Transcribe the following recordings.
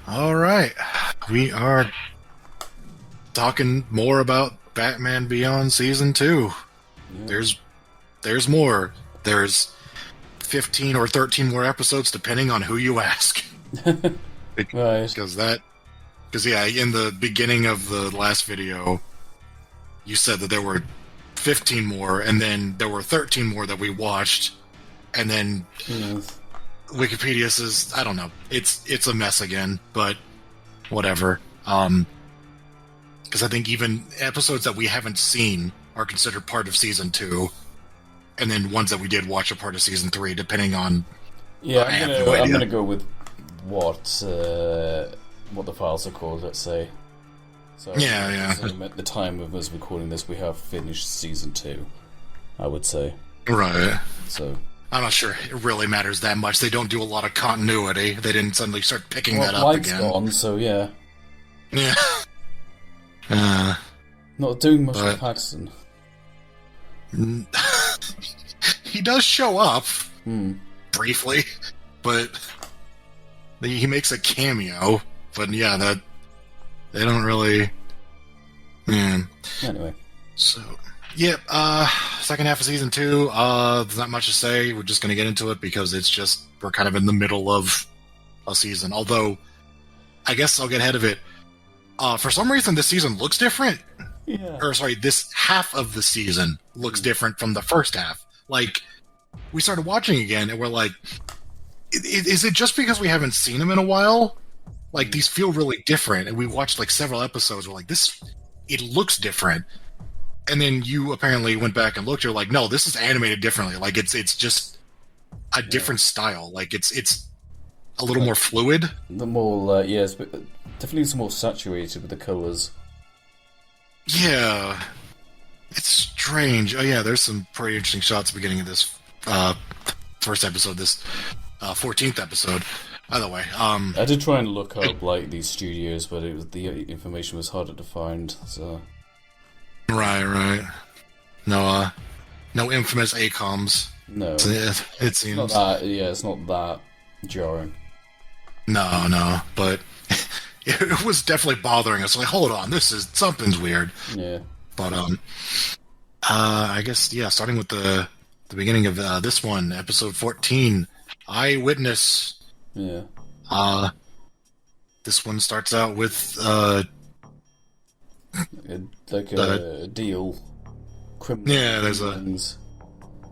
All right. We are talking more about Batman Beyond Season 2. Yeah. There's more. There's 15 or 13 more episodes depending on who you ask. Right. Because in the beginning of the last video, you said that there were 15 more, and then there were 13 more that we watched, and then Yes. Wikipedia says, I don't know, it's a mess again, but whatever. Because I think even episodes that we haven't seen are considered part of Season 2, and then ones that we did watch are part of Season 3, depending on... Yeah, I have I'm no idea. gonna go with what the files are called, let's say. So Yeah. At the time of us recording this, we have finished Season 2, I would say. Right. So... I'm not sure it really matters that much. They don't do a lot of continuity. They didn't suddenly start picking that up Light's again. gone, so yeah. Yeah. Not doing much but- with Paxton. He does show up briefly, but he makes a cameo. But yeah, that they don't really. Anyway. So yeah, second half of Season 2. There's not much to say. We're just gonna get into it because we're kind of in the middle of a season. Although, I guess I'll get ahead of it. For some reason, this season looks different. Yeah. Or sorry, this half of the season looks different from the first half. Like, we started watching again, and we're like, is it just because we haven't seen them in a while? Like, these feel really different, and we watched, like, several episodes, we're like, it looks different. And then you apparently went back and looked, you're like, no, this is animated differently. Like, it's just a different style. Like, it's a little more fluid. The more, it's definitely some more saturated with the colours. Yeah. It's strange. Oh, yeah, there's some pretty interesting shots at the beginning of this first episode, this 14th episode. By the way, I did try and look up, like, these studios, but the information was harder to find, so... Right. No infamous ACOMs. No. It seems. Not that, it's not that jarring. No, but it was definitely bothering us. Like, hold on, something's weird. Yeah. But I guess starting with the beginning of this one, episode 14, Eyewitness. Yeah. This one starts out with a deal. Criminal. Yeah, there's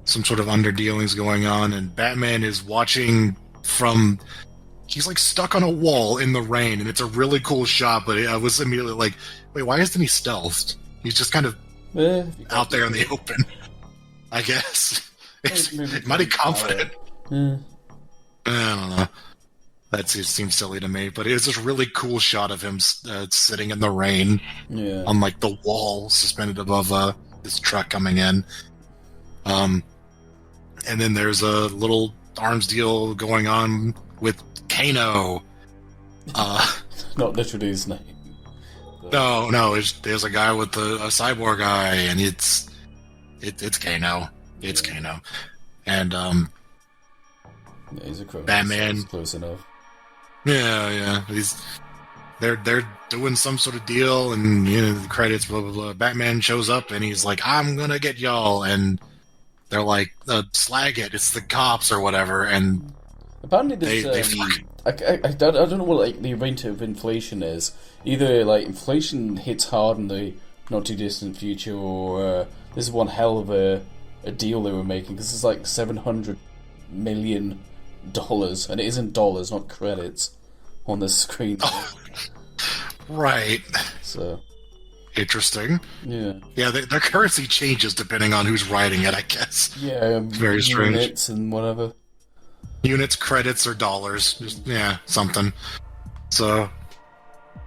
some sort of underdealings going on, and Batman is watching from. He's like stuck on a wall in the rain, and it's a really cool shot. But I was immediately like, "Wait, why isn't he stealthed? He's just kind of out there in the open." I guess it's mighty confident. Yeah. I don't know. That seems silly to me, but it was this really cool shot of him sitting in the rain on like the wall, suspended above this truck coming in. And then there's a little arms deal going on with Kano. Not literally his name. But... No. There's a guy with a cyborg eye, and it's Kano. It's Kano, and he's a criminal. Batman. So close enough. Yeah. They're doing some sort of deal, and the credits, blah blah blah. Batman shows up, and he's like, "I'm gonna get y'all," and they're like, "Slag it! It's the cops or whatever." And apparently, this I don't know what like the rate of inflation is. Either like inflation hits hard in the not too distant future, or this is one hell of a deal they were making, because it's like $700 million, and it isn't dollars, not credits, on the screen. Right. So interesting. Yeah. Their currency changes depending on who's writing it, I guess. Yeah. Very strange. Units and whatever. Units, credits, or dollars. Just something. So,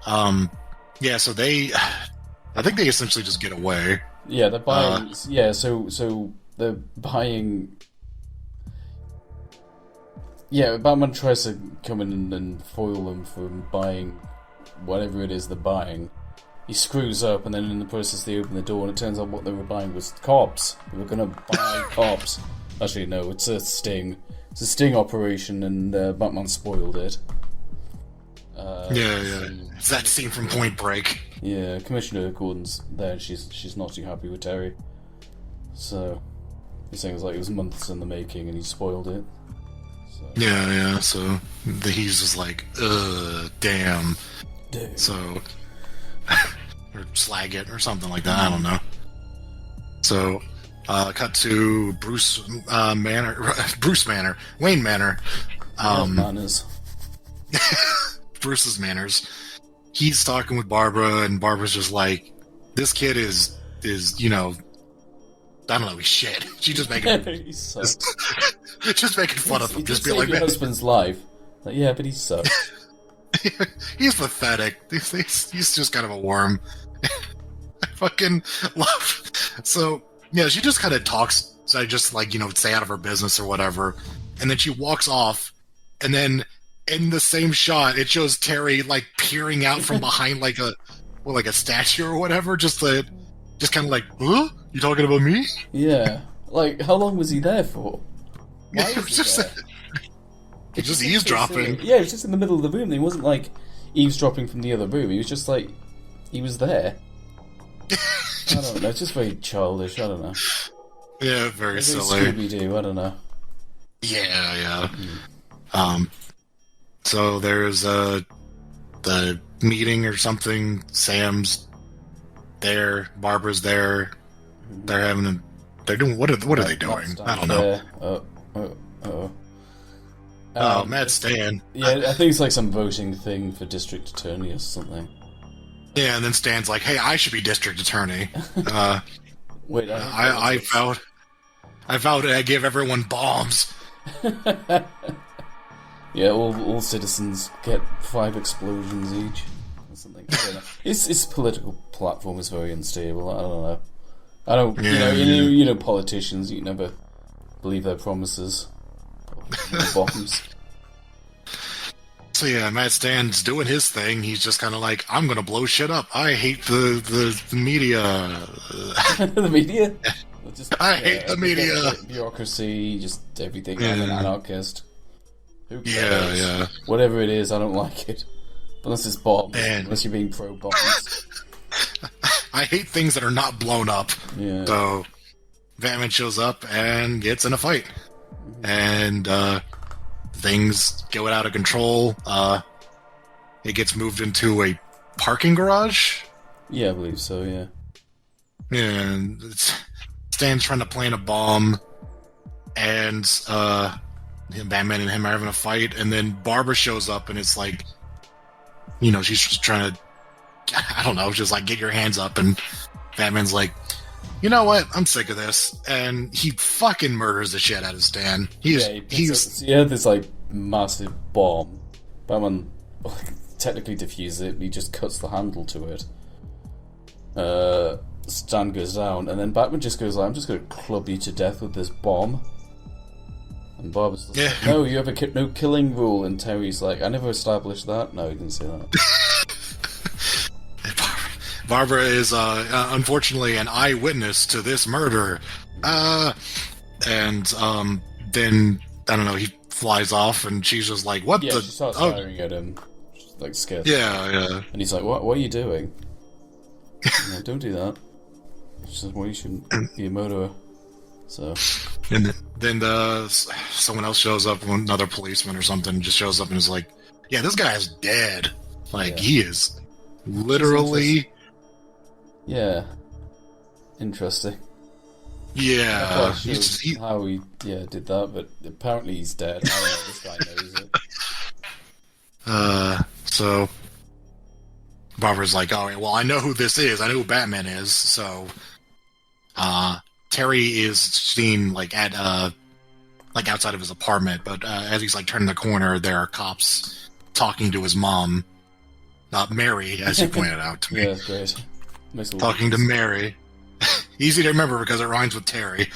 so I think they essentially just get away. Yeah, they're buying. So they're buying. Yeah, Batman tries to come in and foil them from buying whatever it is they're buying. He screws up, and then in the process they open the door, and it turns out what they were buying was cops. They were going to buy cops. Actually, no, it's a sting. It's a sting operation, and Batman spoiled it. Yeah. It's that scene from Point Break. Yeah, Commissioner Gordon's there, and she's not too happy with Terry. So he's saying it was months in the making, and he spoiled it. So. Yeah. So he's just like, damn. Dude. So, or slag it or something like that. I don't know. So, cut to Wayne Manor. Manners. Bruce's manners. He's talking with Barbara, and Barbara's just like, this kid is I don't know, he's shit. She's just making just making fun of him. Just be like, your husband's life. Like, yeah, but he sucks. He's pathetic. He's just kind of a worm. I fucking love. So yeah, she just kind of talks. So I just like stay out of her business or whatever, and then she walks off, and then in the same shot, it shows Terry like peering out from behind like a statue or whatever, just kind of like, huh? You talking about me? Yeah. Like, how long was he there for? Why was he there? Just eavesdropping. Yeah, he was just in the middle of the room. He wasn't like eavesdropping from the other room. He was just like, he was there. I don't know. It's just very childish. I don't know. Yeah, very silly. Scooby-Doo. I don't know. Yeah. So there's the meeting or something. Sam's there. Barbara's there. They're doing what are they doing? I don't know. Matt Stan. Yeah, I think it's like some voting thing for district attorney or something. Yeah, and then Stan's like, "Hey, I should be district attorney." Wait, I vowed I give everyone bombs. Yeah, all citizens get 5 explosions each or something. I don't know. Its political platform is very unstable. I don't know. I don't. You know, politicians. You can never believe their promises. Bombs. So yeah, Matt Stan's doing his thing. He's just kind of like, I'm gonna blow shit up. I hate the media. The media? I hate the media. Bureaucracy, just everything. I'm an anarchist. Who cares? Yeah. Whatever it is, I don't like it. Unless it's bombs. Unless you're being pro-bombs. I hate things that are not blown up. Yeah. So Batman shows up and gets in a fight. And things go out of control. It gets moved into a parking garage. Yeah, I believe so, yeah. And Stan's trying to plant a bomb. And Batman and him are having a fight. And then Barbara shows up and it's like, she's just trying to, I don't know, just like get your hands up. And Batman's like, you know what? I'm sick of this. And he fucking murders the shit out of Stan. He had this like massive bomb. Batman technically defuses it, but he just cuts the handle to it. Stan goes down, and then Batman just goes like, I'm just going to club you to death with this bomb. And Barbara's like, no, you have a no killing rule. And Terry's like, I never established that. No, he didn't say that. Barbara is, unfortunately, an eyewitness to this murder. And then, I don't know, he flies off, and she's just like, what the... she starts firing at him. She's, like, scared. Yeah. And he's like, what are you doing? Like, don't do that. She says, well, you shouldn't be a murderer. So... And then someone else shows up, another policeman or something, just shows up and is like, yeah, this guy is dead. Like, he is literally... Yeah. Interesting. Yeah. How he did that, but apparently he's dead. I don't know, this guy knows it. So Barbara's like, oh, well, I know who this is. I know who Batman is. So Terry is seen like at like outside of his apartment, but as he's like turning the corner, there are cops talking to his mom, Mary, as you pointed out to me. Yeah, that's great. Talking to Mary. Easy to remember because it rhymes with Terry.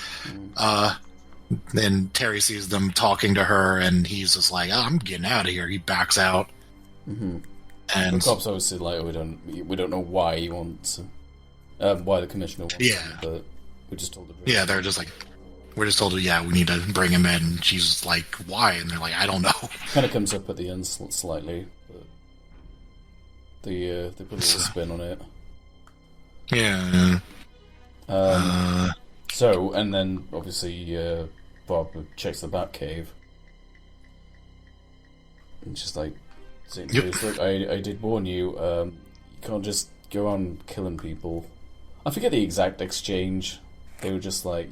Then Terry sees them talking to her, and he's just like, I'm getting out of here. He backs out. Mm-hmm. And the cops obviously like, we don't know why he wants why the commissioner wants him, but we're just told to bring they're just like, we're just told we need to bring him in. And she's like, why? And they're like, I don't know. Kind of comes up at the end slightly, but They put a little spin on it. Yeah. So, and then obviously Barbara checks the Batcave, and she's like, "Look, I did warn you. You can't just go on killing people." I forget the exact exchange. They were just like,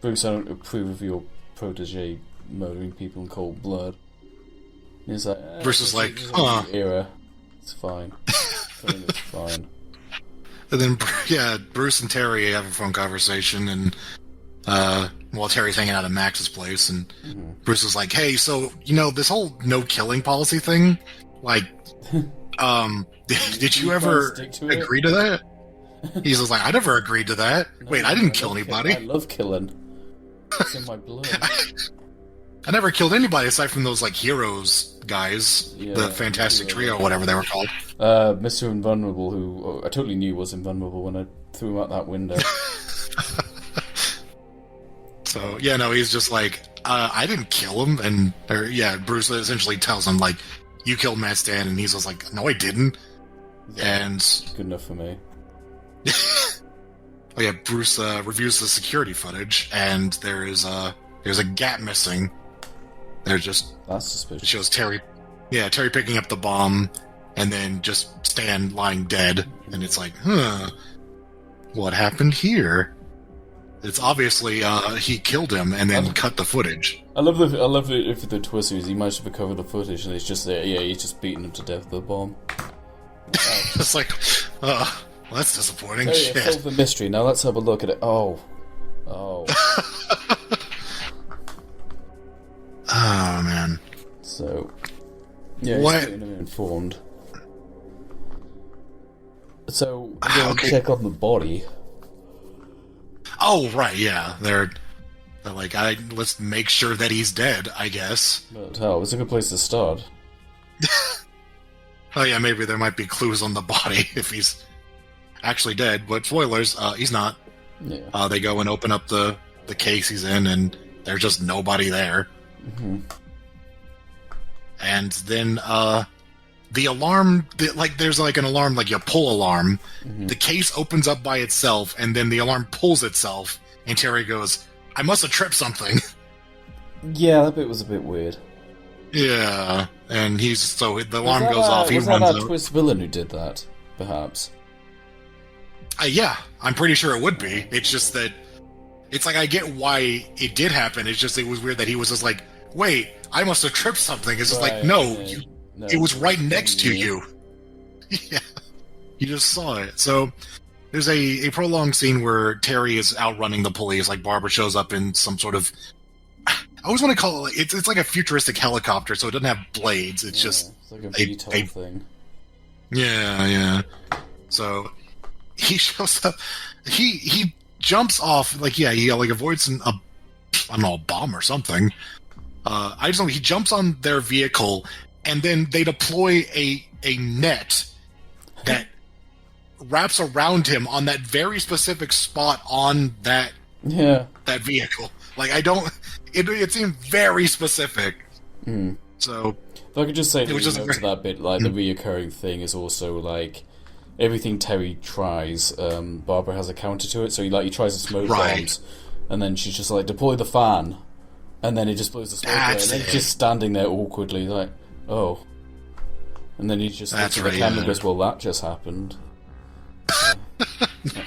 Bruce, I don't approve of your protege murdering people in cold blood. And he's like, Bruce is like, era. It's fine. It's fine. And then, Bruce and Terry have a phone conversation, and Terry's hanging out at Max's place, and Bruce is like, "Hey, so this whole no killing policy thing, like, did you ever agree to that?" He's just like, "I never agreed to that. Wait, I didn't kill anybody. I love killing. It's in my blood. I never killed anybody aside from those like heroes guys, the Fantastic Trio, whatever they were called." Mr. Invulnerable, who I totally knew was invulnerable when I threw him out that window. So he's just like, I didn't kill him, and Bruce essentially tells him like, "You killed Matt Stan," and he's just like, "No, I didn't." Yeah, and good enough for me. Bruce reviews the security footage, and there's a gap missing. That's suspicious. It shows Terry picking up the bomb, and then just Stan lying dead, and it's like, what happened here? It's obviously he killed him and then cut the footage. I love it if the twist is he managed to recover the footage, and it's just he's just beating him to death with a bomb. It's like, well, that's disappointing. Hey, Shit. solve the mystery. Now let's have a look at it. Oh. Oh, man. So, he's getting him informed. So, we'll check on the body. Oh, right, yeah. They're like, let's make sure that he's dead, I guess. But it's a good place to start. Oh, yeah, maybe there might be clues on the body if he's actually dead. But spoilers, he's not. Yeah. They go and open up the case he's in, and there's just nobody there. Mm-hmm. And then the alarm, there's like an alarm, like a pull alarm. Mm-hmm. The case opens up by itself, and then the alarm pulls itself, and Terry goes, "I must have tripped something." Yeah, that bit was a bit weird. Yeah, and the alarm goes off, he runs out. Was that out. Twist villain who did that, perhaps? Yeah, I'm pretty sure it would be. It's just that, it's like, I get why it did happen, it's just, it was weird that he was just like, "Wait, I must have tripped something." It's just like, no, it was right next to you. Yeah, you just saw it. So, there's a prolonged scene where Terry is outrunning the police, like Barbara shows up in some sort of, I always want to call it, it's like a futuristic helicopter, so it doesn't have blades, it's just it's like a VTOL thing. Yeah. So, he shows up, he jumps off, he avoids a bomb or something. I just know he jumps on their vehicle, and then they deploy a net that wraps around him on that very specific spot on that vehicle. Like, it seemed very specific. Mm. So, if I could just say, it was just to that bit, the reoccurring thing is also like everything Terry tries. Barbara has a counter to it, so he tries to smoke bombs, and then she's just like, "Deploy the fan." And then he just blows the smoke away, and then he's just standing there awkwardly, like, "Oh." And then he just looks at the camera and goes, "Well, that just happened."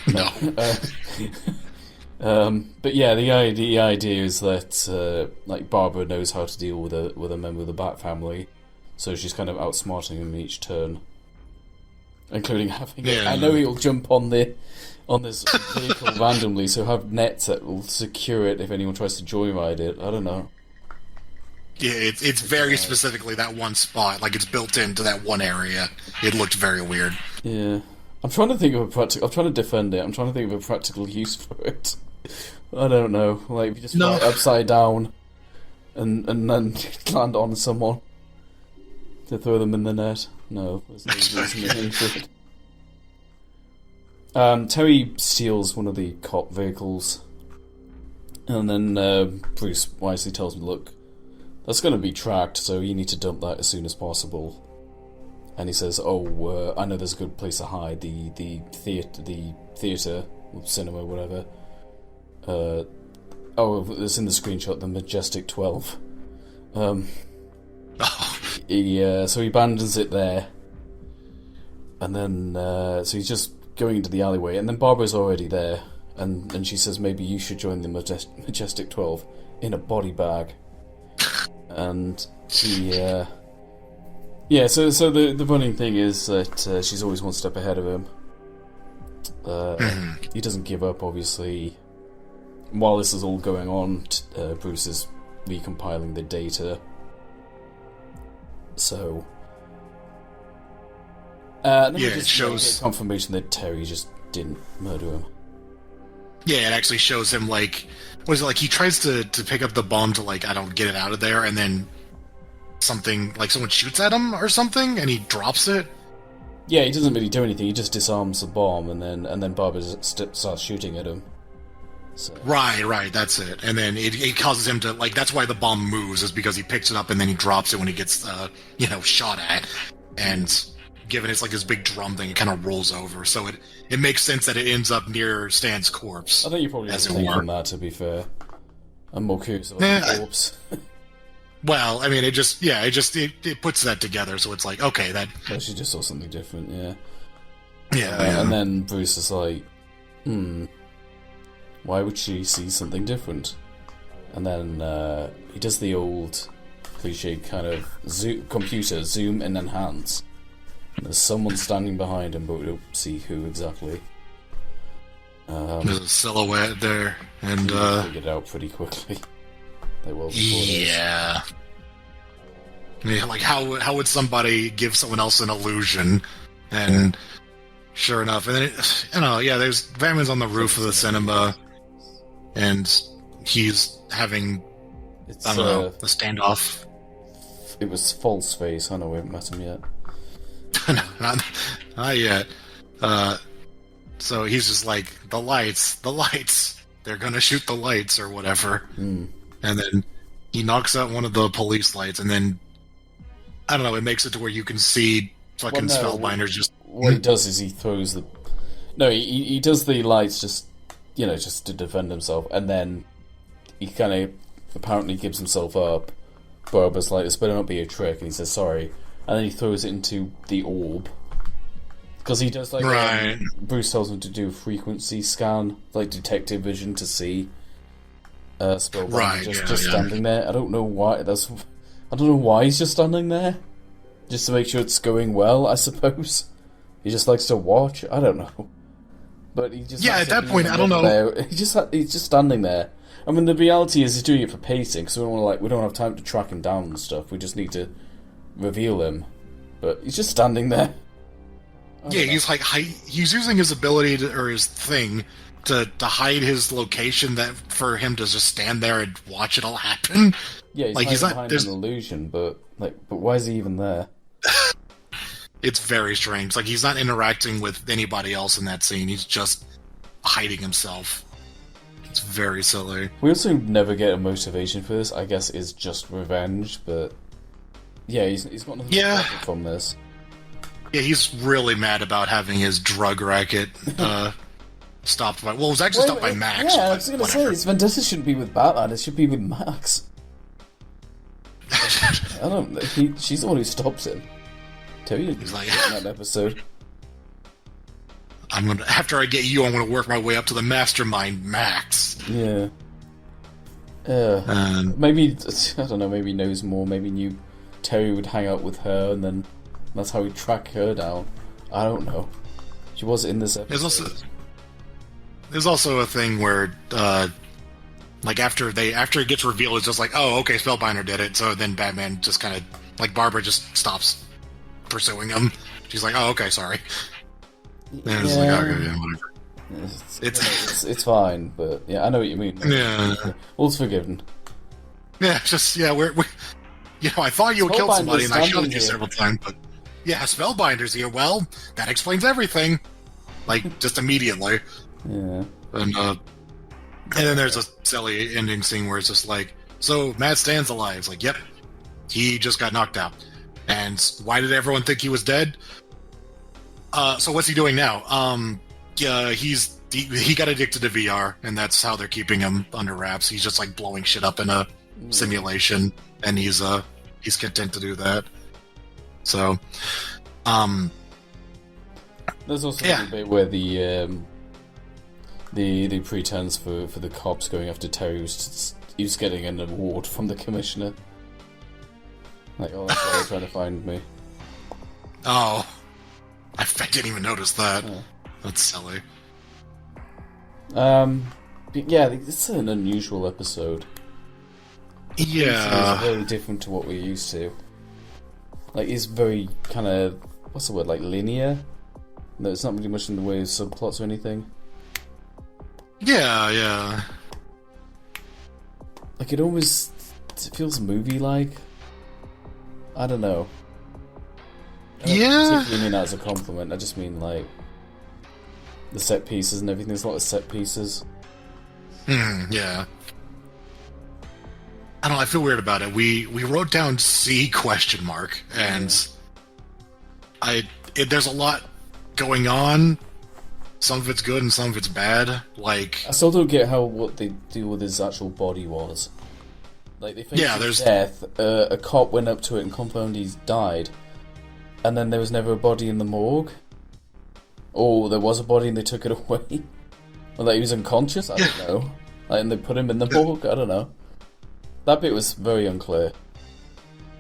No. But yeah, the idea is that Barbara knows how to deal with a member of the Bat family, so she's kind of outsmarting him each turn, including having. I know he'll jump on this vehicle randomly, so have nets that will secure it if anyone tries to joyride it. I don't know. Yeah, it's very specifically that one spot. Like, it's built into that one area. It looked very weird. Yeah. I'm trying to think of a practical... I'm trying to defend it. I'm trying to think of a practical use for it. I don't know. Like, if you just fly upside down and then land on someone to throw them in the net. No, there's no reason for it. Terry steals one of the cop vehicles, and then Bruce wisely tells him, "Look, that's going to be tracked, so you need to dump that as soon as possible." and he says, "Oh, I know there's a good place to hide, the theater, cinema, whatever. It's in the screenshot, the Majestic 12. So he abandons it there, and then so he's just going into the alleyway, and then Barbara's already there, and she says maybe you should join the Majestic 12 in a body bag, and he so the running thing is that she's always one step ahead of him. He doesn't give up, obviously. While this is all going on, Bruce is recompiling the data. So, it shows confirmation that Terry just didn't murder him. Yeah, it actually shows him he tries to pick up the bomb to I don't get it out of there, and then something someone shoots at him or something, and he drops it. Yeah, he doesn't really do anything. He just disarms the bomb, and then Barbara starts shooting at him. So. Right, that's it. And then it causes him to that's why the bomb moves, is because he picks it up and then he drops it when he gets shot at. And given it's this big drum thing, it kind of rolls over. So it makes sense that it ends up near Stan's corpse. I think you probably have to take on that, to be fair. I'm more curious about the corpse. Well, I mean, it puts that together, so it's okay, that... Well, she just saw something different, yeah. Yeah. And then Bruce is why would she see something different? And then he does the old cliche kind of computer zoom and enhance. And there's someone standing behind him, but we don't see who exactly. There's a silhouette there, and figured it out pretty quickly. They will. Yeah. I mean, how would somebody give someone else an illusion? And sure enough, and then there's Vanman's on the roof of the cinema. And he's having, a standoff. It was false face. I know we haven't met him yet. No, not yet. So he's just the lights. They're gonna shoot the lights or whatever. And then he knocks out one of the police lights, and then, I don't know, it makes it to where you can see fucking Spellbinders just... What he does is he throws the... No, he does the lights just to defend himself, and then he kind of apparently gives himself up. Barbara's this better not be a trick, and he says sorry, and then he throws it into the orb. Because he does right. Bruce tells him to do a frequency scan, detective vision, to see Spellbinder just standing there. I don't know why he's just standing there. Just to make sure it's going well, I suppose. He just likes to watch. I don't know. But he just at that point, I don't know. There. He's just standing there. I mean, the reality is he's doing it for pacing, because we don't have time to track him down and stuff. We just need to reveal him. But he's just standing there. Yeah, he's he's using his ability or his thing to hide his location, that for him to just stand there and watch it all happen. Yeah, he's not behind an illusion, but why is he even there? It's very strange. He's not interacting with anybody else in that scene. He's just hiding himself. It's very silly. We also never get a motivation for this. I guess it's just revenge, but yeah, he's got nothing from this. Yeah, he's really mad about having his drug racket stopped by... Well, it was actually stopped by Max. Yeah, I was going to say, his vendetta shouldn't be with Batman. It should be with Max. I don't know. She's the one who stops him. He's in that episode. After I get you, I'm gonna work my way up to the mastermind, Max. Yeah. Maybe, I don't know, maybe he knows more. Maybe knew Terry would hang out with her, and then that's how he'd track her down. I don't know. She was in this episode. There's also a thing where, after it gets revealed, it's just oh, okay, Spellbinder did it. So then Batman just kind of, Barbara just stops pursuing him. She's oh, okay, sorry. And it's okay, yeah, whatever. It's fine, but yeah, I know what you mean. Yeah, all's forgiven. Yeah, just we're I thought you would kill somebody, and I shot you several times, but yeah, Spellbinder's here. Well, that explains everything. Just immediately. Yeah. And then there's a silly ending scene where it's just so Matt Stan's alive. It's yep, he just got knocked out. And why did everyone think he was dead? So what's he doing now? Yeah, he got addicted to VR, and that's how they're keeping him under wraps. He's just like blowing shit up in a simulation, and he's content to do that. So, there's also a bit where the pretense for the cops going after Terry was getting an award from the commissioner. Like, oh, that's why they're trying to find me. Oh, I didn't even notice that. Yeah. That's silly. But yeah, it's an unusual episode. Yeah, it's very different to what we're used to. Like, it's very kind of, what's the word, like linear? There's not really much in the way of subplots or anything. Yeah. Like, it feels movie-like. I don't know. I don't particularly mean that as a compliment. I just mean, like, the set pieces and everything. There's a lot of set pieces. Yeah. I don't know, I feel weird about it. We wrote down C ? And there's a lot going on. Some of it's good and some of it's bad. Like, I still don't get what they do with his actual body was. Like, they faked his death, a cop went up to it and confirmed he's died, and then there was never a body in the morgue? Or there was a body and they took it away? Or that he was unconscious? I don't know. Like, and they put him in the morgue? I don't know. That bit was very unclear.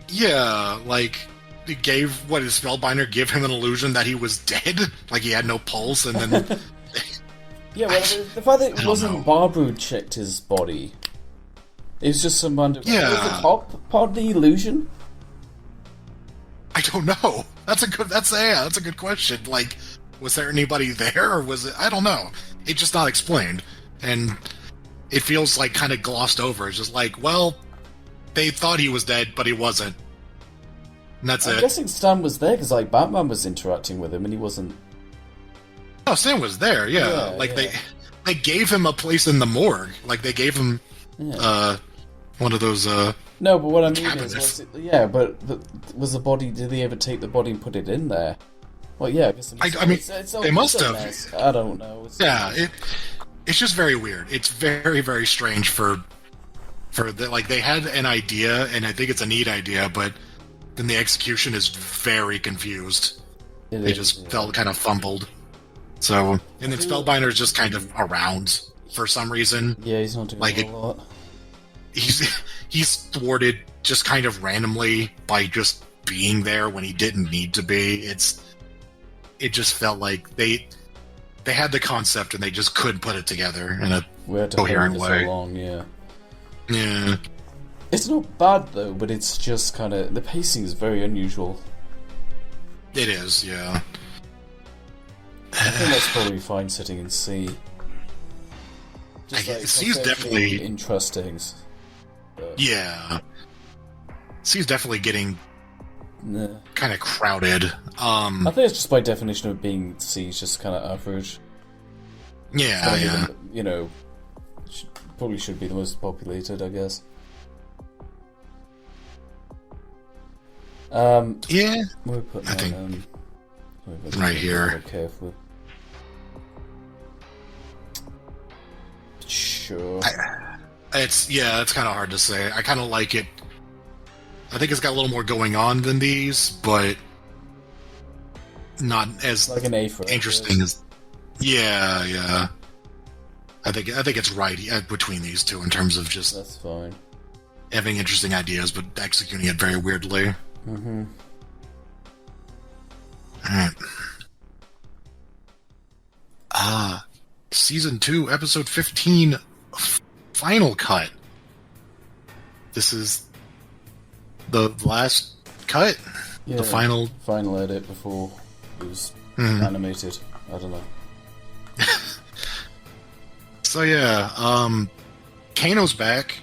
Yeah, like, it gave, his Spellbinder give him an illusion that he was dead? Like, he had no pulse, and then... Yeah, well, the fact that it wasn't Barbara who checked his body... It was just some random... Yeah. Was the cop part of the illusion? I don't know. That's a good question. Like, was there anybody there, or was it... I don't know. It's just not explained. And it feels like kind of glossed over. It's just like, well, they thought he was dead, but he wasn't. And that's it. I'm guessing Stan was there, because, like, Batman was interacting with him, and he wasn't... Oh, Stan was there, yeah. They gave him a place in the morgue. Like, they gave him... one of those no, but what I mean cabinets. is, was the body? Did they ever take the body and put it in there? Well, yeah, I guess. They must have. I don't know. It's just very weird. It's very, very strange for like, they had an idea, and I think it's a neat idea, but then the execution is very confused. They just felt kind of fumbled. So, and then Spellbinder is just kind of around for some reason. Yeah, he's not doing a lot. He's thwarted just kind of randomly by just being there when he didn't need to be. It just felt like they had the concept and they just couldn't put it together in a coherent way. So long, yeah. Yeah. It's not bad though, but it's just kind of, the pacing is very unusual. It is, yeah. I think that's probably fine sitting in C. C's definitely interesting. Yeah. C's definitely getting kind of crowded. I think it's just by definition of being C, it's just kind of average. Yeah. Probably should be the most populated, I guess. Yeah. We'll put that, I think right here. Carefully. Sure. It's kind of hard to say. I kind of like it. I think it's got a little more going on than these, but not as like an A for interesting as. Yeah. I think it's right between these two in terms of just that's fine. Having interesting ideas, but executing it very weirdly. Mm-hmm. Alright. Season 2, Episode 15, Final Cut. This is the last cut? Yeah, the final edit before it was animated. I don't know. So yeah, Kano's back.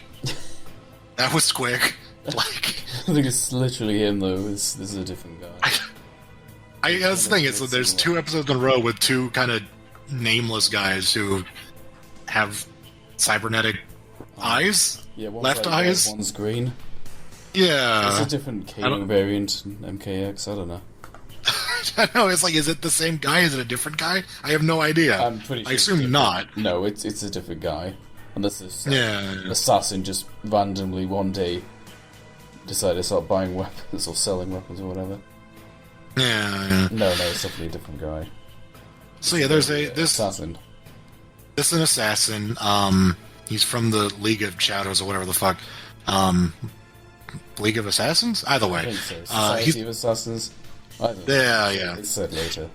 That was quick. Like, I think it's literally him though. This is a different guy. That's the thing is, there's 2 episodes in a row with 2 kind of nameless guys who have cybernetic eyes. Yeah, left eyes. One's green. Yeah. It's a different Kano variant in MKX, I don't know. I know, it's like, is it the same guy? Is it a different guy? I have no idea. I'm pretty sure. I assume not. No, it's a different guy. Unless this Yeah. assassin just randomly one day decided to start buying weapons or selling weapons or whatever. Yeah. No, it's definitely a different guy. So yeah, there's this assassin. This is an assassin. He's from the League of Shadows or whatever the fuck. League of Assassins? Either way. I think so. Society of Assassins? Yeah. It's said later.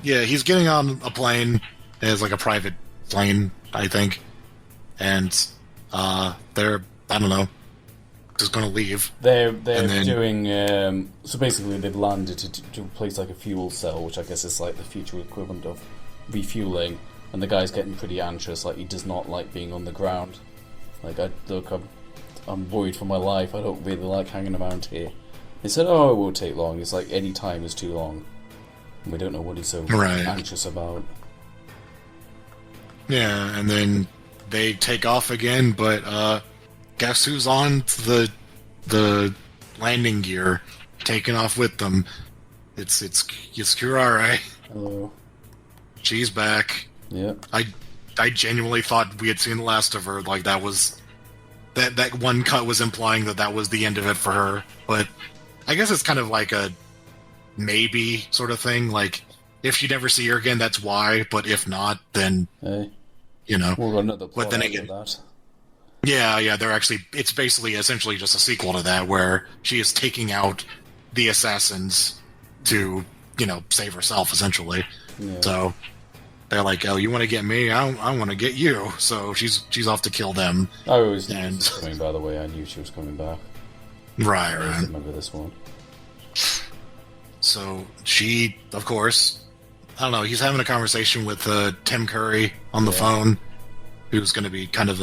Yeah, he's getting on a plane. It has like a private plane, I think. And they're, I don't know, just going to leave. They're doing... so basically they've landed to replace like a fuel cell, which I guess is like the future equivalent of refueling. And the guy's getting pretty anxious, like he does not like being on the ground. Like, I'm worried for my life, I don't really like hanging around here. They said, oh, it won't take long. It's like any time is too long. And we don't know what he's so anxious about. Yeah, and then they take off again, but guess who's on the landing gear, taking off with them? It's Kurare. Hello. She's back. Yeah. I genuinely thought we had seen the last of her. Like, that was... That one cut was implying that was the end of it for her. But I guess it's kind of like a maybe sort of thing. Like, if you never see her again, that's why. But if not, then... Hey. You know. We'll run another plot but then again, that. Yeah, they're actually... It's basically essentially just a sequel to that, where she is taking out the assassins to, save herself, essentially. Yeah. So... They're like, oh, you want to get me? I want to get you. So she's off to kill them. I always knew she was coming, by the way. I knew she was coming back. Right. I remember this one. So she, of course, I don't know, he's having a conversation with Tim Curry on the phone, who's going to be kind of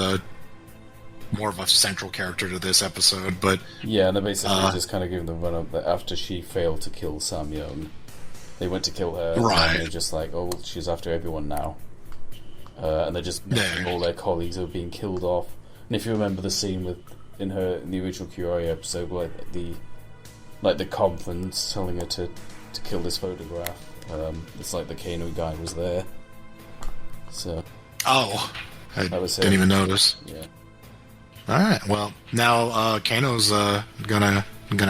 more of a central character to this episode. But yeah, and they're basically just kind of giving the run-up that after she failed to kill Sam Young, they went to kill her, right. And they're just like, oh, she's after everyone now. And they're just making all their colleagues who are being killed off. And if you remember the scene in the original Curie episode, like the conference telling her to kill this photograph, it's like the Kano guy was there. So. Oh, I didn't even notice. Yeah. All right. Well, now Kano's gonna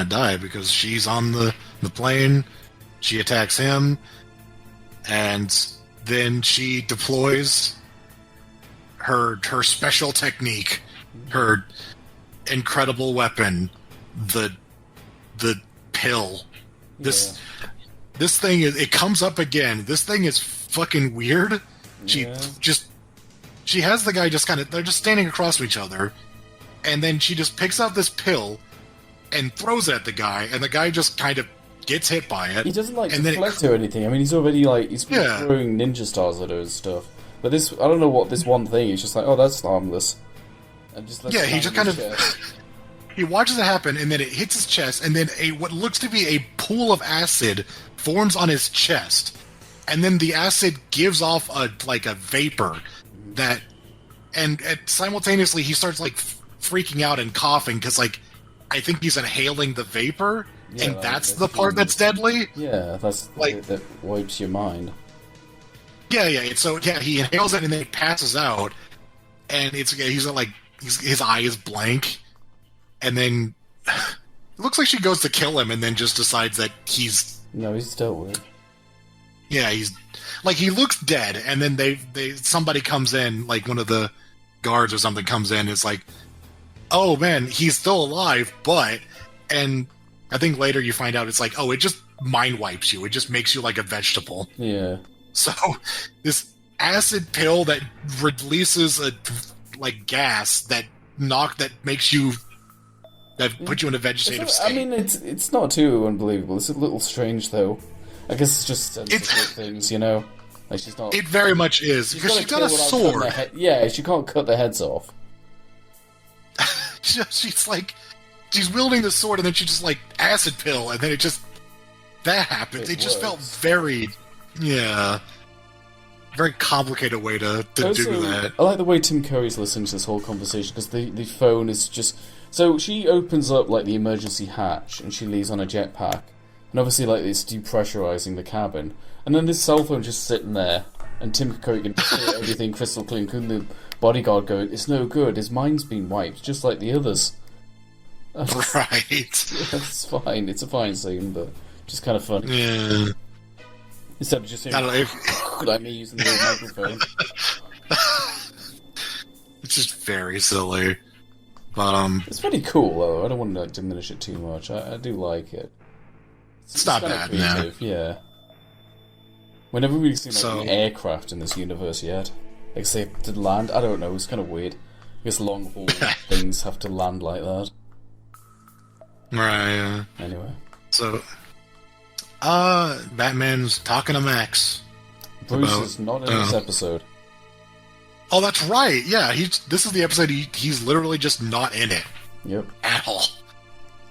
die because she's on the plane. She attacks him, and then she deploys her special technique, her incredible weapon, the pill. This thing it comes up again. This thing is fucking weird. She has the guy just they're just standing across from each other, and then she just picks out this pill and throws it at the guy, and the guy just kind of gets hit by it. He doesn't deflect or anything. I mean, he's already he's been throwing ninja stars at her and stuff. But this, I don't know what this one thing is. Just like, oh, that's harmless. And just he just kind of he watches it happen, and then it hits his chest, and then what looks to be a pool of acid forms on his chest, and then the acid gives off a vapor that, and simultaneously he starts freaking out and coughing because I think he's inhaling the vapor. Yeah, and that's the part that's deadly? Yeah, that's that wipes your mind. Yeah. So, he inhales it and then he passes out. And his eye is blank. And then it looks like she goes to kill him and then just decides that he's... No, he's dealt with. Yeah, he's... he looks dead. And then somebody comes in, one of the guards or something comes in and is like, oh, man, he's still alive, but... And... I think later you find out it's it just mind wipes you. It just makes you like a vegetable. Yeah. So, this acid pill that releases a gas that makes you put you in a vegetative state. I mean, it's not too unbelievable. It's a little strange though. I guess it's just sensitive things, she's not. It very much is because she's got a sword. She can't cut their heads off. She's wielding the sword, and then she just acid pill, and then that happens. It just felt very complicated way to do that. I like the way Tim Curry's listening to this whole conversation because the phone is just So she opens up like the emergency hatch and she leaves on a jetpack, and obviously like it's depressurizing the cabin, and then this cell phone just sitting there, and Tim Curry can hear everything crystal clear, including the bodyguard going, "It's no good. His mind's been wiped, just like the others." Right. It's fine. It's a fine scene, but just kind of funny. Yeah. Instead of just hearing, like me using the microphone. It's just very silly. But, it's pretty cool, though. I don't want to diminish it too much. I do like it. It's not bad, yeah. We never really seen an aircraft in this universe yet. Except to land. I don't know, it's kind of weird. I guess long haul things have to land like that. Right, yeah. Anyway. So, Batman's talking to Max. Bruce is not in this episode. Oh, that's right. Yeah, this is the episode he's literally just not in it. Yep. At all.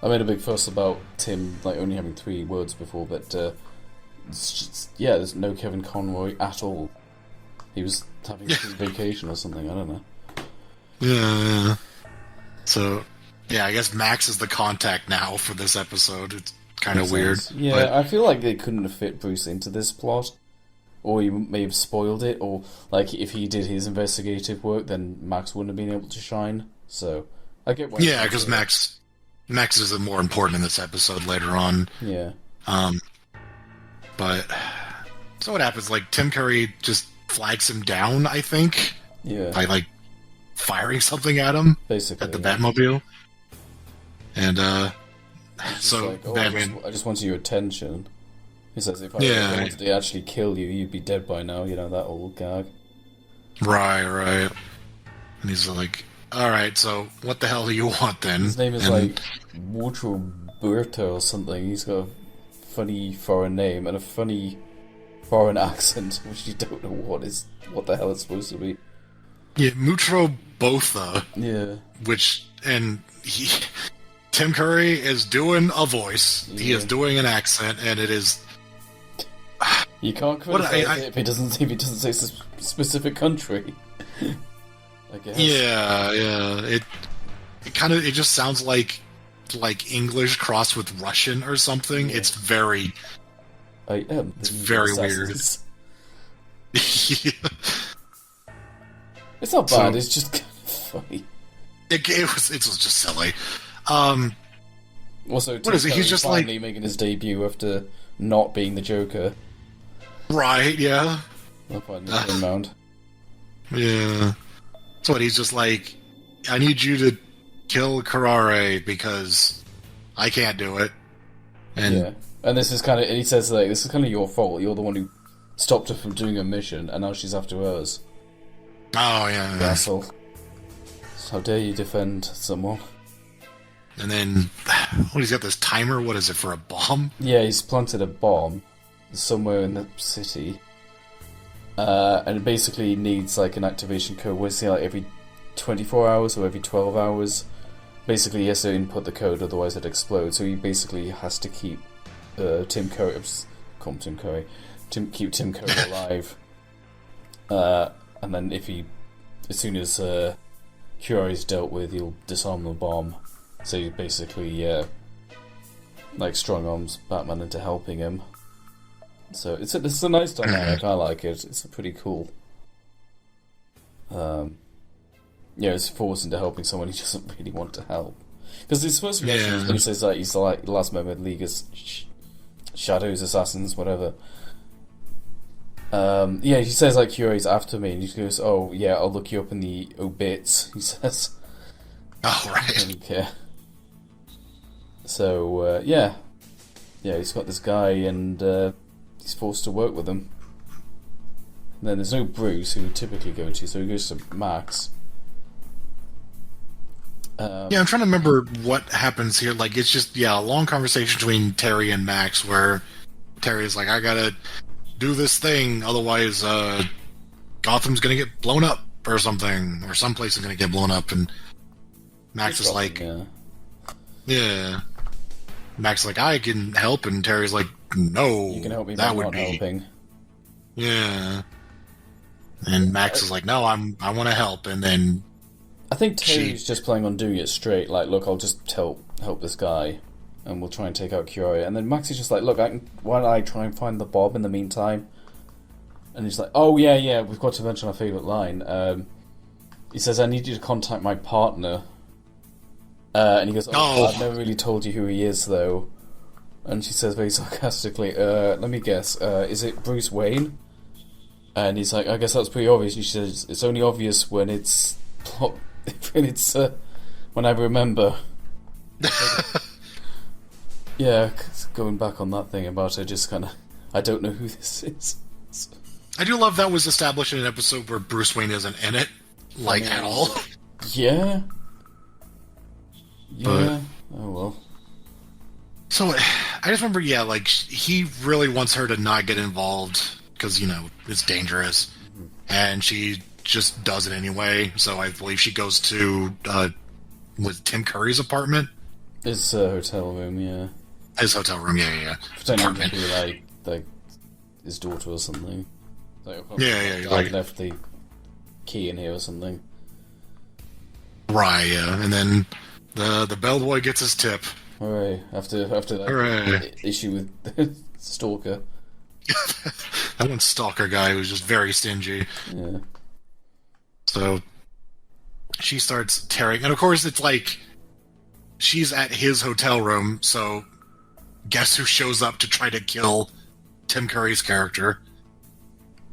I made a big fuss about Tim like only having 3 words before, but it's just, there's no Kevin Conroy at all. He was having a vacation or something. I don't know. Yeah. So, yeah, I guess Max is the contact now for this episode. It's kind of weird. Yeah, but I feel like they couldn't have fit Bruce into this plot. Or he may have spoiled it, or like if he did his investigative work, then Max wouldn't have been able to shine. So I get why. Yeah, because Max is more important in this episode later on. Yeah. But so what happens? Like Tim Curry just flags him down, I think. Yeah. By like firing something at him, basically at the Batmobile, and so like, Batman. I just wanted your attention. He says, if I wanted to actually kill you, you'd be dead by now, you know, that old gag. Right. And he's like, alright, so what the hell do you want then? His name is like Woodrow Berta or something. He's got a funny foreign name and a funny foreign accent, which you don't know what the hell it's supposed to be. Yeah, Mutro Botha. Yeah. Tim Curry is doing a voice. Yeah. He is doing an accent, and it is... You can't criticize it if he doesn't say specific country. I guess. Yeah. It just sounds like English crossed with Russian or something. Yeah. It's very weird. Yeah. It's not bad. It's just kind of funny. It was just silly. Also, what is it? He's just finally making his debut after not being the Joker. Right, yeah. Not quite round. Yeah. So he's just like, I need you to kill Carrare because I can't do it. And this is kind of, and he says like, this is kind of your fault. You're the one who stopped her from doing her mission, and now she's after hers. Oh yeah. Asshole. How dare you defend someone? And then, he's got this timer. What is it for a bomb? Yeah, he's planted a bomb somewhere in the city, and it basically needs like an activation code. What's it, like every 24 hours or every 12 hours? Basically, he has to input the code, otherwise it explodes. So he basically has to keep Tim Curry alive. And then as soon as Curry's dealt with, he'll disarm the bomb. So he basically, like strong arms Batman into helping him. So it's a nice dynamic. I like it. It's pretty cool. It's forced into helping someone he doesn't really want to help. Because it's supposed to be when he says that he's like the last member of the League of Shadows, Assassins, whatever. He says like Curie's after me, and he goes, "Oh yeah, I'll look you up in the obits." He says, "Oh right." I don't care. So he's got this guy, and he's forced to work with him. And then there's no Bruce, who would typically go to, so he goes to Max. I'm trying to remember what happens here. Like, it's just, a long conversation between Terry and Max, where Terry's like, I gotta do this thing, otherwise Gotham's gonna get blown up or something, or someplace is gonna get blown up, and Max is like, Max is like, I can help, and Terry's like, no, you can help me, that but would not be helping. Yeah. And Max is like, no, I want to help, and then I think Terry's just planning on doing it straight. Like, look, I'll just help this guy, and we'll try and take out Kiori. And then Max is just like, look, why don't I try and find the Bob in the meantime? And he's like, oh, yeah, we've got to mention our favourite line. He says, I need you to contact my partner. And he goes, I've never really told you who he is, though. And she says very sarcastically, let me guess, is it Bruce Wayne? And he's like, I guess that's pretty obvious. And she says, it's only obvious when it's when I remember. Yeah, going back on that thing about her just kind of, I don't know who this is. I do love that was established in an episode where Bruce Wayne isn't in it, at all. Yeah. Yeah. Oh, well. So, I just remember, he really wants her to not get involved, because, it's dangerous. Mm-hmm. And she just does it anyway, so I believe she goes to, with Tim Curry's apartment? His hotel room, yeah. His hotel room, yeah. Pretending to be, like, his daughter or something. I left the key in here or something. Right, yeah. And then the bellboy gets his tip. Hooray. After that issue with the Stalker. That one Stalker guy was just very stingy. Yeah. So she starts tearing, and of course it's like she's at his hotel room, so guess who shows up to try to kill Tim Curry's character?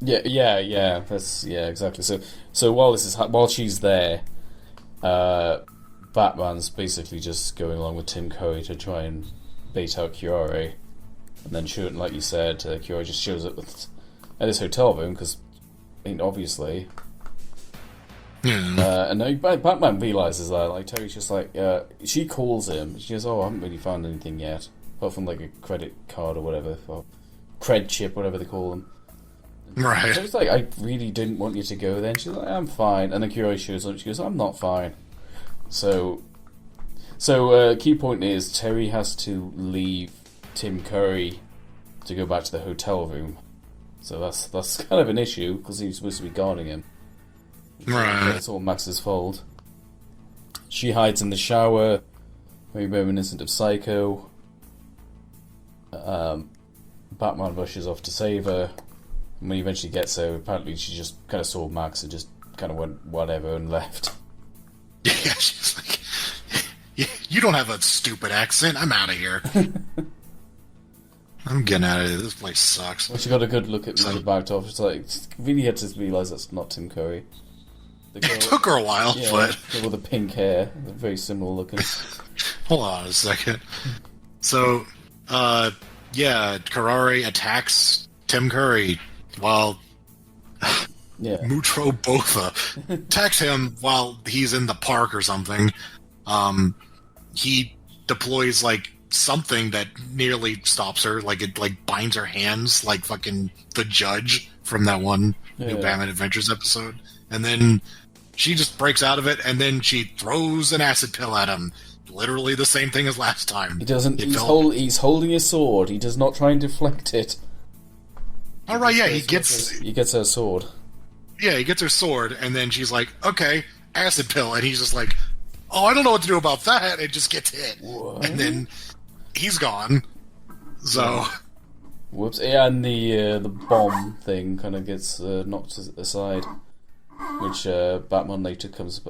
Yeah. That's exactly. So while she's there, Batman's basically just going along with Tim Curry to try and bait out Kiori, and then shooting, like you said, Kiori just shows up at his hotel room because, obviously. Yeah. And then Batman realizes that, like, Terry's just like, she calls him. She goes, I haven't really found anything yet, apart from like a credit card or whatever, or cred chip, whatever they call them. Right. So it's like, I really didn't want you to go there. And she's like, I'm fine. And then Kiori shows up. She goes, I'm not fine. So key point is Terry has to leave Tim Curry to go back to the hotel room. So that's kind of an issue because he's supposed to be guarding him. Right. It's all Max's fault. She hides in the shower, very reminiscent of Psycho. Batman rushes off to save her. And when he eventually gets her, apparently she just kind of saw Max and just kind of went whatever and left. Yeah, she's like, you don't have a stupid accent. I'm out of here. I'm getting out of here. This place sucks. Well, she got a good look at me backed off. It's like, really had to realise that's not Tim Curry. It took her a while, but... The girl with the pink hair. They're very similar looking. Hold on a second. So, Karari attacks Tim Curry while... Mutro Botha attacks him while he's in the park or something. He deploys, something that nearly stops her. It binds her hands like fucking the Judge from that one New Batman Adventures episode. And then she just breaks out of it, and then she throws an acid pill at him. Literally the same thing as last time. He doesn't. He's holding a sword. He does not try and deflect it. All right, he gets her sword. Yeah, he gets her sword, and then she's like, "Okay, acid pill," and he's just like, "Oh, I don't know what to do about that." It just gets hit, and then he's gone. So, whoops! Yeah, and the bomb thing kind of gets knocked aside, which Batman later comes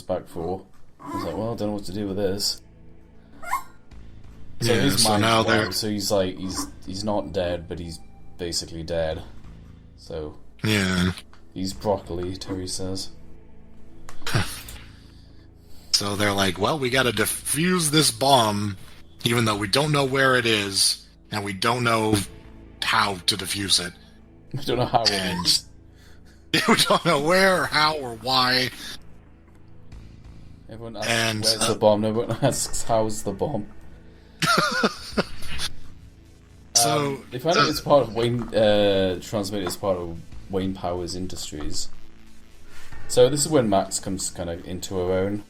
back for. He's like, well, I don't know what to do with this. So he's like, he's not dead, but he's basically dead. So he's broccoli, Terry says. So they're like, well, we got to defuse this bomb, even though we don't know where it is, and we don't know how to defuse it. We don't know how. We don't know where, or how, or why. Everyone asks where's the bomb. No one asks how's the bomb. So they find out it's part of Wayne. Transmitted as part of Wayne Powers Industries. So this is when Max comes kind of into her own,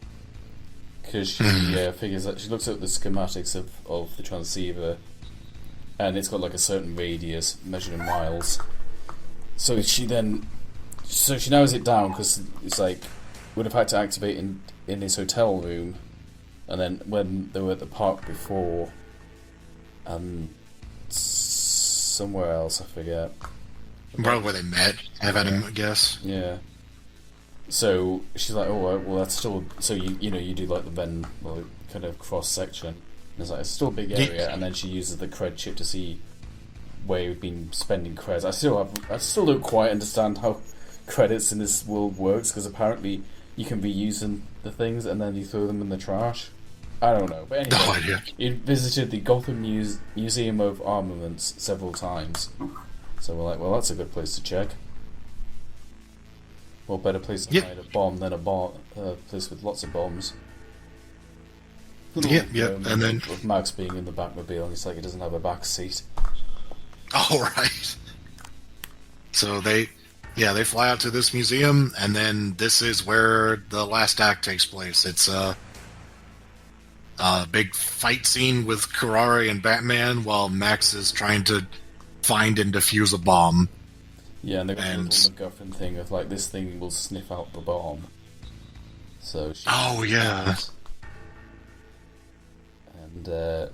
because she figures that she looks at the schematics of the transceiver, and it's got like a certain radius measured in miles. So she narrows it down because it's like would have had to activate in his hotel room, and then when they were at the park before, and somewhere else, I forget. Probably where they met, I've had him guess. Yeah. So she's like, oh, well, that's still... So, you know, you do, like, the Venn, well, kind of cross-section. And it's like, it's still a big area, and then she uses the cred chip to see where you've been spending creds. I still don't quite understand how credits in this world works, because apparently you can be using the things and then you throw them in the trash. I don't know. But anyway, he visited the Gotham Museum of Armaments several times. So we're like, well, that's a good place to check. Well, better place to hide a bomb than a place with lots of bombs. And then with Max being in the Batmobile, and it's like he doesn't have a back seat. Oh, right. So they fly out to this museum, and then this is where the last act takes place. It's a big fight scene with Karari and Batman, while Max is trying to find and defuse a bomb. Yeah, and they've got a little MacGuffin thing of, like, this thing will sniff out the bomb. So yeah. And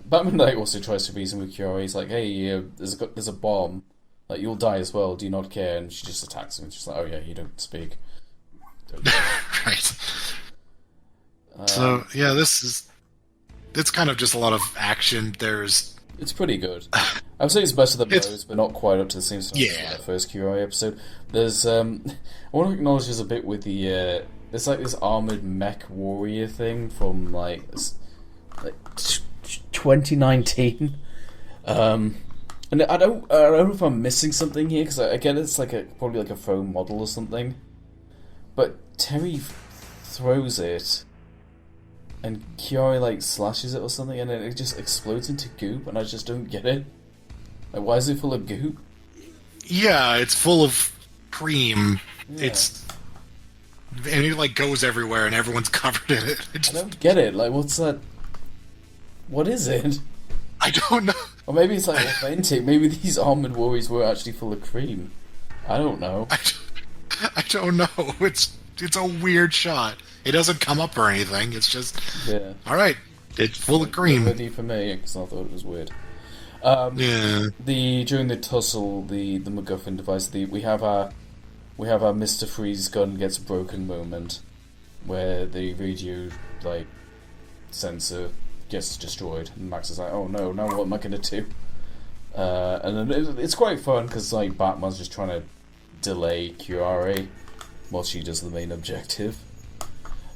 Batman, like, also tries to reason with Curie. He's like, hey, there's a bomb. Like, you'll die as well, do you not care? And she just attacks him. She's like, oh yeah, you don't speak. Right. So, yeah, it's kind of just a lot of action. It's pretty good. I would say it's better than those, but not quite up to the same standard as the first QI episode. There's, I want to acknowledge there's a bit with the, there's like this armored mech warrior thing from like 2019. And I don't know if I'm missing something here, because again it's like probably like a foam model or something. But Terry throws it, and Kiari like slashes it or something, and then it just explodes into goop, and I just don't get it. Like, why is it full of goop? Yeah, it's full of cream. Yeah. And it like goes everywhere, and everyone's covered in it. I don't get it. Like, what's that? What is it? I don't know. Or maybe it's like authentic. Maybe these armored warriors were actually full of cream. I don't know. I don't know. It's a weird shot. It doesn't come up or anything. It's just all right. It's full of cream. Ready for me, because I thought it was weird. During the tussle, the MacGuffin device, we have our Mr. Freeze gun gets broken moment, where the radio like sensor gets destroyed, and Max is like, "Oh no, now what am I gonna do?" And then it's quite fun because like Batman's just trying to delay Curare while she does the main objective.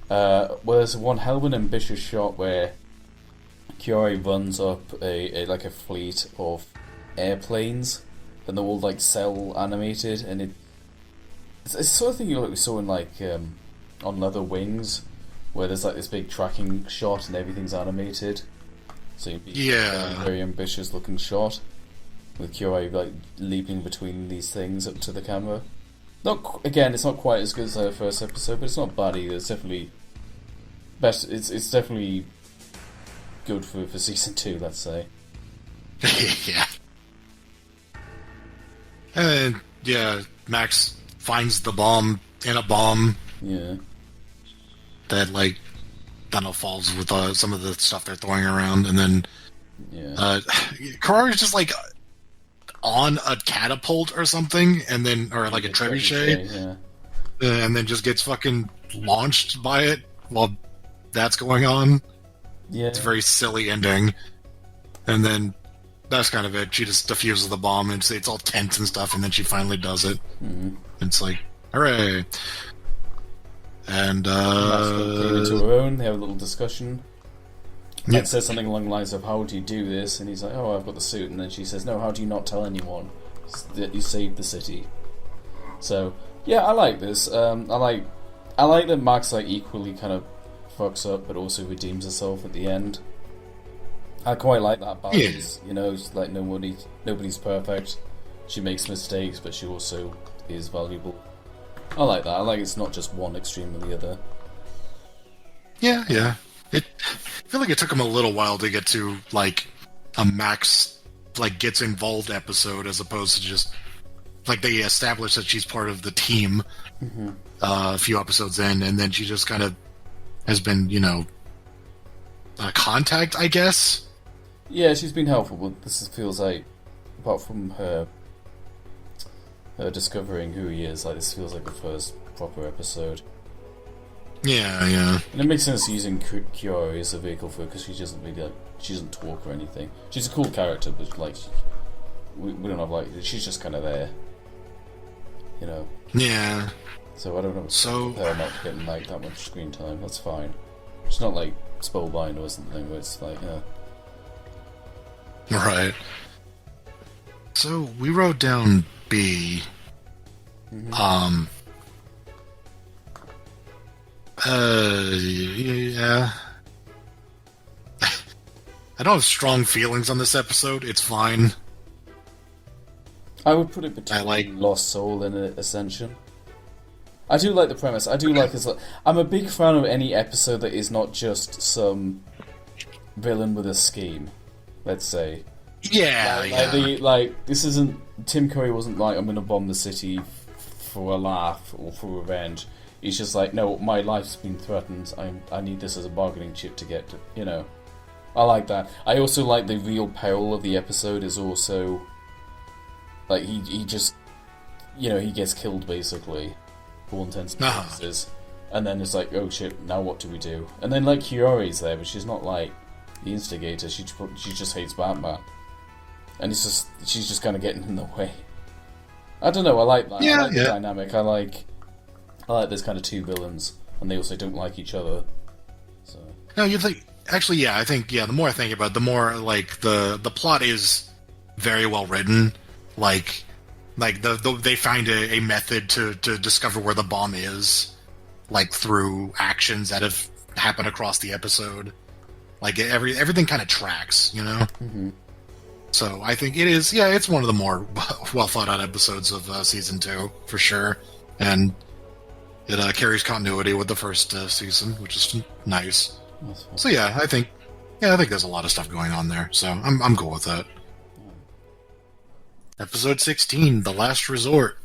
Well, there's one hell of an ambitious shot where Curare runs up a fleet of airplanes, and they're all like cell animated, and it's the sort of thing we saw in like on Leather Wings, where there's like this big tracking shot and everything's animated. So you'd be a very ambitious looking shot with Curare like leaping between these things up to the camera. It's not quite as good as the first episode, but it's not bad either. It's definitely best. It's definitely good for season 2, let's say. Yeah. And Max finds the bomb in a bomb. Yeah. That like falls with some of the stuff they're throwing around, and then Karari's just like on a catapult or something, and then or like a trebuchet, and then just gets fucking launched by it while that's going on. Yeah, it's a very silly ending, and then that's kind of it. She just defuses the bomb, and it's all tense and stuff, and then she finally does it. Mm-hmm. It's like, hooray! And came into her own. They have a little discussion. It says something along the lines of, "How do you do this?" And he's like, "Oh, I've got the suit." And then she says, "No, how do you not tell anyone that you saved the city?" So yeah, I like this. I like that Max like equally kind of fucks up, but also redeems herself at the end. I quite like that balance. Yeah. You know, it's like nobody's perfect. She makes mistakes, but she also is valuable. I like that. I like it's not just one extreme or the other. Yeah. I feel like it took him a little while to get to like a Max like gets involved episode, as opposed to just like they establish that she's part of the team a few episodes in, and then she just kind of has been, contact, I guess. Yeah, she's been helpful, but this feels like, apart from her discovering who he is, like this feels like the first proper episode. Yeah. And it makes sense using Kiara as a vehicle for her, because she doesn't really, she doesn't talk or anything. She's a cool character, but like, we don't have she's just kind of there, Yeah. So I don't know. So her not getting that much screen time. That's fine. She's not like spellbind or something, where it's like, Right. So we wrote down B. Yeah. I don't have strong feelings on this episode. It's fine. I would put it between Lost Soul and Ascension. I do like the premise. I do like I'm a big fan of any episode that is not just some villain with a scheme. Let's say. Yeah, this isn't. Tim Curry wasn't like, I'm going to bomb the city for a laugh or for revenge. He's just like, no, my life's been threatened. I need this as a bargaining chip to get to, I like that. I also like the real peril of the episode is also like he just he gets killed basically for all intents and purposes. And then it's like, oh shit, now what do we do? And then like Kiari's there, but she's not like the instigator. She just hates Batman. And she's just kind of getting in the way. I don't know. I like that. I like the dynamic. I like there's kind of two villains, and they also don't like each other. So no, you think actually, yeah. I think the more I think about it, the more like the plot is very well written. Like they find a method to discover where the bomb is, like through actions that have happened across the episode. Like everything kind of tracks, Mm-hmm. So I think it is. Yeah, it's one of the more well thought out episodes of season 2 for sure, and it carries continuity with the first season, which is nice. So yeah, I think there's a lot of stuff going on there. So I'm cool with that. Episode 16, The Last Resort.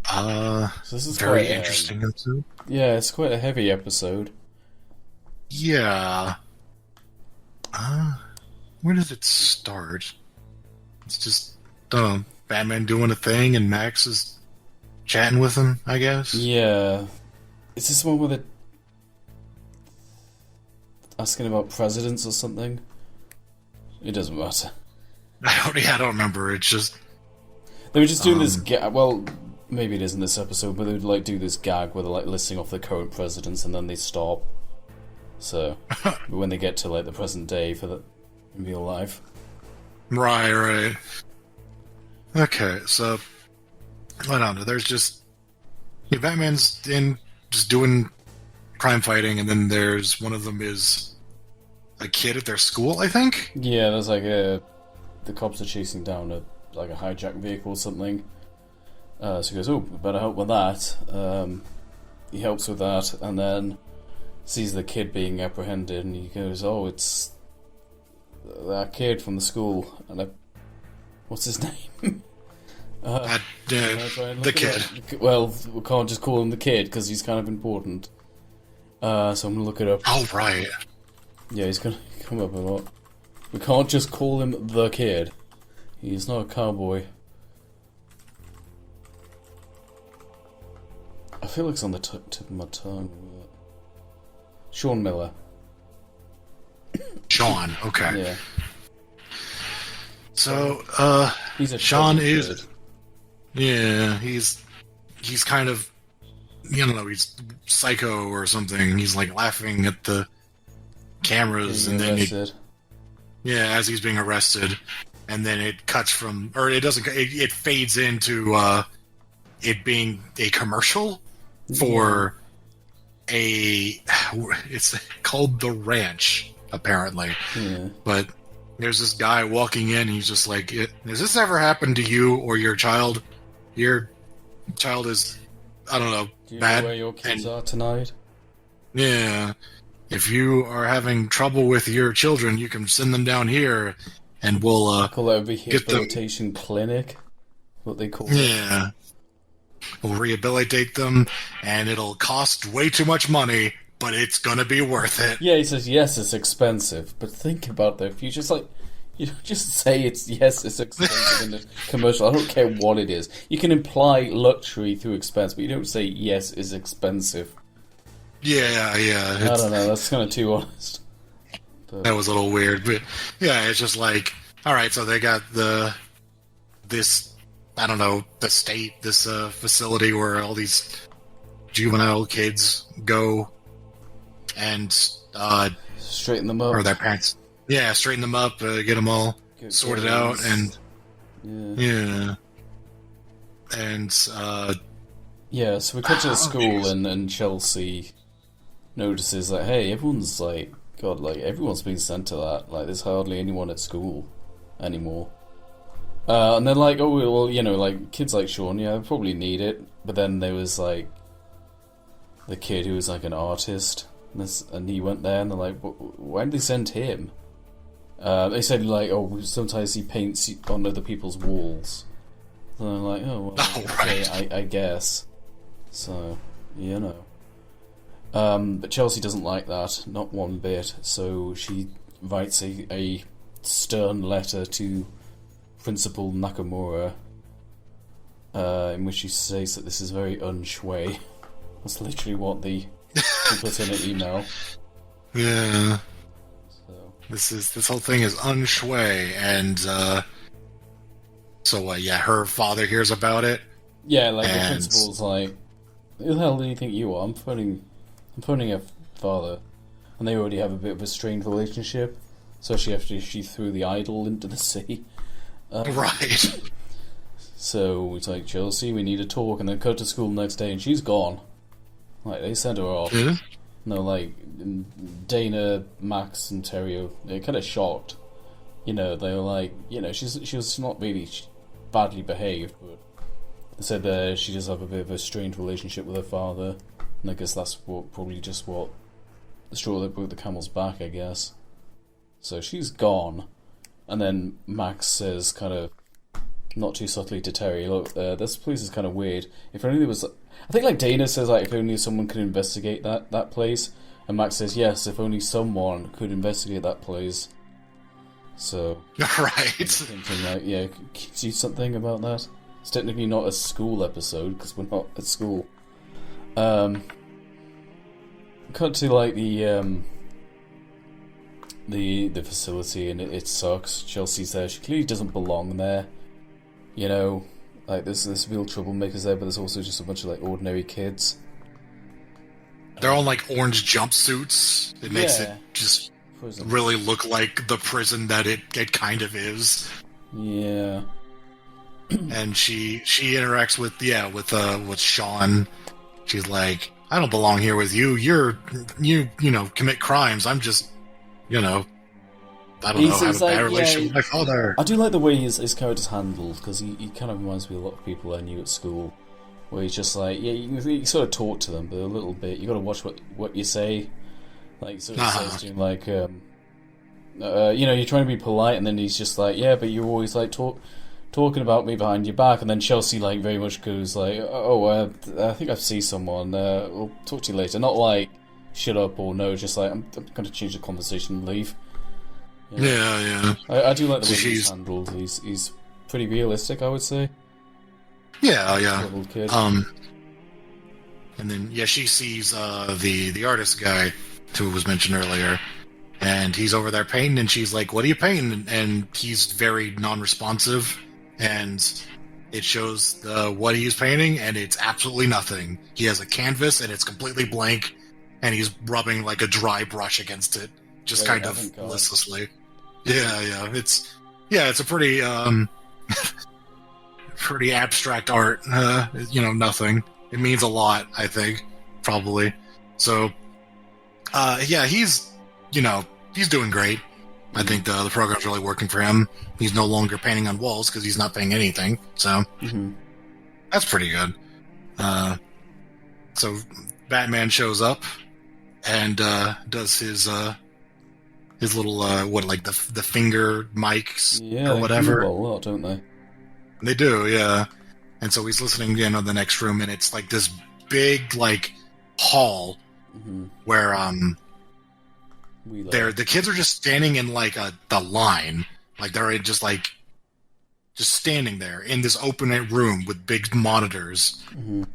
So this is very interesting episode. Yeah, it's quite a heavy episode. Yeah. Where does it start? It's just Batman doing a thing, and Max is chatting with him, I guess. Yeah. Is this one where they're asking about presidents or something? It doesn't matter. I don't remember. It's just they were just doing this. Well, maybe it is in this episode, but they would do this gag where they're listing off the current presidents, and then they stop. So when they get to the present day for the in real life. Right. Okay, so I don't know. There's just Batman's in just doing crime fighting, and then there's one of them is a kid at their school, I think. Yeah, there's the cops are chasing down a hijacked vehicle or something. So he goes, "Oh, we better help with that." He helps with that, and then sees the kid being apprehended, and he goes, "Oh, it's that kid from the school." And what's his name? The kid. Well, we can't just call him the kid because he's kind of important. So I'm gonna look it up. Oh, right. Yeah, he's gonna come up a lot. We can't just call him the kid. He's not a cowboy. I feel like it's on the tip of my tongue. Sean Miller. Sean, okay. Yeah. So, Sean is... Kid. Yeah, he's kind of... he's psycho or something. He's, laughing at the cameras, and then as he's being arrested, and then it cuts from... Or it doesn't... It fades into it being a commercial for it's called The Ranch, apparently. Yeah. But there's this guy walking in, and he's just like, has this ever happened to you or your child? Your child is, I don't know, Do you bad. know where your kids are tonight? Yeah. If you are having trouble with your children, you can send them down here. and we'll call that a get them. rehabilitation clinic. What they call it. Yeah, we'll rehabilitate them, and it'll cost way too much money, but it's gonna be worth it. Yeah, he says yes, it's expensive, but think about their future. It's like you don't just say it's expensive in the commercial. I don't care what it is. You can imply luxury through expense, but you don't say yes, it's expensive. Yeah. I don't know. That's kind of too honest. But... That was a little weird, but yeah, it's just like, all right, so they got this facility where all these juvenile kids go and straighten them up, or their parents, straighten them up, get them all sorted out, and and so we cut to the school, and Chelsea notices that, hey, everyone's like, God, like, everyone's been sent to that. Like, there's hardly anyone at school anymore. And they're like, oh, well, you know, like, kids like Sean, yeah, they probably need it. But then there was, like, the kid who was, like, an artist. And he went there, and they're like, why did they send him? They said, like, oh, sometimes he paints on other people's walls. And I'm like, oh, well, okay, right. I guess. So, you know. But Chelsea doesn't like that, not one bit, so she writes a stern letter to Principal Nakamura, in which she says that this is very unshui. That's literally what she put in an email. Yeah. So. This whole thing is unshui, and her father hears about it. Yeah, like, the principal's like, who the hell do you think you are? I'm phoning her father, and they already have a bit of a strained relationship, especially after she threw the idol into the sea. Right. So it's like, Chelsea, we need to talk, and then cut to school the next day, and she's gone. Like, they sent her off. Yeah. No, like, Dana, Max, and Terrio, they're kind of shocked. You know, they were like, you know, she was not really badly behaved, but they said she does have a bit of a strained relationship with her father. And I guess that's probably just what the straw that broke the camel's back, I guess. So she's gone. And then Max says, kind of, not too subtly to Terry, look, this place is kind of weird. If only there was... I think, like, Dana says, like, if only someone could investigate that place. And Max says, yes, if only someone could investigate that place. So... Right. I'm thinking, like, yeah, can you do something about that? It's technically not a school episode, because we're not at school. Cut to, like, the facility, and it sucks. Chelsea's there. She clearly doesn't belong there. You know, like, there's real troublemakers there, but there's also just a bunch of, like, ordinary kids. They're all, like, orange jumpsuits. It makes it just really look like the prison that it kind of is. Yeah. And she interacts with Sean. She's like, I don't belong here with you. You commit crimes. I'm just, I don't know, have a bad relationship with my father. I do like the way his character's handled, because he kind of reminds me of a lot of people I knew at school, where he's just like, you sort of talk to them, but a little bit, you got to watch what you say. Like, he sort of says to him, like, you're trying to be polite, and then he's just like, yeah, but you're always, like, talking about me behind your back, and then Chelsea, like, very much goes, like, I think I've seen someone, we'll talk to you later. Not like, shut up or no, just like, I'm going to change the conversation and leave. Yeah. I do like the way he's handled. He's pretty realistic, I would say. Yeah. Little kid. And then, she sees the artist guy who was mentioned earlier, and he's over there painting, and she's like, what are you painting? And he's very non-responsive, and it shows what he's painting, and it's absolutely nothing. He has a canvas, and it's completely blank, and he's rubbing, like, a dry brush against it, just kind of listlessly. Yeah. It's a pretty pretty abstract art. Nothing. It means a lot, I think, probably. So, he's doing great. I think the program's really working for him. He's no longer painting on walls because he's not paying anything. So, that's pretty good. So Batman shows up and does his his little like the finger mics or whatever. They do a lot, don't they? They do, yeah. And so he's listening in on the next room, and it's like this big like hall where the kids are just standing in like the line, like they're just standing there in this open room with big monitors,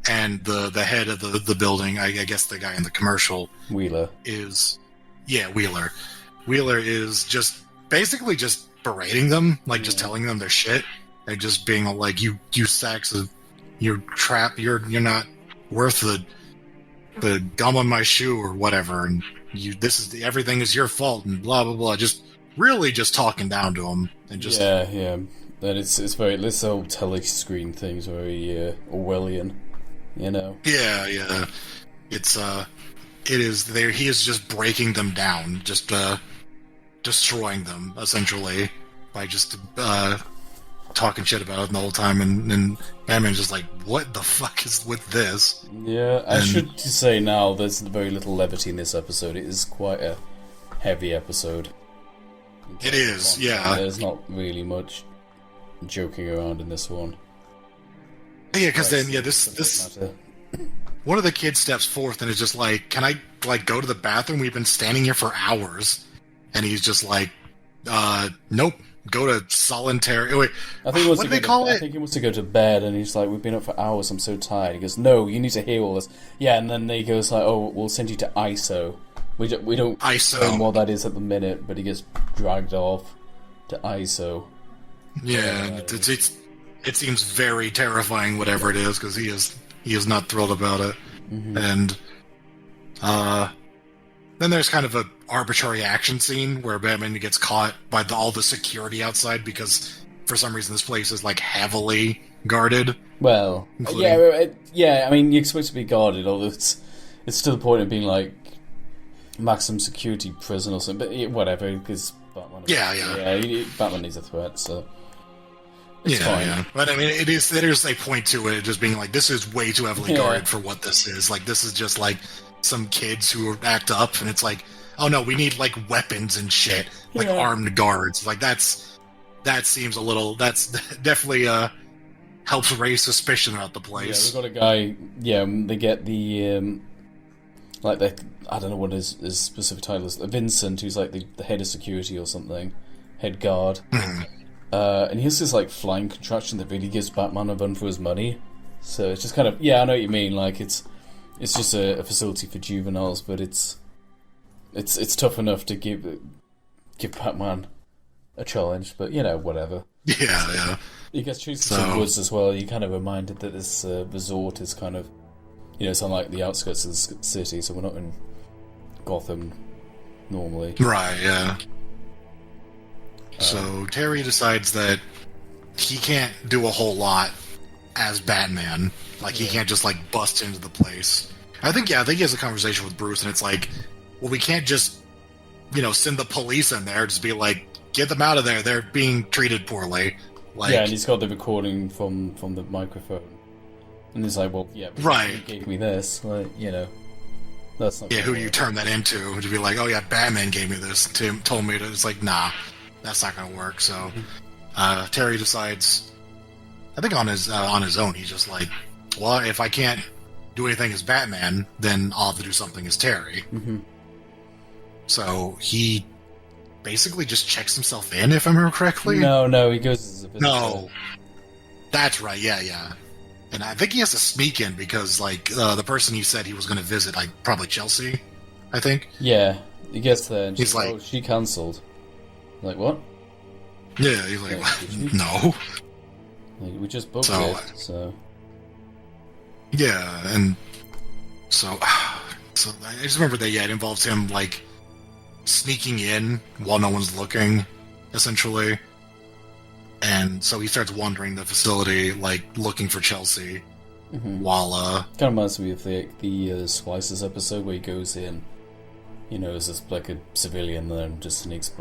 and the head of the building, I guess the guy in the commercial, Wheeler is just basically just berating them, like just telling them their shit, and just being like, you sacks of, you're crap, you're not worth the gum on my shoe or whatever, and everything is your fault, and blah blah blah, just really just talking down to him, and just That it's very, this whole telescreen thing's very Orwellian, you know. Yeah. It is there. He is just breaking them down, just destroying them essentially by just talking shit about it the whole time, and Batman's just like, what the fuck is with this? Yeah, I should say now, there's very little levity in this episode. It is quite a heavy episode. It is, yeah. There's not really much joking around in this one. Yeah, because then, this one of the kids steps forth and is just like, can I, like, go to the bathroom? We've been standing here for hours. And he's just like, nope, go to solitary... Wait, what do they call it? I think he wants to go to bed, and he's like, we've been up for hours, I'm so tired. He goes, no, you need to hear all this. Yeah, and then he goes like, oh, we'll send you to ISO. We don't know what that is at the minute, but he gets dragged off to ISO. Yeah, it seems very terrifying, whatever it is, because he is not thrilled about it. And then there's kind of a arbitrary action scene where Batman gets caught by all the security outside, because for some reason this place is like heavily guarded. Well, yeah. I mean, you're supposed to be guarded, although it's to the point of being like maximum security prison or something. But whatever, because Batman. Batman needs a threat, so. It's fine. Yeah. But I mean, there's a point to it, just being like, this is way too heavily guarded for what this is. Like, this is just like some kids who act up, and it's like, oh no, we need like weapons and shit, like armed guards. Like that seems a little. That's definitely helps raise suspicion about the place. Yeah, we've got a guy. Yeah, they get the I don't know what his specific title is. Vincent, who's like the head of security or something, head guard. And he has this like flying contraption that really gives Batman a run for his money. So it's just kind of, I know what you mean. Like it's just a facility for juveniles, but it's tough enough to give Batman a challenge. But whatever. Yeah. He gets chased through the woods as well. You're kind of reminded that this resort is kind of, it's on like the outskirts of the city, so we're not in Gotham normally. Right. Yeah. So Terry decides that he can't do a whole lot as Batman. Like, he can't just, like, bust into the place. I think he has a conversation with Bruce, and it's like, well, we can't just, send the police in there, just be like, get them out of there, they're being treated poorly. Like, and he's got the recording from the microphone. And he's like, well, right. He gave me this, like, that's not... Yeah, who do you turn that into? To be like, oh yeah, Batman gave me this, Tim told me to, it's like, nah. That's not going to work. So Terry decides, I think on his own, he's just like, well, if I can't do anything as Batman, then I'll have to do something as Terry. So he basically just checks himself in, if I remember correctly. No, he goes as a visitor. No, that's right. Yeah. And I think he has to sneak in because, like, the person he said he was going to visit, like, probably Chelsea, I think. Yeah, he gets there and he's like, oh, she cancelled. Like, what? Yeah, he's like, no. Like, we just booked it, so... Yeah, and so I just remember that, it involves him, like, sneaking in while no one's looking, essentially. And so he starts wandering the facility, like, looking for Chelsea, while, Kind of reminds me of the Slices episode where he goes in, as just, like, a civilian, and then just sneaks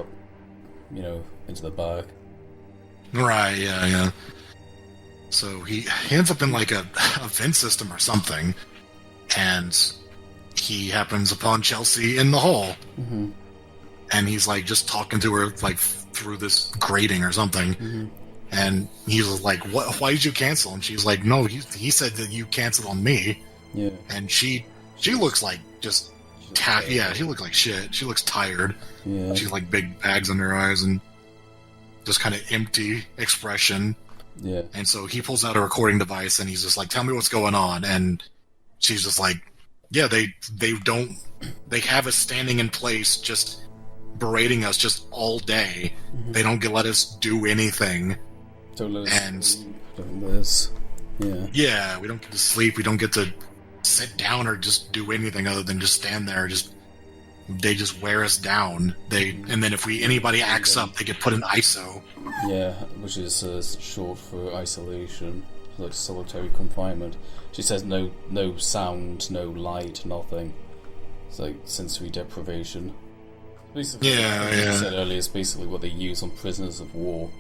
into the back. Right, yeah. So he ends up in like a vent system or something, and he happens upon Chelsea in the hall. and he's like just talking to her like through this grating or something. And he's like, "What? Why did you cancel?" And she's like, "No, he said that you canceled on me." Yeah. And she looks like just she looks like shit. She looks tired. Yeah. She's like big bags under her eyes and just kind of empty expression. Yeah. And so he pulls out a recording device and he's just like, "Tell me what's going on." And she's just like, "Yeah, they have us standing in place, just berating us just all day. They don't let us do anything." Yeah, we don't get to sleep. We don't get to sit down or just do anything other than just stand there. They just wear us down. And then if anybody acts up, they get put in ISO. Yeah, which is short for isolation, like solitary confinement. She says no sound, no light, nothing. It's like sensory deprivation. Basically, like I said earlier, it's basically what they use on prisoners of war,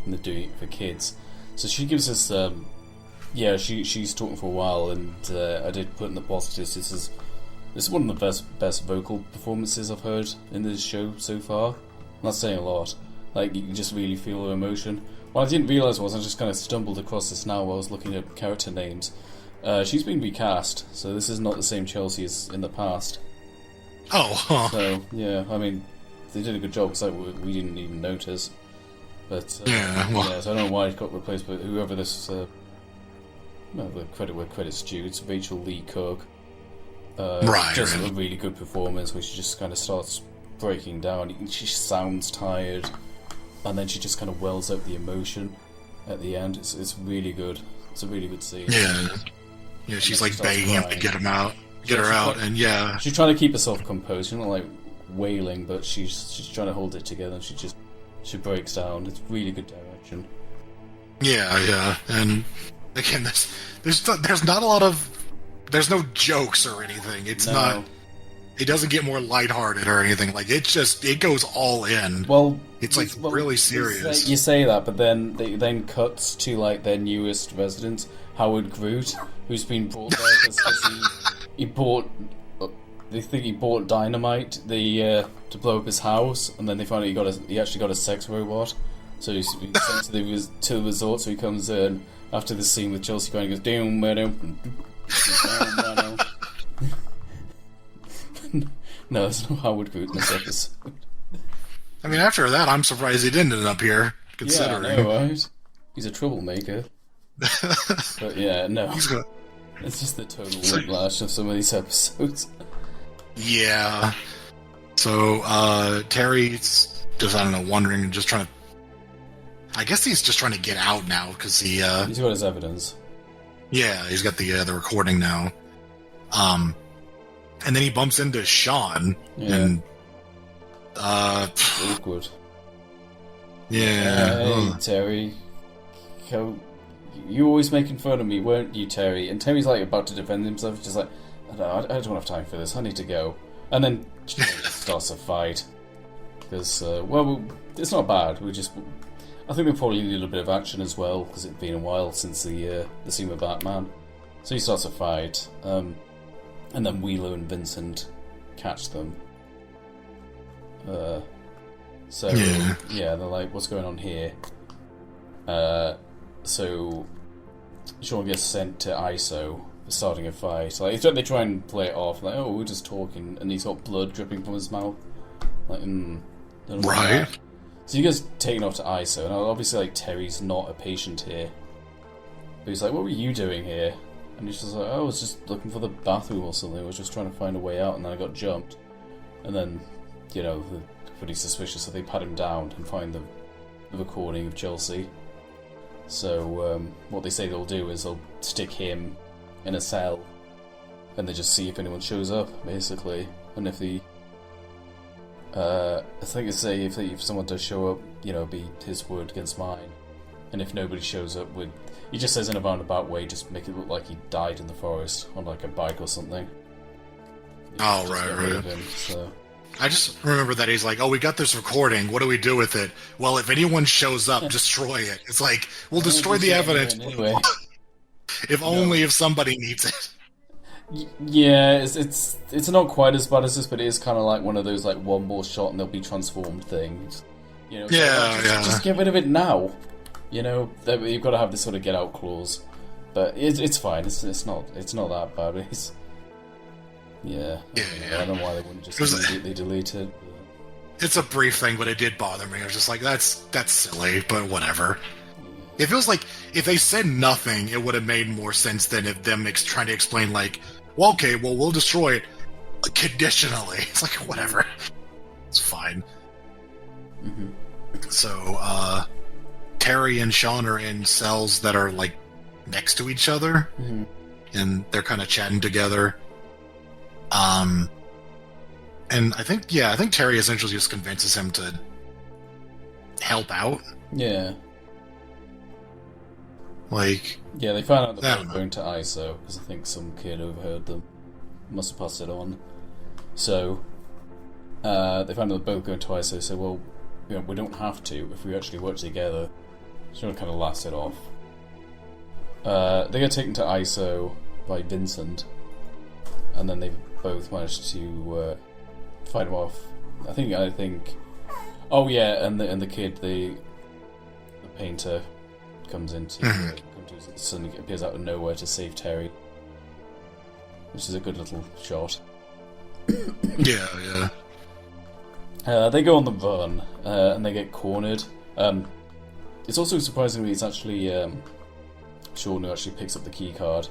and they're doing it for kids. So she gives us, she's talking for a while, and I did put in the positives. This is one of the best vocal performances I've heard in this show so far. I'm not saying a lot. Like, you can just really feel her emotion. What I didn't realise was, I just kind of stumbled across this now while I was looking at character names. She's been recast, so this is not the same Chelsea as in the past. Oh, huh. So, yeah, I mean, they did a good job, because we didn't even notice. But, so I don't know why it got replaced, but whoever this, the credit where credit's due, it's Rachel Lee Cook. Just a really good performance, where she just kind of starts breaking down. She sounds tired, and then she just kind of wells out the emotion at the end. It's really good. It's a really good scene. Yeah, she's like begging him to get her out, and she's trying to keep herself composed. She's not like wailing, but she's trying to hold it together. And she breaks down. It's really good direction. Yeah, and again, there's not a lot of, there's no jokes or anything. It's not. It doesn't get more lighthearted or anything. Like, it goes all in. Well, it's like really serious. You say that, but then they then cuts to like their newest resident, Howard Groot, who's been brought there because he bought. They think he bought dynamite to blow up his house, and then they find out he actually got a sex robot. So he's sent to the resort. So he comes in after the scene with Chelsea going, he goes down. No, there's no Howard Groot in this episode. I mean, after that, I'm surprised he didn't end up here, considering. Yeah, I know, right? He's a troublemaker. But yeah, no. It's just the total whiplash of some of these episodes. Yeah. So, Terry's just, I don't know, wondering and just trying to... I guess he's just trying to get out now, because he's got his evidence. Yeah, he's got the recording now. And then he bumps into Sean, and... awkward. Yeah. Hey, Terry. You always making fun of me, weren't you, Terry? And Terry's like about to defend himself, just like, I don't have time for this, I need to go. And then starts a fight. Because, it's not bad, I think we probably need a little bit of action as well, because it's been a while since the scene with Batman. So he starts a fight, and then Wheeler and Vincent catch them. They're like, what's going on here? So Sean gets sent to ISO for starting a fight. Like, they try and play it off, like, oh, we're just talking, and he's got blood dripping from his mouth. Like, right. So he gets taken off to ISO, and obviously, like, Terry's not a patient here. But he's like, what were you doing here? And he's just like, oh, I was just looking for the bathroom or something. I was just trying to find a way out, and then I got jumped. And then, they're pretty suspicious, so they pat him down and find the recording of Chelsea. So, what they say they'll do is they'll stick him in a cell, and they just see if anyone shows up, basically. And if I think they say if someone does show up, be his word against mine. And if nobody shows up, he just says in a roundabout way, just make it look like he died in the forest on like a bike or something. Oh, right. So. I just remember that he's like, oh, we got this recording, what do we do with it? Well, if anyone shows up, destroy it. It's like, we'll destroy the evidence. Anyway. If only if somebody needs it. Yeah, it's not quite as bad as this, but it is kind of like one of those like one more shot and they'll be transformed things. You know, just get rid of it now. You know, you've got to have this sort of get out clause, but it's fine. It's not that bad. It's I don't know why they wouldn't just immediately delete it. But... It's a brief thing, but it did bother me. I was just like, that's silly, but whatever. It feels like if they said nothing, it would have made more sense than if them trying to explain, like, well, okay, well, we'll destroy it conditionally. It's like, whatever. It's fine. Mm-hmm. So, Terry and Sean are in cells that are, like, next to each other, and they're kind of chatting together. And I think Terry essentially just convinces him to help out. Yeah. Like... Yeah, they found out that they were going to ISO, because I think some kid overheard them. Must have passed it on. So, they found out they're both going to ISO, so, well, you know, we don't have to if we actually work together. So it kind of laughs it off. They get taken to ISO by Vincent, and then they both managed to fight him off. I think. Oh yeah, and the kid, the painter, comes into suddenly appears out of nowhere to save Terry, which is a good little shot. Yeah. They go on the run, and they get cornered. It's also surprisingly, it's actually Sean who actually picks up the key card,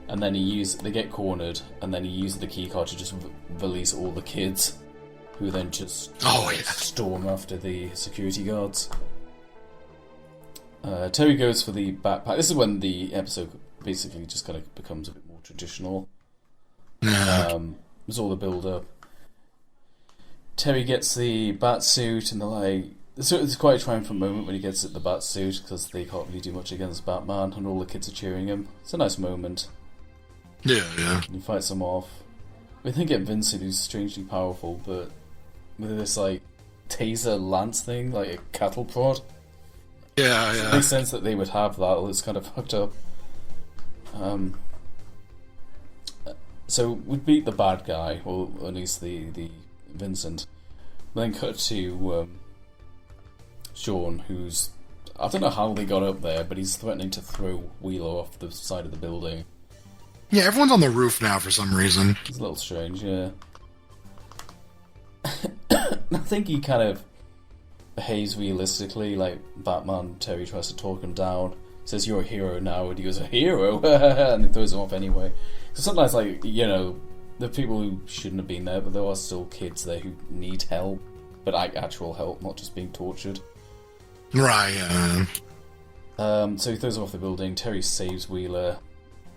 and then they get cornered, and then he uses the key card to just release all the kids, who then just storm after the security guards. Terry goes for the backpack. This is when the episode basically just kind of becomes a bit more traditional. There's all the build-up. Terry gets the bat suit, and they're like... So it's quite a triumphant moment when he gets the bat suit, because they can't really do much against Batman, and all the kids are cheering him. It's a nice moment. Yeah. And he fights them off. We then get Vincent, who's strangely powerful, but with this, like, taser lance thing, like a cattle prod. Yeah. It makes sense that they would have that, although it's kind of fucked up. So we beat the bad guy, or at least the Vincent. Then cut to Sean, who's... I don't know how they got up there, but he's threatening to throw Wheeler off the side of the building. Yeah, everyone's on the roof now for some reason. It's a little strange, yeah. I think he kind of behaves realistically, like Batman. Terry tries to talk him down, says you're a hero now, and he goes, a hero? And he throws him off anyway. So sometimes, like, you know, there are people who shouldn't have been there, but there are still kids there who need help, but actual help, not just being tortured. Right, so he throws him off the building, Terry saves Wheeler,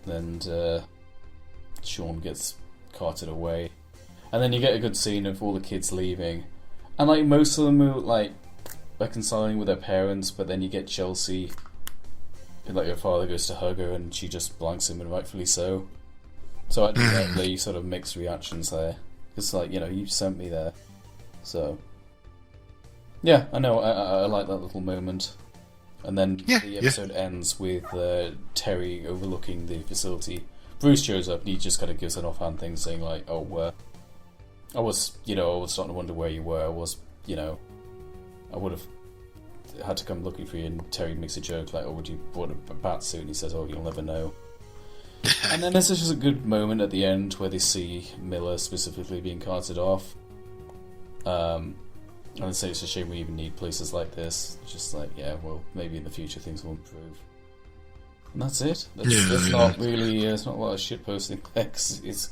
and Sean gets carted away. And then you get a good scene of all the kids leaving. And, like, most of them are, like, reconciling with their parents, but then you get Chelsea, and, like, her father goes to hug her, and she just blanks him, and rightfully so. So I think that sort of mixed reactions there. It's like, you know, you sent me there. So, yeah, I know, I like that little moment. And then the episode ends with Terry overlooking the facility. Bruce shows up, and he just kind of gives an offhand thing, saying, like, I was starting to wonder where you were. I would have had to come looking for you. And Terry makes a joke like, would you bought a bat suit? And he says, you'll never know. And then there's just a good moment at the end where they see Miller specifically being carted off. And they say it's a shame we even need places like this. It's just like, maybe in the future things will improve. And that's it. That's not really, it's not a lot of shitposting. It's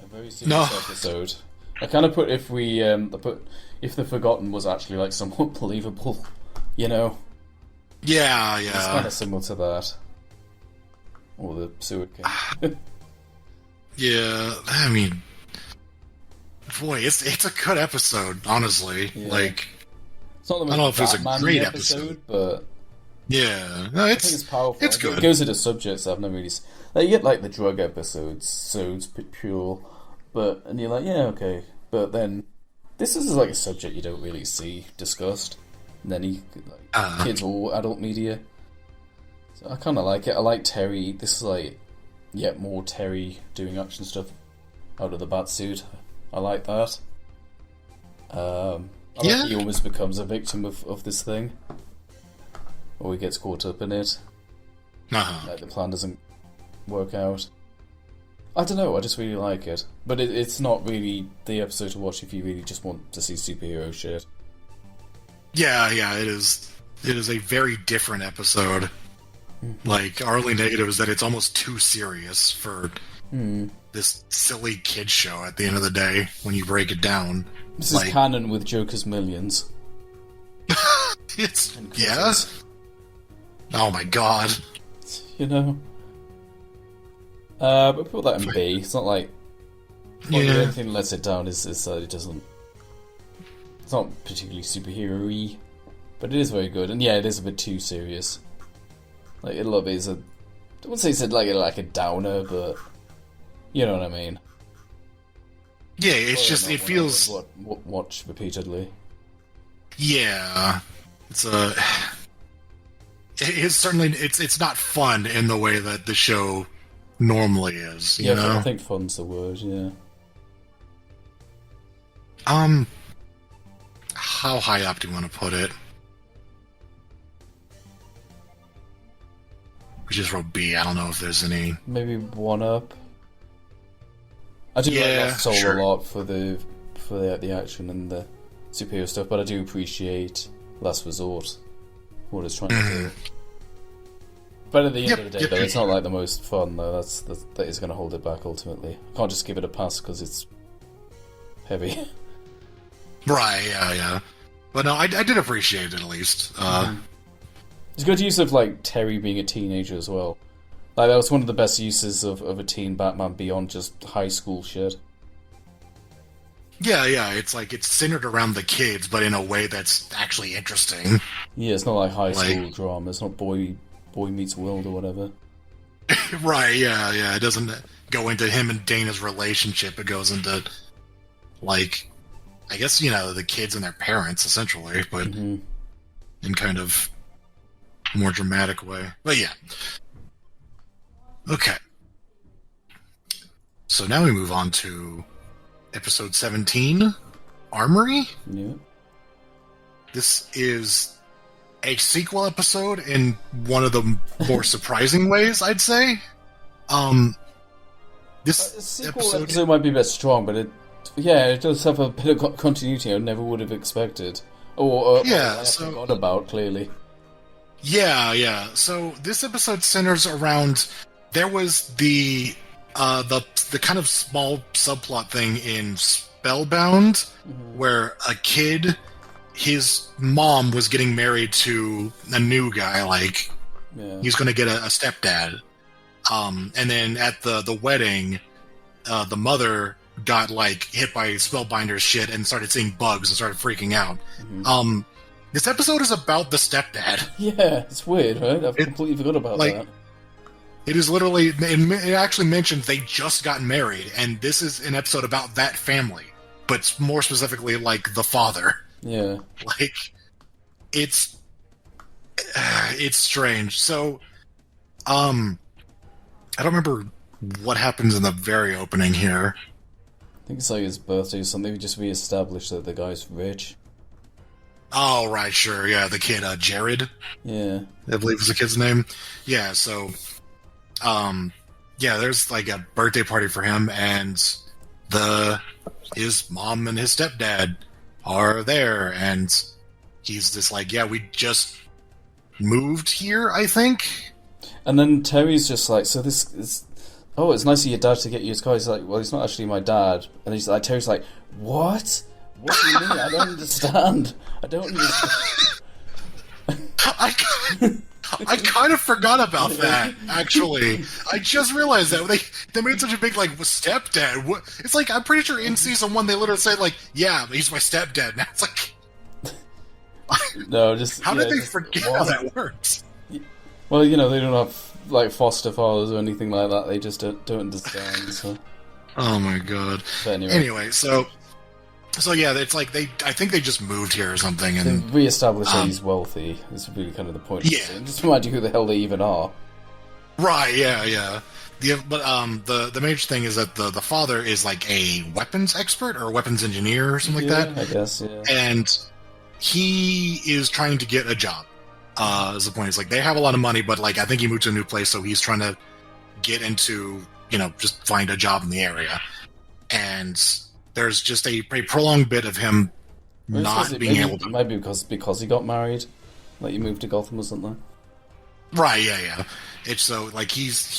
a very serious episode. I kind of put if the Forgotten was actually like somewhat believable, you know. Yeah. It's kind of similar to that, or the Sewer King. Yeah, I mean, boy, it's a good episode, honestly. Yeah. Like, it's not the most I don't know if it's a great episode, but yeah, no, I think it's powerful. It's good. It goes into subjects I've never really. Like, you get like the drug episodes, so it's pure. And you're like, yeah, okay. But then, this is like a subject you don't really see discussed in any kids or adult media. So I kind of like it. I like Terry. This is like, yet more Terry doing action stuff out of the Batsuit. I like that. I like he almost becomes a victim of this thing. Or he gets caught up in it. Like the plan doesn't work out. I don't know, I just really like it. But it's not really the episode to watch if you really just want to see superhero shit. Yeah, it is. It is a very different episode. Like, our only negative is that it's almost too serious for this silly kid show at the end of the day, when you break it down. This is canon with Joker's Millions. It's... Yeah? Oh my god. You know? But put that in B. It's not like... The only thing that lets it down is that it doesn't... It's not particularly superhero-y, but it is very good. And yeah, it is a bit too serious. Like, a little bit is a... I wouldn't say it's like a downer, but... You know what I mean. Yeah, it's just... It feels... Watch repeatedly. Yeah. It's a... It's certainly... It's not fun in the way that the show normally is, you know? I think fun's the word, yeah. How high up do you want to put it? We just wrote B. I don't know if there's any... Maybe 1 up. I do like Soul a lot for the action and the superhero stuff, but I do appreciate Last Resort, what it's trying to do. But at the end of the day, though, it's not like the most fun, though. That is going to hold it back, ultimately. I can't just give it a pass because it's heavy. Right, yeah. But no, I did appreciate it, at least. It's good use of, like, Terry being a teenager as well. Like, that was one of the best uses of a teen Batman beyond just high school shit. Yeah, it's like, it's centered around the kids, but in a way that's actually interesting. Yeah, it's not like high school drama. It's not Boy Meets World or whatever. Right, yeah. It doesn't go into him and Dana's relationship. It goes into, like, I guess, the kids and their parents, essentially, but in kind of more dramatic way. But yeah. Okay. So now we move on to episode 17, Armory. Yeah. This is a sequel episode in one of the more surprising ways, I'd say. This sequel episode might be a bit strong, but it does have a bit of continuity I never would have expected. Or forgot about, clearly. Yeah. So this episode centers around... There was the kind of small subplot thing in Spellbound, where a kid, his mom was getting married to a new guy, he's going to get a stepdad. And then at the wedding, the mother got, hit by Spellbinder's shit and started seeing bugs and started freaking out. This episode is about the stepdad. Yeah, it's weird, right? I've completely forgot about that. It is literally... It actually mentions they just got married, and this is an episode about that family. But more specifically, the father. Yeah. It's strange. So, I don't remember what happens in the very opening here. I think it's his birthday or something. We just re-established that the guy's rich. Oh, right, sure. Yeah, the kid, Jared. Yeah. I believe is the kid's name. Yeah, so... there's a birthday party for him, and his mom and his stepdad are there, and he's just we just moved here, I think. And then Terry's just so this is... Oh, it's nice of your dad to get you his car. He's like, well, he's not actually my dad. And he's like, Terry's like, what? What do you mean? I don't understand. I don't understand. I kind of forgot about that, actually. I just realized that. They made such a big, stepdad. What? It's I'm pretty sure in season 1 they literally said, yeah, he's my stepdad. Now it's no, just... How did they forget how that works? Well, they don't have, foster fathers or anything like that. They just don't understand, so... Oh my god. But anyway, so yeah, it's I think they just moved here or something, and they re-established that he's wealthy. Is really kind of the point. Yeah. Just remind you who the hell they even are. Right, yeah. The major thing is that the father is like a weapons expert or a weapons engineer or something like that. I guess, yeah. And he is trying to get a job. Is the point. It's like they have a lot of money, but like I think he moved to a new place, so he's trying to get into, just find a job in the area. And there's just a prolonged bit of him not being able to. Maybe because he got married, like he moved to Gotham or something. Right, yeah. It's so like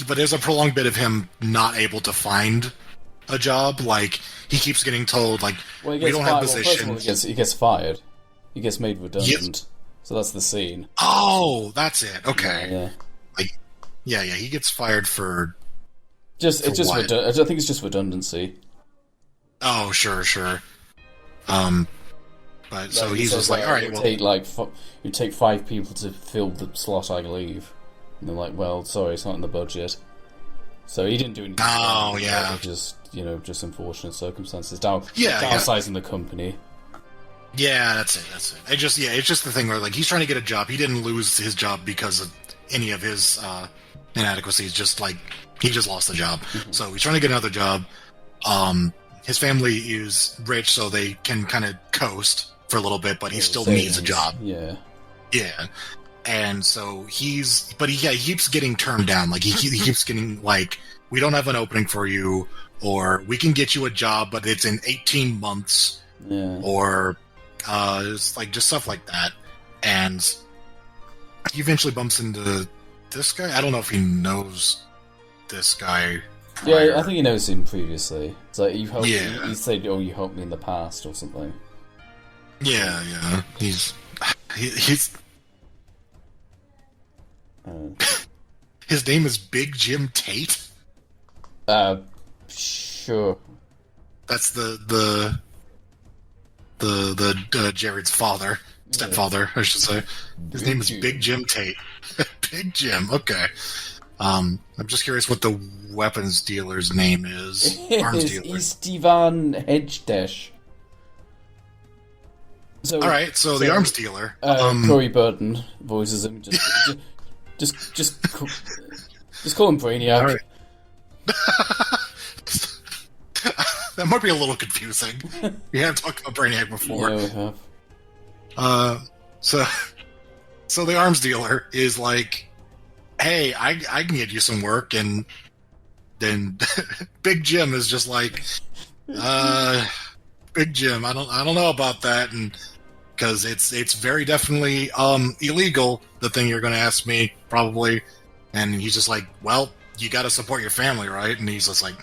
but there's a prolonged bit of him not able to find a job. Like he keeps getting told like we don't have positions. Well, he gets fired. He gets made redundant. Yep. So that's the scene. Oh, that's it. Okay. Yeah. Like, yeah. He gets fired for. I think it's just redundancy. Oh, sure. But so he's just like, all right, you take 5 people to fill the slot I leave, and they're like, well, sorry, it's not in the budget. So he didn't do anything. Oh, yeah. Just unfortunate circumstances. Downsizing the company. Yeah, that's it. It's just the thing where like he's trying to get a job. He didn't lose his job because of any of his inadequacies. Just like he just lost the job, so he's trying to get another job. His family is rich, so they can kind of coast for a little bit, but he still needs a job. Yeah. And so he keeps getting turned down. Like he keeps getting like, we don't have an opening for you, or we can get you a job, but it's in 18 months. Yeah. Or it's like just stuff like that. And he eventually bumps into this guy. I don't know if he knows this guy prior. Yeah, I think he knows him previously. It's like you said, "Oh, you helped me in the past" or something. Yeah. He's his name is Big Jim Tate. Sure. That's the Jared's stepfather, I should say. His name is Big Jim Tate. Big Jim, okay. I'm just curious what the weapons dealer's name is. Arms dealer. Istvan Hedgedesh. So, alright, so the arms dealer. Corey Burton voices him. Just call him Brainiac. All right. That might be a little confusing. We have talked about Brainiac before. Yeah, we have. So the arms dealer is like, hey, I can get you some work, and then Big Jim is just like, Big Jim, I don't know about that, and because it's very definitely illegal, the thing you're going to ask me, probably. And he's just like, well, you got to support your family, right? And he's just like,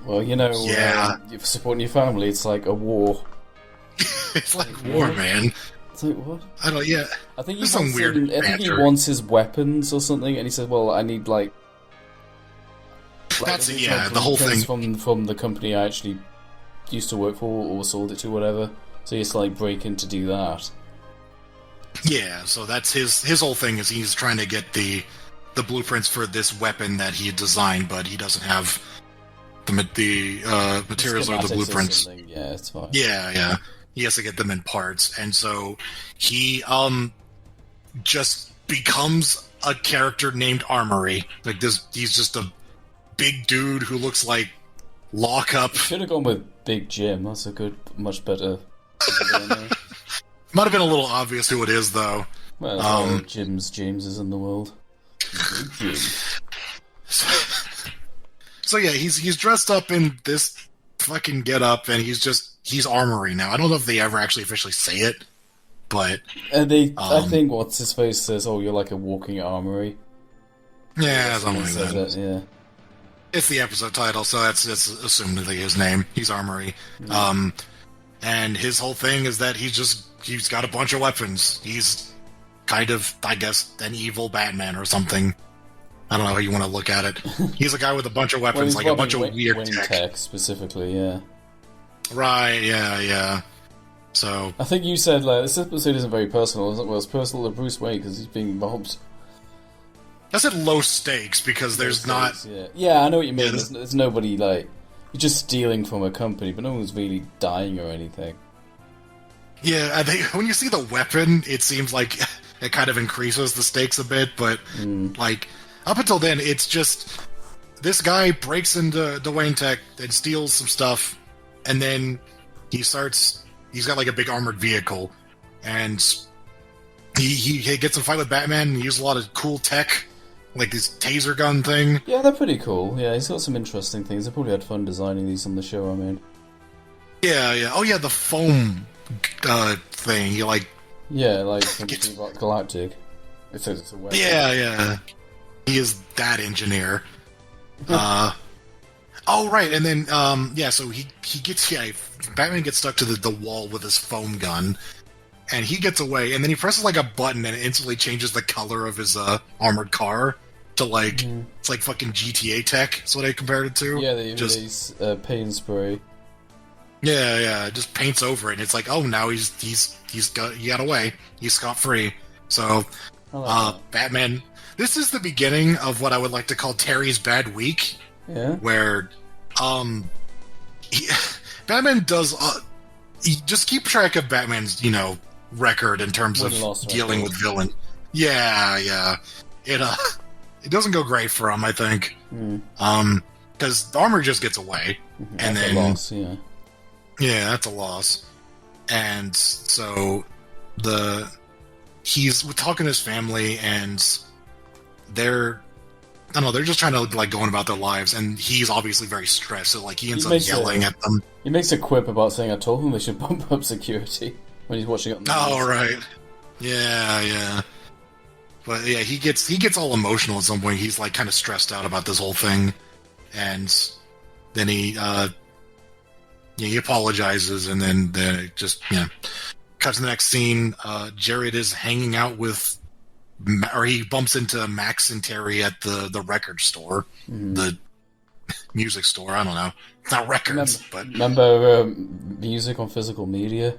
well, you're supporting your family, it's like a war. It's like war, man. It's like, what? I don't, yeah. I think he wants his weapons or something, and he said, well, I need, like that's it, yeah, the whole thing. From the company I actually used to work for, or sold it to, whatever. So he has to, like, break in to do that. Yeah, so that's his whole thing, is he's trying to get the blueprints for this weapon that he designed, but he doesn't have the materials or the blueprints. Yeah, it's fine. Yeah. He has to get them in parts, and so he just becomes a character named Armory. Like this, he's just a big dude who looks like Lockup. Should have gone with Big Jim. That's a much better. Might have been a little obvious who it is, though. Well, Jameses in the world. Big Jim. So yeah, he's dressed up in this fucking get-up, and he's Armory now. I don't know if they ever actually officially say it, but I think what's his face says, "Oh, you're like a walking armory." Yeah, something like that. Yeah. It's the episode title, so that's assumed to be his name. He's Armory. Mm. And his whole thing is that he's got a bunch of weapons. He's kind of, I guess, an evil Batman or something. I don't know how you want to look at it. He's a guy with a bunch of weapons, like a bunch of weird tech. Specifically, yeah. Right, yeah. So I think you said, like, this episode isn't very personal. Well, it's personal to Bruce Wayne because he's being robbed. I said low stakes because there's not... Yeah, I know what you mean. There's nobody, like... You're just stealing from a company, but no one's really dying or anything. Yeah, when you see the weapon, it seems like it kind of increases the stakes a bit, but, like, up until then, it's just this guy breaks into Wayne Tech and steals some stuff, and then he's got like a big armored vehicle, and he gets in a fight with Batman and uses a lot of cool tech, like this taser gun thing. Yeah, they're pretty cool. Yeah, he's got some interesting things. They probably had fun designing these on the show, I mean. Yeah. Oh yeah, the foam thing. You like... Yeah, like something about Galactic. It says it's a weapon. Yeah. He is that engineer. Oh right, and then so he gets Batman gets stuck to the wall with his foam gun, and he gets away, and then he presses like a button and it instantly changes the color of his armored car to like it's like fucking GTA tech. That's what I compared it to. Yeah, they use paint spray. Yeah, it just paints over it, and it's like, oh, now he got away. He's scot-free. So, Batman... This is the beginning of what I would like to call Terry's Bad Week. Yeah. Where, Batman does... just keep track of Batman's, record in terms of dealing with villain. Yeah. It doesn't go great for him, I think. Because the Armory just gets away. And that's then... a loss, yeah. Yeah, that's a loss. And so he's talking to his family, and they're just trying to like going about their lives, and he's obviously very stressed, so like he ends up yelling at them. He makes a quip about saying, I told them they should bump up security when he's watching it on the news. Oh, right. Yeah. But yeah, he gets all emotional at some point. He's like kind of stressed out about this whole thing. And then he apologizes, and then it just, cut to the next scene. Jared is hanging out with, or he bumps into Max and Terry at the record store, the music store. I don't know. It's not records, but... Remember music on physical media?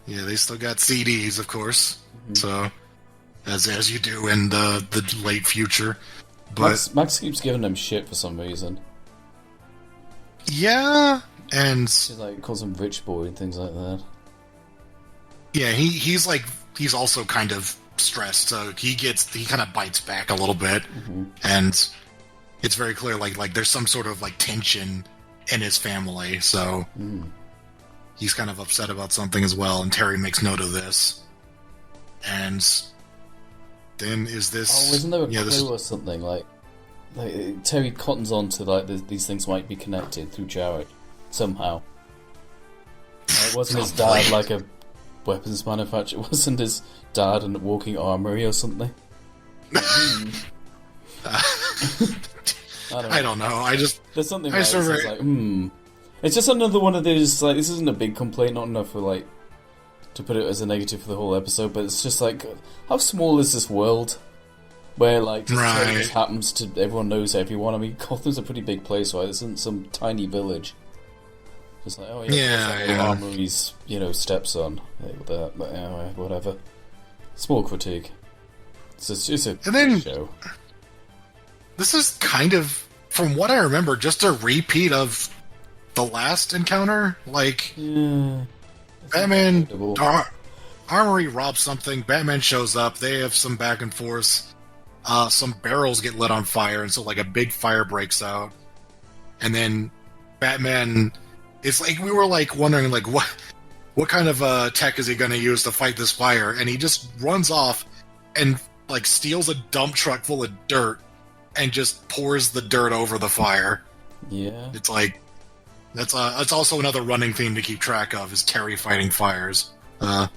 Yeah, they still got CDs, of course. So, as you do in the late future. But Max keeps giving them shit for some reason. Yeah, and he like calls him rich boy and things like that. Yeah, he's also kind of stressed, so he kind of bites back a little bit, and it's very clear like there's some sort of like tension in his family, so he's kind of upset about something as well, and Terry makes note of this. And then is this... Oh, isn't there a clue or something? Like Terry cottons on to like these things might be connected through Jared somehow. Wasn't his dad like a weapons manufacturer? Wasn't his dad a walking armory or something? I don't know. There's something like, It's just another one of those, like, this isn't a big complaint, not enough for, like, to put it as a negative for the whole episode, but it's just like, how small is this world? Where, like, just happens to, everyone knows everyone. I mean, Gotham's a pretty big place, right? This isn't some tiny village. Just like, oh yeah, Armory's, stepson. Whatever. Small critique. It's a show. This is kind of, from what I remember, just a repeat of the last encounter. Like, Batman, Armory robs something, Batman shows up, they have some back and forth, some barrels get lit on fire, and so, like, a big fire breaks out. And then Batman... It's like we were like wondering like what kind of tech is he going to use to fight this fire, and he just runs off and like steals a dump truck full of dirt and just pours the dirt over the fire. Yeah, it's like it's also another running theme to keep track of is Terry fighting fires. We'll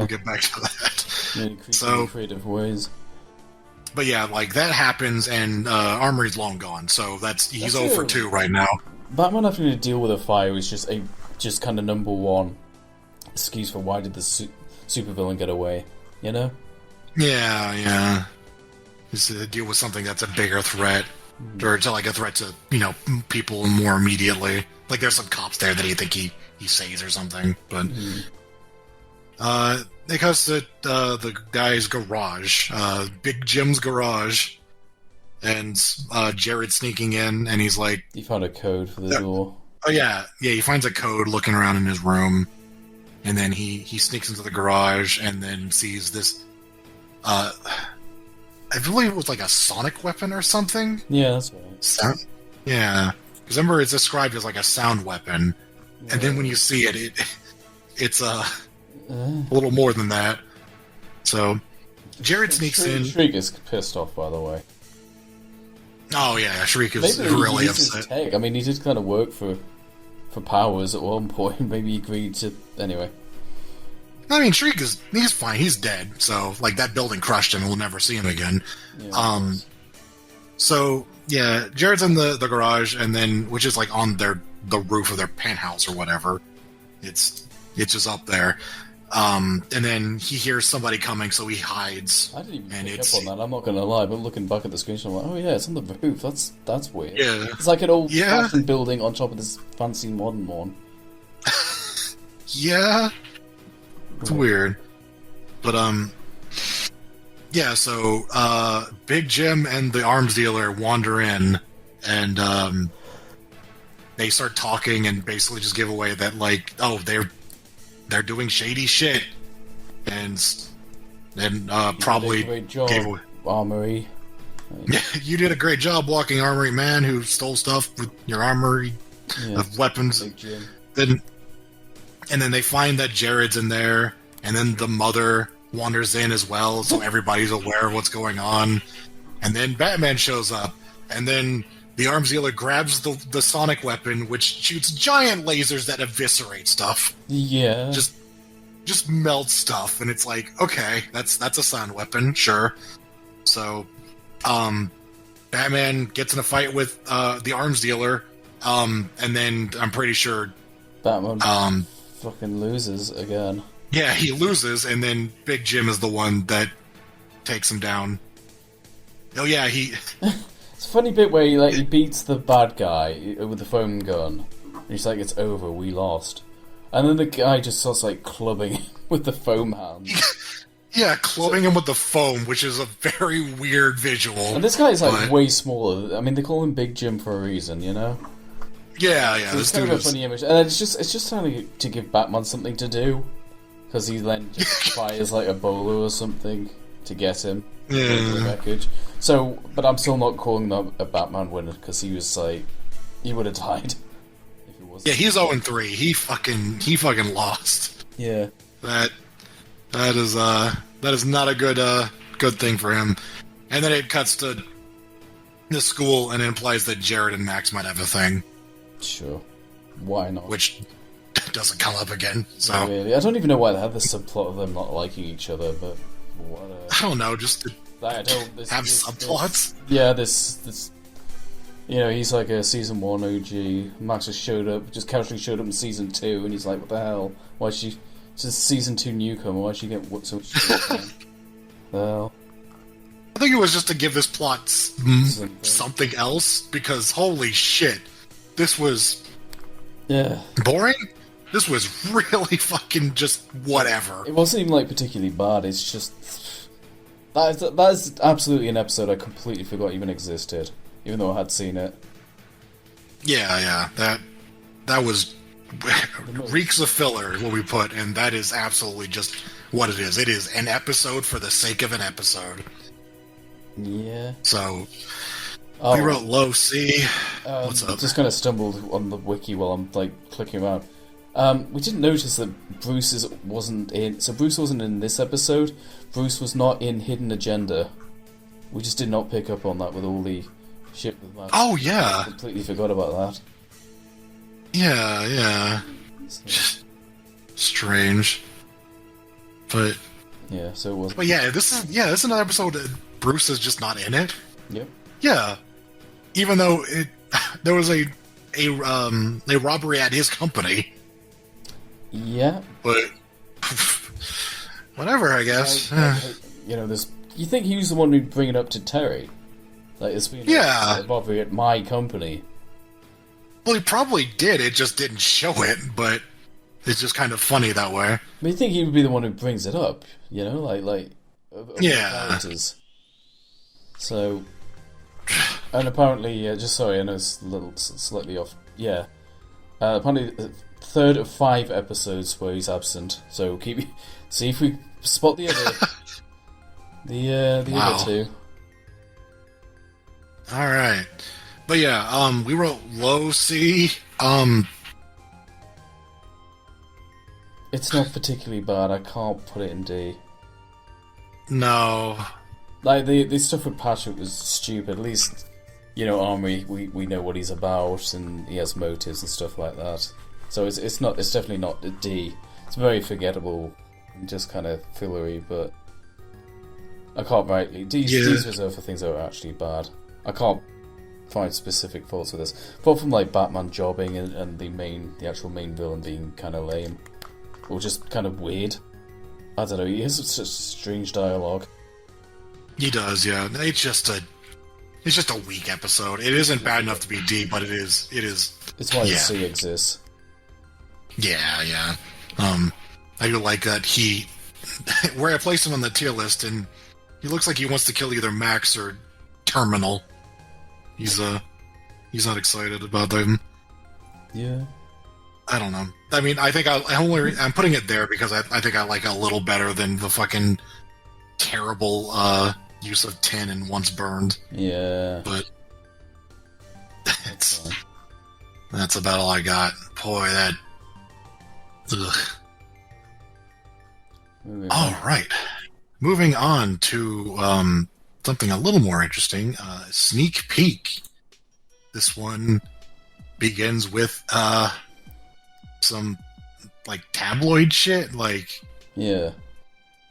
get back to that. Creative ways. But yeah, like that happens, and Armory's long gone, so he's 0 for 2 right now. Batman having to deal with a fire is just kind of number one excuse for why did the supervillain get away, Yeah. Is to deal with something that's a bigger threat, or to like a threat to people more immediately. Like there's some cops there that he think he saves or something, but it goes to the guy's garage, Big Jim's garage. And Jared sneaking in, and he's like... He found a code for the door. Oh, yeah. Yeah, he finds a code looking around in his room. And then he sneaks into the garage and then sees this... I believe it was like a sonic weapon or something. Yeah, that's right. Sound, yeah, because remember it's described as like a sound weapon, and then when you see it, it's a little more than that. So Jared sneaks in. Shriek is pissed off, by the way. Oh yeah, Shriek is Maybe really he uses upset. tech. I mean, he did kind of work for Powers at one point. Maybe he agreed to. Anyway. I mean, Shriek he's fine. He's dead. So like that building crushed him, and we'll never see him again. Yeah, So yeah, Jared's in the garage, and then which is like on the roof of their penthouse or whatever. It's just up there. And then he hears somebody coming, so he hides. I didn't even pick up on that. I'm not gonna lie, but looking back at the screenshot, I'm like, oh yeah, it's on the roof. That's weird. Yeah, it's like an old fashioned building on top of this fancy modern one. Yeah, it's weird, but yeah. So Big Jim and the arms dealer wander in, and they start talking and basically just give away that like, oh, they're doing shady shit, and probably gave away. Armory. You did a great job walking Armory man who stole stuff with your armory of weapons. Then they find that Jared's in there, and then the mother wanders in as well, so everybody's aware of what's going on. And then Batman shows up, and then the arms dealer grabs the sonic weapon, which shoots giant lasers that eviscerate stuff. Yeah. Just melt stuff, and it's like, okay, that's a sound weapon, sure. So, Batman gets in a fight with the arms dealer, and then I'm pretty sure Batman fucking loses again. Yeah, he loses, and then Big Jim is the one that takes him down. Oh yeah, It's a funny bit where he beats the bad guy with the foam gun. And he's like, it's over, we lost. And then the guy just starts like clubbing with the foam hand. Yeah, clubbing him with the foam, which is a very weird visual. And this guy is like way smaller. I mean, they call him Big Jim for a reason, you know? Yeah. So it's kind of a funny image, and it's just trying to give Batman something to do, because he then just fires like a bowler or something to get him. Yeah. So, but I'm still not calling that a Batman winner, because he was like, he would have died if it wasn't. Yeah, he's 0-3. He fucking lost. Yeah. That is not a good thing for him. And then it cuts to the school and it implies that Jared and Max might have a thing. Sure. Why not? Which doesn't come up again. So really, I don't even know why they had the subplot of them not liking each other, but I don't know, just to have subplots. This you know, he's like a season 1 OG. Max just casually showed up in season 2, and he's like, what the hell? Why she? Just season 2 newcomer. Why she get so much shit? Well, I think it was just to give this plot something else, because holy shit, this was boring. This was really fucking just whatever. It wasn't even like particularly bad. It's just that is absolutely an episode I completely forgot even existed, even though I had seen it. Yeah, that was reeks of filler, what we put, and that is absolutely just what it is. It is an episode for the sake of an episode. Yeah. So we wrote low C. What's up? Just kind of stumbled on the wiki while I'm like clicking around. We didn't notice that Bruce wasn't in. So Bruce wasn't in this episode. Bruce was not in Hidden Agenda. We just did not pick up on that with all the shit with Max. Oh yeah. I completely forgot about that. Yeah. So. Strange. But yeah, so it was. But yeah, this is another episode that Bruce is just not in it. Yep. Yeah. Even though there was a robbery at his company. Yeah. But whatever, I guess. You know, you think he was the one who'd bring it up to Terry? Like, it's been a robbery at my company. Well, he probably did. It just didn't show it, but it's just kind of funny that way. But you think he would be the one who brings it up, you know, like characters. So, and apparently, just sorry, I know it's a little slightly off. Yeah, apparently, the third of 5 episodes where he's absent. So see if we spot the other, the other two. All right. But yeah, we wrote low C. It's not particularly bad. I can't put it in D. No. Like, the stuff with Patrick was stupid. At least, Armory, we know what he's about, and he has motives and stuff like that. So it's definitely not a D. It's very forgettable and just kind of fillery, but I can't write D's reserved for things that are actually bad. I can't find specific faults with this, apart from like Batman jobbing and the actual main villain being kind of lame or just kind of weird. I don't know. He has such strange dialogue. He does, yeah. It's just a weak episode. It isn't bad enough to be D, but it is. It's why the C exists. Yeah. I do like that where I place him on the tier list, and he looks like he wants to kill either Max or Terminal. He's not excited about them. Yeah. I don't know. I mean, I think I'm putting it there because I think I like it a little better than the fucking terrible use of tin and once burned. Yeah. But that's about all I got. Boy, that. Ugh. All right. Moving on to something a little more interesting. Sneak peek. This one begins with some like tabloid shit. Like, yeah.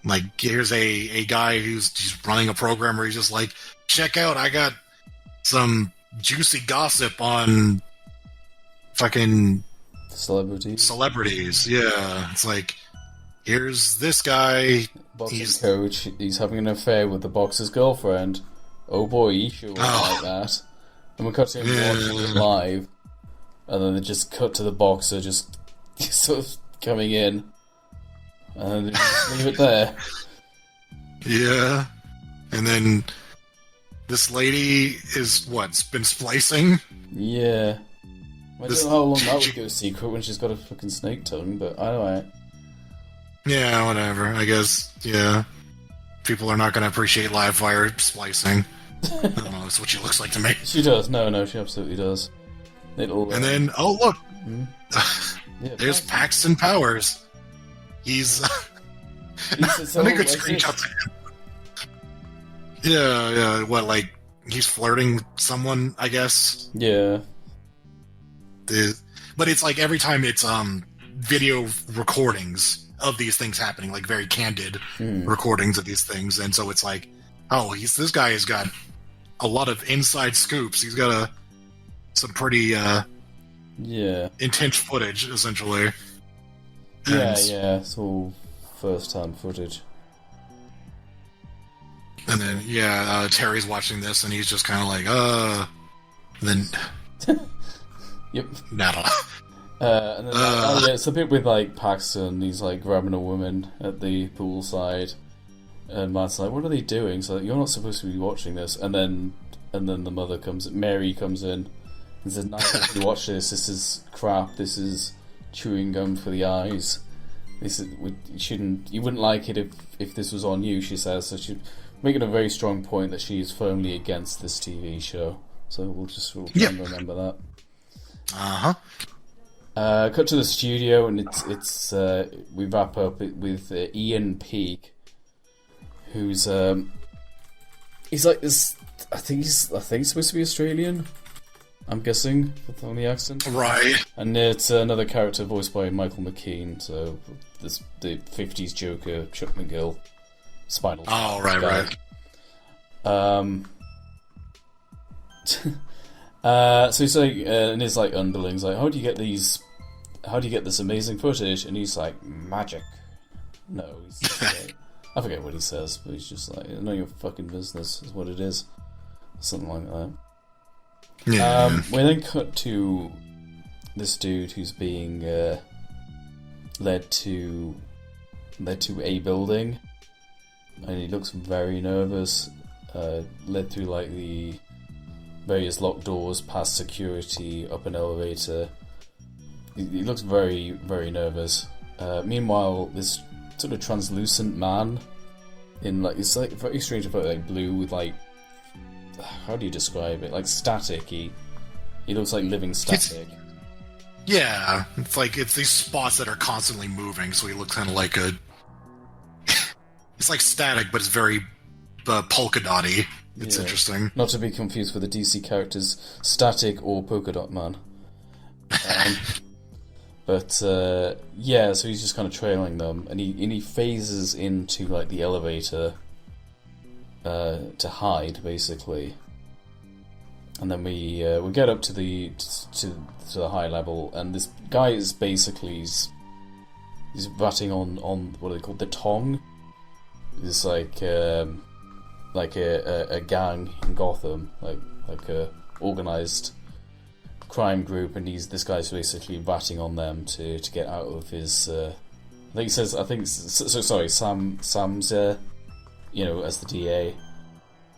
Like, here's a guy who's running a program where he's just like, check out, I got some juicy gossip on fucking celebrities. Yeah, it's like, here's this guy. Boxing coach. He's having an affair with the boxer's girlfriend. Oh boy, he sure was like that. And we cut to him watching it live, and then they just cut to the boxer just sort of coming in, and then they just leave it there. Yeah, and then this lady is been splicing. Yeah. I don't know how long that would go secret when she's got a fucking snake tongue, but anyway. Yeah, whatever. I guess, yeah. People are not going to appreciate live fire splicing. I don't know, that's what she looks like to me. She does. No, she absolutely does. And then, oh, look. Yeah, there's Paxton Powers. He's... Let me get screenshots of him. Yeah, what, like, he's flirting with someone, I guess? Yeah. But it's like every time it's video recordings of these things happening, like very candid recordings of these things, and so it's like, oh, this guy has got a lot of inside scoops. He's got some pretty intense footage, essentially. Yeah, it's all first-hand footage. And then Terry's watching this, and he's just kind of like, then. Yep. Not a lot. And then, it's a bit with like Paxton. He's like grabbing a woman at the poolside, and Matt's like, "What are they doing?" So you're not supposed to be watching this. And then the mother Mary comes in, and says, "Now you watch this. This is crap. This is chewing gum for the eyes. This is you wouldn't like it if this was on you." She says. So she's making a very strong point that she is firmly against this TV show. So we'll try and remember that. Cut to the studio, and it's we wrap up with Ian Peake, who's he's like this. I think he's supposed to be Australian. I'm guessing from the accent, right? And it's another character voiced by Michael McKean. So the '50s Joker, Chuck McGill, Spinal. Oh, right. So he's like, and his like underlings like, how do you get this amazing footage? And he's like, magic. No, he's just like, I forget what he says, but he's just like, none of your fucking business is what it is, something like that. Yeah. We then cut to this dude who's being led to a building, and he looks very nervous. Led through like the various locked doors, past security, up an elevator. He looks very, very nervous. Meanwhile, this sort of translucent man in like, it's like very strange about like blue with like how do you describe it? Like static. He looks like living static. It's these spots that are constantly moving, so he looks kind of like a. It's like static, but it's very polka dotty. It's interesting. Not to be confused with the DC characters Static or Polka Dot Man. So he's just kind of trailing them, and he phases into like the elevator to hide, basically. And then we get up to the high level, and this guy is basically he's ratting on what are they called, the Tong. It's like a gang in Gotham, like a organised crime group, and this guy's basically ratting on them to get out of his. Sam's as the DA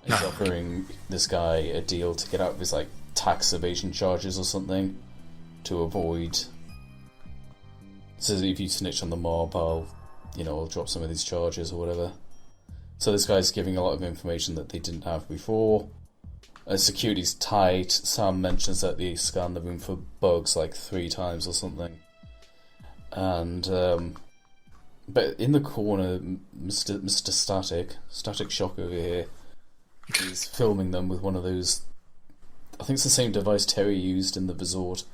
is offering this guy a deal to get out of his like tax evasion charges or something to avoid. Says if you snitch on the mob, I'll drop some of these charges or whatever. So this guy's giving a lot of information that they didn't have before. Security's tight. Sam mentions that they scanned the room for bugs like 3 times or something. And but in the corner, Mr. Static Shock over here, is filming them with one of those. I think it's the same device Terry used in the resort.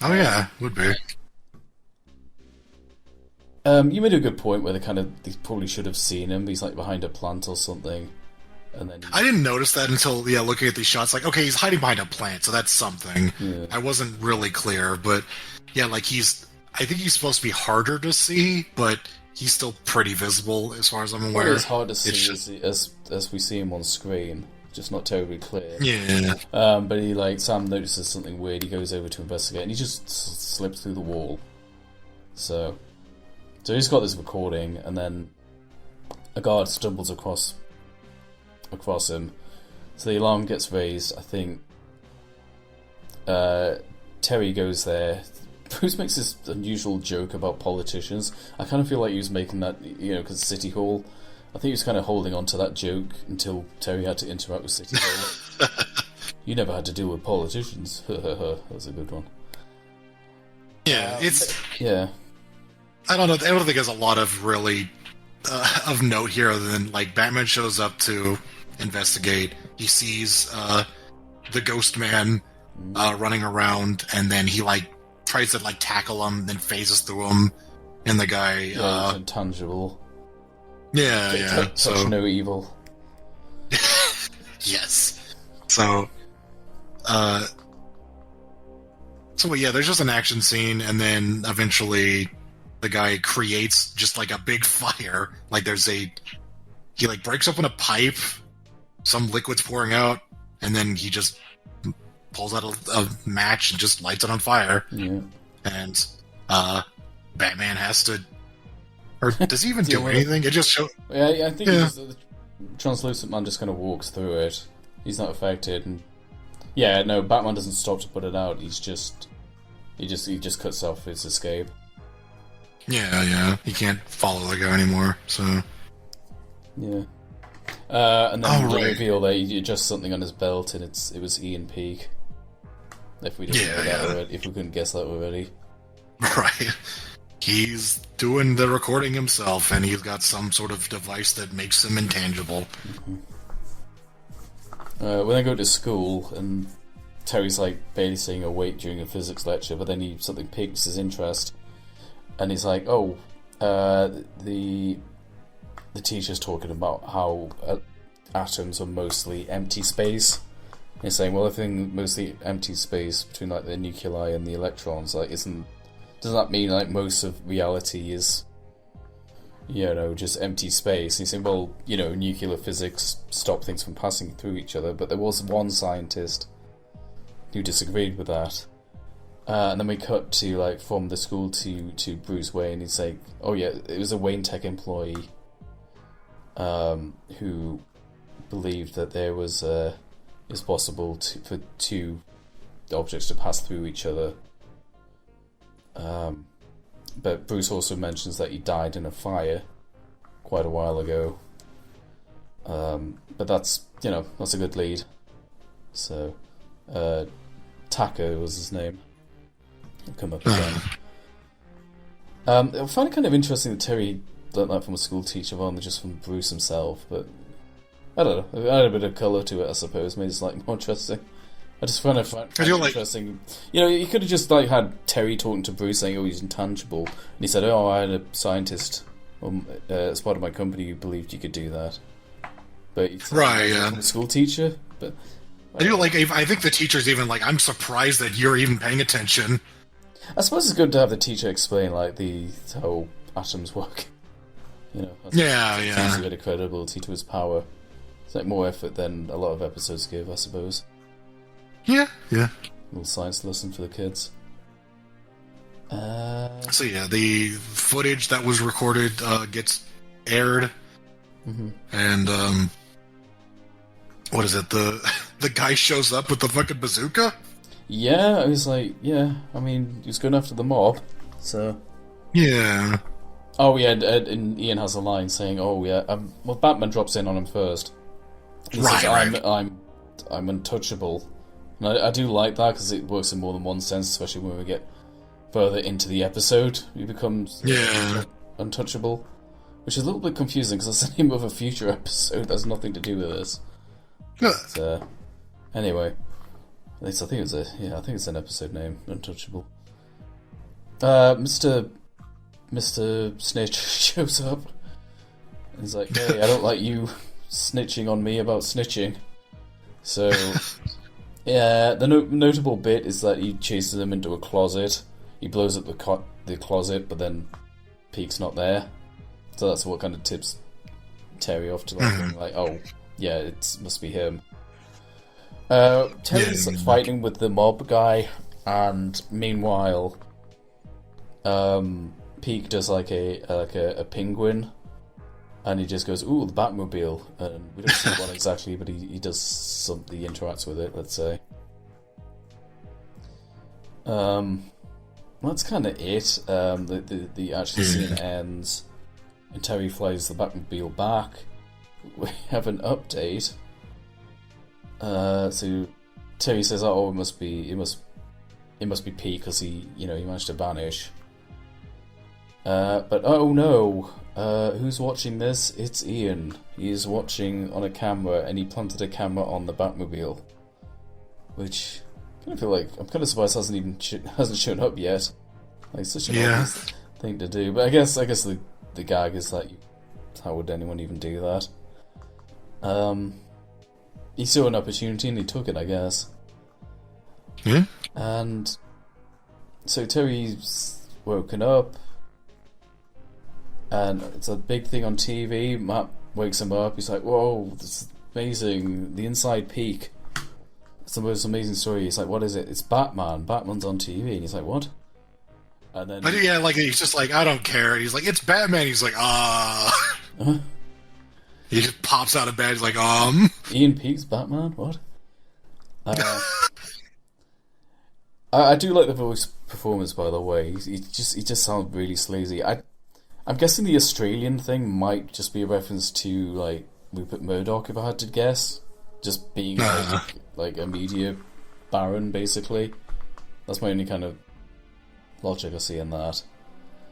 Oh yeah, would be. You made a good point where they probably should have seen him. He's like behind a plant or something, and then I didn't notice that until looking at these shots. Like, okay, he's hiding behind a plant, so that's something. Yeah. I wasn't really clear, but yeah, like I think he's supposed to be harder to see, but he's still pretty visible as far as I'm aware. It's hard to see as we see him on screen, just not terribly clear. Yeah. But Sam notices something weird. He goes over to investigate, and he just slips through the wall. So he's got this recording, and then a guard stumbles across him. So the alarm gets raised. I think Terry goes there. Bruce makes this unusual joke about politicians. I kind of feel like he was making that, because City Hall. I think he was kind of holding on to that joke until Terry had to interact with City Hall. You never had to deal with politicians. That was a good one. Yeah, Yeah. I don't know. I don't think there's a lot of really of note here other than like Batman shows up to investigate. He sees the Ghost Man running around, and then he tries to tackle him, then phases through him, and the guy it's intangible. Yeah. Touch no evil. Yes. So there's just an action scene, and then eventually the guy creates just a big fire. He breaks open a pipe, some liquid's pouring out, and then he just pulls out a match and just lights it on fire. Yeah. And Batman has to, or does he even do anything? It just shows. Yeah, I think the Translucent Man just kind of walks through it. He's not affected, and Batman doesn't stop to put it out. He just cuts off his escape. Yeah. He can't follow the guy anymore, so. Yeah. And then they reveal that he adjusts something on his belt, and it was Ian Peake. If we didn't know that already, if we couldn't guess that already. Right. He's doing the recording himself, and he's got some sort of device that makes him intangible. When they go to school, and Terry's babysitting a wait during a physics lecture, but then something piques his interest. And he's like, the teacher's talking about how atoms are mostly empty space. And he's saying, well, everything mostly empty space between the nuclei and the electrons, doesn't that mean most of reality is, just empty space? And he's saying, well, nuclear physics stop things from passing through each other, but there was one scientist who disagreed with that. And then we cut to from the school to Bruce Wayne. He's like, oh yeah, it was a Wayne Tech employee who believed that there was it's possible for two objects to pass through each other. But Bruce also mentions that he died in a fire quite a while ago. But that's a good lead. So, Taco was his name. He'll come up again. I find it kind of interesting that Terry learnt that from a school teacher rather than just from Bruce himself, but I don't know. It added a bit of colour to it, I suppose. Made it slightly more interesting. I just find it interesting. You could have just had Terry talking to Bruce saying, "Oh, he's intangible," and he said, "Oh, I had a scientist as part of my company who believed you could do that." But a school teacher. But I think the teacher's even like, "I'm surprised that you're even paying attention." I suppose it's good to have the teacher explain how atoms work. Gives a bit of credibility to his power. It's more effort than a lot of episodes give, I suppose. Yeah. A little science lesson for the kids. The footage that was recorded gets aired, and what is it? The guy shows up with the fucking bazooka. Yeah, I was like, he was going after the mob, so... Yeah. Oh, yeah, and Ian has a line saying, Batman drops in on him first. He says, I'm untouchable. And I do like that, because it works in more than one sense, especially when we get further into the episode. He becomes untouchable, which is a little bit confusing, because that's the name of a future episode that has nothing to do with this. But, anyway... At least I think it's an episode name, Untouchable. Mr. Snitch shows up. He's like, "Hey, I don't like you snitching on me about snitching." So, yeah, the notable bit is that he chases him into a closet. He blows up the closet, but then Peake's not there. So that's what kind of tips Terry off to being like, "Oh, yeah, it must be him." Terry's fighting with the mob guy, and meanwhile, Peake does a penguin, and he just goes, "Ooh, the Batmobile," and we don't see what exactly, but he does something. He interacts with it. Let's say. That's kind of it. The actual scene ends, and Terry flies the Batmobile back. We have an update. So Terry says, "Oh, it must be Peake because he managed to vanish." But oh no, who's watching this? It's Ian. He's watching on a camera, and he planted a camera on the Batmobile, which I kind of feel like I'm kind of surprised hasn't shown up yet. Like such an obvious thing to do, but I guess the gag is that how would anyone even do that? He saw an opportunity and he took it, I guess. Yeah. And so Terry's woken up, and it's a big thing on TV. Matt wakes him up. He's like, "Whoa, this is amazing! The inside peak. It's the most amazing story." He's like, "What is it?" "It's Batman. Batman's on TV." And he's like, "What?" And then he's just like, "I don't care." He's like, "It's Batman." He's like, Uh-huh. He just pops out of bed. He's like, Ian Peake's Batman? What? I do like the voice performance, by the way. He just sounds really sleazy. I'm guessing the Australian thing might just be a reference to Rupert Murdoch, if I had to guess, just being like a media baron, basically. That's my only kind of logic I see in that.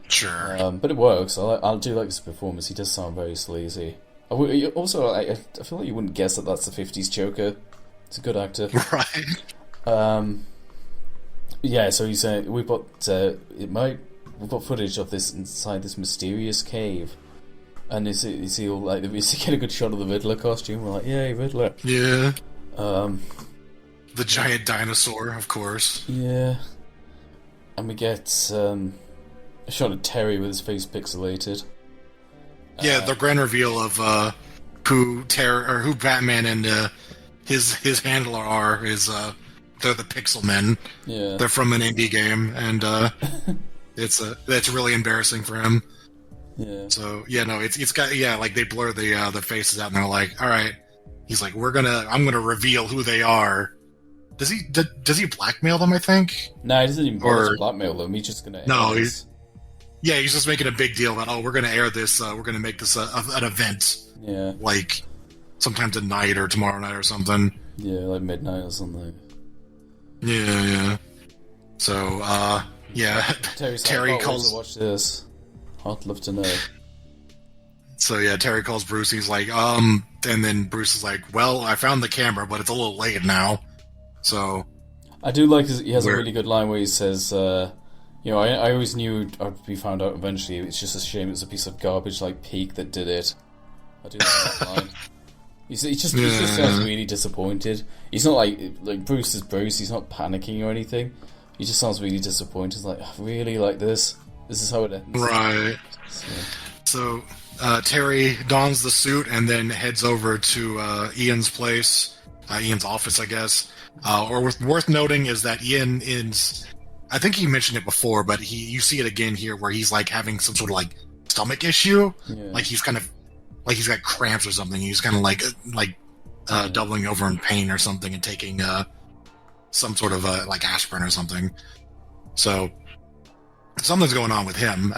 Sure. But it works. I do like his performance. He does sound very sleazy. Also, I feel like you wouldn't guess that that's the 50s Joker. It's a good actor. Right. Yeah, so he's saying we've got footage of this inside this mysterious cave, and is he all like? Is he get a good shot of the Riddler costume? We're like, yay, Riddler! Yeah. The giant dinosaur, of course. Yeah. And we get a shot of Terry with his face pixelated. Yeah, the grand reveal of who Batman and his handler are is they're the Pixel Men. Yeah, they're from an indie game, and that's really embarrassing for him. Yeah. So it's got they blur the faces out, and they're like, all right. He's like, I'm gonna reveal who they are. Does he blackmail them? I think. No, he doesn't even blackmail them. He's just gonna. Yeah, he's just making a big deal about, we're going to air this, we're going to make this an event. Yeah. sometime tonight or tomorrow night or something. Yeah, like midnight or something. Yeah. So, Terry calls. Watch this. I'd love to know. So yeah, Terry calls Bruce. He's like, and then Bruce is like, "Well, I found the camera, but it's a little late now." So I do like he has a really good line where he says, "You know, I always knew I'd be found out eventually. It's just a shame it's a piece of garbage like Peak that did it." I do like that line. He just sounds really disappointed. He's not like Bruce is Bruce. He's not panicking or anything. He just sounds really disappointed. He's like, really, like this? This is how it ends. Right. So Terry dons the suit and then heads over to Ian's place, Ian's office, I guess. Worth noting is that Ian is, I think he mentioned it before, but you see it again here where he's like having some sort of like stomach issue. Yeah. Like he's kind of, like he's got cramps or something. He's kind of like doubling over in pain or something and taking some sort of like aspirin or something. So something's going on with him.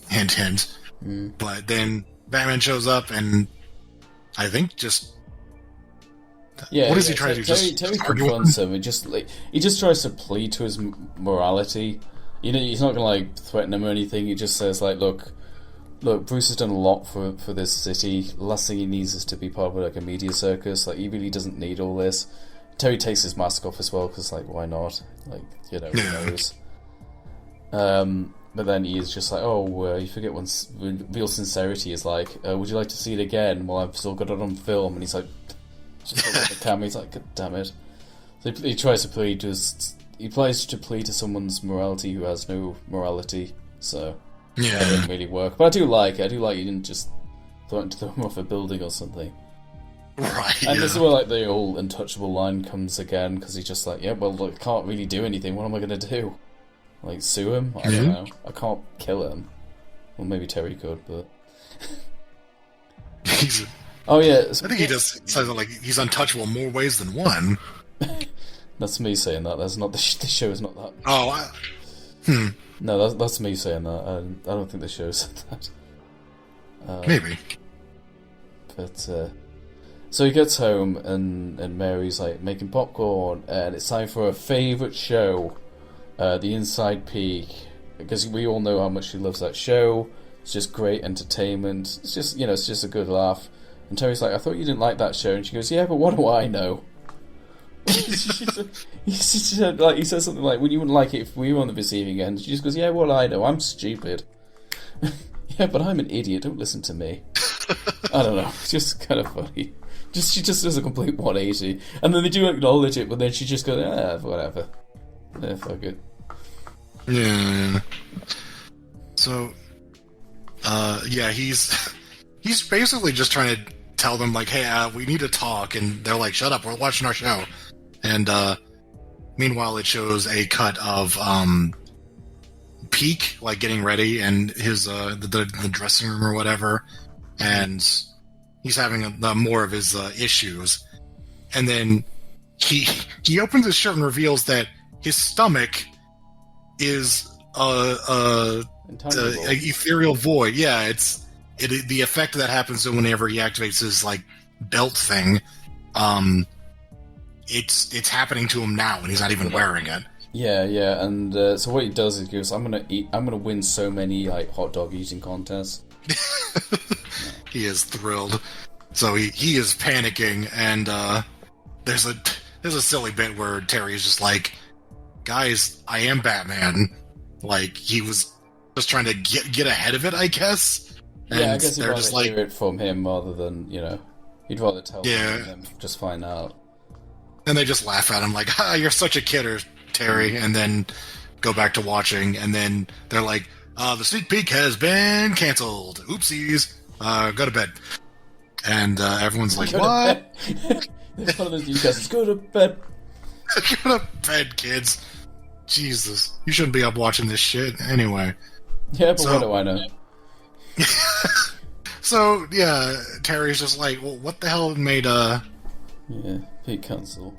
Hint, hint. Mm. But then Batman shows up and I think just what does he try to do? Terry confronts him. He just tries to plead to his morality. You know, he's not gonna like threaten him or anything. He just says like, look, Bruce has done a lot for this city. The last thing he needs is to be part of like a media circus. Like, he really doesn't need all this. Terry takes his mask off as well, because, like, why not? Like, you know, who knows? But then he is just like, you forget what real sincerity is like. Would you like to see it again? Well, I've still got it on film. And he's like, just look at the camera. He's like, God damn it. So he tries to plead to someone's morality who has no morality. So yeah, that didn't really work. But I do like he didn't just throw him off a building or something. Right. And this is where like the old untouchable line comes again, because he's just like, I can't really do anything. What am I going to do? Like, sue him? I don't know. I can't kill him. Well, maybe Terry could, but I think he just says that, like, he's untouchable in more ways than one. That's me saying that. That's not the show is not that. Oh, No, that's me saying that. I don't think the show said that. Maybe. But so he gets home and Mary's like making popcorn, and it's time for her favourite show, The Inside Peak, because we all know how much she loves that show. It's just great entertainment. It's just it's just a good laugh. And Terry's like, I thought you didn't like that show, and she goes, yeah, but what do I know? He says something like, well, you wouldn't like it if we were on the receiving end. She just goes, yeah, well, I know, I'm stupid. Yeah, but I'm an idiot, don't listen to me. I don't know, it's just kind of funny. She just does a complete 180. And then they do acknowledge it, but then she just goes, whatever. Yeah, fuck it. Yeah. So, he's basically just trying to tell them, like, hey, we need to talk, and they're like, shut up, we're watching our show. And meanwhile, it shows a cut of Peak, like, getting ready, and his the dressing room or whatever, and he's having more of his issues. And then he opens his shirt and reveals that his stomach is a ethereal void. Yeah, the effect that happens whenever he activates his like belt thing. It's happening to him now, and he's not even wearing it. Yeah, and so what he does is he goes, I'm gonna win so many like hot dog eating contests. He is thrilled. So he is panicking, and there's a silly bit where Terry is just like, guys, I am Batman. Like, he was just trying to get ahead of it, I guess. And I guess he'd rather hear it from him rather than, he'd rather tell them just find out. And they just laugh at him like, you're such a kidder, Terry, and then go back to watching, and then they're like, the sneak peek has been cancelled. Oopsies. Go to bed. And everyone's like, what? It's one of those newscasts. Go to bed. Go to bed, kids. Jesus. You shouldn't be up watching this shit. Anyway. Yeah, but what do I know? So, yeah, Terry's just like, well, what the hell made, Yeah, Pete cancel.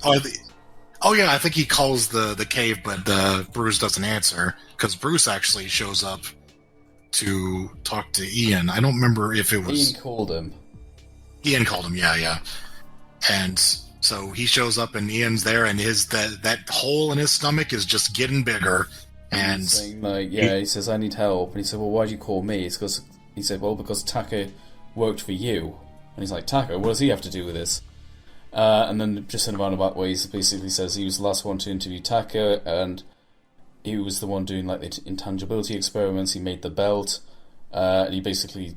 Oh, yeah, I think he calls the cave, but Bruce doesn't answer, because Bruce actually shows up to talk to Ian. I don't remember if it was... Ian called him. Ian called him, yeah. And so he shows up, and Ian's there, and that hole in his stomach is just getting bigger. And saying, he says, I need help. And he said, well, why'd you call me? It's because he said, well, because Taka worked for you. And he's like, Taka, what does he have to do with this? And then just in a roundabout way, he basically says he was the last one to interview Taka, and he was the one doing like the intangibility experiments. He made the belt, and he basically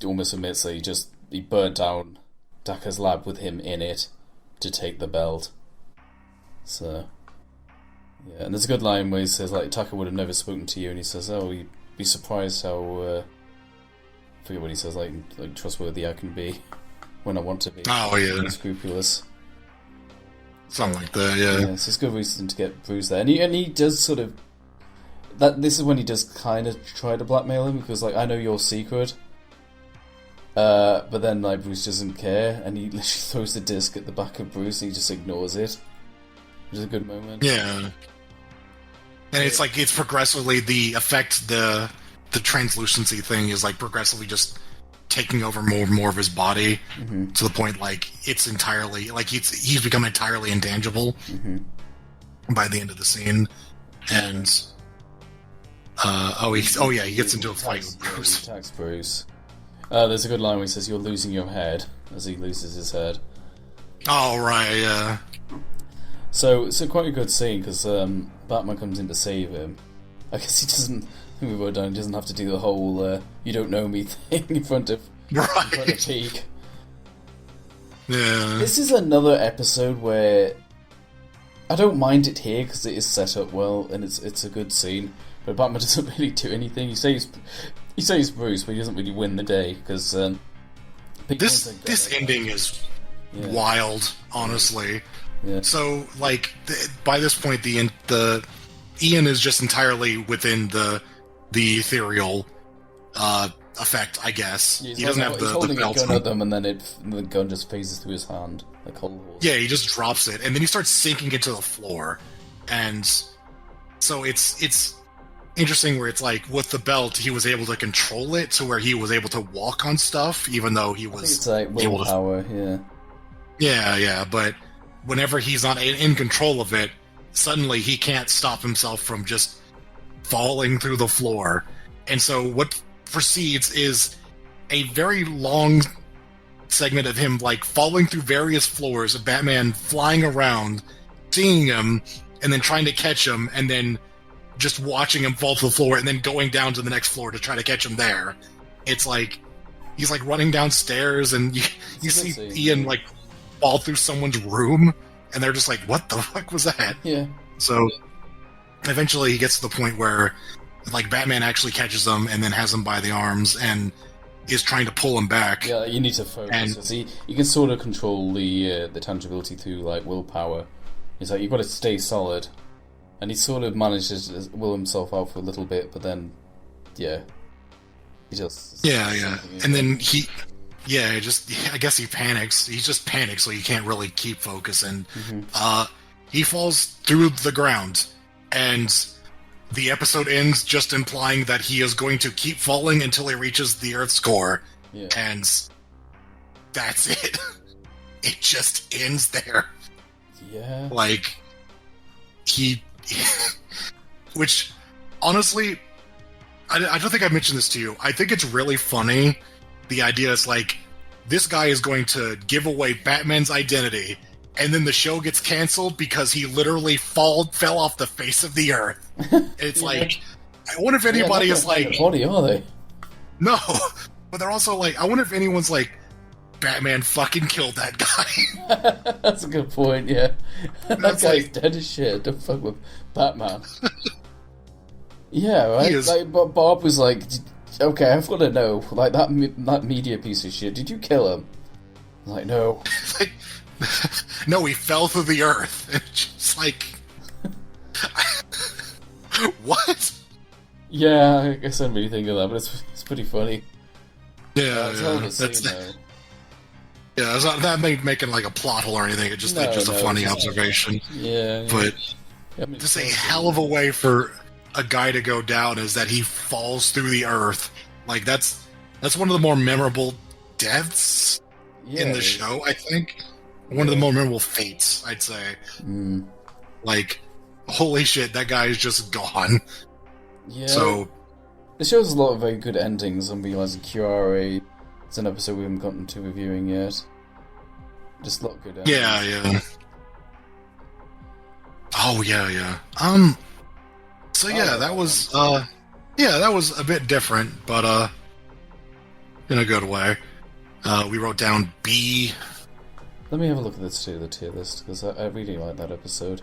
almost admits that he burnt down Taka's lab with him in it to take the belt. So yeah, and there's a good line where he says like Taka would have never spoken to you, and he says, "Oh, you'd be surprised how I forget what he says, like trustworthy I can be when I want to be." Oh yeah, unscrupulous. Something like that, yeah. Yeah, so it's a good reason to get Bruce there, and he does sort of that. This is when he does kind of try to blackmail him because like I know your secret, but then like Bruce doesn't care, and he literally throws the disc at the back of Bruce, and he just ignores it, which is a good moment. Yeah, and it's like it's progressively the translucency thing is like progressively just taking over more and more of his body to the point like it's entirely like he's become entirely intangible by the end of the scene, and he gets into a fight with Bruce. He attacks Bruce. There's a good line where he says, "You're losing your head," as he loses his head. Oh right, yeah. So it's quite a good scene because Batman comes in to save him. I guess he doesn't. He doesn't have to do the whole "you don't know me" thing in front of Pete. Yeah. This is another episode where I don't mind it here because it is set up well and it's a good scene. But Batman doesn't really do anything. He saves Bruce, but he doesn't really win the day because this ending is wild, honestly. Yeah. So like by this point, the Ian is just entirely within the ethereal effect, I guess. Yeah, he doesn't have he's holding the belt. a gun at them, and then the gun just phases through his hand like Cold War. Yeah, he just drops it, and then he starts sinking into the floor, and so it's interesting where it's like with the belt, he was able to control it to where he was able to walk on stuff, even though he was it's like willpower. Yeah, but whenever he's not in control of it, suddenly he can't stop himself from just falling through the floor. And so what proceeds is a very long segment of him like falling through various floors, of Batman flying around, seeing him, and then trying to catch him, and then just watching him fall to the floor, and then going down to the next floor to try to catch him there. It's like he's like running downstairs, and you see Ian like fall through someone's room, and they're just like, "What the fuck was that?" Yeah. So eventually he gets to the point where like Batman actually catches him and then has him by the arms and is trying to pull him back. Yeah, you need to focus. You can sort of control the tangibility through like willpower. It's like you've got to stay solid, and he sort of manages to will himself out for a little bit, but then he just and then I guess he panics. He just panics, so he can't really keep focusing. He falls through the ground, and the episode ends just implying that he is going to keep falling until he reaches the Earth's core. Yeah. And that's it. It just ends there. Yeah. Like, which, honestly, I don't think I mentioned this to you. I think it's really funny. The idea is like, this guy is going to give away Batman's identity, and then the show gets canceled because he literally fell off the face of the earth. It's like, I wonder if anybody is like... body, are they? No, but they're also like, I wonder if anyone's like, Batman fucking killed that guy. That's a good point, yeah. That guy's like, dead as shit. Don't fuck with Batman. Yeah, right? Like, Bob was like, okay, I've got to know, like, that media piece of shit, did you kill him? I'm like, no. Like, no, he fell through the earth. It's just like... What? Yeah, I guess I didn't really think of that, but it's pretty funny. Yeah, it's not that making like a plot hole or anything. It's just a funny observation. Yeah. But just a hell of a way for a guy to go down is that he falls through the earth. Like that's one of the more memorable deaths in the show, I think. One of the more memorable fates, I'd say. Like, holy shit, that guy is just gone. Yeah. So, the show has a lot of very good endings. I'm realizing Curare. It's an episode we haven't gotten to reviewing yet. Just a lot of good endings. yeah. Oh, yeah. So yeah, that was a bit different, but in a good way. We wrote down B. Let me have a look at this too, the tier list, because I really like that episode.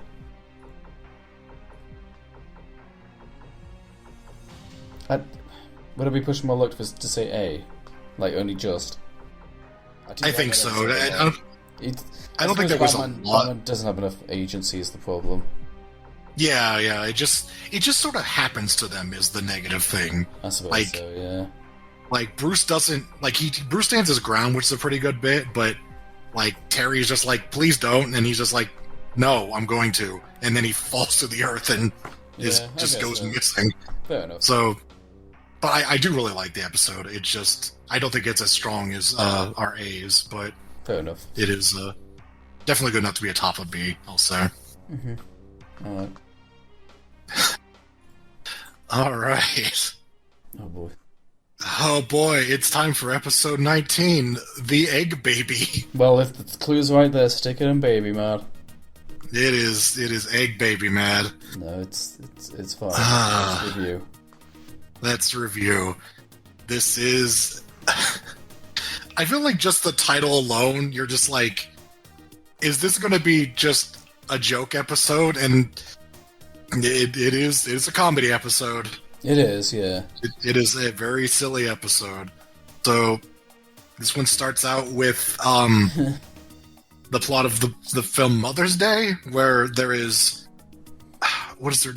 Would I be pushing my luck to say A? Like, only just? I think so. I don't think there was a lot. Batman doesn't have enough agency is the problem. Yeah. It just sort of happens to them is the negative thing. I suppose so, yeah. Like, Bruce doesn't... Like, Bruce stands his ground, which is a pretty good bit, but, like, Terry's just like, please don't, and he's just like, no, I'm going to. And then he falls to the earth and goes missing. Fair enough. So... But I do really like the episode. It's just... I don't think it's as strong as our A's, but... Fair enough. It is definitely good enough to be a top of B, I'll say. Alright. Alright. Oh boy, it's time for episode 19, The Eggbaby. Well, if the clue's right there, stick it in baby, man. It is Eggbaby, mad. No, it's fine. Let's review. Let's review. This is... I feel like just the title alone, you're just like, is this going to be just a joke episode? And it's a comedy episode. It is, yeah. It is a very silly episode. So, this one starts out with the plot of the film Mother's Day, where there is... What is her...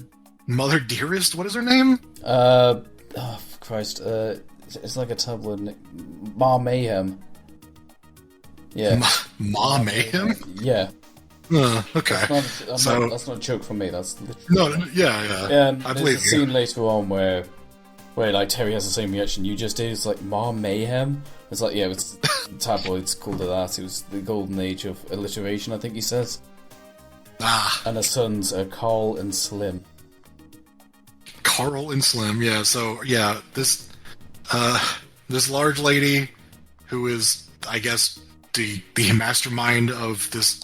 Mother Dearest? What is her name? Oh, Christ. It's like a tabloid... Ma Mayhem. Yeah. Ma Mayhem? Yeah. Okay. That's not a joke from me. That's literally... No, yeah. I believe there's a scene later on where like Terry has the same reaction you just did. It's like Ma Mayhem. It's like, yeah, it's tabloids called it that. It was the golden age of alliteration, I think he says. And her sons are Carl and Slim. Carl and Slim, yeah. So yeah, this large lady who is, I guess, the mastermind of this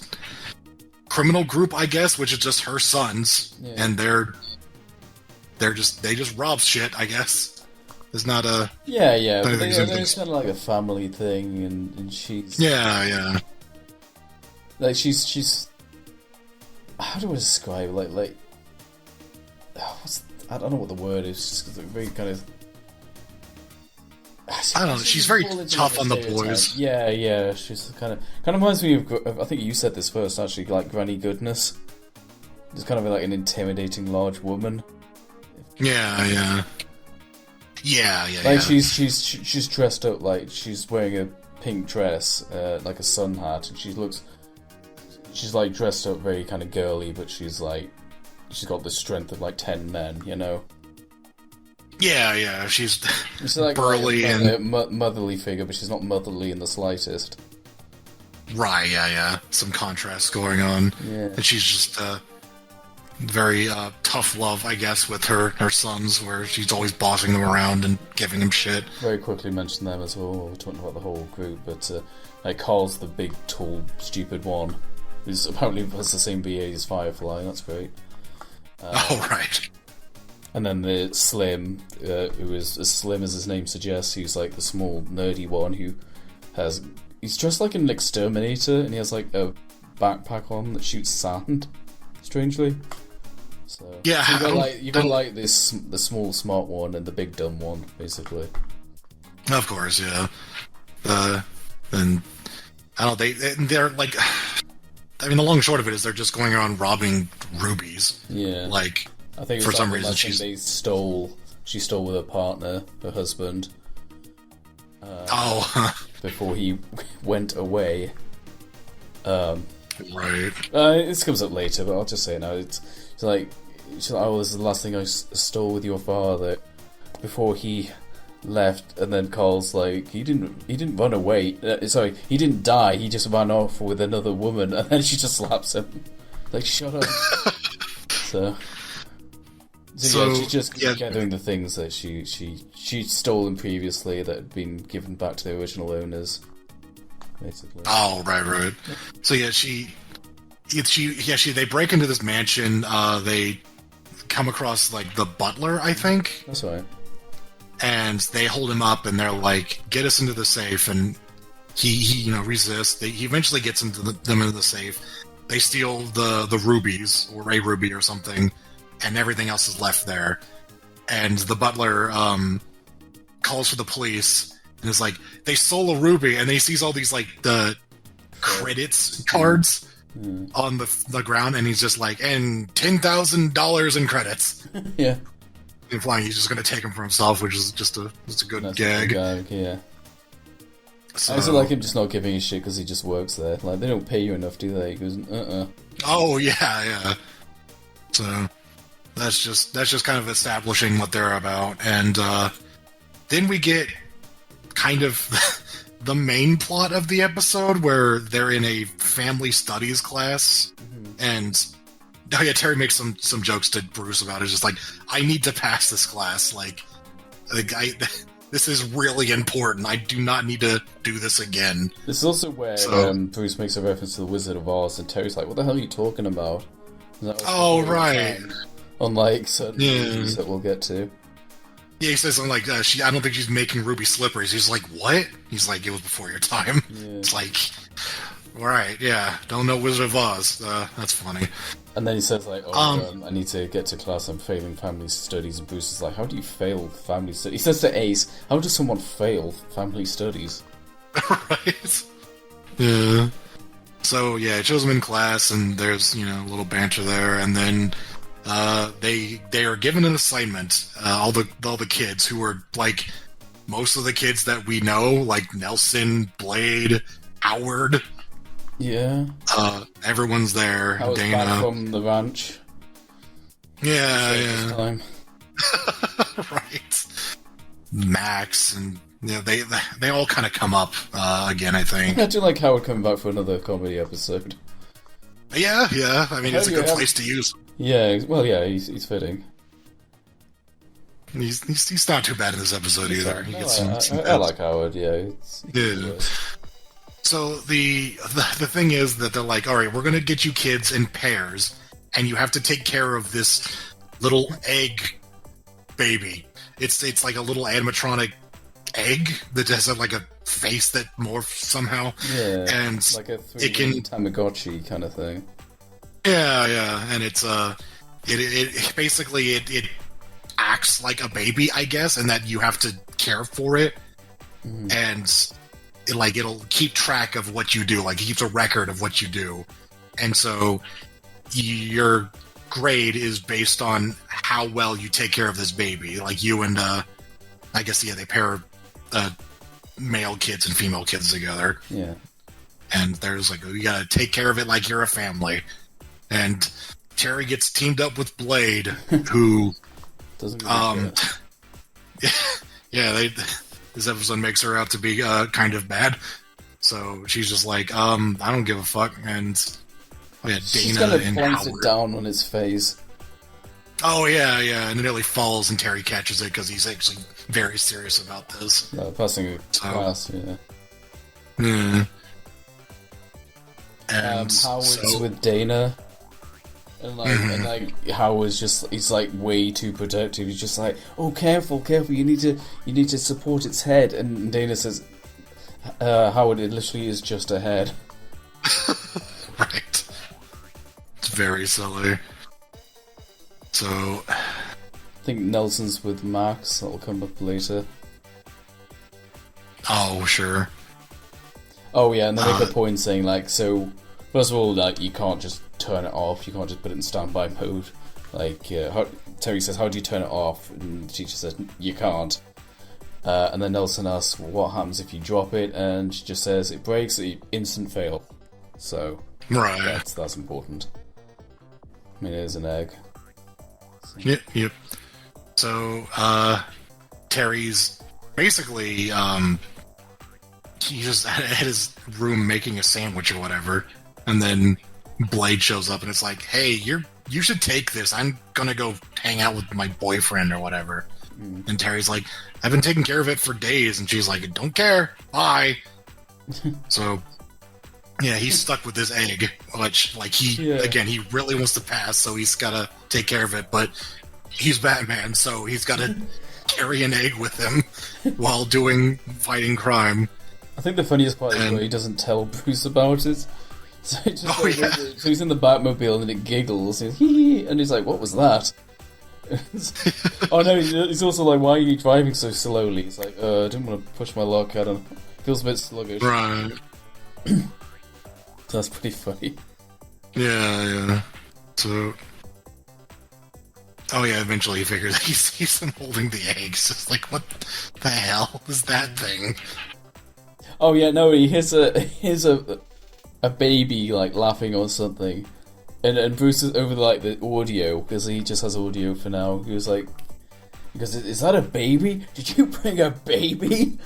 criminal group, I guess, which is just her sons, and they just rob shit, I guess. There's not a There's kind of like a family thing, and she's like she's how do I describe it? Like I don't know what the word is. It's just very kind of... I don't know. She's very tough on the boys. Yeah. She's kind of reminds me of... I think you said this first, actually, like Granny Goodness. Just kind of like an intimidating large woman. Yeah. Like she's dressed up like she's wearing a pink dress, like a sun hat, and she's like dressed up very kind of girly, but she's got the strength of like 10 men, you know? Yeah, she's like burly like and... a motherly figure, but she's not motherly in the slightest. Right, yeah. Some contrast going on. Yeah. And she's just very tough love, I guess, with her sons, where she's always bossing them around and giving them shit. Very quickly mention them as well. We're talking about the whole group, but like Carl's the big, tall, stupid one, who's apparently has the same BA as Firefly. That's great. Right. And then the Slim, who is as slim as his name suggests, who's like the small, nerdy one he's dressed like an exterminator, and he has like a backpack on that shoots sand, strangely. So yeah, you got like the small, smart one and the big, dumb one, basically. Of course, yeah. And I don't know, they're like... I mean, the long and short of it is they're just going around robbing rubies. Yeah. Like, I think for some reason she stole with her partner, her husband. Before he went away. Right. This comes up later, but I'll just say it now. It's like, she's like, oh, this is the last thing I stole with your father before he left, and then Carl's like, he didn't run away. Sorry, he didn't die. He just ran off with another woman, and then she just slaps him. Like, shut up. So yeah, she's just gathering the things that she'd stolen previously that had been given back to the original owners, basically. Oh, right. So yeah, they break into this mansion. They come across like the butler, I think. That's right. And they hold him up, and they're like, "Get us into the safe." And he resists. He eventually gets them into the safe. They steal the rubies, or a ruby or something, and everything else is left there. And the butler calls for the police and is like, "They stole a ruby," and he sees all these like the credits cards on the ground, and he's just like, "And $10,000 in credits." Yeah. Implying he's just going to take him for himself, which is just a good gag. Yeah. So, I also like him just not giving a shit because he just works there. Like, they don't pay you enough, do they? He goes, Oh yeah. So that's just kind of establishing what they're about, and then we get kind of the main plot of the episode where they're in a family studies class, and Terry makes some jokes to Bruce about it. Just like, I need to pass this class. Like this is really important. I do not need to do this again. This is also where Bruce makes a reference to the Wizard of Oz, and Terry's like, "What the hell are you talking about?" Oh, right. Unlike certain movies that we'll get to. Yeah, he says something like, I don't think she's making ruby slippers. He's like, what? He's like, it was before your time. Yeah. It's like, all right, yeah, don't know Wizard of Oz. That's funny. And then he says, like, I need to get to class, I'm failing family studies. And Bruce is like, how do you fail family studies? He says to Ace, how does someone fail family studies? Right? Yeah. So, yeah, it shows them in class, and there's, a little banter there, and then they are given an assignment, all the kids who are, like, most of the kids that we know, like Nelson, Blade, Howard. Yeah. Everyone's there. Howard's Dana. back from the ranch. Yeah. Time. Right. Max, and they all kind of come up again, I think. I do like Howard coming back for another comedy episode. Yeah. I mean, it's a good place to use him. Yeah, well, yeah, he's fitting. He's not too bad in this episode either. He gets some I like Howard. Yeah. So the thing is that they're like, all right, we're gonna get you kids in pairs, and you have to take care of this little egg baby. It's like a little animatronic egg that has like a face that morphs somehow. Yeah, and like a 3D Tamagotchi kind of thing. Yeah, and it's it basically it acts like a baby, I guess, and that you have to care for it, and it'll keep track of what you do. Like, it keeps a record of what you do, and so your grade is based on how well you take care of this baby. Like, you and I guess they pair male kids and female kids together. Yeah, and there's like, you gotta take care of it like you're a family. And Terry gets teamed up with Blade, who doesn't really this episode makes her out to be kind of bad. So she's just like, I don't give a fuck. And she's Dana gonna and plants Howard. It down on his face. Oh yeah, and it nearly falls, and Terry catches it because he's actually very serious about this. Passing a class, yeah. And Howard's with Dana. And Howard's he's like way too protective. He's just like, oh, careful, you need to support its head. And Dana says, Howard, it literally is just a head. Right. It's very silly. So, I think Nelson's with Max. That'll come up later. Oh, sure. Oh yeah, and they make a point saying so. First of all, you can't just turn it off. You can't just put it in standby mode. Terry says, how do you turn it off? And the teacher says, you can't. And then Nelson asks, well, what happens if you drop it? And she just says, it breaks, instant fail. So, right. That's important. I mean, it is an egg. So. Yep. So, Terry's basically, he just at his room making a sandwich or whatever, and then Blade shows up and it's like, hey, you should take this. I'm gonna go hang out with my boyfriend or whatever. And Terry's like, I've been taking care of it for days, and she's like, don't care, bye. So, yeah, he's stuck with this egg, which, like, again, he really wants to pass, so he's gotta take care of it, but he's Batman, so he's gotta carry an egg with him while fighting crime. I think the funniest part is where he doesn't tell Bruce about it. So, so he's in the Batmobile and then it giggles, and he's like, what was that? Oh no, he's also like, why are you driving so slowly? He's like, I didn't want to push my luck, I don't know. Feels a bit sluggish. Right. That's pretty funny. Yeah. So... Oh yeah, eventually he figures he sees him holding the eggs. It's like, what the hell is that thing? Oh yeah, no, he hears a baby, like, laughing or something. And Bruce is over, like, the audio, because he just has audio for now. He was like, is that a baby? Did you bring a baby?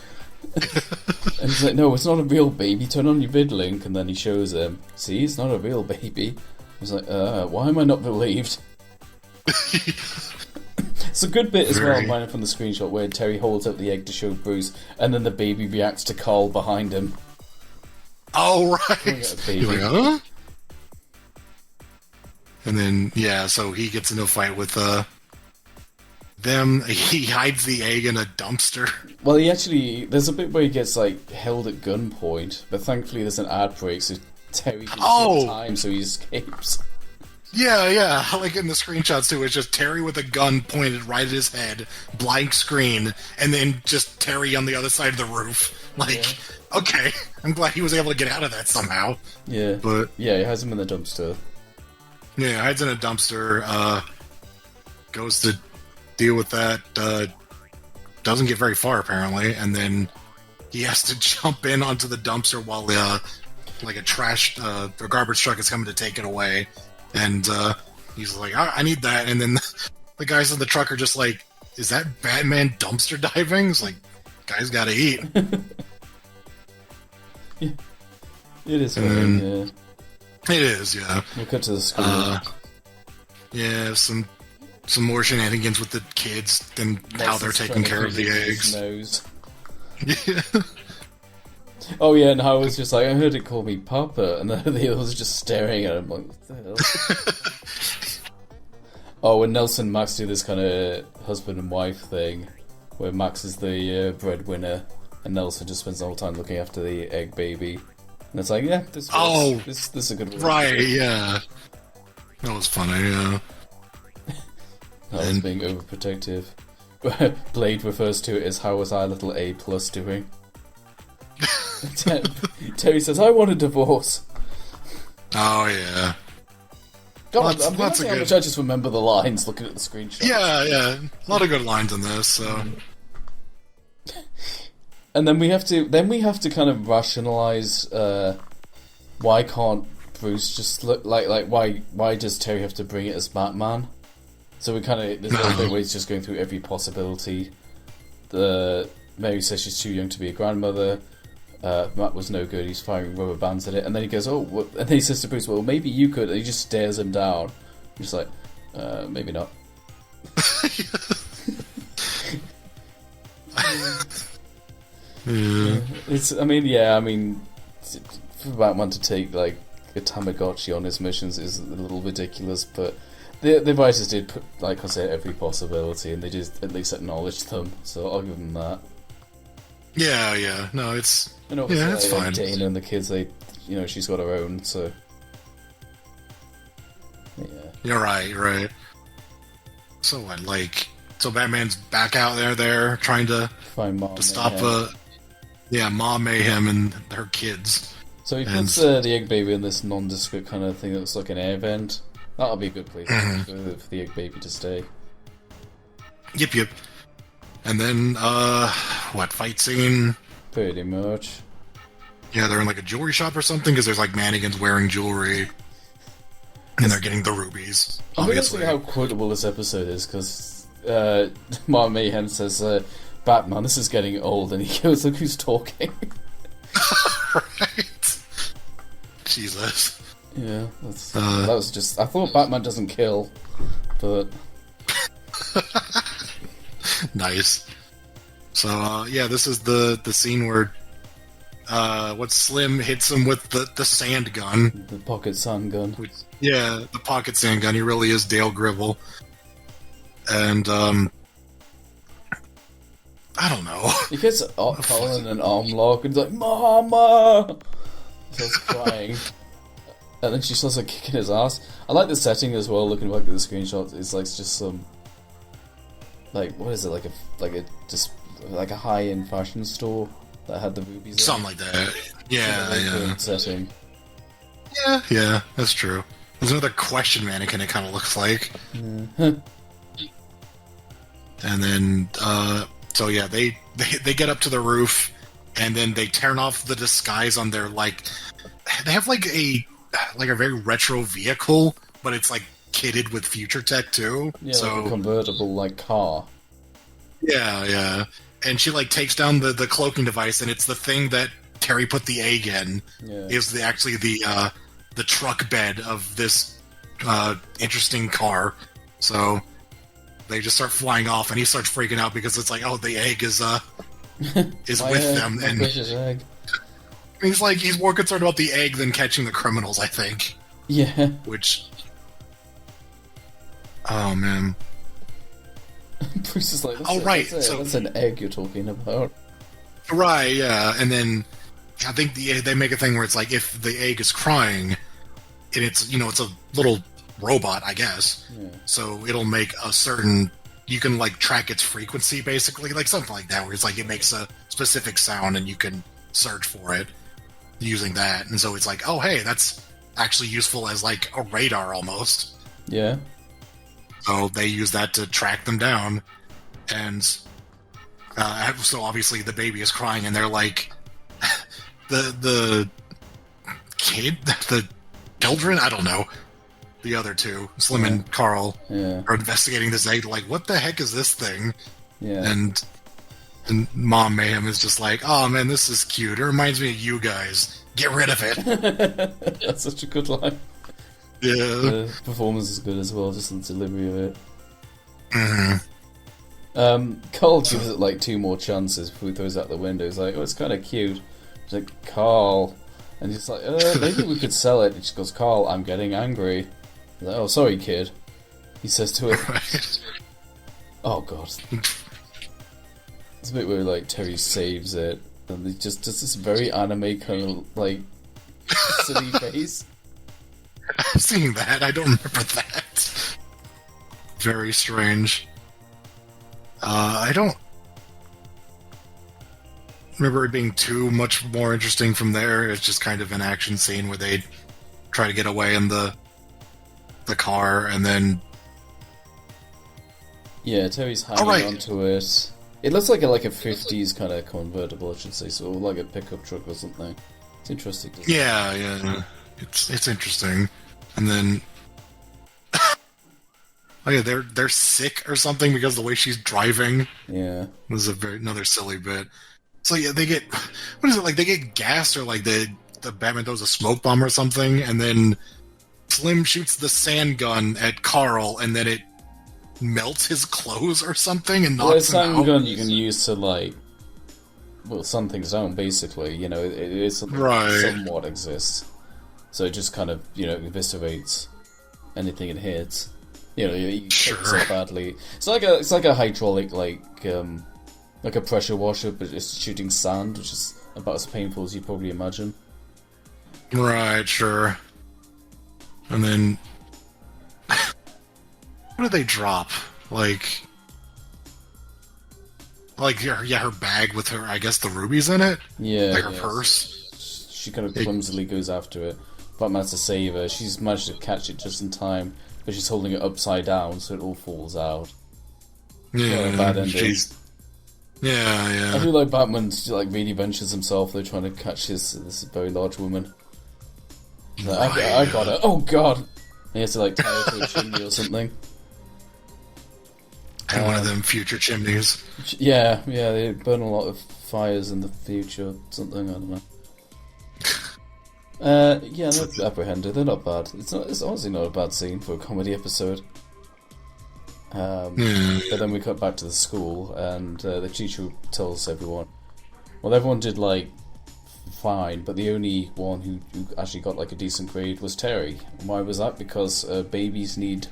And he's like, no, it's not a real baby. Turn on your vid link. And then he shows him, see, it's not a real baby. He's like, why am I not believed? It's a good bit as well, minor from the screenshot, where Terry holds up the egg to show Bruce, and then the baby reacts to Carl behind him. Oh, right. You're like, huh? And then, yeah, so he gets into a fight with them. He hides the egg in a dumpster. Well, there's a bit where he gets, like, held at gunpoint, but thankfully there's an ad break, so Terry can kill time, so he escapes. Yeah, like in the screenshots too, it's just Terry with a gun pointed right at his head, blank screen, and then just Terry on the other side of the roof. Like, okay, I'm glad he was able to get out of that somehow. Yeah. But yeah, he has him in the dumpster. Yeah, hides in a dumpster, goes to deal with that, doesn't get very far apparently, and then he has to jump in onto the dumpster while like a garbage truck is coming to take it away. And he's like, I need that. And then the guys in the truck are just like, is that Batman dumpster diving? It's like, guys gotta eat. Yeah. It is funny, yeah. It is, yeah. We'll cut to the screen. Yeah, some more shenanigans with the kids and how they're taking care of the eggs. Yeah. Oh yeah, and I was just like, I heard it call me Papa, and the others were just staring at him like, what the hell? Oh, and Nelson and Max do this kind of husband and wife thing, where Max is the breadwinner, and Nelson just spends the whole time looking after the Eggbaby. And it's like, yeah, this is a good one. Right, yeah. That was funny, yeah. That was being overprotective. Blade refers to it as, how was our little A+ doing? Terry says, I want a divorce. Oh, yeah. God, I'm amazing how much I just remember the lines looking at the screenshot. Yeah. A lot of good lines in this, so... And then we have to kind of rationalize why can't Bruce just look like why does Terry have to bring it as Batman? So we kind of, there's a little bit where he's just going through every possibility. Mary says she's too young to be a grandmother. Matt was no good, he's firing rubber bands at it. And then he goes, and then he says to Bruce, well, maybe you could. And he just stares him down. He's like, maybe not. Yeah. I mean, for Batman to take, like, a Tamagotchi on his missions is a little ridiculous, but the writers did put, like I said, every possibility, and they just at least acknowledged them, so I'll give them that. Yeah. No, it's... And obviously, it's fine. Dana and the kids, she's got her own, so... Yeah. You're right. So what, so Batman's back out there trying to find Mom to stop Mom Mayhem and her kids. So he puts the Eggbaby in this nondescript kind of thing that looks like an air vent. That'll be a good place for the Eggbaby to stay. Yep. And then, fight scene? Pretty much. Yeah, they're in like a jewelry shop or something, because there's like mannequins wearing jewelry. And they're getting the rubies, obviously. I'm going to see how quotable this episode is, because Mom Mayhem says, Batman, this is getting old, and he goes, look who's talking. Right. Jesus. Yeah, that was just... I thought Batman doesn't kill, but... Nice. So, yeah, this is the scene where Slim hits him with the sand gun. The pocket sand gun. Yeah, the pocket sand gun. He really is Dale Gribble. And, I don't know. He gets Colin in an arm lock and he's like, Mama! Starts crying. And then she starts like kicking his ass. I like the setting as well, looking back at the screenshots. It's like just some... Like, what is it? Like a high-end fashion store that had the rubies in. Something like that. Yeah. Setting. Yeah, that's true. There's another question mannequin it kind of looks like. Yeah. And then, so yeah, they get up to the roof, and then they turn off the disguise on their, like... They have, like a very retro vehicle, but it's, like, kitted with future tech, too. Yeah, so, like a convertible, like, car. Yeah. And she, like, takes down the cloaking device, and it's the thing that Terry put the egg in. Yeah. Is actually the truck bed of this interesting car. So they just start flying off, and he starts freaking out because it's like, oh, the egg is with them. And egg. he's more concerned about the egg than catching the criminals, I think. Yeah. Which... Oh, man. Bruce is like, that's an egg you're talking about. Right, yeah. And then I think they make a thing where it's like, if the egg is crying, and it's, it's a little robot, I guess. Yeah. So it'll make a certain... You can, like, track its frequency, basically. Like, something like that, where it's like, it makes a specific sound, and you can search for it using that. And so it's like, oh, hey, that's actually useful as, like, a radar, almost. Yeah. So they use that to track them down, and so obviously the baby is crying, and they're like, the kid, the children, I don't know, the other two, Slim and Carl, are investigating this egg, like, what the heck is this thing? Yeah. And Mom Mayhem is just like, oh man, this is cute, it reminds me of you guys, get rid of it. That's such a good line. Yeah. The performance is good as well, just the delivery of it. Mm-hmm. Carl gives it like 2 more chances before he throws it out the window. He's like, oh, it's kind of cute. He's like, Carl. And he's like, maybe we could sell it. And she goes, Carl, I'm getting angry. He's like, oh, sorry, kid. He says to her. Right. Oh, God. It's a bit where like Terry saves it. And he just does this very anime kind of like silly face. I've seen that. I don't remember that. Very strange. I don't remember it being too much more interesting from there. It's just kind of an action scene where they try to get away in the car, and then... Yeah, Terry's hanging onto it. It looks like a 50s kind of convertible, I should say, so like a pickup truck or something. It's interesting. Yeah. It's interesting. And then... oh yeah, they're sick or something because of the way she's driving. Yeah. This is another silly bit. So yeah, they get... What is it, like they get gassed, or like the Batman throws a smoke bomb or something, and then Slim shoots the sand gun at Carl, and then it melts his clothes or something and knocks him out. Well, a sand gun you can use to like... Well, sun things down, basically. You know, it is something that somewhat exists. So it just kind of, eviscerates anything it hits. You take it badly. It's like a hydraulic, like a pressure washer, but it's shooting sand, which is about as painful as you probably imagine. Right, sure. And then... what did they drop? Like, her bag with her, I guess, the rubies in it? Yeah. Like her purse? She kind of clumsily goes after it. Batman has to save her. She's managed to catch it just in time, but she's holding it upside down, so it all falls out. Yeah, bad ending. Yeah. I feel like Batman's really ventures himself. They're trying to catch this very large woman. Like, I got her. Oh god! He has to tie her to a chimney or something. And one of them future chimneys. Yeah, they burn a lot of fires in the future, something, I don't know. Yeah, they're apprehended. They're not bad. It's honestly not a bad scene for a comedy episode. But then we cut back to the school, and the teacher tells everyone, well, everyone did, like, fine, but the only one who actually got, like, a decent grade was Terry. And why was that? Because babies need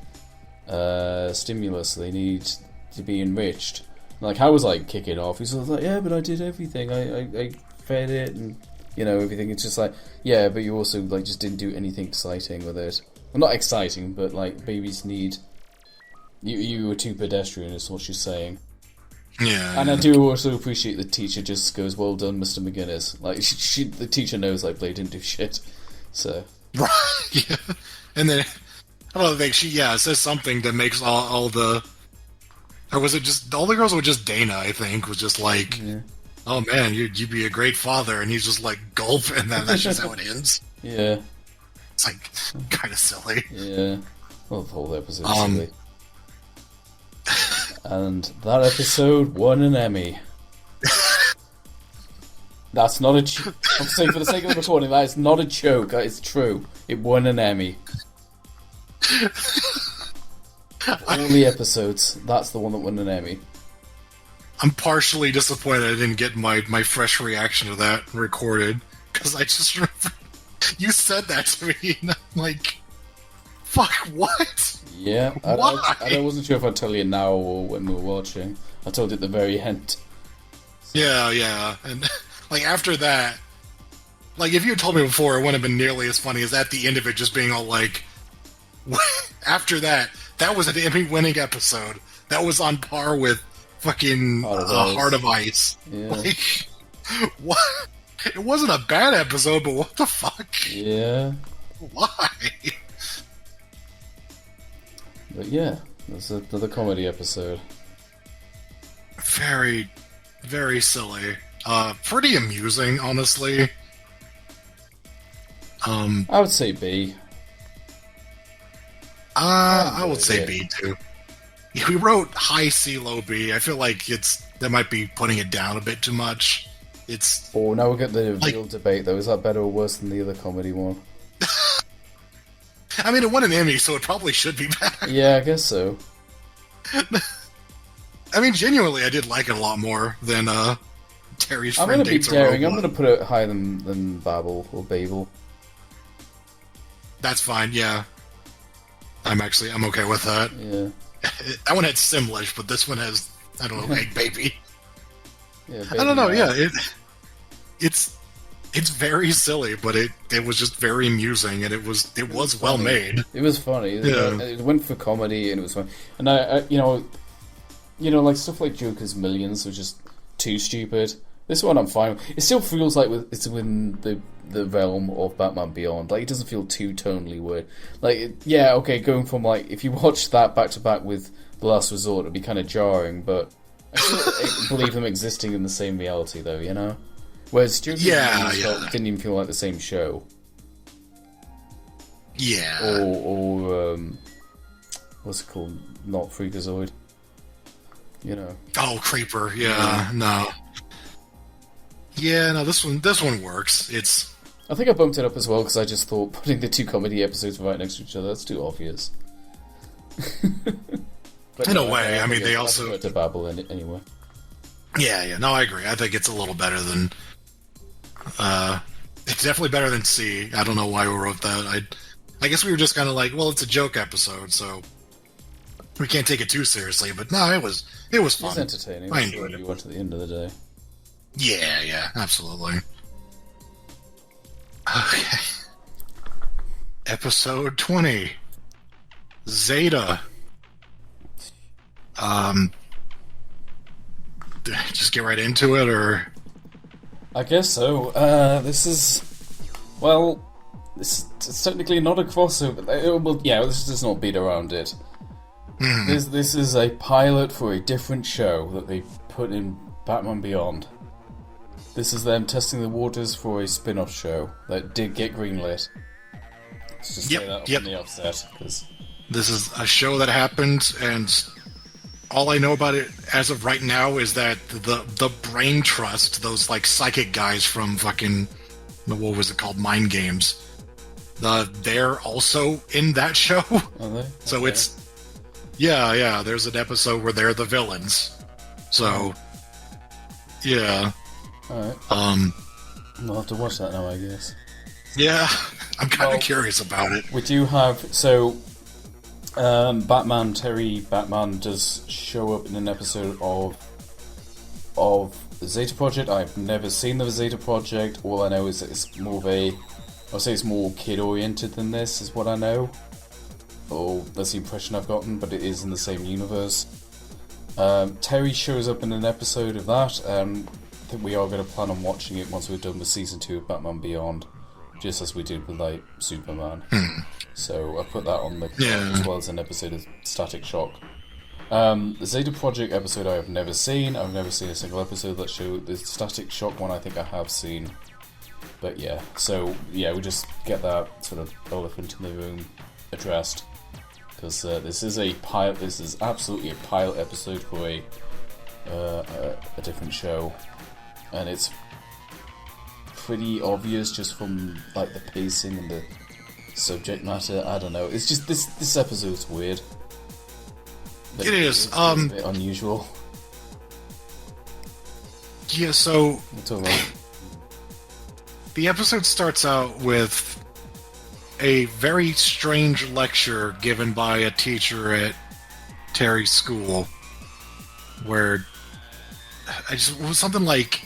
stimulus. They need to be enriched. Like, I was, like, kicking off. He's like, yeah, but I did everything. I fed it and, you know, everything. It's just like, yeah, but you also, like, just didn't do anything exciting with it. Well, not exciting, but, like, babies need... You were too pedestrian, is what she's saying. Yeah. And I do also appreciate the teacher just goes, well done, Mr. McGinnis. Like, the teacher knows, like, Blade didn't do shit. So. Right, yeah. And then, I don't think she, says something that makes all the... Or was it just... All the girls were just Dana, I think, was just like, oh man, you'd be a great father, and he's just like, gulp, and then that's just how it ends. Yeah. It's like, kind of silly. Yeah. Well, the whole episode is silly. And that episode won an Emmy. That's not a joke. I'm saying for the sake of the recording, that is not a joke. That is true. It won an Emmy. All the episodes, that's the one that won an Emmy. I'm partially disappointed I didn't get my fresh reaction to that recorded, because I just remember you said that to me, and I'm like, fuck, what? Yeah, I wasn't sure if I'd tell you now or when we were watching. I told you at the very end. So. Yeah, and like after that, like if you had told me before, it wouldn't have been nearly as funny as at the end of it just being all like, after that was an Emmy-winning episode. That was on par with fucking Heart of Ice. Yeah. Like, what? It wasn't a bad episode, but what the fuck? Yeah. Why? But yeah, that's another comedy episode. Very, very silly. Pretty amusing, honestly. I would say B. I would say B too. We wrote high C, low B. I feel like that might be putting it down a bit too much. Oh, now we'll get the real debate though. Is that better or worse than the other comedy one? I mean, it won an Emmy, so it probably should be better. Yeah, I guess so. I mean, genuinely, I did like it a lot more than Terry's I'm Friend gonna be Dates a daring. Robot. I'm gonna put it higher than Babel or Babel. That's fine, yeah. I'm okay with that. Yeah. That one had Simlish, but this one has, I don't know, Eggbaby. Yeah, I don't know, yeah. It's very silly, but it was just very amusing, and it was well made. It was funny. Yeah. It went for comedy, and it was fun. And I you know, like stuff like Joker's Millions was just too stupid. This one I'm fine with. It still feels like it's within the realm of Batman Beyond. Like, it doesn't feel too tonally weird. Like, yeah, okay, going from, like, if you watch that back to back with The Last Resort, it'd be kind of jarring, but I still believe them existing in the same reality, though, you know? Whereas Joker's Millions didn't even feel like the same show. Yeah. Or what's it called? Not Freakazoid. You know. Oh, Creeper, yeah. No. Yeah, no, this one works. I think I bumped it up as well because I just thought putting the two comedy episodes right next to each other, that's too obvious. But in a way, I mean, they also... I prefer to Babel anyway. Yeah, no, I agree. I think it's a little better than... it's definitely better than C. I don't know why we wrote that. I guess we were just kind of like, well, it's a joke episode, so we can't take it too seriously. But no, it was fun. It was entertaining. I enjoyed it. You watch at the end of the day. Yeah, absolutely. Okay. Episode 20. Zeta. Just get right into it, or... I guess so. This is... Well, it's technically not a crossover. Let's just not beat around it. This is a pilot for a different show that they put in Batman Beyond. This is them testing the waters for a spin-off show that did get greenlit. Let's just say that from the offset, because... This is a show that happened, and all I know about it as of right now is that the Brain Trust, those like psychic guys from fucking, what was it called, Mind Games, they're also in that show. Are they? So Okay. it's yeah. There's an episode where they're the villains. So yeah. Alright. I'll have to watch that now, I guess. Yeah, I'm kind of curious about it. We do have Terry Batman does show up in an episode of the Zeta Project. I've never seen the Zeta Project. All I know is that it's more of I'll say it's more kid oriented than this, is what I know. Or that's the impression I've gotten, but it is in the same universe. Terry shows up in an episode of that, and I think we are going to plan on watching it once we're done with season 2 of Batman Beyond, just as we did with like Superman. So I put that on the as well as an episode of Static Shock. The Zeta Project episode I have never seen. I've never seen a single episode of that show. The Static Shock one I think I have seen. But yeah, so yeah, we just get that sort of elephant in the room addressed. Because this is a pilot. This is absolutely a pilot episode for a different show, and it's pretty obvious just from like the pacing and the subject matter. I don't know. It's just this episode's weird. But It is. It's a bit unusual. Yeah. So It's alright. the episode starts out with a very strange lecture given by a teacher at Terry's school, where it was something like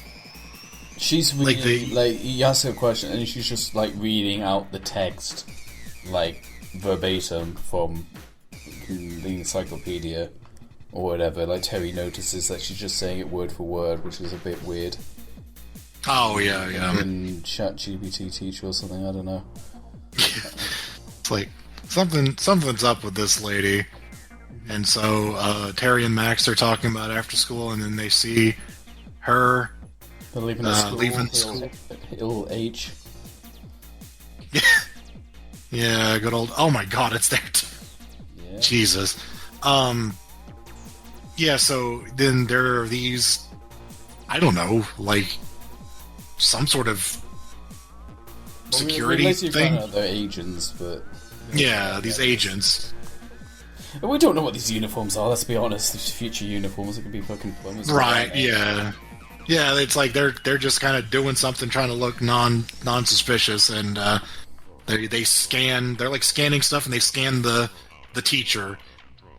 She's reading, like he asks her a question and she's just like reading out the text, like verbatim from the encyclopedia or whatever. Like Terry notices that she's just saying it word for word, which is a bit weird. Oh yeah. In ChatGPT teacher or something, I don't know. It's like something's up with this lady, and so Terry and Max are talking about after school, and then they see her They're leaving the school. leaving school. Hill H. Yeah, good old. Oh my God, it's there. Yeah. Jesus. Yeah. So then there are these. I don't know, like some sort of security Unless you thing. find out they're agents, but Yeah, these agents. we don't know what these uniforms are. Let's be honest. These future uniforms, it could be fucking plumbers. Right? Yeah. Yeah. It's like they're just kind of doing something, trying to look non-suspicious, and they scan. They're like scanning stuff, and they scan the teacher,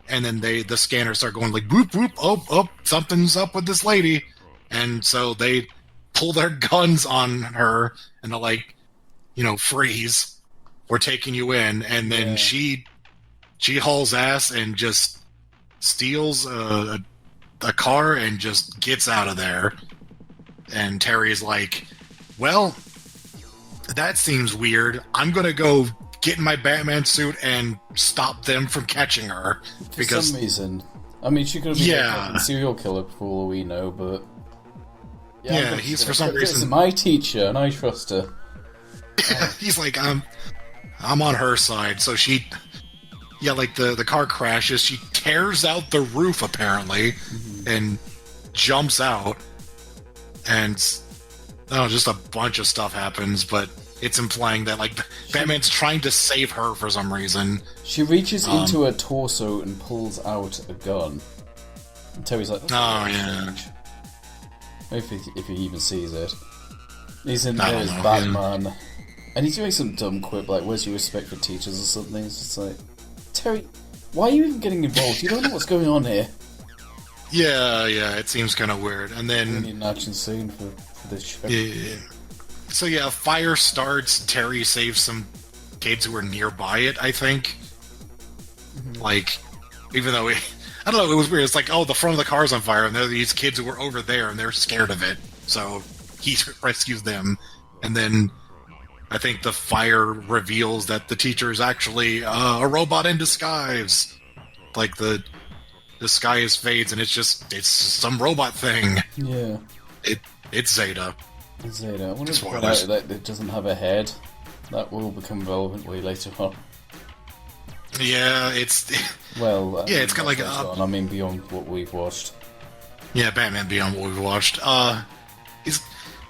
and then the scanners start going like whoop whoop. Oh, something's up with this lady, and so they pull their guns on her, and they're like, freeze. We're taking you in, and then she hauls ass and just steals a car and just gets out of there. And Terry's like, well, that seems weird. I'm gonna go get in my Batman suit and stop them from catching her. For some reason. I mean, she could have been a fucking serial killer for all we know, but... Yeah, he's for some reason... This is my teacher, and I trust her. He's like, I'm on her side. So she... Yeah, like the car crashes. She tears out the roof, apparently, and jumps out. And just a bunch of stuff happens, but it's implying that like Batman's trying to save her for some reason. She reaches into her torso and pulls out a gun. And Terry's like, "Oh yeah." If he even sees it, he's in there as Batman, and he's doing some dumb quip like, "Where's your respect for teachers?" or something. It's just like, Terry, why are you even getting involved? You don't know what's going on here. Yeah, it seems kind of weird. And then we need an action scene for this show. Yeah. So yeah, a fire starts. Terry saves some kids who were nearby it, I think. Like, even though I don't know, it was weird. It's like, oh, the front of the car's on fire, and there are these kids who were over there, and they're scared of it. So he rescues them, and then I think the fire reveals that the teacher is actually a robot in disguise. Like the disguise fades, and it's some robot thing. Yeah, it's Zeta. It's Zeta. I wonder if that it doesn't have a head. That will become relevant way later on. Yeah, it's Well, yeah, it's got like I mean, beyond what we've watched. yeah, Batman Beyond what we've watched. It's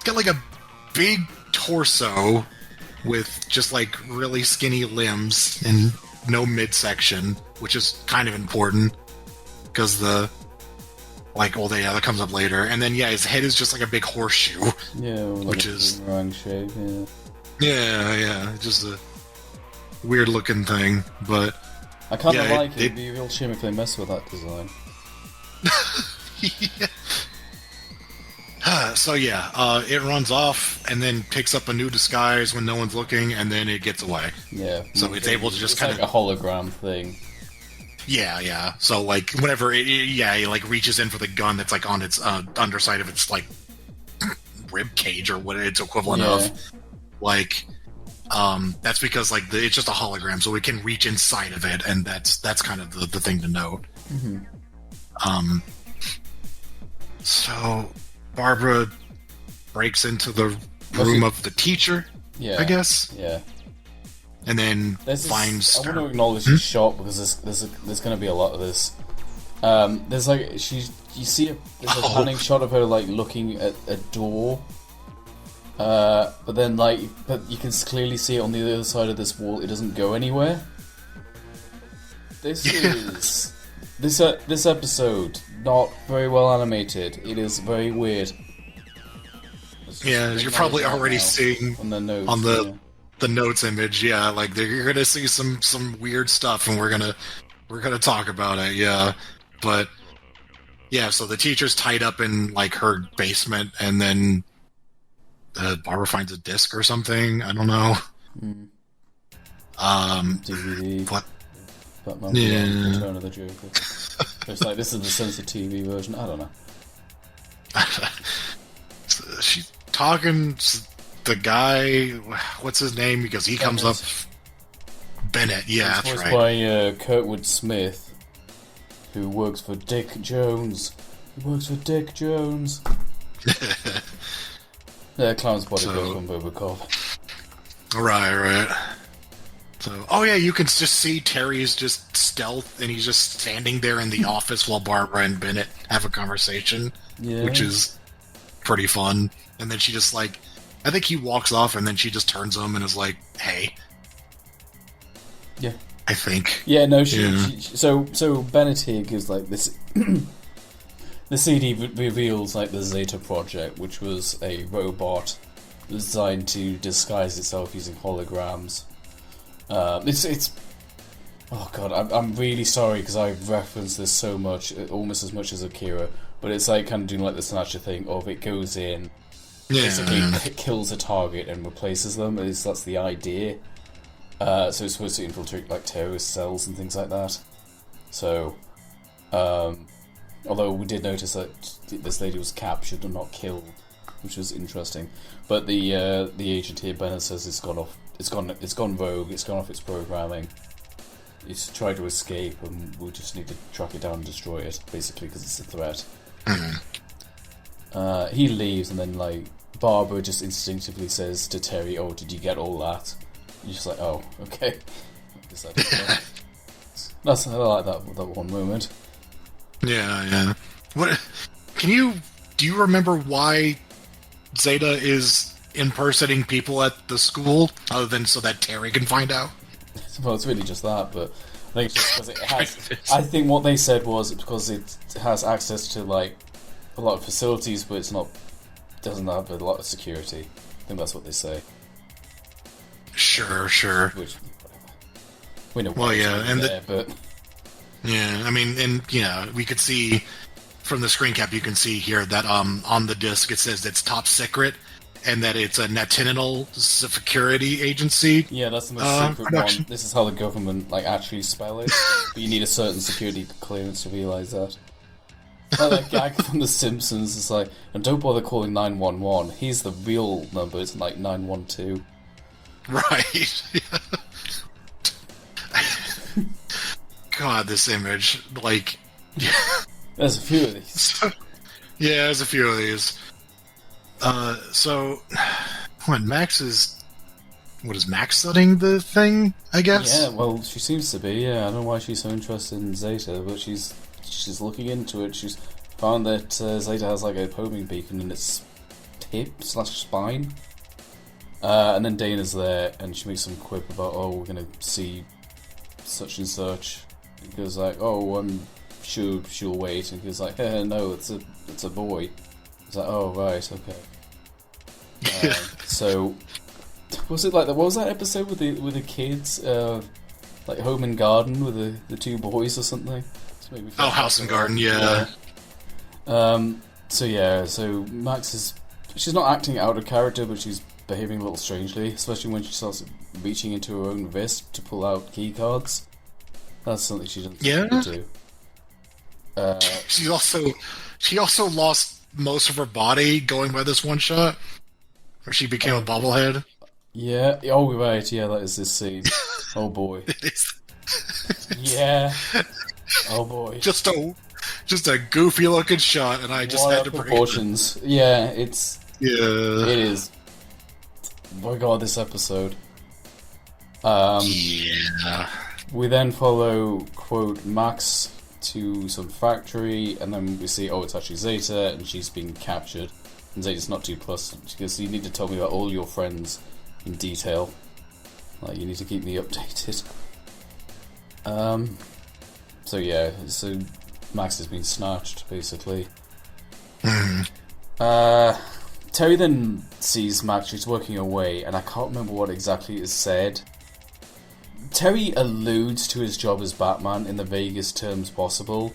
got like a big torso with just like really skinny limbs and no midsection, which is kind of important because the that comes up later. And then yeah, his head is just like a big horseshoe. Yeah, which is wrong shape. Yeah, just a weird looking thing, but I kind of like it. It'd be a real shame if they mess with that design. So yeah, it runs off and then picks up a new disguise when no one's looking, and then it gets away. Yeah. So it's able to just kind of like a hologram thing. Yeah. So like whenever it like reaches in for the gun that's like on its underside of its like rib cage or what it's equivalent of, like that's because like it's just a hologram, so it can reach inside of it, and that's kind of the thing to note. Mm-hmm. So Barbara breaks into the room of the teacher, I guess. Yeah. And then finds I want to acknowledge this shot because there's going to be a lot of this. There's like you see there's a panning shot of her like looking at a door, but then but you can clearly see it on the other side of this wall. It doesn't go anywhere. This is this episode not very well animated. It is very weird. Yeah, you're probably already seeing on the notes, the notes image. Yeah, like you're gonna see some weird stuff, and we're gonna talk about it. Yeah, but yeah, so the teacher's tied up in like her basement, and then Barbara finds a disc or something. I don't know. DVD. What? Yeah. Return of the Joker. It's like this is the censored TV version. I don't know. She's talking to the guy. What's his name? Because he comes up. Bennett. Yeah, that's right. By Kurtwood Smith, who works for Dick Jones. Yeah, Clown's bodyguard from Robocop. Right. So, oh yeah, you can just see Terry's just stealth, and he's just standing there in the office while Barbara and Bennett have a conversation, which is pretty fun. And then she just like, I think he walks off, and then she just turns to him and is like, "Hey." Yeah. I think. Yeah. No. So Bennett here gives like this. The CD reveals like the Zeta project, which was a robot designed to disguise itself using holograms. It's oh god, I'm really sorry because I've referenced this so much, almost as much as Akira, but it's like kind of doing like the Snatcher thing of it goes in, basically kills a target and replaces them. That's the idea. So it's supposed to infiltrate like terrorist cells and things like that. So, although we did notice that this lady was captured and not killed, which was interesting. But the agent here, Bennett, says it's gone rogue. It's gone off its programming. It's tried to escape, and we'll just need to track it down and destroy it, basically, because it's a threat. He leaves, and then like Barbara just instinctively says to Terry, "Oh, did you get all that?" And you're just like, "Oh, okay." I like that one moment. Yeah. What? Do you remember why Zeta is impersonating people at the school, other than so that Terry can find out? Well, it's really just that, but I think it's just because it has. I think what they said was because it has access to like a lot of facilities, but doesn't have a lot of security. I think that's what they say. Sure. Which, whatever. We know. Well, yeah, and but yeah, I mean, and we could see from the screen cap, you can see here that on the disc it says it's top secret, and that it's a Sentinel security agency. Yeah, that's the most secret one. This is how the government actually spell it. But you need a certain security clearance to realise that. Like that gag from The Simpsons is like, and don't bother calling 911. Here's the real number. It's like 912. Right. God, this image, like. There's a few of these. Yeah, there's a few of these. So when Max is what is Max studying the thing, I guess? Yeah, well, she seems to be, yeah. I don't know why she's so interested in Zeta, but she's looking into it. She's found that Zeta has like a homing beacon in its hip/spine. And then Dana's there, and she makes some quip about, oh, we're gonna see such and such. He goes like, oh, I'm sure she'll wait. And he goes like, no, it's a boy. He's like, oh, right, okay. So, was it like what was that episode with the kids, like Home and Garden with the two boys or something? Oh, House and Garden, yeah. So Max she's not acting out of character, but she's behaving a little strangely, especially when she starts reaching into her own vest to pull out key cards. That's something she doesn't do. She also lost most of her body going by this one shot, where she became a bobblehead. Yeah. Oh, right. Yeah, that is this scene. Oh boy. It is. Yeah. Oh boy. Just a goofy looking shot, and I just had to bring proportions. Yeah, it's. Yeah. It is. My God, this episode. Yeah. We then follow, quote, Max to some factory, and then we see, oh, it's actually Zeta, and she's been captured. And Zeta's not too pleasant. She goes, you need to tell me about all your friends in detail. Like, you need to keep me updated. So Max has been snatched, basically. Terry then sees Max, she's working away, and I can't remember what exactly is said. Terry alludes to his job as Batman in the vaguest terms possible,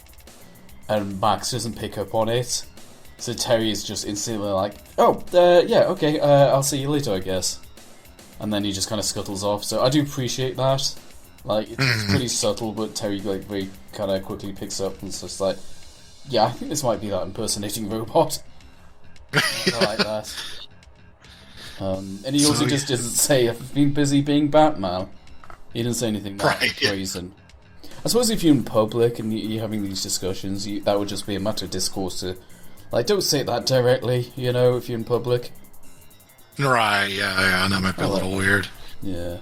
and Max doesn't pick up on it. So Terry is just instantly like, oh, yeah, okay, I'll see you later, I guess. And then he just kind of scuttles off, so I do appreciate that. Like, it's pretty subtle, but Terry, like, very kind of quickly picks up and it's just like, yeah, I think this might be that impersonating robot. I like that. And he also just doesn't say, I've been busy being Batman. He didn't say anything that brazen. I suppose if you're in public and you're having these discussions, that would just be a matter of discourse to, like, don't say that directly, you know, if you're in public. Right, yeah, that might be a little weird. Yeah.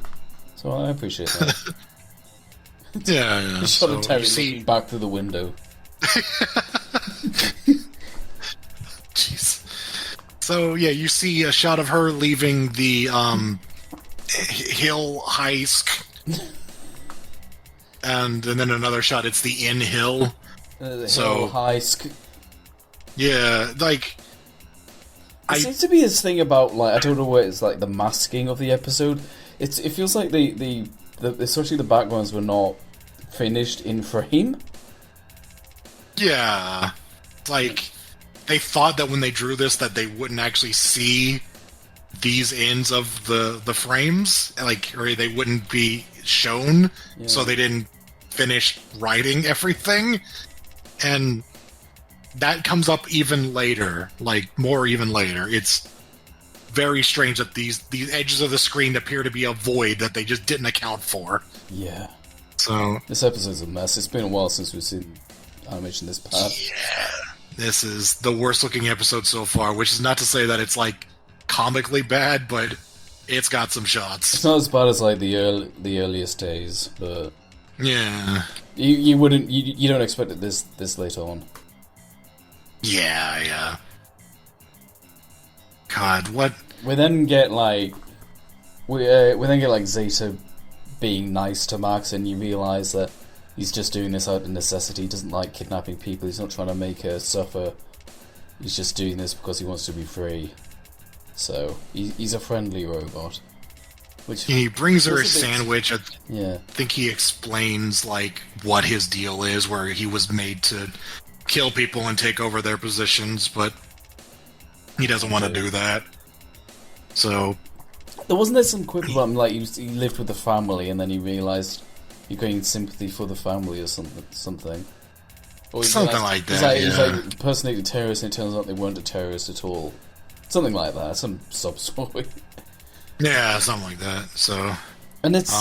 So I appreciate that. Yeah. The shot of Terry looking back through the window. Jeez. So, yeah, you see a shot of her leaving the, hill Heisk. And then another shot, it's the Inn Hill. The hill Heisk. Yeah, like... It seems to be this thing about, like, I don't know what it's like, the masking of the episode. It feels like the especially the backgrounds were not finished in frame. Yeah. Like, they thought that when they drew this that they wouldn't actually see these ends of the frames, like, or they wouldn't be shown, so they didn't finish writing everything. And that comes up even later, like, more even later. It's very strange that these edges of the screen appear to be a void that they just didn't account for. Yeah. So this episode's a mess. It's been a while since we've seen animation this bad. Yeah. This is the worst looking episode so far, which is not to say that it's, like, comically bad, but it's got some shots. It's not as bad as, like, the earliest days, but yeah. You don't expect it this late on. Yeah. God, what? We then get like Zeta being nice to Max, and you realise that he's just doing this out of necessity. He doesn't like kidnapping people. He's not trying to make her suffer. He's just doing this because he wants to be free. So he's a friendly robot. Which he brings her a sandwich. I yeah. think he explains, like, what his deal is, where he was made to kill people and take over their positions, but he doesn't want to do that. So there wasn't some quip about him, like, he lived with the family and then he realised he gained sympathy for the family or something. Or something like that. He's like impersonated terrorists, and it turns out they weren't a terrorist at all. Something like that. Some sub-story. Yeah, something like that. So, and it's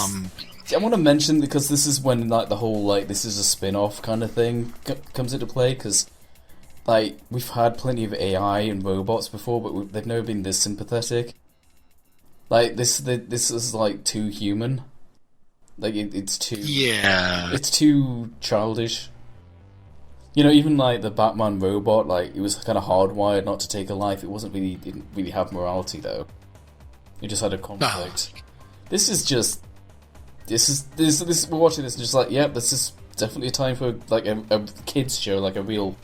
I want to mention, because this is when, like, the whole, like, this is a spin-off kind of thing comes into play, because, like, we've had plenty of AI and robots before, but they've never been this sympathetic. Like this is like too human. Like it's too it's too childish. You know, even like the Batman robot, like it was kind of hardwired not to take a life. It didn't really have morality though. It just had a conflict. No. This is we're watching this and just like, yep, this is definitely a time for like a kids show, like a real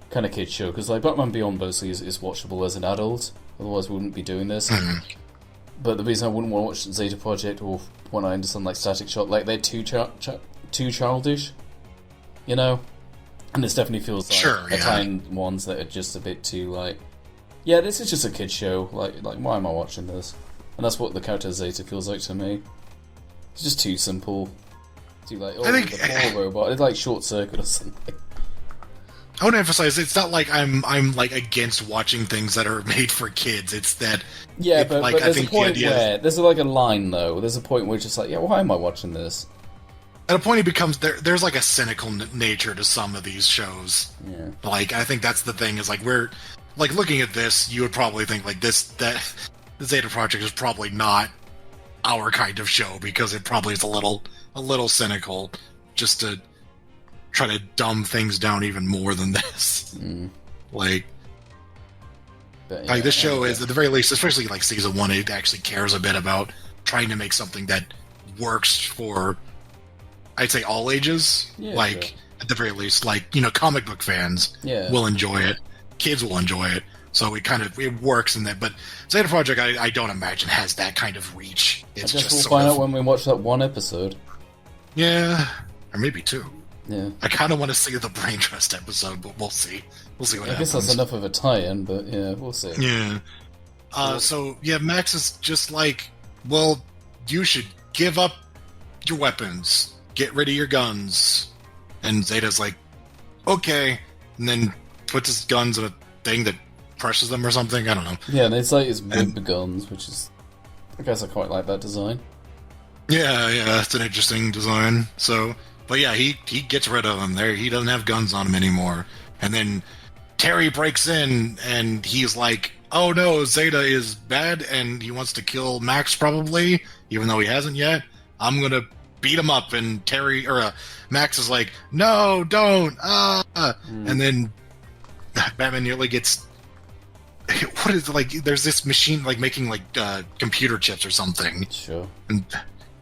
kind of kids show. Because like Batman Beyond mostly is watchable as an adult. Otherwise, we wouldn't be doing this. But the reason I wouldn't want to watch Zeta Project or when I understand like Static Shock, like they're too childish, you know. And this definitely feels like Italian ones that are just a bit too like, yeah, this is just a kid show. Like why am I watching this? And that's what the character Zeta feels like to me. It's just too simple. Too like, oh, I think the poor robot. It's like Short Circuit or something. I want to emphasize, it's not like I'm like against watching things that are made for kids. It's that but there's a point where there's like a line though. There's a point where it's just like, yeah, why am I watching this? At a point, it becomes there's like a cynical nature to some of these shows. Yeah. Like I think that's the thing is like we're like looking at this, you would probably think like that the Zeta Project is probably not our kind of show because it probably is a little cynical, just to try to dumb things down even more than this. Like this show is at the very least, especially like season 1, it actually cares a bit about trying to make something that works for, I'd say, all ages. At the very least, like, you know, comic book fans will enjoy it, kids will enjoy it, so it works in that. But Zeta Project, I don't imagine has that kind of reach. I guess we'll find out when we watch that one episode. Yeah, or maybe 2. Yeah, I kind of want to see the Brain Trust episode, but we'll see. We'll see what happens. I guess that's enough of a tie-in, but yeah, we'll see. Yeah. So Max is just like, well, you should give up your weapons, get rid of your guns, and Zeta's like, okay, and then puts his guns in a thing that crushes them or something. I don't know. Yeah, and it's like his wood guns, which is, I guess I quite like that design. Yeah, it's an interesting design. So. But yeah, he gets rid of them. He doesn't have guns on him anymore. And then Terry breaks in, and he's like, oh no, Zeta is bad, and he wants to kill Max probably, even though he hasn't yet. I'm gonna beat him up. And Max is like, no, don't. And then Batman nearly gets... What is it, like, there's this machine like making like computer chips or something. Sure. And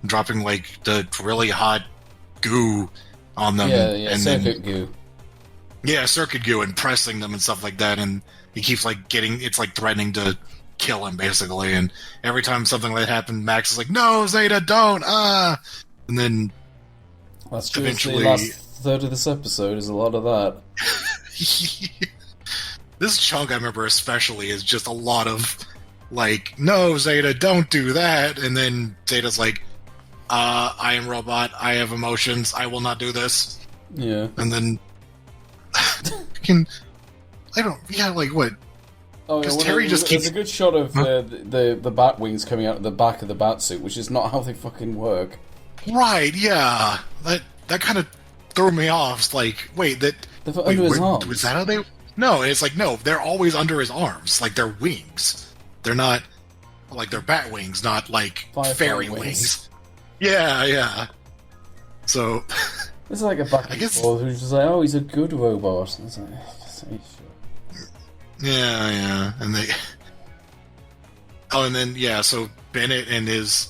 dropping like the really hot goo on them, circuit goo. Yeah, circuit goo, and pressing them and stuff like that, and he keeps like it's like threatening to kill him basically, and every time something like that happens, Max is like, no, Zeta, don't, and then that's true. Eventually, the last third of this episode is a lot of that. This chunk I remember especially is just a lot of like, no, Zeta, don't do that, and then Zeta's like, I am robot, I have emotions, I will not do this. Yeah. And then... like, what? Oh, yeah, Terry just keeps... There's a good shot of the bat wings coming out of the back of the bat suit, which is not how they fucking work. Right, yeah. That kind of threw me off. It's like, wait, they're under his arms. Was that how they... No, it's like, no, they're always under his arms. Like, they're wings. They're not... Like, they're bat wings, not, like, fairy wings. Yeah. So... It's like a back and forth who's just like, oh, he's a good robot. It's like, sure. Yeah. And they... Oh, and then, so Bennett and his...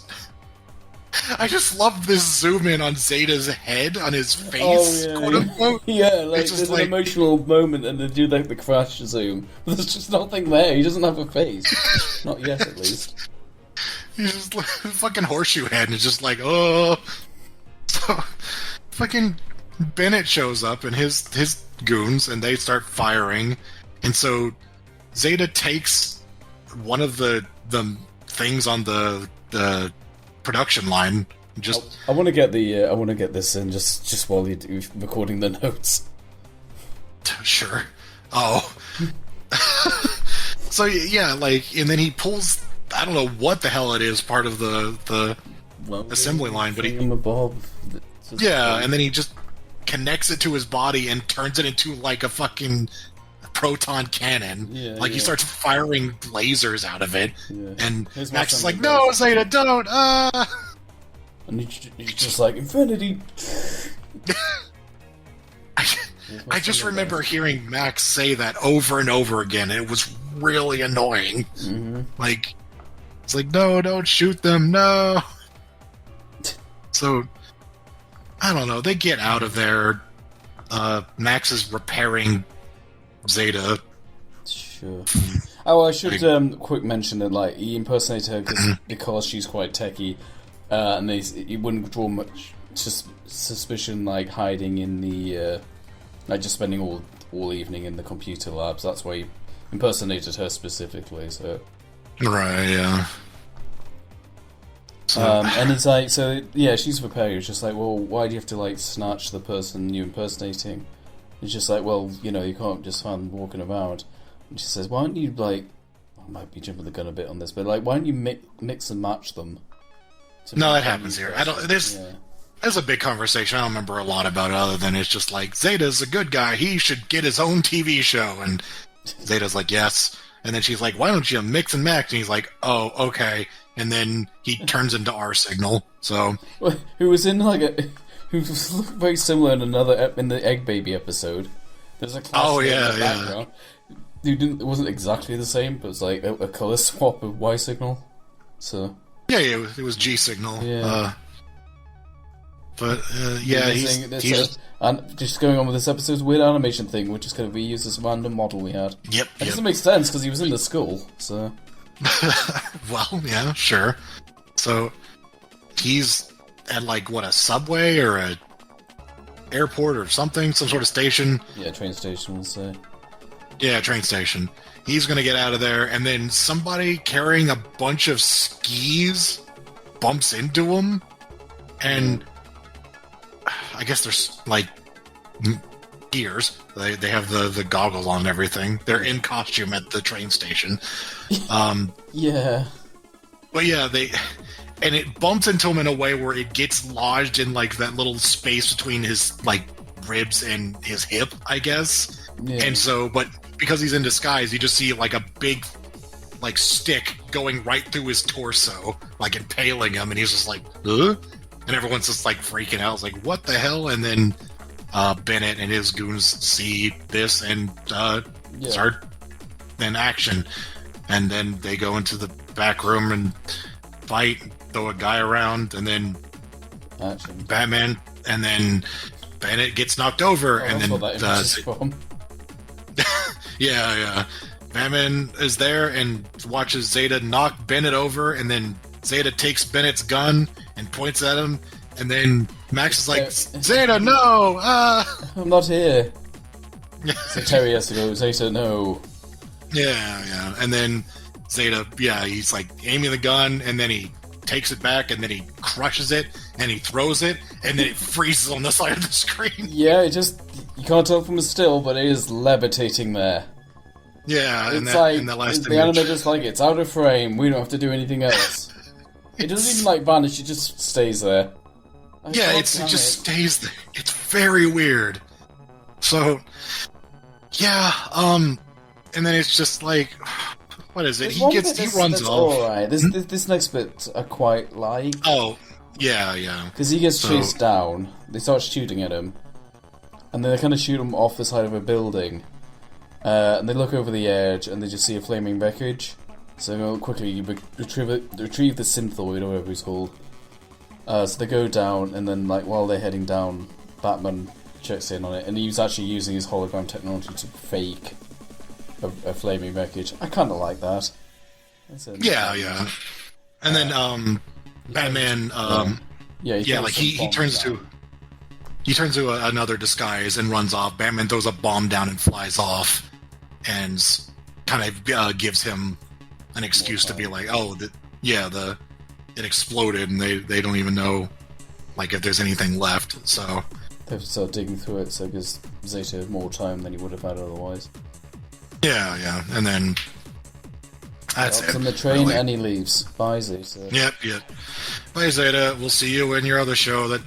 I just love this zoom in on Zeta's head, on his face, quote unquote. Yeah, like, there's an emotional moment and they do like the crash zoom. But there's just nothing there. He doesn't have a face. Not yet, at least. He's just like a fucking horseshoe head, and it's just like, oh. So, fucking Bennett shows up and his goons, and they start firing. And so Zeta takes one of the things on the production line. Just I want to get this in just while you're recording the notes. Sure. Oh. So yeah, like, and then he pulls, I don't know what the hell it is, part of the assembly line, but and then he just connects it to his body and turns it into like a fucking proton cannon. Yeah, like, he starts firing lasers out of it. Yeah. And Here's Max is my like, no, Zeta, don't! And he's just like, Infinity! I just remember hearing Max say that over and over again, and it was really annoying. Mm-hmm. Like, it's like, no, don't shoot them, no! So, I don't know, they get out of there. Max is repairing Zeta. Sure. Oh, I should quick mention that, like, he impersonated her because she's quite techie, and he wouldn't draw much suspicion, like, hiding in the, like, just spending all evening in the computer labs. That's why he impersonated her specifically, so... Right, yeah. So... and he's like, so, yeah, she's repairing. It's just like, well, why do you have to, like, snatch the person you're impersonating? It's just like, well, you know, you can't just find them walking around. And she says, why don't you, like... I might be jumping the gun a bit on this, but, like, why don't you mix and match them? No, that happens here. There's a big conversation. I don't remember a lot about it other than it's just like, Zeta's a good guy. He should get his own TV show. And Zeta's like, yes. And then she's like, why don't you mix and match? And he's like, oh, okay. And then he turns into our signal. So who was in like who was very similar in in the Eggbaby episode. There's a class in the background. It wasn't exactly the same, but it was like a color swap of Y signal. So yeah, it was G signal. Yeah. He's and just going on with this episode's weird animation thing, which is going to reuse this random model we had. Yep. It doesn't make sense because he was in the school, so. Well, yeah, sure. So he's at like a subway or a airport or something, some sort of station. Yeah, train station, we'll say. Yeah, train station. He's gonna get out of there, and then somebody carrying a bunch of skis bumps into him, and I guess there's like skiers. They have the goggles on and everything. They're in costume at the train station. Yeah. But yeah, and it bumps into him in a way where it gets lodged in like that little space between his like ribs and his hip, I guess. Yeah. And so, but because he's in disguise, you just see like a big like stick going right through his torso, like impaling him, and he's just like, huh? And everyone's just like freaking out. It's like, what the hell? And then Bennett and his goons see this and start in action. And then they go into the back room and fight, throw a guy around, and then Batman, and then Bennett gets knocked over, and then yeah. Batman is there and watches Zeta knock Bennett over, and then Zeta takes Bennett's gun and points at him, and then Max is like, Zeta, no! I'm not here. So Terry has to go, Zeta, no. Yeah. And then Zeta, he's like aiming the gun, and then he takes it back, and then he crushes it, and he throws it, and then it freezes on the side of the screen. Yeah, you can't tell from the still, but it is levitating there. Yeah, it's in the anime just like, it's out of frame, we don't have to do anything else. It doesn't even like vanish, it just stays there. It just stays there. It's very weird. So, yeah, and then it's just like, what is it? He runs off. Alright, this next bit I quite like. Oh, yeah. Because he gets chased down, they start shooting at him, and then they kind of shoot him off the side of a building. And they look over the edge, and they just see a flaming wreckage. So quickly, you retrieve the Synthoid, or whatever he's called. So they go down, and then while they're heading down, Batman checks in on it, and he's actually using his hologram technology to fake a flaming wreckage. I kind of like that. Yeah. And then Batman, he turns to another disguise and runs off. Batman throws a bomb down and flies off, and kind of gives him an excuse to be like, it exploded, and they don't even know if there's anything left. So they have to start digging through it, so it gives Zeta more time than he would have had otherwise. Yeah, and then that's it. On the train, really. And he leaves. Bye, Zeta. Yep. Bye, Zeta. We'll see you in your other show that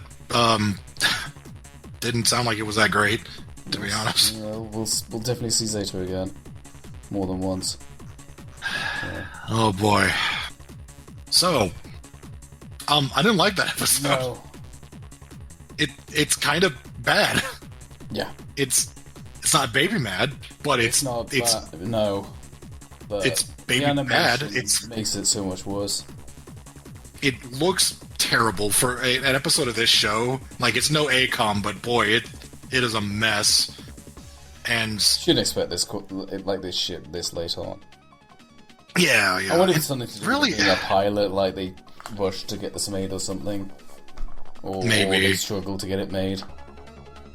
didn't sound like it was that great. to be honest. Yeah, we'll definitely see Zeta again. More than once. Yeah. Oh boy. So, I didn't like that episode. No. It's kind of bad. Yeah. It's not baby mad, but it's bad. No. But it's baby bad. It makes it so much worse. It looks terrible for an episode of this show. Like, it's no ACOM, but boy, it is a mess. And shouldn't expect this like this shit this late on. Yeah. I wonder if it's something to do really, with being a pilot, like they rushed to get this made or something. Or they struggled to get it made.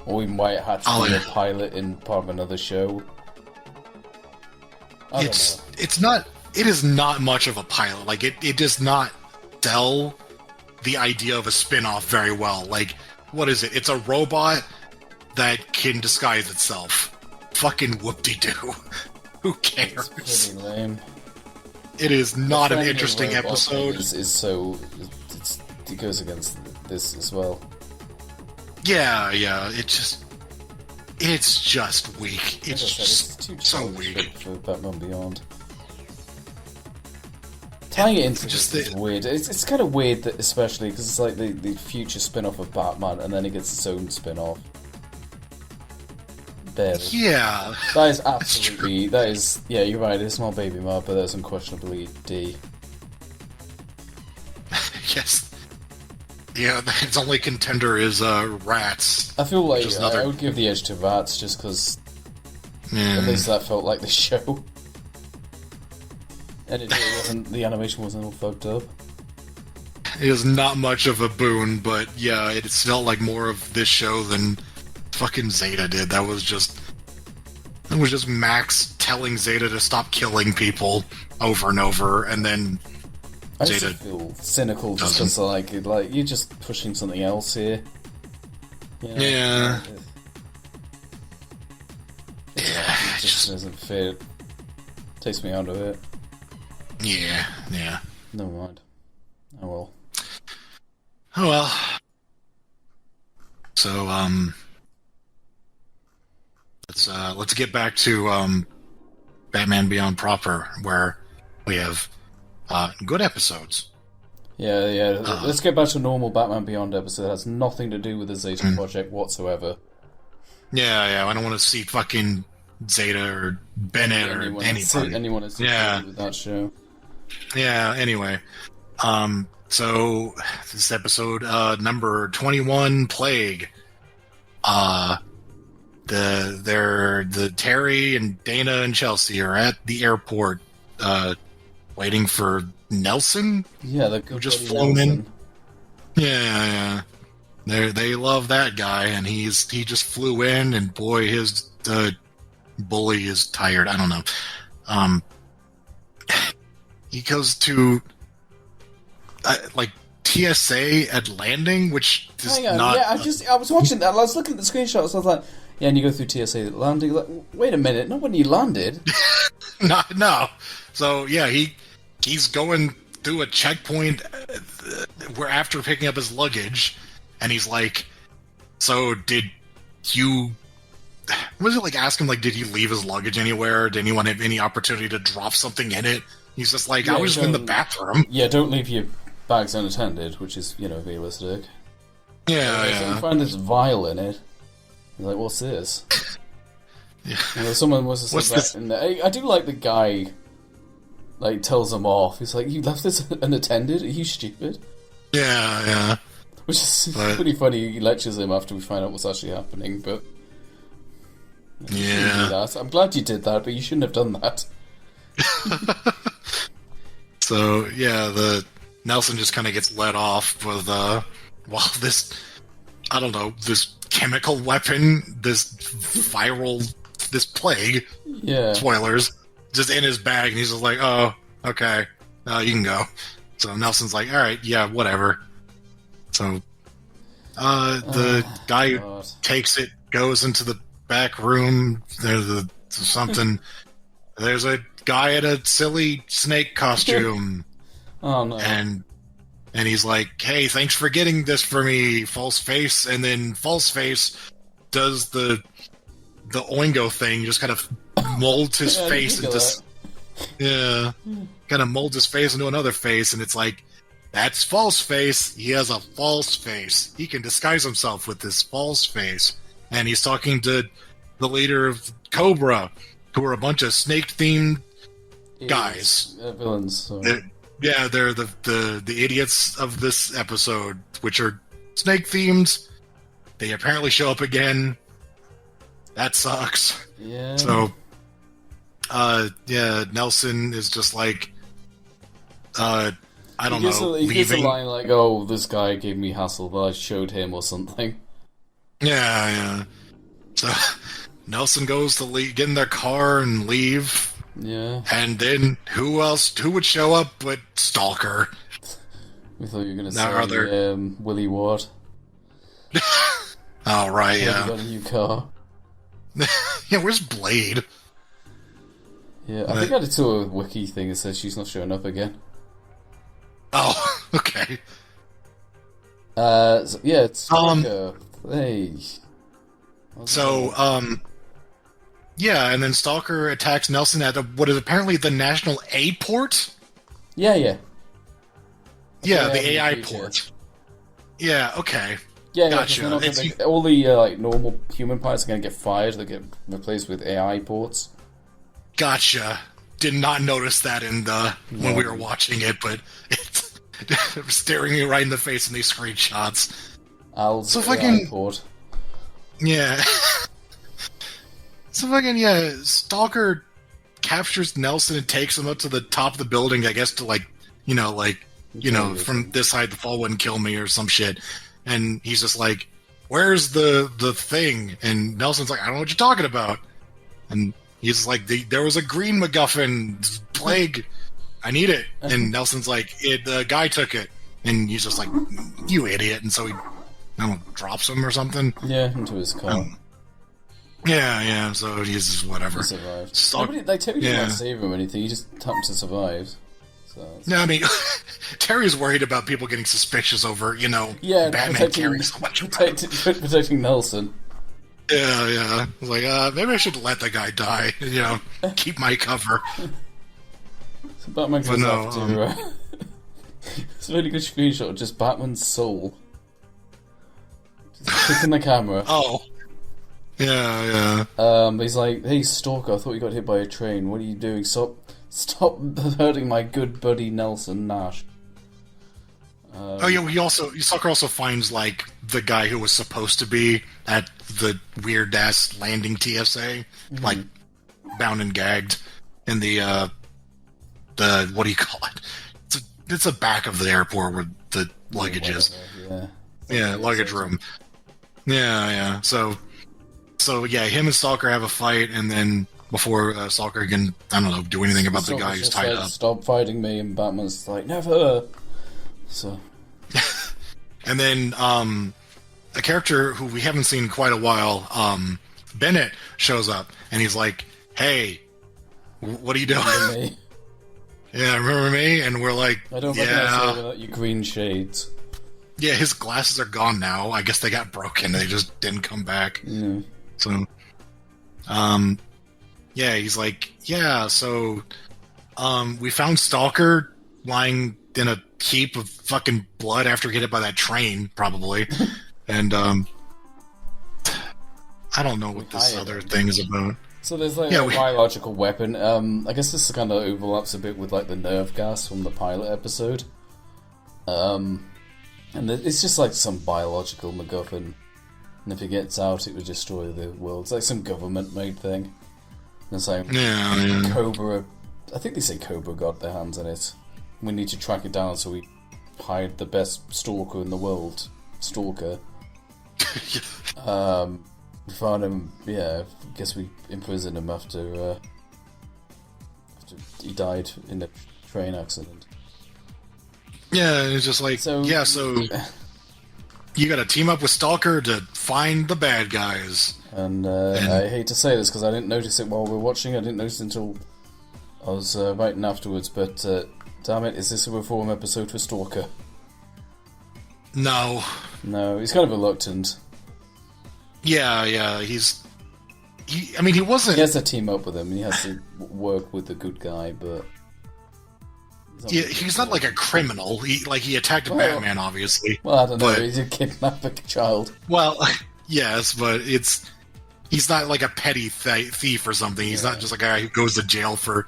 Or we might have to be a pilot in part of another show. It is not much of a pilot. Like, it does not sell the idea of a spin-off very well. Like, what is it? It's a robot that can disguise itself. Fucking whoop-de-doo. Who cares? It's pretty lame. It is not an interesting episode. It goes against this as well. Yeah. It's just weak. It's just so weak for Batman Beyond. Tying it into this is weird. It's kind of weird that, especially because it's like the future spin-off of Batman, and then it gets its own spin-off. Barely. Yeah, that is absolutely. That is. Yeah, you're right. It's not Baby Mad, but that's unquestionably D. Yes. Yeah, its only contender is Rats. I feel like I would give the edge to Rats just because at least that felt like the show. And it wasn't. The animation wasn't all fucked up. It is not much of a boon, but yeah, it felt like more of this show than fucking Zeta did. That was just Max telling Zeta to stop killing people over and over, and then I just feel cynical just because like you're just pushing something else here. You know? Yeah. It just doesn't fit. Takes me out of it. Yeah. Never mind. Oh well. Oh well. So let's get back to Batman Beyond proper, where we have good episodes. Yeah. Let's get back to a normal Batman Beyond episode that has nothing to do with the Zeta project whatsoever. Yeah. I don't want to see fucking Zeta or Bennett or anybody. Anyone associated with that show. Yeah, anyway. So this episode, number 21, Plague. The Terry and Dana and Chelsea are at the airport, waiting for Nelson. Yeah, who just flown in. Yeah. They love that guy, and he just flew in, and boy, his bully is tired. I don't know. He goes to TSA at landing, which is not. Yeah, I was watching that. I was looking at the screenshots. I was like, yeah, and you go through TSA at landing. Like, wait a minute, not when you landed. No. So yeah, he's going through a checkpoint where after picking up his luggage, and he's like, "So did you?" Was it like ask him like, did he leave his luggage anywhere? Did anyone have any opportunity to drop something in it? He's just like, I was in the bathroom. Yeah, don't leave your bags unattended, which is, realistic. Yeah. So you find this vial in it. You're like, what's this? Yeah. Someone was just like that in there. I do like the guy, tells him off. He's like, you left this unattended? Are you stupid? Yeah. Which is pretty funny. He lectures him after we find out what's actually happening, but... Yeah. I'm glad you did that, but you shouldn't have done that. So, yeah, the Nelson just kind of gets let off with, this chemical weapon, this viral, this plague, spoilers, just in his bag, and he's just like, oh, okay, you can go. So Nelson's like, alright, yeah, whatever. So, the guy who takes it goes into the back room, there's a guy in a silly snake costume. Oh no. And he's like, hey, thanks for getting this for me, False Face. And then False Face does the the Oingo thing just kind of molds his face into... Yeah. Kind of molds his face into another face, and it's like, that's false face. He has a false face. He can disguise himself with this false face. And he's talking to the leader of Cobra, who are a bunch of snake-themed guys. Villains. So. They're the idiots of this episode, which are snake-themed. They apparently show up again. That sucks. Yeah. So, Nelson is just like, I don't know, he gives a line like, oh, this guy gave me hassle, but I showed him or something. Yeah. So, Nelson goes to get in their car and leave. Yeah. And then, who would show up but Stalker? We thought you were going to say Willie Ward. Oh, right, yeah. He got a new car. Yeah, where's Blade? Yeah, I think I did saw a wiki thing that says she's not showing up again. Oh, okay. It's Stalker. Hey. Yeah, and then Stalker attacks Nelson at what is apparently the National A port? Yeah. Yeah, the AI port. Yeah, okay. Yeah, gotcha. All the normal human pilots are going to get fired. They get replaced with AI ports. Gotcha. Did not notice that when we were watching it, but it was staring me right in the face in these screenshots. Al's AI port. Yeah. Stalker captures Nelson and takes him up to the top of the building, I guess, to from this side the fall wouldn't kill me or some shit. And he's just like, where's the thing? And Nelson's like, I don't know what you're talking about. And he's like, there was a green MacGuffin, plague. I need it. And Nelson's like, the guy took it. And he's just like, you idiot. And so he, drops him or something. Yeah, into his car. Yeah, so he's just whatever. He survived. Terry didn't save him or anything, he just happened to survive. No, I mean, Terry's worried about people getting suspicious over, Batman carrying so much protecting Nelson. Yeah. I was like, maybe I should let the guy die, keep my cover. So Batman goes after... it's a really good screenshot of just Batman's soul. Just kicking the camera. Oh. Yeah. He's like, hey, Stalker, I thought you got hit by a train. What are you doing? Stop hurting my good buddy Nelson Nash. Stalker also finds, the guy who was supposed to be at the weird-ass landing TSA, bound and gagged in the what do you call it? It's the back of the airport where the luggage is. Yeah, luggage room. Yeah. So, him and Stalker have a fight, and then before Stalker can, do anything about the guy who's tied up. Stop fighting me, and Batman's like, never! So... And then, a character who we haven't seen in quite a while, Bennett, shows up, and he's like, hey, what are you doing? Remember me? Yeah, remember me? And we're like, I don't recognize you without your green shades. Yeah, his glasses are gone now. I guess they got broken. They just didn't come back. Yeah. So, he's like, so, we found Stalker lying in a heap of fucking blood after he got hit by that train, probably. And, I don't know what this other thing is about. So there's a biological weapon. I guess this kind of overlaps a bit with the nerve gas from the pilot episode. And it's just some biological MacGuffin. And if it gets out, it would destroy the world. It's like some government-made thing. And it's like Cobra. I think they say Cobra got their hands on it. We need to track it down so we hide the best stalker in the world. Stalker. We found him, I guess we imprisoned him after he died in a train accident. Yeah, it's just like, so you gotta team up with Stalker to find the bad guys. And I hate to say this because I didn't notice it while we were watching. I didn't notice it until I was writing afterwards, but damn it, is this a Reform episode for Stalker? No, he's kind of reluctant. Yeah, he's he wasn't. He has to team up with him. He has to work with the good guy, but he's not like a criminal. He attacked Batman, obviously. Well, I don't know. He did kidnap a child. Well, yes, but he's not like a petty thief or something. He's not just a guy who goes to jail for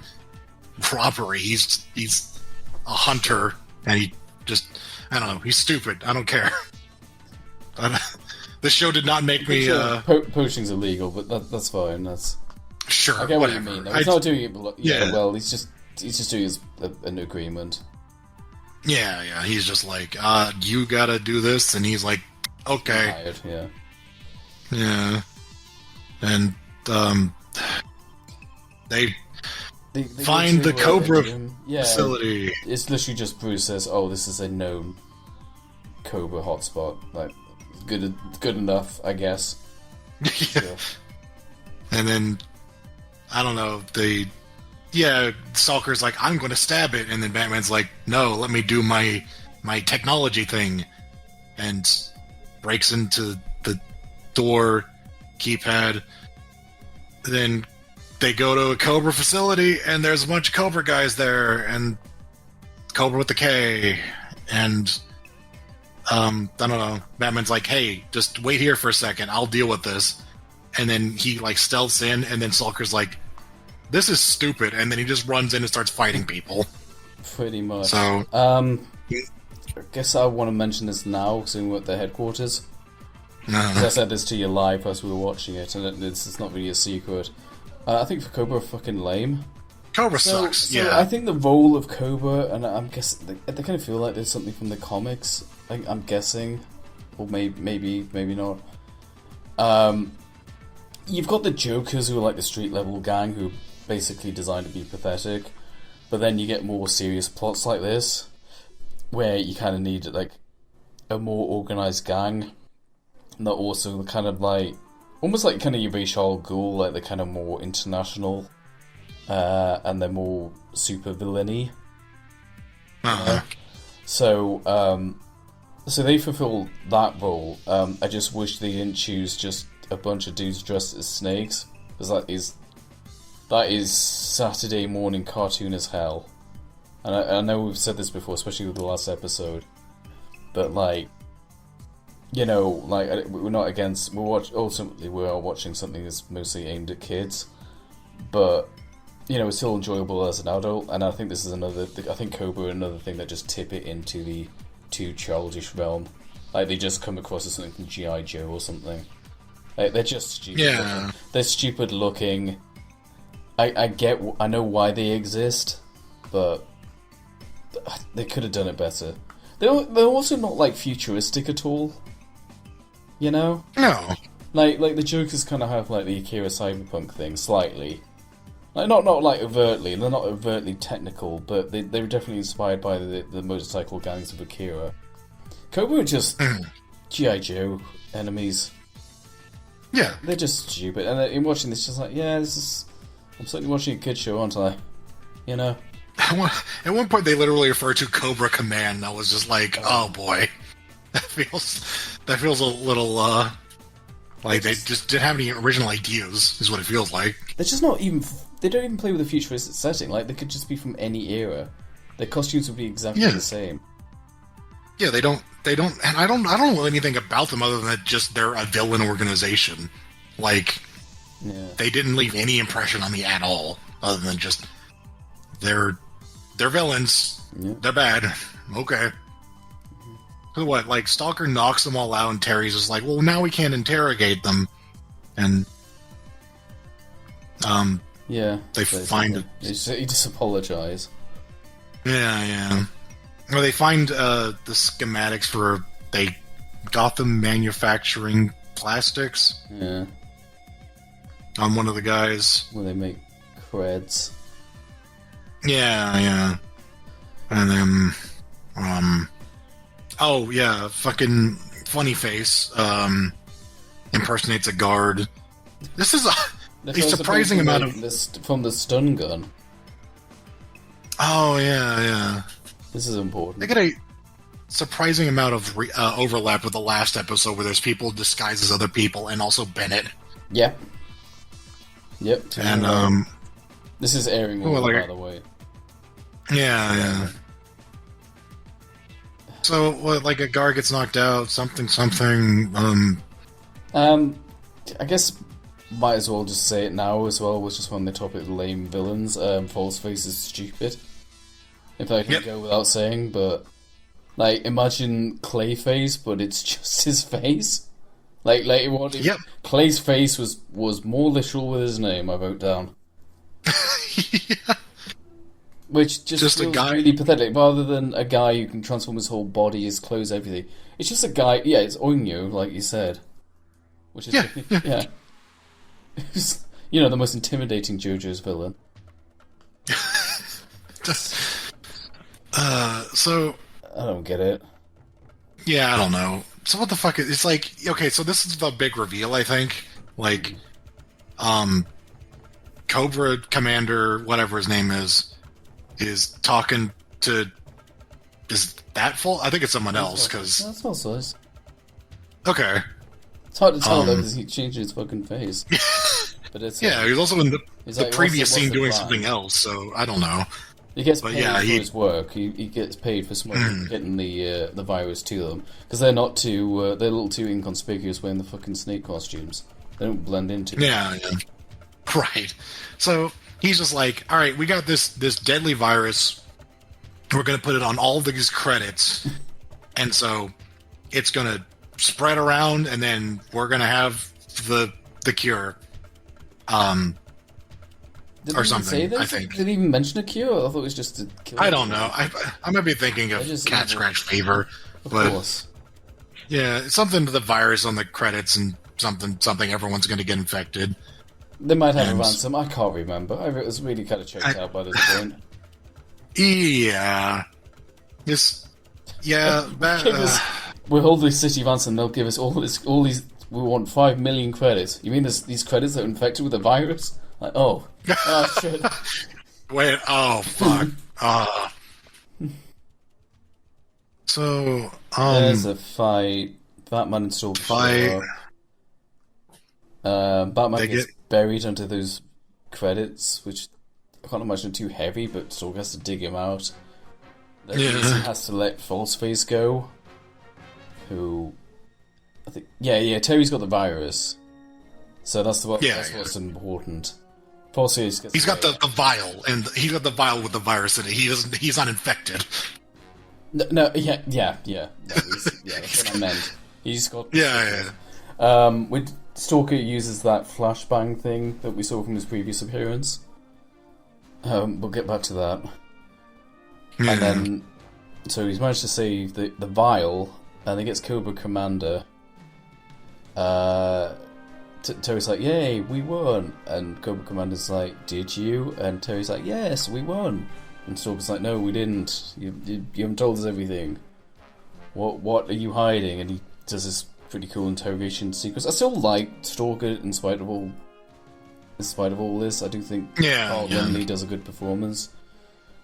robbery. He's a hunter, and he just, I don't know. He's stupid. I don't care. This show did not make me. Poaching's illegal, but that's fine. That's sure. I get whatever. what you mean. He's not doing it. Well, he's just doing an agreement. Yeah. He's just like, you gotta do this, and he's like, okay. Tired, yeah. And they find the Cobra facility. It's literally just Bruce says, "Oh, this is a known Cobra hotspot." Like, good enough, I guess. Yeah. And then I don't know. Stalker's like, "I'm going to stab it," and then Batman's like, "No, let me do my technology thing," and breaks into the door keypad. Then they go to a Cobra facility, and there's a bunch of Cobra guys there, and Cobra with the K, and I don't know. Batman's like, "Hey, just wait here for a second. I'll deal with this." And then he like stealths in, and then Stalker's like, "This is stupid," and then he just runs in and starts fighting people. Pretty much. So, I guess I want to mention this now, because we're at the headquarters. I said this to you live as we were watching it, and it's not really a secret. I think Cobra are fucking lame. Cobra sucks. So I think the role of Cobra, and I'm guessing they kind of feel like there's something from the comics. I'm guessing, or maybe not. You've got the Jokers, who are like the street level gang, who are basically designed to be pathetic, but then you get more serious plots like this, where you kind of need like a more organized gang. And they're also kind of like, almost like kind of your Ra's al Ghul, like they're kind of more international, and they're more super villainy. So they fulfill that role. I just wish they didn't choose just a bunch of dudes dressed as snakes, because that is Saturday morning cartoon as hell. And I know we've said this before, especially with the last episode, but like, you know, like, we're not against. Ultimately, we are watching something that's mostly aimed at kids, but you know, it's still enjoyable as an adult. And I think this is another. I think Cobra are another thing that just tip it into the too childish realm. Like, they just come across as something from G.I. Joe or something. Like, they're just stupid. Yeah. Looking. They're stupid looking. I know why they exist, but they could have done it better. They're also not like futuristic at all. You know? No. Like the Jokers kind of have like the Akira cyberpunk thing slightly. Like not like overtly. They're not overtly technical, but they were definitely inspired by the motorcycle gangs of Akira. Cobra are just G.I. Joe enemies. Yeah. They're just stupid. And in watching this, just like, I'm certainly watching a kid show, aren't I? You know? At one point, they literally referred to Cobra Command. I was just like, oh boy. That feels a little, like they just didn't have any original ideas, is what it feels like. They're just not even... They don't even play with a futuristic setting. Like, they could just be from any era. Their costumes would be exactly the same. Yeah, they don't, and I don't know anything about them other than just they're a villain organization. Like, they didn't leave any impression on me at all, other than just they're villains. Yeah. They're bad. Okay. So what? Like, Stalker knocks them all out, and Terry's just like, well, now we can't interrogate them, and they find it. You just apologize. Yeah. Well, they find the schematics for Gotham Manufacturing Plastics. Yeah. On one of the guys. Where they make creds. Yeah. And then, fucking Funny Face impersonates a guard. This is a surprising amount of... From the stun gun. Oh, yeah. This is important. They get a surprising amount of overlap with the last episode, where there's people disguised as other people, and also Bennett. Yeah. Yep. And this is airing by the way. Yeah. So, like a guard gets knocked out, something. I guess might as well just say it now as well. Was just on the topic of lame villains. Falseface is stupid. If I can go without saying, but like imagine Clayface, but it's just his face. Like what? If Clay's face was more literal with his name. I wrote down. Yeah. Which just feels really pathetic. Rather than a guy who can transform his whole body, his clothes, everything. It's just a guy. Yeah, it's Oinyo, like you said. Which is yeah. Who's, the most intimidating JoJo's villain. So I don't get it. Yeah, I don't know. So what the fuck is it's like? Okay, so this is the big reveal. I think like, Cobra Commander, whatever his name is talking to. Is that full? I think it's someone else because that's also his. Okay. It's hard to tell though because he changed his fucking face. But it's he's also in the previous what's scene doing plan? Something else. So I don't know. He gets paid for his work. He gets paid for getting the virus to them because they're not too they're a little too inconspicuous wearing the fucking snake costumes. They don't blend into it. Yeah. Right. So he's just like, all right, we got this deadly virus. We're going to put it on all these credits, and so it's going to spread around, and then we're going to have the cure. Or something, I think. Did he even mention a cure? I thought it was just a cure. I don't know. I might be thinking of cat scratch fever. Of course. Yeah, it's something to the virus on the credits and something everyone's going to get infected. They might have a ransom. I can't remember. I was really kind of checked out by this point. Yeah. We'll hold this city ransom. They'll give us all these. We want 5 million credits. You mean these credits that are infected with the virus? Like, oh shit. Wait, oh fuck. So there's a fight. Batman and Storm show up. Batman gets buried under those credits, which I can't imagine too heavy, but Storm has to dig him out. Then he has to let Falseface go. Who I think Terry's got the virus. So that's what's important. He's got the vial, and he's got the vial with the virus in it. He's not infected. No, yeah. That's what I meant. He's got. With Stalker uses that flashbang thing that we saw from his previous appearance. We'll get back to that. Yeah. And then, so he's managed to save the vial, and he gets Cobra Commander. Terry's like, yay, we won. And Cobra Commander's like, did you? And Terry's like, yes, we won. And Stalker's like, no, we didn't. You haven't told us everything. What are you hiding? And he does this pretty cool interrogation sequence. I still like Stalker in spite of all this. I do think Carl Lindley does a good performance.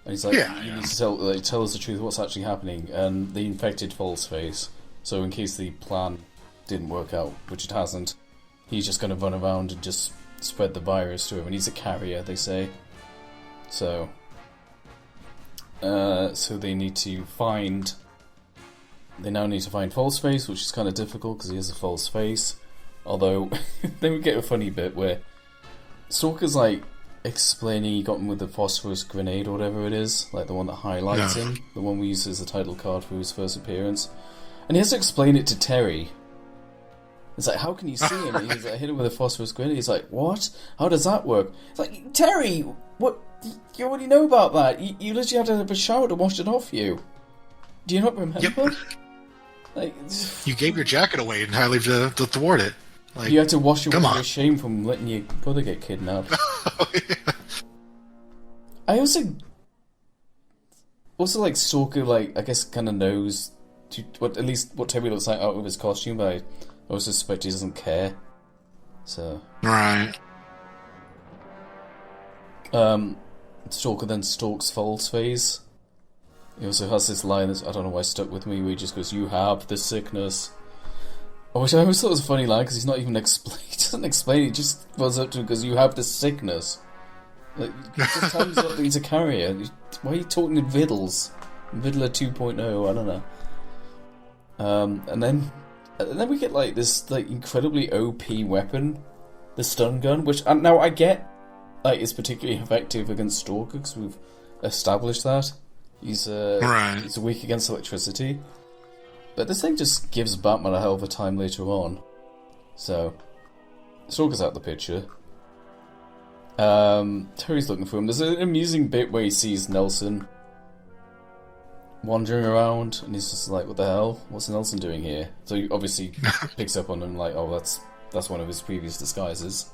And he's like, you need to tell us the truth, what's actually happening. And the infected Falseface. So in case the plan didn't work out, which it hasn't, he's just going to run around and just spread the virus to him. And he's a carrier, they say. So they now need to find Falseface, which is kind of difficult because he has a false face. Although, then we get a funny bit where Stalker's like explaining he got him with the phosphorus grenade or whatever it is, like the one that highlights him, the one we used as a title card for his first appearance. And he has to explain it to Terry. It's like, how can you see him? He's like, hit him with a phosphorus grenade. He's like, what? How does that work? It's like, Terry, what? You already know about that. You literally had to have a shower to wash it off you. Do you not remember? Yep. Like, you gave your jacket away entirely to thwart it. Like, you had to wash your shame from letting your brother get kidnapped. I also like Stalker, like, I guess kind of knows at least what Terry looks like out of his costume, but I also suspect he doesn't care. So right. Stalker then stalks Falseface. He also has this line that I don't know why stuck with me, where he just goes, "You have the sickness." Which I always thought was a funny line because he's not even explained. doesn't explain. He just goes up to him because you have this sickness. Like, just tell him that he's a carrier. Why are you talking in viddles? Viddler 2.0, I don't know. And then we get like this like incredibly OP weapon, the stun gun, which now I get like is particularly effective against Stalker because we've established that he's weak against electricity. But this thing just gives Batman a hell of a time later on. So Stalker's out the picture. Terry's looking for him. There's an amusing bit where he sees Nelson wandering around, and he's just like, "What the hell? What's Nelson doing here?" So he obviously picks up on him, like, "Oh, that's one of his previous disguises."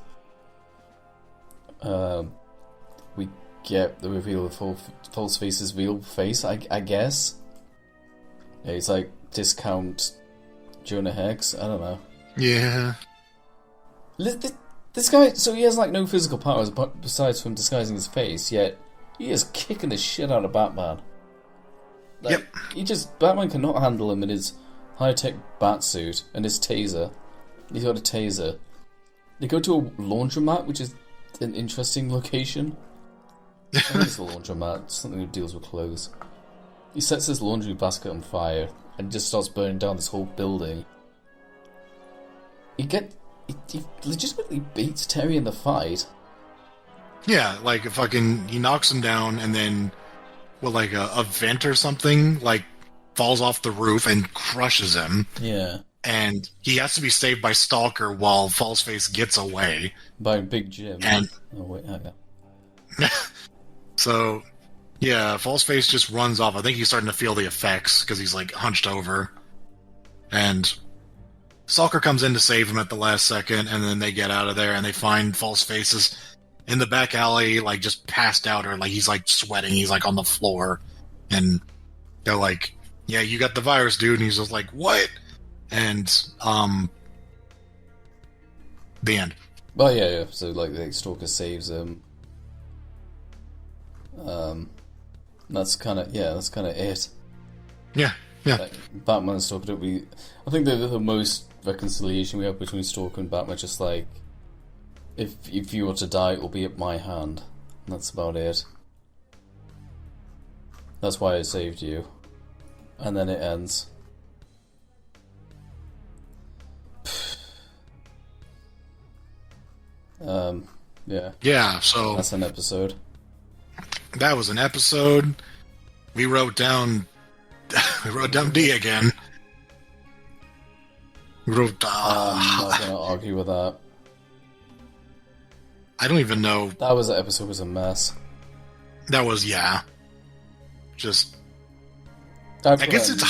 We get the reveal of False Face's real face, I guess. Yeah, he's like discount Jonah Hex. I don't know. Yeah. This guy, so he has like no physical powers besides from disguising his face, yet he is kicking the shit out of Batman. Like, yep. Batman cannot handle him in his high-tech bat-suit and his taser. He's got a taser. They go to a laundromat, which is an interesting location. I think it's a laundromat, something that deals with clothes. He sets his laundry basket on fire and just starts burning down this whole building. He legitimately beats Terry in the fight. Yeah, like he knocks him down and then like a vent or something like falls off the roof and crushes him. Yeah. And he has to be saved by Stalker while Falseface gets away. By Big Jim. And okay. So, yeah, Falseface just runs off. I think he's starting to feel the effects because he's like hunched over. And Stalker comes in to save him at the last second, and then they get out of there and they find Falseface's in the back alley, like just passed out, or like he's like sweating, he's like on the floor, and they're like, "Yeah, you got the virus, dude." And he's just like, "What?" And the end. Oh yeah. So like the Stalker saves him. That's kind of it. Yeah. Like, Batman and Stalker don't be. I think the most reconciliation we have between Stalker and Batman, just like, if you were to die, it will be at my hand. That's about it. That's why I saved you. And then it ends. Yeah. Yeah, so that's an episode. That was an episode. We wrote down D again. We wrote I'm not gonna argue with that. I don't even know. That episode was a mess. That was, yeah. Just I guess it's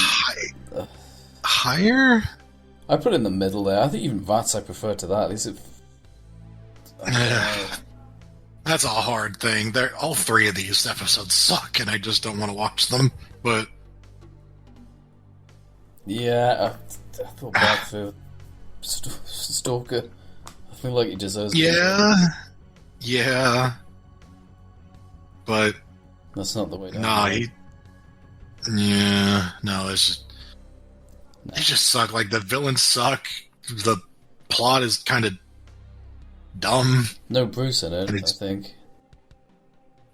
higher? I put it in the middle there. I think even Vats I prefer to that. At least it that's a hard thing. All three of these episodes suck, and I just don't want to watch them. But yeah, I feel bad for Stalker. I feel like he deserves. Yeah. But that's not the way. It just suck. Like the villains suck. The plot is kind of dumb. No Bruce in it, I think.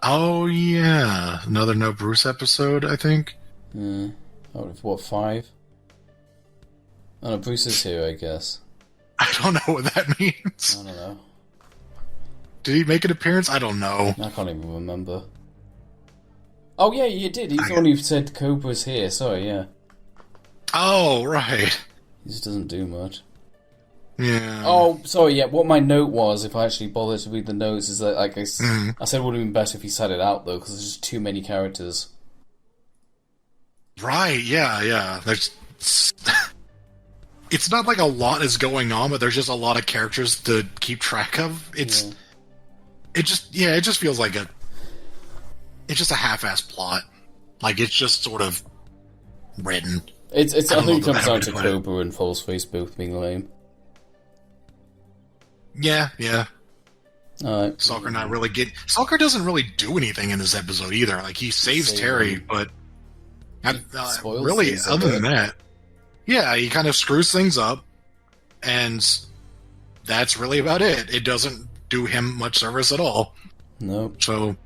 Oh yeah, another no Bruce episode, I think. Out of what, 5? Oh no, Bruce is here, I guess. I don't know what that means. I don't know. Did he make an appearance? I don't know. I can't even remember. Oh yeah, you did. He's the one who said Cobra's here. Sorry, yeah. Oh right. He just doesn't do much. Yeah. Oh, sorry, yeah, what my note was, if I actually bothered to read the notes, is that, like I said it would have been better if he said it out, though, because there's just too many characters. Right, yeah. It's not like a lot is going on, but there's just a lot of characters to keep track of. It just feels like it's just a half-assed plot. Like, it's just sort of written. I think it comes down to Cobra and Falseface both being lame. Yeah. Alright. Stalker doesn't really do anything in this episode either. Like, he saves Terry, but really, other than that, yeah, he kind of screws things up, and that's really about it. It doesn't do him much service at all. Nope. So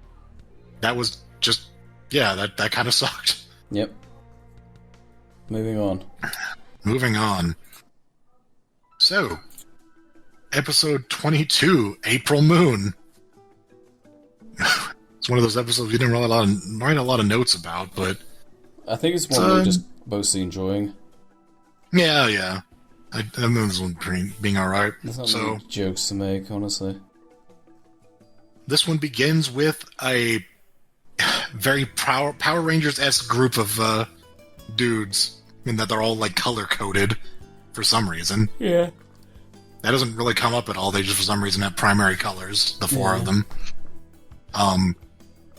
that was just, that kind of sucked. Yep. Moving on. Moving on. So, episode 22, April Moon. It's one of those episodes we didn't write a lot of notes about, but I think it's one we're just mostly enjoying. Yeah. I remember this one being alright. There's not many jokes to make, honestly. This one begins with a very Power Rangers-esque group of dudes, in that they're all like color-coded for some reason. Yeah. That doesn't really come up at all. They just, for some reason, have primary colors, the four of them.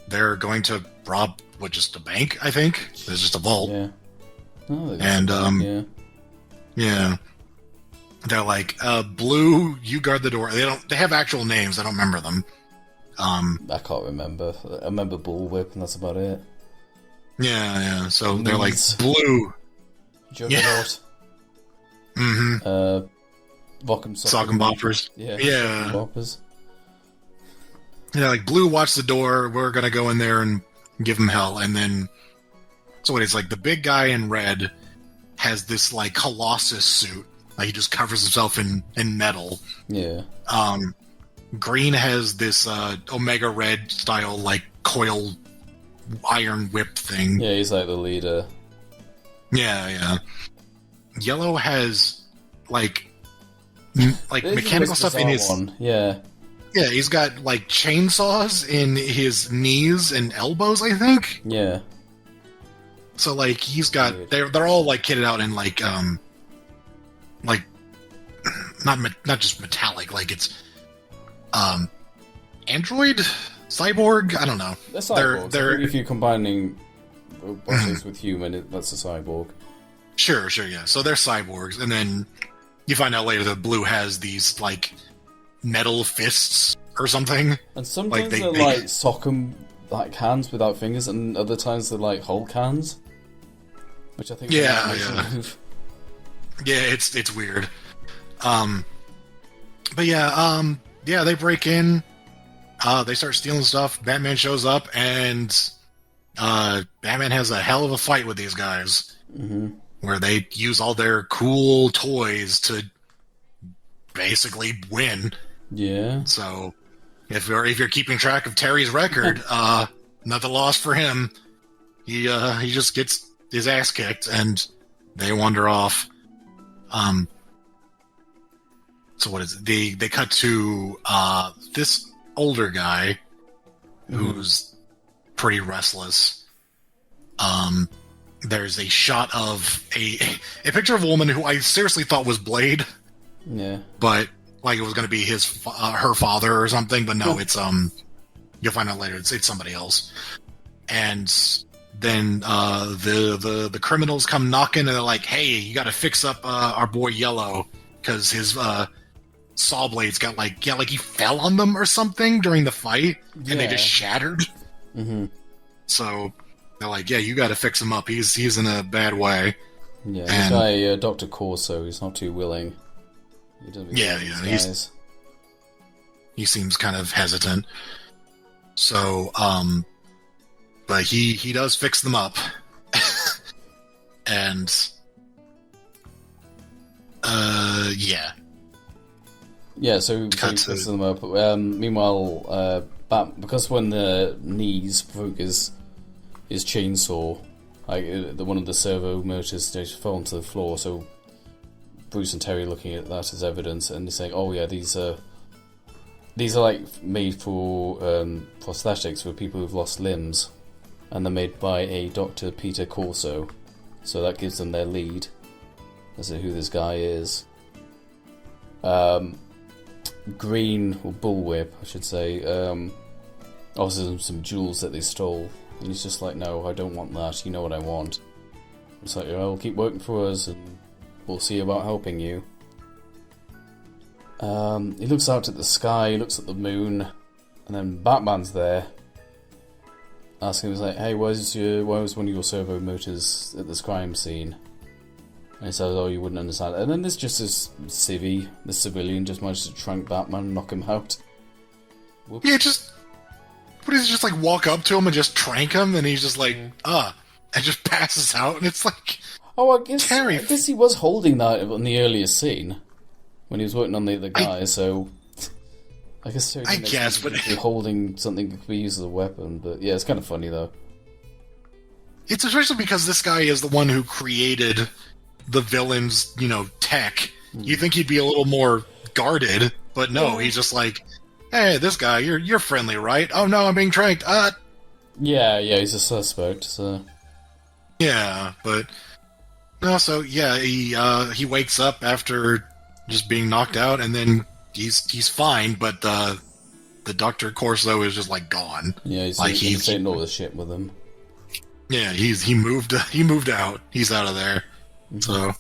They're going to rob, just a bank, I think? There's just a vault. Yeah. Oh, and, yeah. They're like, Blue, you guard the door. They have actual names, I don't remember them. I can't remember. I remember Bullwhip, and that's about it. Yeah. So they're like, Blue. Juggernaut. Yeah. Mm-hmm. Sock and Boppers. Yeah. Boppers. Yeah, like, Blue, watch the door. We're gonna go in there and give him hell. And then, so it's like the big guy in red has this like Colossus suit. Like, he just covers himself in metal. Yeah. Green has this Omega Red style like coil iron whip thing. Yeah, he's like the leader. Yeah. Yellow has like mechanical stuff in his one. Yeah, he's got like chainsaws in his knees and elbows, I think. Yeah. So like he's got they're all like kitted out in like not just metallic, like it's android, cyborg, I don't know. They're cyborgs. They're if you're combining robotics with human, that's a cyborg. Sure, yeah. So they're cyborgs, and then you find out later that Blue has these like metal fists or something. And sometimes they like sock 'em like hands without fingers, and other times they're like Hulk hands, which I think is a move. Yeah, it's weird. But yeah, they break in. They start stealing stuff. Batman shows up, and Batman has a hell of a fight with these guys, where they use all their cool toys to basically win. Yeah. So if you're keeping track of Terry's record, nothing lost for him. He just gets his ass kicked, and they wander off. So what is it? They cut to this older guy who's pretty restless. There's a shot of a picture of a woman who I seriously thought was Blade. Yeah. But like it was going to be her father or something, but no, it's you'll find out later it's somebody else. And then the criminals come knocking, and they're like, "Hey, you got to fix up our boy Yellow, because his saw blades got like he fell on them or something during the fight, and they just shattered." So they're like, "Yeah, you got to fix him up. He's in a bad way." Yeah, this guy, Dr. Corso, he's not too willing. He doesn't he seems kind of hesitant. So, but he does fix them up, and yeah. So he fixes them up. Meanwhile, because when the knees broke his chainsaw, like one of the servo motors just fell onto the floor. So Bruce and Terry looking at that as evidence, and they're saying, "Oh yeah, these are like made for prosthetics for people who've lost limbs, and they're made by a Dr. Peter Corso." So that gives them their lead as to who this guy is. Green, or Bullwhip, I should say, offers some jewels that they stole, and he's just like, "No, I don't want that. You know what I want." It's like, "Well, keep working for us, and we'll see about helping you." He looks out at the sky, he looks at the moon, and then Batman's there, asking him, like, "Hey, where's one of your servo motors at this crime scene?" And he says, "Oh, you wouldn't understand." And then there's just this civilian just managed to trank Batman and knock him out. Whoops. Yeah, but he's just like walk up to him and just trank him, and he's just like, and just passes out, and it's like, oh, I guess he was holding that in the earlier scene when he was working on the other guy. So I guess, but holding something that could be used as a weapon. But yeah, it's kind of funny though. It's especially because this guy is the one who created the villain's, tech. You think he'd be a little more guarded, but no, he's just like, hey, this guy, you're friendly, right? Oh no, I'm being tranked. Yeah, he's a suspect, so. Yeah, but no, so yeah, he wakes up after just being knocked out, and then he's fine, but the Dr. Corso is just like gone. Yeah, he's taking all the shit with him. Yeah, he moved out. He's out of there. So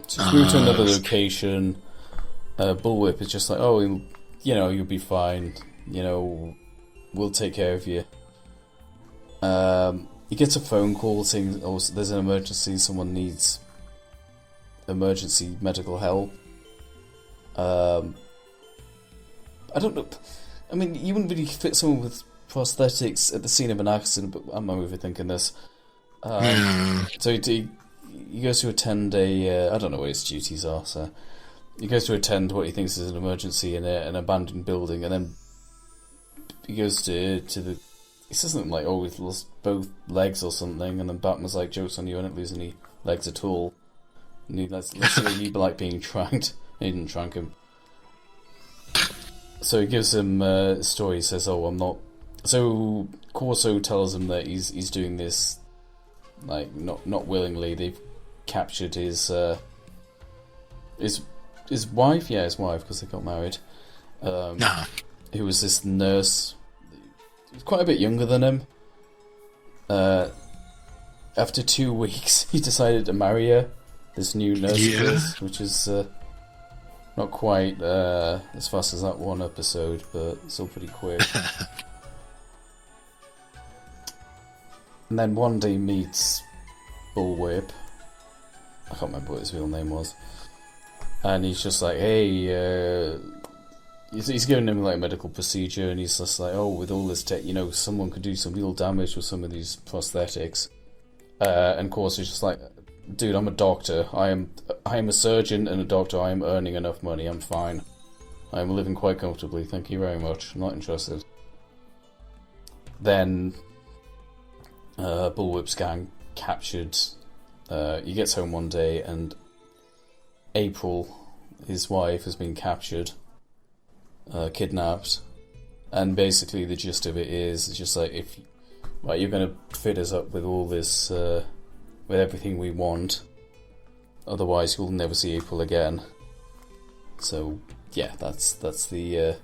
he's moved to another location. Bullwhip is just like, oh, you'll be fine. We'll take care of you. He gets a phone call saying, oh, there's an emergency. Someone needs emergency medical help. I don't know. I mean, you wouldn't really fit someone with prosthetics at the scene of an accident, but I'm overthinking this. So he goes to attend I don't know what his duties are, so he goes to attend what he thinks is an emergency in an abandoned building, and then he goes to the... He says something like, oh, we've lost both legs or something, and then Batman's like, joke's on you, I didn't lose any legs at all. And let's say he'd be like being tranked. He didn't trank him. So he gives him a story. He says, oh, I'm not... So Corso tells him that he's doing this, like, not willingly. They've captured his wife? Yeah, his wife, because they got married. Who was this nurse. He was quite a bit younger than him. After 2 weeks, he decided to marry her. This new nurse, which is not quite as fast as that one episode, but still pretty quick. And then one day meets Bullwhip. I can't remember what his real name was. And he's just like, hey, he's giving him like a medical procedure, and he's just like, oh, with all this tech, someone could do some real damage with some of these prosthetics. And of course, he's just like, dude, I'm a doctor. I am a surgeon and a doctor. I am earning enough money. I'm fine. I am living quite comfortably. Thank you very much. I'm not interested. Then Bullwhip's gang captured. He gets home one day, and April, his wife, has been captured, kidnapped, and basically the gist of it is just like, you're going to fit us up with all this, with everything we want, otherwise you'll never see April again. So yeah, that's the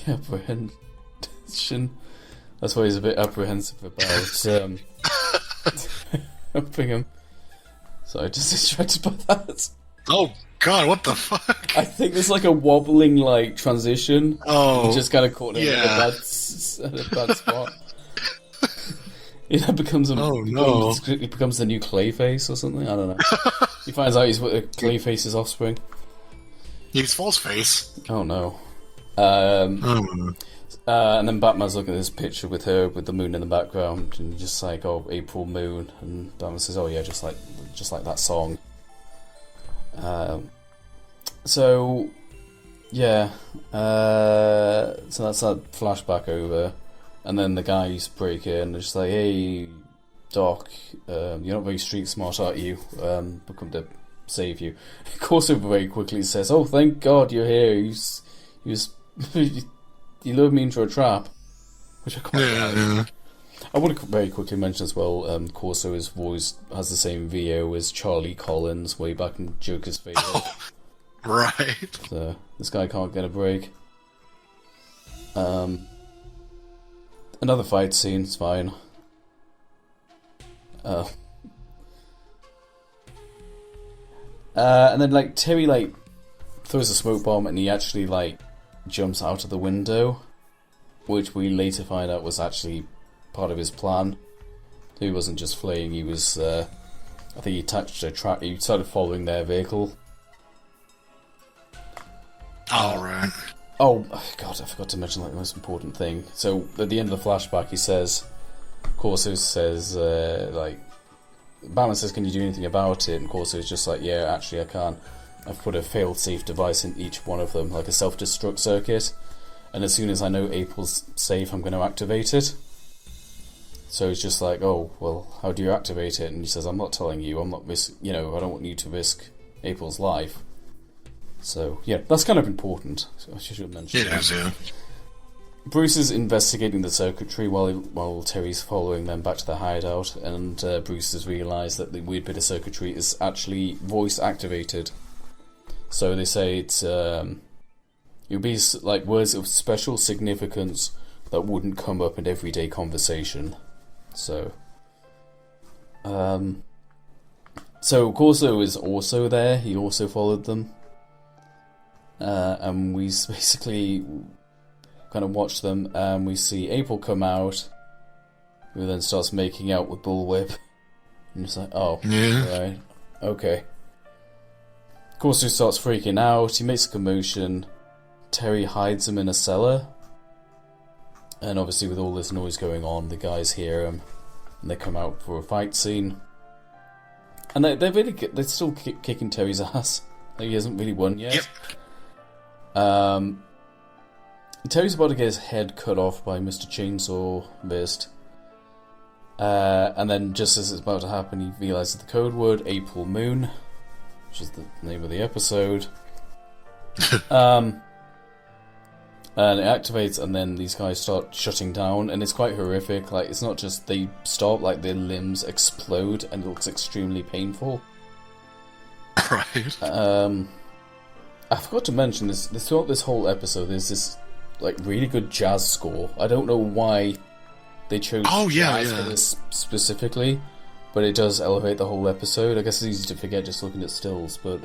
apprehension. That's why he's a bit apprehensive about helping him. So I just distracted by that. Oh god, what the fuck? I think there's like a wobbling like transition. Oh, he just kind of caught him at a bad spot. It becomes it becomes the new Clayface or something. I don't know. He finds out he's Clayface's offspring. He's Falseface. Oh no. And then Batman's looking at this picture with her with the moon in the background, and just like, oh, April Moon, and Batman says, oh yeah, just like that song. So yeah, so that's that flashback over, and then the guys break in and just like, hey, Doc, you're not very street smart, are you? We've come to save you. Of course, it very quickly says, oh, thank God you're here. You lured me into a trap, which I quite like. Yeah. I want to very quickly mention as well, Corso's voice has the same VO as Charlie Collins way back in Joker's Fate. Oh, right. So this guy can't get a break. Another fight scene, it's fine. And then like Terry like throws a smoke bomb, and he actually like jumps out of the window, which we later find out was actually part of his plan. He wasn't just fleeing, he was I think he attached a track. He started following their vehicle. Oh, right. Oh, God, I forgot to mention like the most important thing. So, at the end of the flashback, he says, Corso says, like, Balance says, can you do anything about it? And Corso's just like, yeah, actually I can. I've put a fail-safe device in each one of them, like a self-destruct circuit. And as soon as I know April's safe, I'm going to activate it. So he's just like, oh, well, how do you activate it? And he says, I'm not telling you, I don't want you to risk April's life. So, yeah, that's kind of important. So I should mention it is, yeah. Bruce is investigating the circuitry while Terry's following them back to the hideout, and Bruce has realised that the weird bit of circuitry is actually voice-activated. So they say it would be like words of special significance that wouldn't come up in everyday conversation. So Corso is also there. He also followed them. And we basically kind of watch them, and we see April come out, who then starts making out with Bullwhip. And it's like, oh, yeah. Right, okay. Corso starts freaking out, he makes a commotion, Terry hides him in a cellar, and obviously with all this noise going on, the guys hear him, and they come out for a fight scene. And they're still kicking Terry's ass. Like, he hasn't really won yet. Yep. Terry's about to get his head cut off by Mr. Chainsaw Beast. And then just as it's about to happen, he realises the code word, April Moon, which is the name of the episode. And it activates, and then these guys start shutting down, and it's quite horrific. Like, it's not just they stop, like their limbs explode, and it looks extremely painful. Right. I forgot to mention this. Throughout this whole episode, there's this like really good jazz score. I don't know why they chose jazz for this specifically, but it does elevate the whole episode. I guess it's easy to forget just looking at stills, but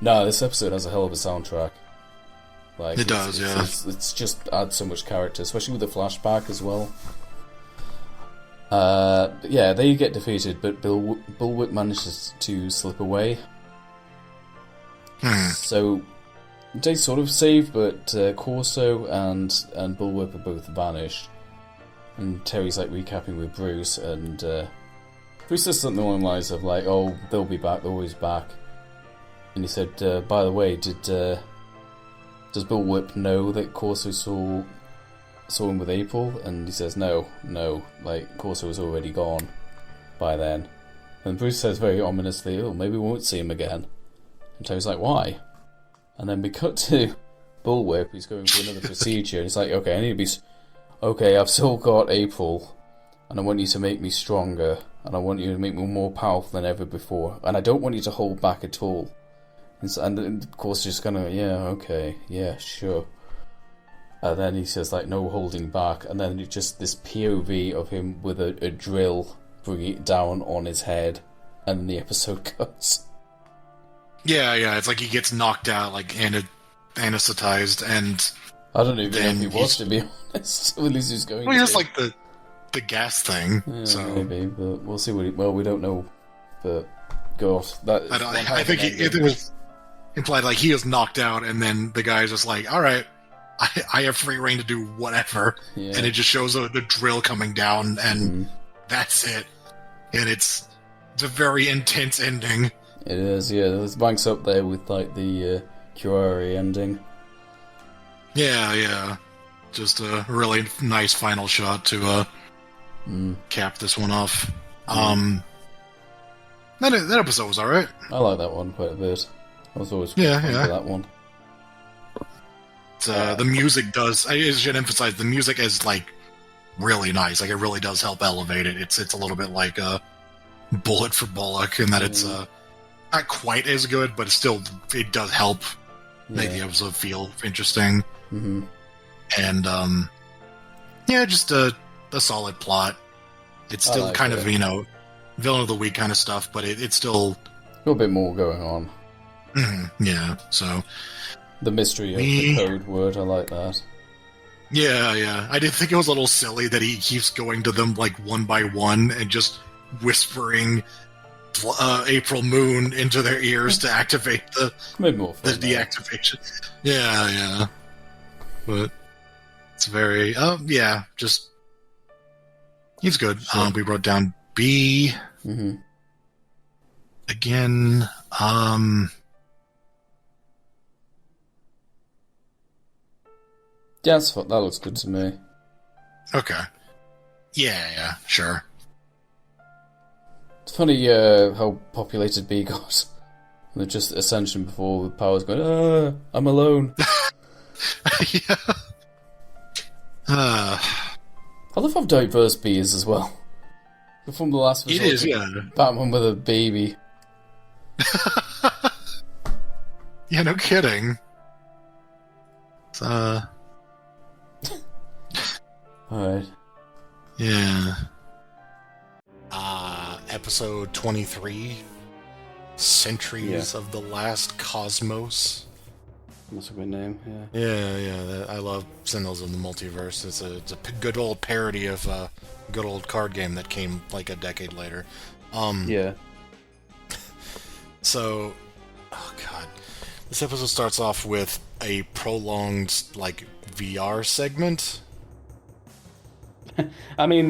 no, this episode has a hell of a soundtrack. Like, it does, yeah. It's just adds so much character, especially with the flashback as well. Yeah, they get defeated, but Bullwhip manages to slip away. So they sort of save, but Corso and Bullwhip are both vanished. And Terry's like recapping with Bruce, and Bruce says something along the lines of like, "Oh, they'll be back. They're always back." And he said, "By the way, does Bullwhip know that Corso saw him with April?" And he says, "No. Like, Corso was already gone by then." And Bruce says very ominously, "Oh, maybe we won't see him again." And Terry's like, "Why?" And then we cut to Bullwhip, who's going for another procedure, and he's like, "Okay, I need to be... Okay, I've still got April, and I want you to make me stronger, and I want you to make me more powerful than ever before, and I don't want you to hold back at all." And of course, just kind of, yeah, okay, yeah, sure. And then he says, like, no holding back, and then it just this POV of him with a drill bringing it down on his head, and then the episode cuts. Yeah, it's like he gets knocked out, like anesthetized, and I don't even know if he was, to be honest. At least he's going. Well, just like the gas thing. Yeah, so maybe, but we'll see what. We don't know. But gosh, I think it was implied like he was knocked out, and then the guy's just like, "All right, I have free reign to do whatever," and it just shows the drill coming down, and that's it. And it's a very intense ending. It is, yeah. It ranks up there with like the Curari ending. Yeah. Just a really nice final shot to cap this one off. That episode was alright. I like that one quite a bit. I was always for that one. The music does. I should emphasize the music is like really nice. Like, it really does help elevate it. It's a little bit like a Bullet for Bullock in that it's not quite as good, but it does help make the episode feel interesting. Mm-hmm. And just a solid plot. It's still like kind of villain of the week kind of stuff, but it's still a little bit more going on. Yeah, so the mystery of the code word, I like that. Yeah. I did think it was a little silly that he keeps going to them like one by one and just whispering April Moon into their ears to activate the deactivation. Yeah. But it's very, yeah, just he's good. Sure. We wrote down B. Mm-hmm. Again, Yeah, that looks good to me. Okay. Yeah, sure. It's funny how populated B got. They're just Ascension before the powers going, I'm alone. Yeah. I love how diverse B is as well. From the last it is, yeah. Batman with a baby. Yeah, no kidding. Alright. Yeah. Episode 23, Centuries of the Last Cosmos. That's a good name, yeah. Yeah, I love Sentinels of the Multiverse. It's a good old parody of a good old card game that came like a decade later. Yeah. So, oh god. This episode starts off with a prolonged, like, VR segment. I mean,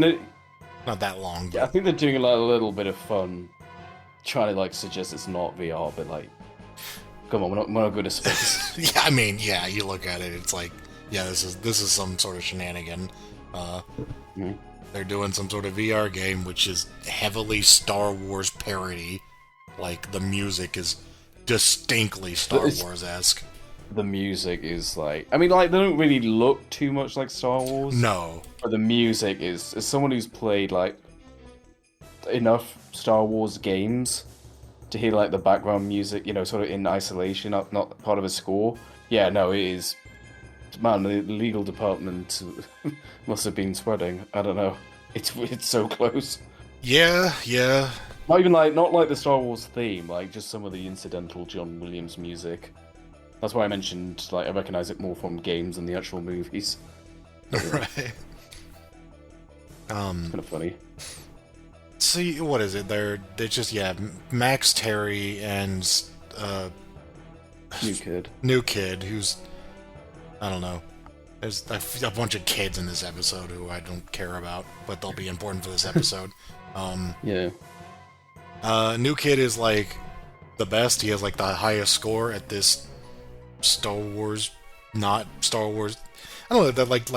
Not that long. I think they're doing a little bit of fun, trying to like suggest it's not VR, but like, come on, we're not good at space. Yeah, I mean, yeah, you look at it, it's like, yeah, this is some sort of shenanigan. They're doing some sort of VR game, which is heavily Star Wars parody. Like, the music is distinctly Star Wars-esque. The music is like, I mean, like, they don't really look too much like Star Wars. No. But the music is, as someone who's played like enough Star Wars games to hear like the background music, you know, sort of in isolation, not part of a score. Yeah, no, it is. Man, the legal department must have been sweating. I don't know. It's so close. Yeah. Not like the Star Wars theme, like just some of the incidental John Williams music. That's why I mentioned, like, I recognize it more from games than the actual movies. Right. It's kind of funny. See, what is it? They're just, yeah, Max, Terry, and New kid, who's, I don't know. There's a bunch of kids in this episode who I don't care about, but they'll be important for this episode. Yeah. New kid is like the best. He has like the highest score at this Star Wars, not Star Wars. I don't know. They're like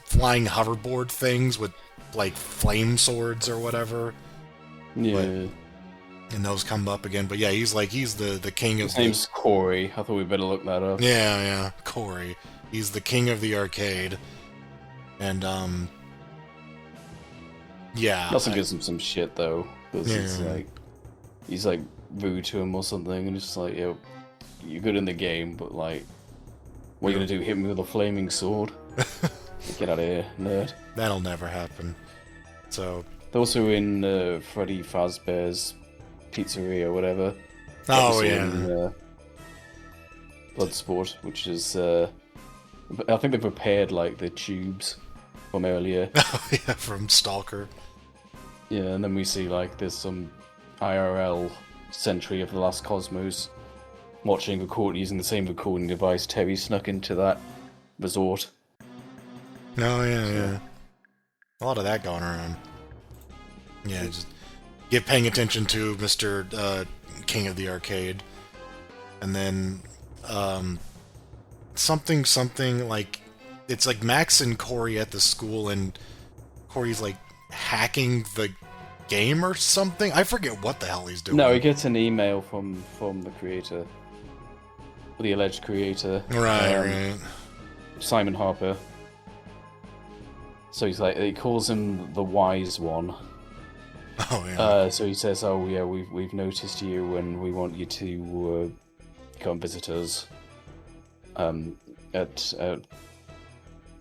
flying hoverboard things with like flame swords or whatever. Yeah. But, and those come up again. But yeah, he's the king of. His name's Corey. I thought we better look that up. Yeah, Corey. He's the king of the arcade, and yeah. He also gives him some shit though, because he's like rude to him or something, and it's just like, yo, you're good in the game, but like, what are you gonna do? Hit me with a flaming sword? Get out of here, nerd. That'll never happen. So they're also in Freddy Fazbear's Pizzeria or whatever. Oh yeah. In, Bloodsport, which is I think they prepared like the tubes from earlier. Oh yeah, from Stalker. Yeah, and then we see like there's some IRL Century of the Last Cosmos watching using the same recording device Terry snuck into that resort. Oh yeah. A lot of that going around. Yeah, just get paying attention to Mr. King of the Arcade. And then something like, it's like Max and Corey at the school, and Corey's like hacking the game or something. I forget what the hell he's doing. No, he gets an email from the creator, the alleged creator, right, Simon Harper. So he's like, he calls him the Wise One. Oh yeah. So he says, "Oh yeah, we've noticed you, and we want you to come visit us at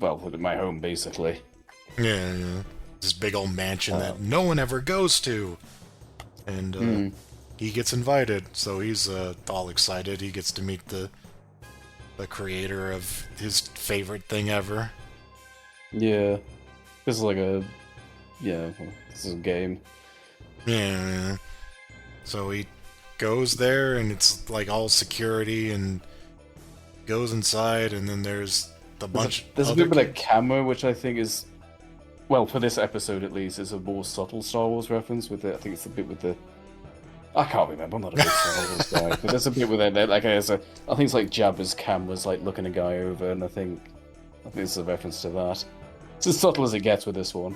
my home, basically." Yeah. This big old mansion that no one ever goes to, and he gets invited, so he's all excited. He gets to meet the creator of his favorite thing ever. Yeah, this is like this is a game. Yeah. So he goes there, and it's like all security, and goes inside, and then there's the bunch. There's a bit with a camera, which I think is, well, for this episode at least, is a more subtle Star Wars reference. With it, I think it's the bit with the. I can't remember. I'm not a big Star Wars guy, but there's a bit with it. Like, I think it's like Jabba's camera's like looking a guy over, and I think it's a reference to that. It's as subtle as it gets with this one.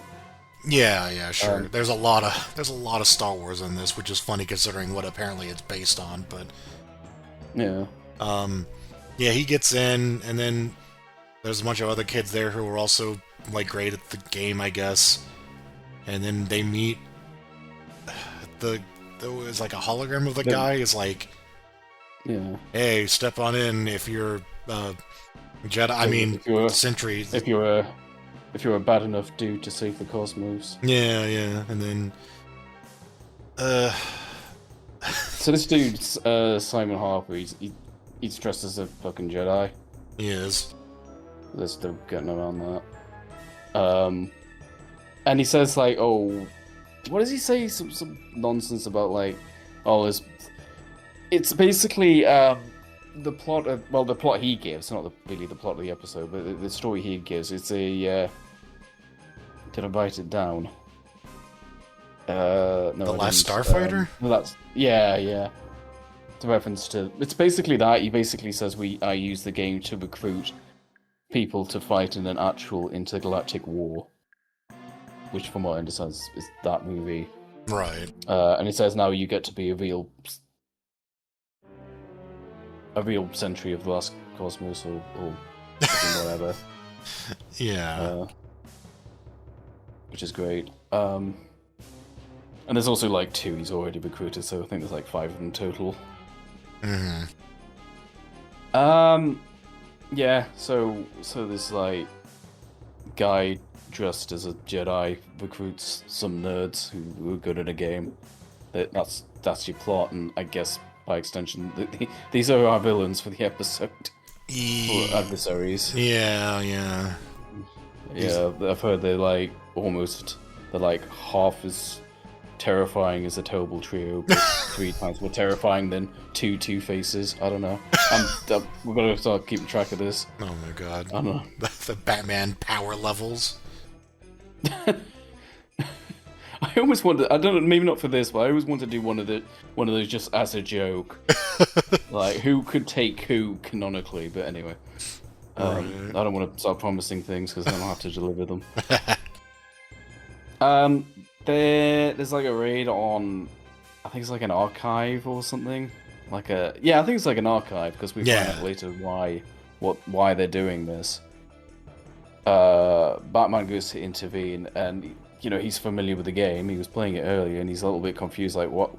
Yeah, sure. There's a lot of Star Wars in this, which is funny considering what apparently it's based on. But yeah, yeah, he gets in, and then there's a bunch of other kids there who are also like great at the game, I guess. And then they meet there was like a hologram of the guy is like, yeah, hey, step on in if you're Jedi. I mean, Sentry. If you're a bad enough dude to save the cosmos. Yeah, and then so this dude's Simon Harper. He's dressed as a fucking Jedi. He is. They're still getting around that. And he says like, oh, what does he say? Some nonsense about like, oh, it's basically the plot of, well, the plot he gives, not really the plot of the episode, but the story he gives. It's a did I write it down? No, the Last Starfighter? That's yeah. It's a reference to. It's basically that. He basically says I use the game to recruit people to fight in an actual intergalactic war, which, from what I understand, is that movie. Right. And it says now you get to be a real sentry of the last cosmos or whatever. Yeah. Which is great. And there's also like 2 he's already recruited, so I think there's like 5 in total. Mm-hmm. Yeah, so this like guy dressed as a Jedi recruits some nerds who are good at a game. That's your plot, and I guess by extension, these are our villains for the episode. Or adversaries. Yeah. Yeah, I've heard they're like half as terrifying as a terrible trio, but 3 times more terrifying than two faces. I don't know. We're gonna start keeping track of this. Oh my god. I don't know. The Batman power levels. I almost wanted. I don't know. Maybe not for this, but I always want to do one of those just as a joke. Like who could take who canonically? But anyway, I don't want to start promising things because then I'll have to deliver them. There's like a raid on. I think it's like an archive or something. I think it's like an archive because we find out later why they're doing this. Batman goes to intervene, and he's familiar with the game. He was playing it earlier, and he's a little bit confused. Like, what?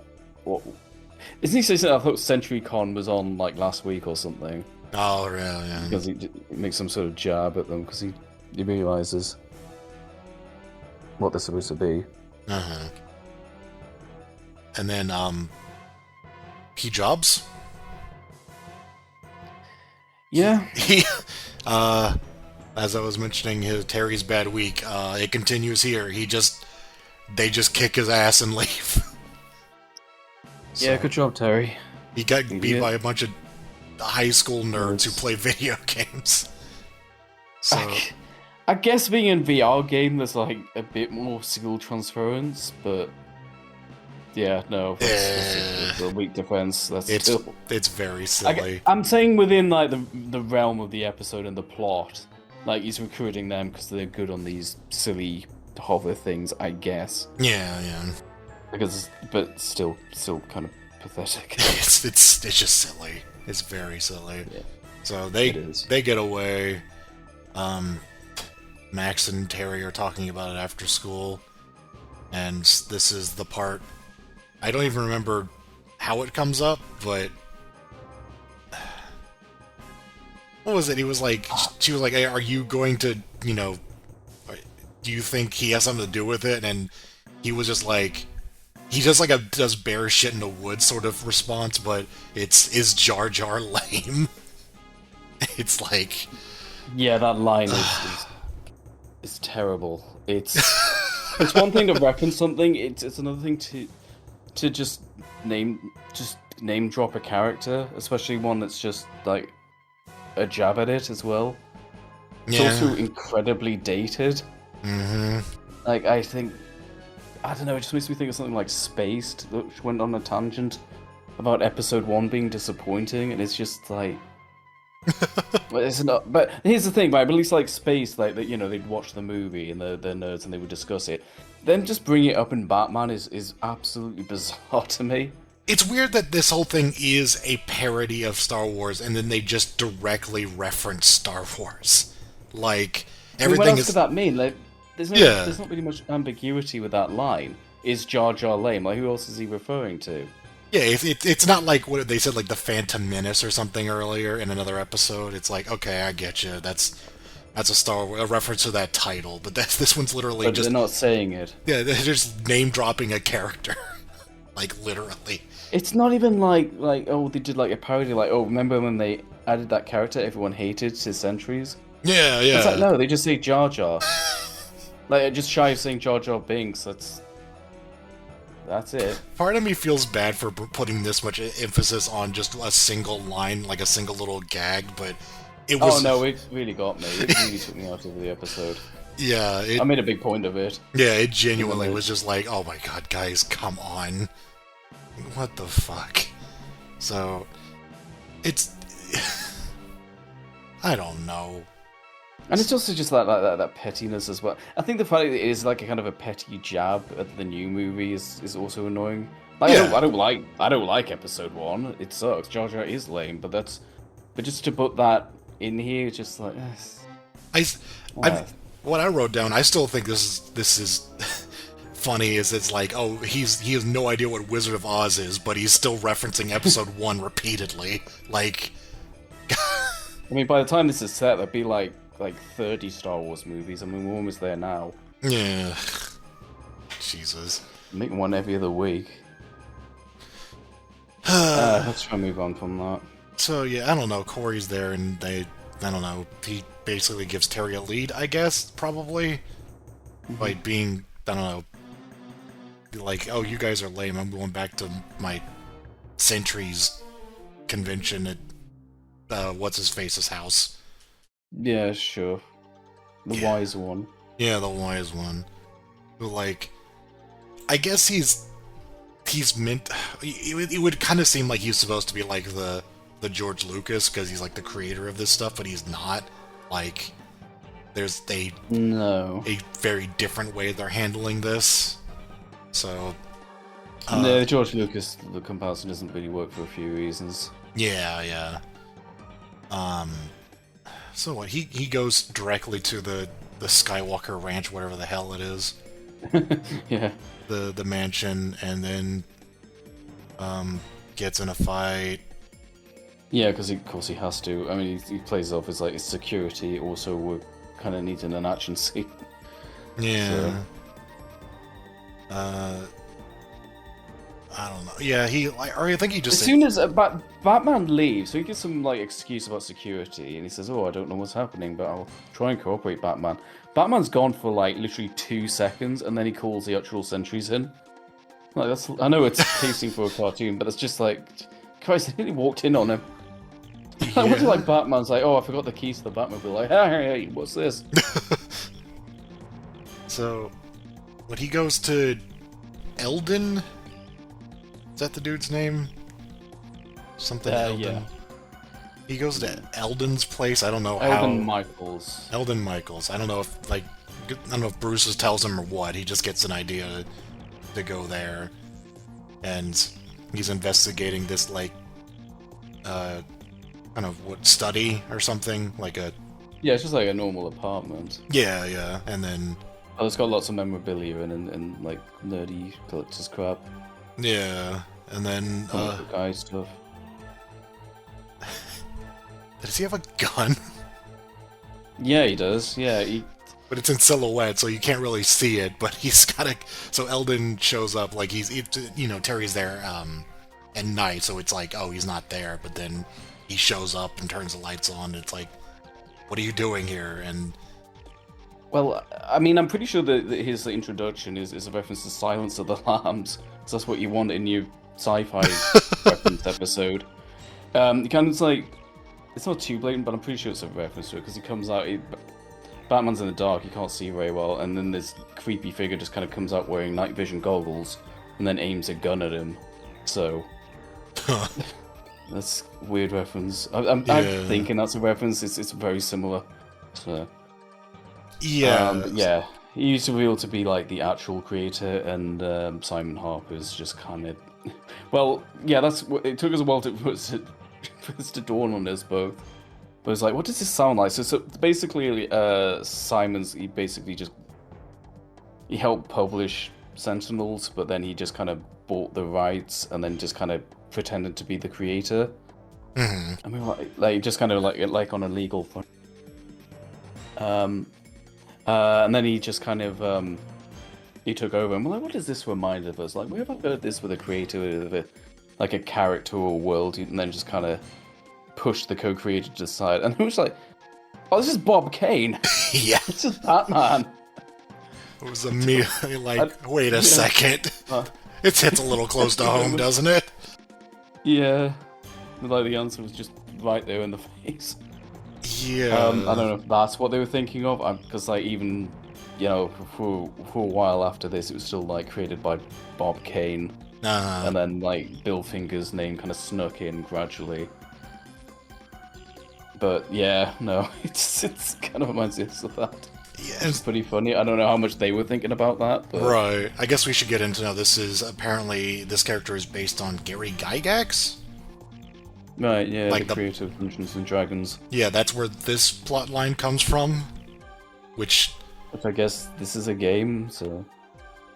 Isn't he saying something? I thought CentryCon was on like last week or something. Oh, really? Yeah. Because he makes some sort of jab at them because he realizes what they're supposed to be. And then he jobs. Yeah. He as I was mentioning, Terry's bad week. It continues here. They just kick his ass and leave. Yeah, good job, Terry. He got beat by a bunch of high school nerds who play video games. So I guess being in VR game, there's like a bit more skill transference, but yeah, no, that's a weak defense. It's very silly. I'm saying within like the realm of the episode and the plot, like he's recruiting them because they're good on these silly hover things, I guess. Yeah. But still kind of pathetic. It's just silly. It's very silly. Yeah. So they get away. Max and Terry are talking about it after school, and this is the part. I don't even remember how it comes up, but what was it? She was like, hey, are you going to, do you think he has something to do with it? And he was just like, he does like does bear shit in the woods sort of response, but is Jar Jar lame? It's like, yeah, that line is terrible. It's one thing to reference something. It's another thing to to just name drop a character, especially one that's just like a jab at it as well. It's also incredibly dated. Mm-hmm. Like, I don't know, it just makes me think of something like Spaced, which went on a tangent about episode 1 being disappointing, and it's just like... Well, it's not, but here's the thing, right? At least like Spaced, like that, they'd watch the movie and they're nerds and they would discuss it. Then just bring it up in Batman is absolutely bizarre to me. It's weird that this whole thing is a parody of Star Wars, and then they just directly reference Star Wars. Like, everything what else could that mean? Like, there's not really much ambiguity with that line. Is Jar Jar lame? Like, who else is he referring to? Yeah, it's not like what they said, like the Phantom Menace or something earlier in another episode. It's like, okay, I get you. That's a reference to that title, but this one's literally but they're not saying it. Yeah, they're just name dropping a character, like literally. It's not even like oh, they did like a parody, like, oh, remember when they added that character everyone hated to Centuries? Yeah. It's like, no, they just say Jar Jar. Like, just shy of saying Jar Jar Binks. That's it. Part of me feels bad for putting this much emphasis on just a single line, like a single little gag, but it was... Oh no, it really got me. It really took me out of the episode. Yeah, I made a big point of it. Yeah, it genuinely was just like, oh my god, guys, come on. What the fuck? So, it's... I don't know. And it's also just that pettiness as well. I think the fact that it is like a kind of a petty jab at the new movie is also annoying. Like, yeah. I don't like episode 1. It sucks. Jar Jar is lame, but just to put that in here, just like... what I wrote down, I still think this is funny, is it's like, oh, he has no idea what Wizard of Oz is, but he's still referencing episode 1 repeatedly. Like... I mean, by the time this is set, there'd be like 30 Star Wars movies. I mean, we're almost there now. Yeah. Jesus. Making one every other week. Let's try and move on from that. So, yeah, I don't know. Corey's there, and I don't know. He basically gives Terry a lead, I guess, probably. By being, I don't know, like, oh, you guys are lame. I'm going back to my Sentries convention at what's-his-face's house. Yeah, sure. The wise one. Yeah, the wise one. But, like, I guess he's meant... It would kind of seem like he's supposed to be like the George Lucas, because he's like the creator of this stuff, but he's not. Like, there's a very different way they're handling this. So... no, the George Lucas, the comparison doesn't really work for a few reasons. Yeah. So what? He goes directly to the Skywalker Ranch, whatever the hell it is. Yeah. The mansion, and then gets in a fight. Yeah, because of course he has to. I mean, he plays off as like his security. Also, we're kind of needing an action scene. Yeah. So. I don't know. Yeah, I think he just... As soon as Batman leaves, so he gives some like excuse about security, and he says, "Oh, I don't know what's happening, but I'll try and cooperate." Batman's gone for like literally 2 seconds, and then he calls the actual sentries in. Like, I know it's pacing for a cartoon, but it's just like, Christ, they really walked in on him. Yeah. I wonder, like, Batman's like, "Oh, I forgot the keys to the Batmobile." Like, hey, what's this? So, when he goes to Eldon. Is that the dude's name? Something Eldon. Yeah. He goes to Eldon's place. I don't know how. Eldon Michaels. I don't know if Bruce tells him or what. He just gets an idea to go there, and he's investigating this like kind of study or something, like a... Yeah, it's just like a normal apartment. Yeah, and then... Oh, it's got lots of memorabilia and like nerdy collector's crap. Yeah, and then... guy stuff. Does he have a gun? Yeah, he does. Yeah, But it's in silhouette, so you can't really see it, but he's got a... So Eldon shows up, like, Terry's there at night, so it's like, oh, he's not there, but then he shows up and turns the lights on, and it's like, what are you doing here? And Well, I mean, I'm pretty sure that his introduction is a reference to Silence of the Lambs, because that's what you want in your sci-fi reference episode. Kind of like, it's not too blatant, but I'm pretty sure it's a reference to it, because he comes out, Batman's in the dark, he can't see very well, and then this creepy figure just kind of comes out wearing night vision goggles, and then aims a gun at him. So, that's a weird reference. I'm thinking that's a reference, it's very similar. So... Yeah. Yeah, he used to be able to be like the actual creator, and Simon Harper's just kind of. Well, yeah, that's it. Took us a while for us to dawn on us both. But it's like, what does this sound like? So basically, Simon's he helped publish Sentinels, but then he just kind of bought the rights and then just kind of pretended to be the creator. Mm-hmm. I mean, like just kind of like on a legal front. And then he just kind of he took over and we're like, what does this remind of us? Like, where have I heard this with a creator of like a character or world, and then just kind of pushed the co-creator to the side, and it was like, oh, this is Bob Kane. Yeah, this is Batman. It was immediately like, wait a second. It hits a little close to home, doesn't it? Yeah, like the answer was just right there in the face. Yeah. I don't know if that's what they were thinking of, because like even, you know, for a while after this, it was still like created by Bob Kane, and then like Bill Finger's name kind of snuck in gradually. But yeah, no, it's kind of reminds us of that. Yeah, it's pretty funny. I don't know how much they were thinking about that. But... Right. I guess we should get into now. This character is based on Gary Gygax. Right, yeah, like the creator of Dungeons and Dragons. Yeah, that's where this plot line comes from. Which I guess this is a game, so...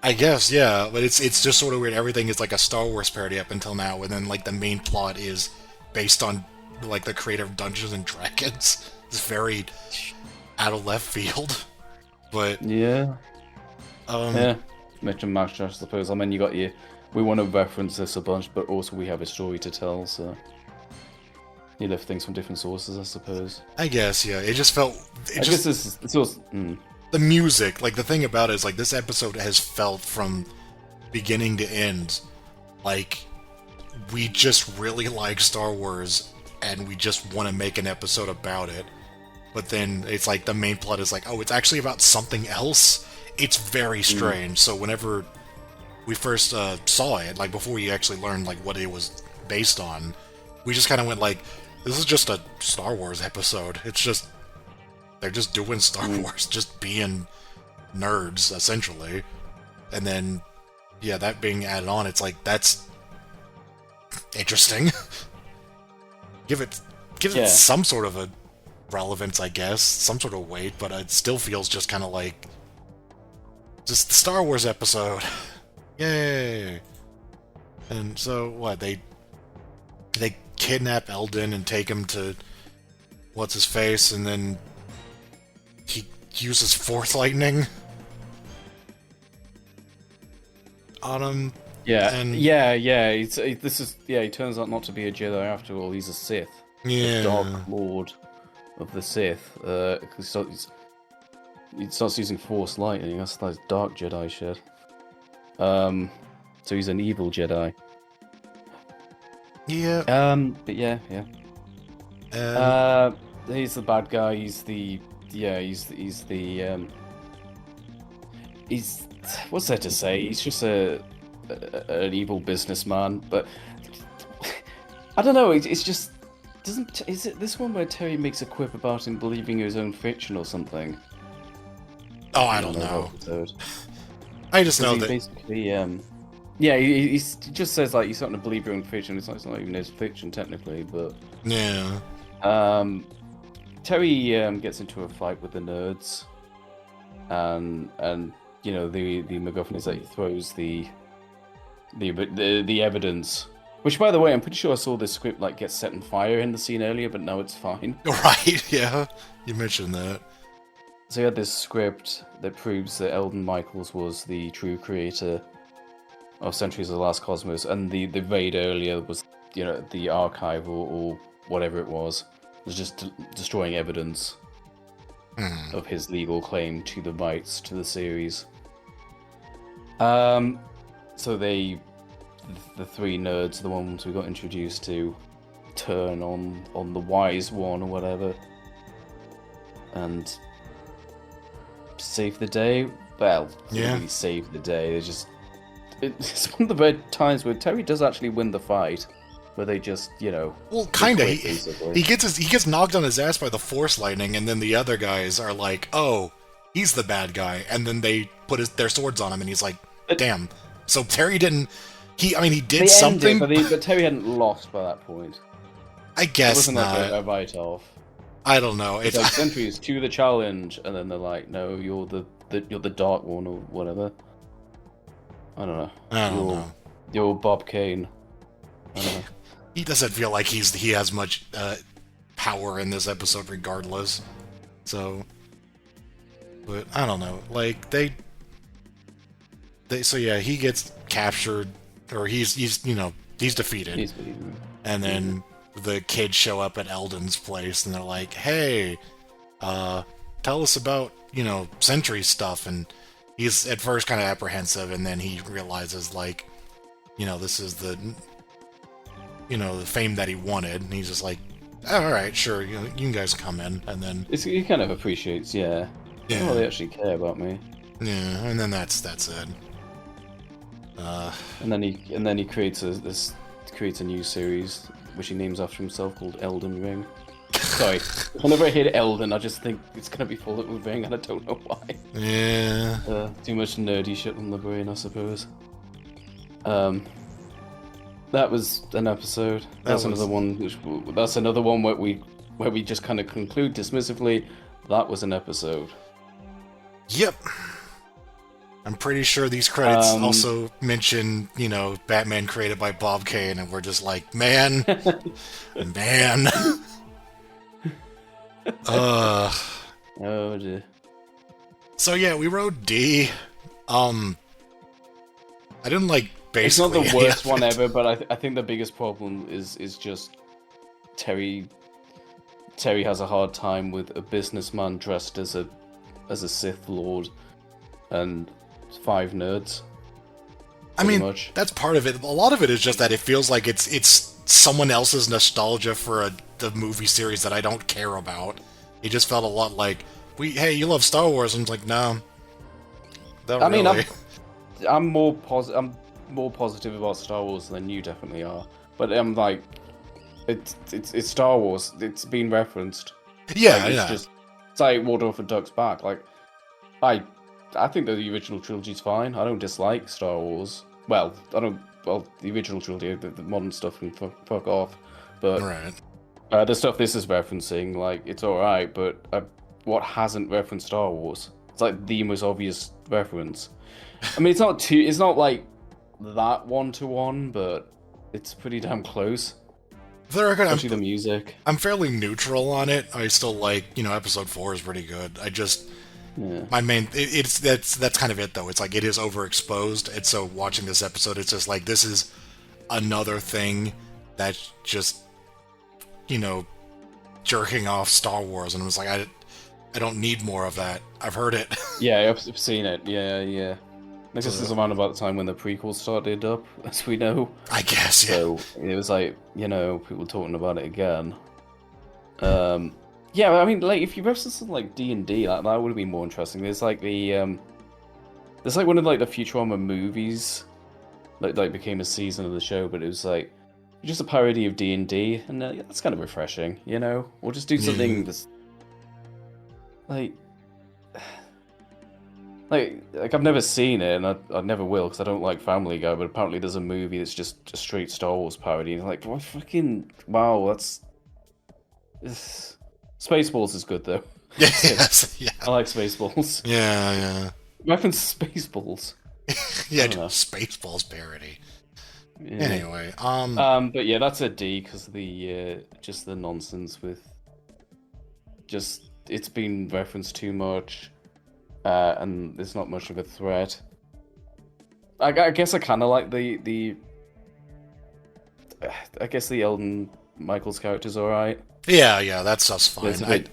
I guess, yeah, but it's just sort of weird. Everything is like a Star Wars parody up until now, and then like the main plot is based on like the creator of Dungeons and Dragons. It's very out of left field. But... Yeah. Mitch and Mash, I suppose. I mean, we want to reference this a bunch, but also we have a story to tell, so... You lift things from different sources, I suppose. I guess, yeah. It just felt... The music, like, the thing about it is, like, this episode has felt from beginning to end, like, we just really like Star Wars, and we just want to make an episode about it. But then it's like, the main plot is like, oh, it's actually about something else? It's very strange. So whenever we first saw it, like, before we actually learned, like, what it was based on, we just kind of went like, this is just a Star Wars episode. It's just... They're just doing Star Wars, just being nerds, essentially. And then, yeah, that being added on, it's like, that's... interesting. Give it some sort of a relevance, I guess. Some sort of weight, but it still feels just kind of like... Just the Star Wars episode. Yay! And so, what, they kidnap Eldon and take him to what's-his-face, and then he uses Force Lightning on him. Yeah, and... he turns out not to be a Jedi after all. He's a Sith. Yeah. The Dark Lord of the Sith. He starts using Force Lightning. That's Dark Jedi shit. So he's an evil Jedi. Yeah. But yeah. He's the bad guy. He's what's there to say? He's just an evil businessman. But I don't know. It's just is it this one where Terry makes a quip about him believing his own fiction or something? Oh, I don't know. I just know that basically, he just says like he's starting to believe your own fiction. It's not even his fiction technically, but yeah. Terry gets into a fight with the nerds, and you know the MacGuffin is that he throws the evidence. Which, by the way, I'm pretty sure I saw this script like get set on fire in the scene earlier, but no, it's fine. Right? Yeah, you mentioned that. So he had this script that proves that Eldon Michaels was the true creator of Centuries of the Last Cosmos, and the raid earlier was, you know, the archive or whatever it was just destroying evidence. of his legal claim to the rights to the series. So the three nerds, the ones we got introduced to, turn on the wise one or whatever, and save the day. Well, yeah, really save the day. It's one of the rare times where Terry does actually win the fight, where they just, well, kind of. He gets knocked on his ass by the Force lightning, and then the other guys are like, "Oh, he's the bad guy," and then they put their swords on him, and he's like, "Damn." So Terry didn't. He did something, but Terry hadn't lost by that point. I guess it wasn't not. Like a write-off. I don't know. It's like Sentries to the challenge, and then they're like, "No, you're the dark one or whatever." I don't know. You're Bob Kane. I don't know. He doesn't feel like he has much power in this episode, regardless. So, but I don't know. Like so yeah, he gets captured, or he's defeated. And then the kids show up at Eldon's place, and they're like, "Hey, tell us about Sentry stuff." And he's at first kind of apprehensive, and then he realizes, like, this is the fame that he wanted, and he's just like, oh, all right, sure, you guys come in. And then he kind of appreciates, yeah. Oh, they actually care about me. Yeah, and then that's it. And then he creates a new series which he names after himself called Elden Ring. Sorry, whenever I hear Elden, I just think it's gonna be full of Ring, and I don't know why. Yeah. Too much nerdy shit on the brain, I suppose. That was an episode. That's another one where we just kind of conclude dismissively. That was an episode. Yep. I'm pretty sure these credits also mention, Batman created by Bob Kane, and we're just like, man. Oh dear. So yeah, we wrote D. I didn't like basically. It's not the worst one ever, but I think the biggest problem is just Terry. Terry has a hard time with a businessman dressed as a Sith Lord, and 5 nerds. I mean, that's part of it. A lot of it is just that it feels like it's someone else's nostalgia for the movie series that I don't care about. It just felt a lot like, hey, you love Star Wars, and it's like, no. I mean, I'm more positive about Star Wars than you definitely are. But I'm like, it's Star Wars. It's been referenced. Yeah, like, it's like Water Off a Duck's Back. Like, I think that the original trilogy's fine. I don't dislike Star Wars. Well, the original trilogy, the modern stuff can fuck off. But right. The stuff this is referencing, like, it's alright, but what hasn't referenced Star Wars? It's like the most obvious reference. I mean, it's not like that one-to-one, but it's pretty damn close. Especially the music. I'm fairly neutral on it. I still like, episode 4 is pretty good. I just... Yeah. My main... That's kind of it, though. It's like, it is overexposed, and so watching this episode, it's just like, this is another thing that's just, jerking off Star Wars, and I was like, I don't need more of that. I've heard it. Yeah, I've seen it. Yeah. I guess this is around about the time when the prequels started up, as we know. I guess, yeah. So it was like, people talking about it again. Yeah, I mean, like, if you reference something like D&D, that would have been more interesting. There's like there's like one of like the Futurama movies, like became a season of the show, but it was like just a parody of D&D, and that's kind of refreshing, Or just do something that's like I've never seen it, and I never will because I don't like Family Guy. But apparently, there's a movie that's just a straight Star Wars parody. And like, what wow, that's Spaceballs is good though. Yes, yeah. I like Spaceballs. Yeah. Reference Spaceballs. Yeah, Spaceballs parody. Yeah. Anyway, but yeah, that's a D because the just the nonsense with just it's been referenced too much. And there's not much of a threat. I guess I kind of like the. I guess the Elden Michaels character's alright. Yeah, that stuff's fine.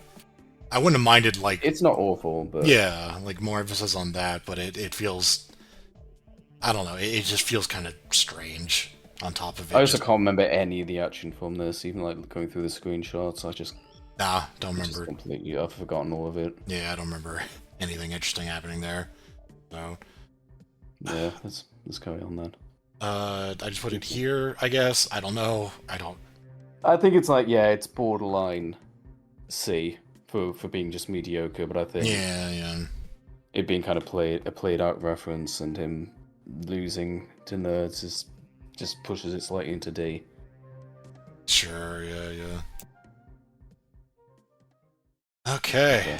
I wouldn't have minded, like... It's not awful, but... Yeah, like, more emphasis on that, but it feels... I don't know, it just feels kind of strange on top of it. I also can't remember any of the action from this, even, like, going through the screenshots, don't remember. Completely, I've forgotten all of it. Yeah, I don't remember anything interesting happening there, so... Yeah, let's carry on then. I just put it here, I guess. I don't know. I think it's like, yeah, it's borderline C for being just mediocre, but I think yeah, it being kind of a played out reference and him losing to nerds just pushes it slightly into D. Sure, yeah. Okay.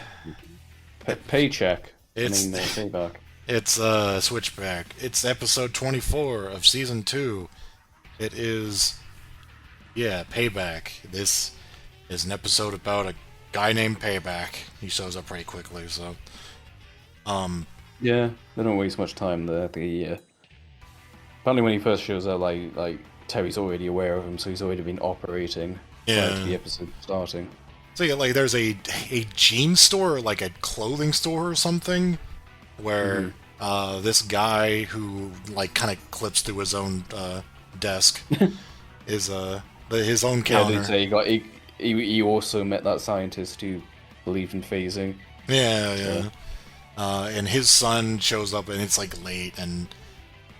Paycheck. It's Payback. It's Switchback. It's episode 24 of season 2. It is, Payback. This is an episode about a guy named Payback. He shows up pretty quickly, so yeah, they don't waste much time there. Apparently when he first shows up, like Terry's already aware of him, so he's already been operating prior to the episode starting. So yeah, like there's a jean store, like a clothing store or something, where this guy who like kind of clips through his own desk is his own counter. Yeah, he also met that scientist who believed in phasing. Yeah. And his son shows up, and it's like late, and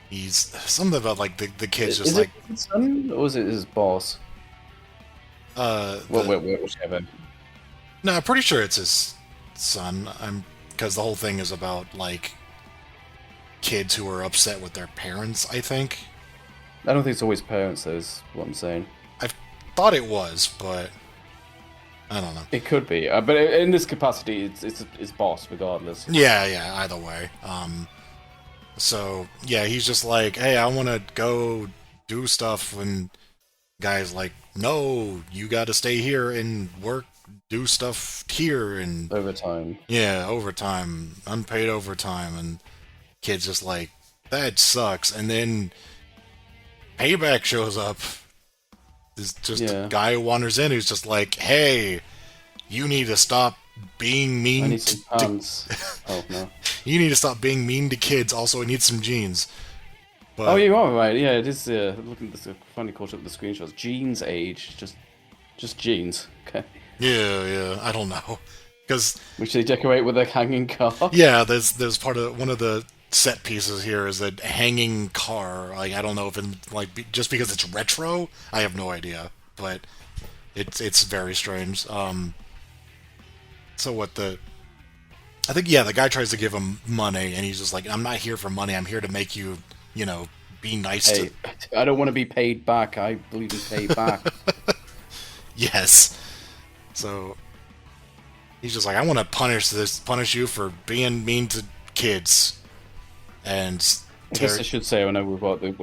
he's something about like the kid's just like his son, or was it his boss? Whichever. No, I'm pretty sure it's his son. Because the whole thing is about like kids who are upset with their parents, I think. I don't think it's always parents, though, is what I'm saying. I thought it was, but I don't know. It could be, but in this capacity, it's boss regardless. Yeah, either way. So yeah, he's just like, hey, I want to go do stuff, and guy's like, no, you got to stay here and work, do stuff here, and overtime. Yeah, overtime, unpaid overtime, and kid's just like, that sucks. And then Payback shows up. This just a guy who wanders in who's just like, hey, you need to stop being mean. I need some pants. Oh no. You need to stop being mean to kids. Also, I need some jeans. But, oh, you are right. Yeah, it is. Looking at this, finally caught up with the screenshots. Jeans age, just jeans. Okay. Yeah. I don't know, because which they decorate with a hanging car. Yeah, there's part of one of the set pieces here is a hanging car. Like I don't know if it just because it's retro. I have no idea, but it's very strange. So what I think the guy tries to give him money, and he's just like, I'm not here for money. I'm here to make you, be nice to... I don't want to be paid back. I believe in paid back. Yes. So he's just like, I want to punish you for being mean to kids. And I guess I should say, I know we've got the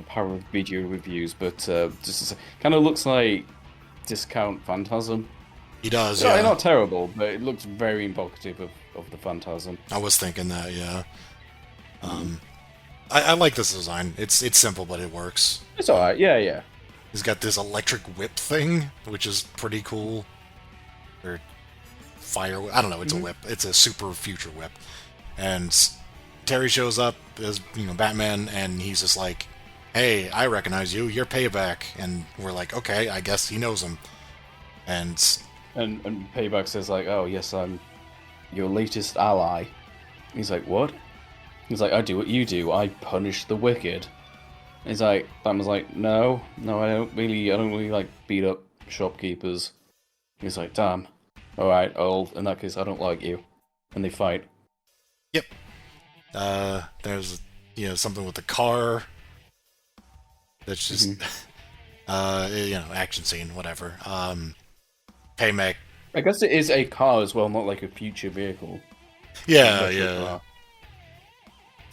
power of video reviews, but just kind of looks like Discount Phantasm. He does, yeah. Not terrible, but it looks very evocative of the Phantasm. I was thinking that, yeah. I like this design. It's simple, but it works. It's alright, yeah. He's got this electric whip thing, which is pretty cool. Or fire whip. I don't know, it's a whip. It's a super future whip. And Terry shows up as, Batman, and he's just like, hey, I recognize you, you're Payback. And we're like, okay, I guess he knows him. And Payback says like, oh yes, I'm your latest ally. He's like, what? He's like, I do what you do. I punish the wicked. He's like, Batman's like, no, I don't really like beat up shopkeepers. He's like, damn. All right, in that case, I don't like you. And they fight. Yep. There's something with the car. That's just action scene, whatever. Payback. I guess it is a car as well, not like a future vehicle. Yeah.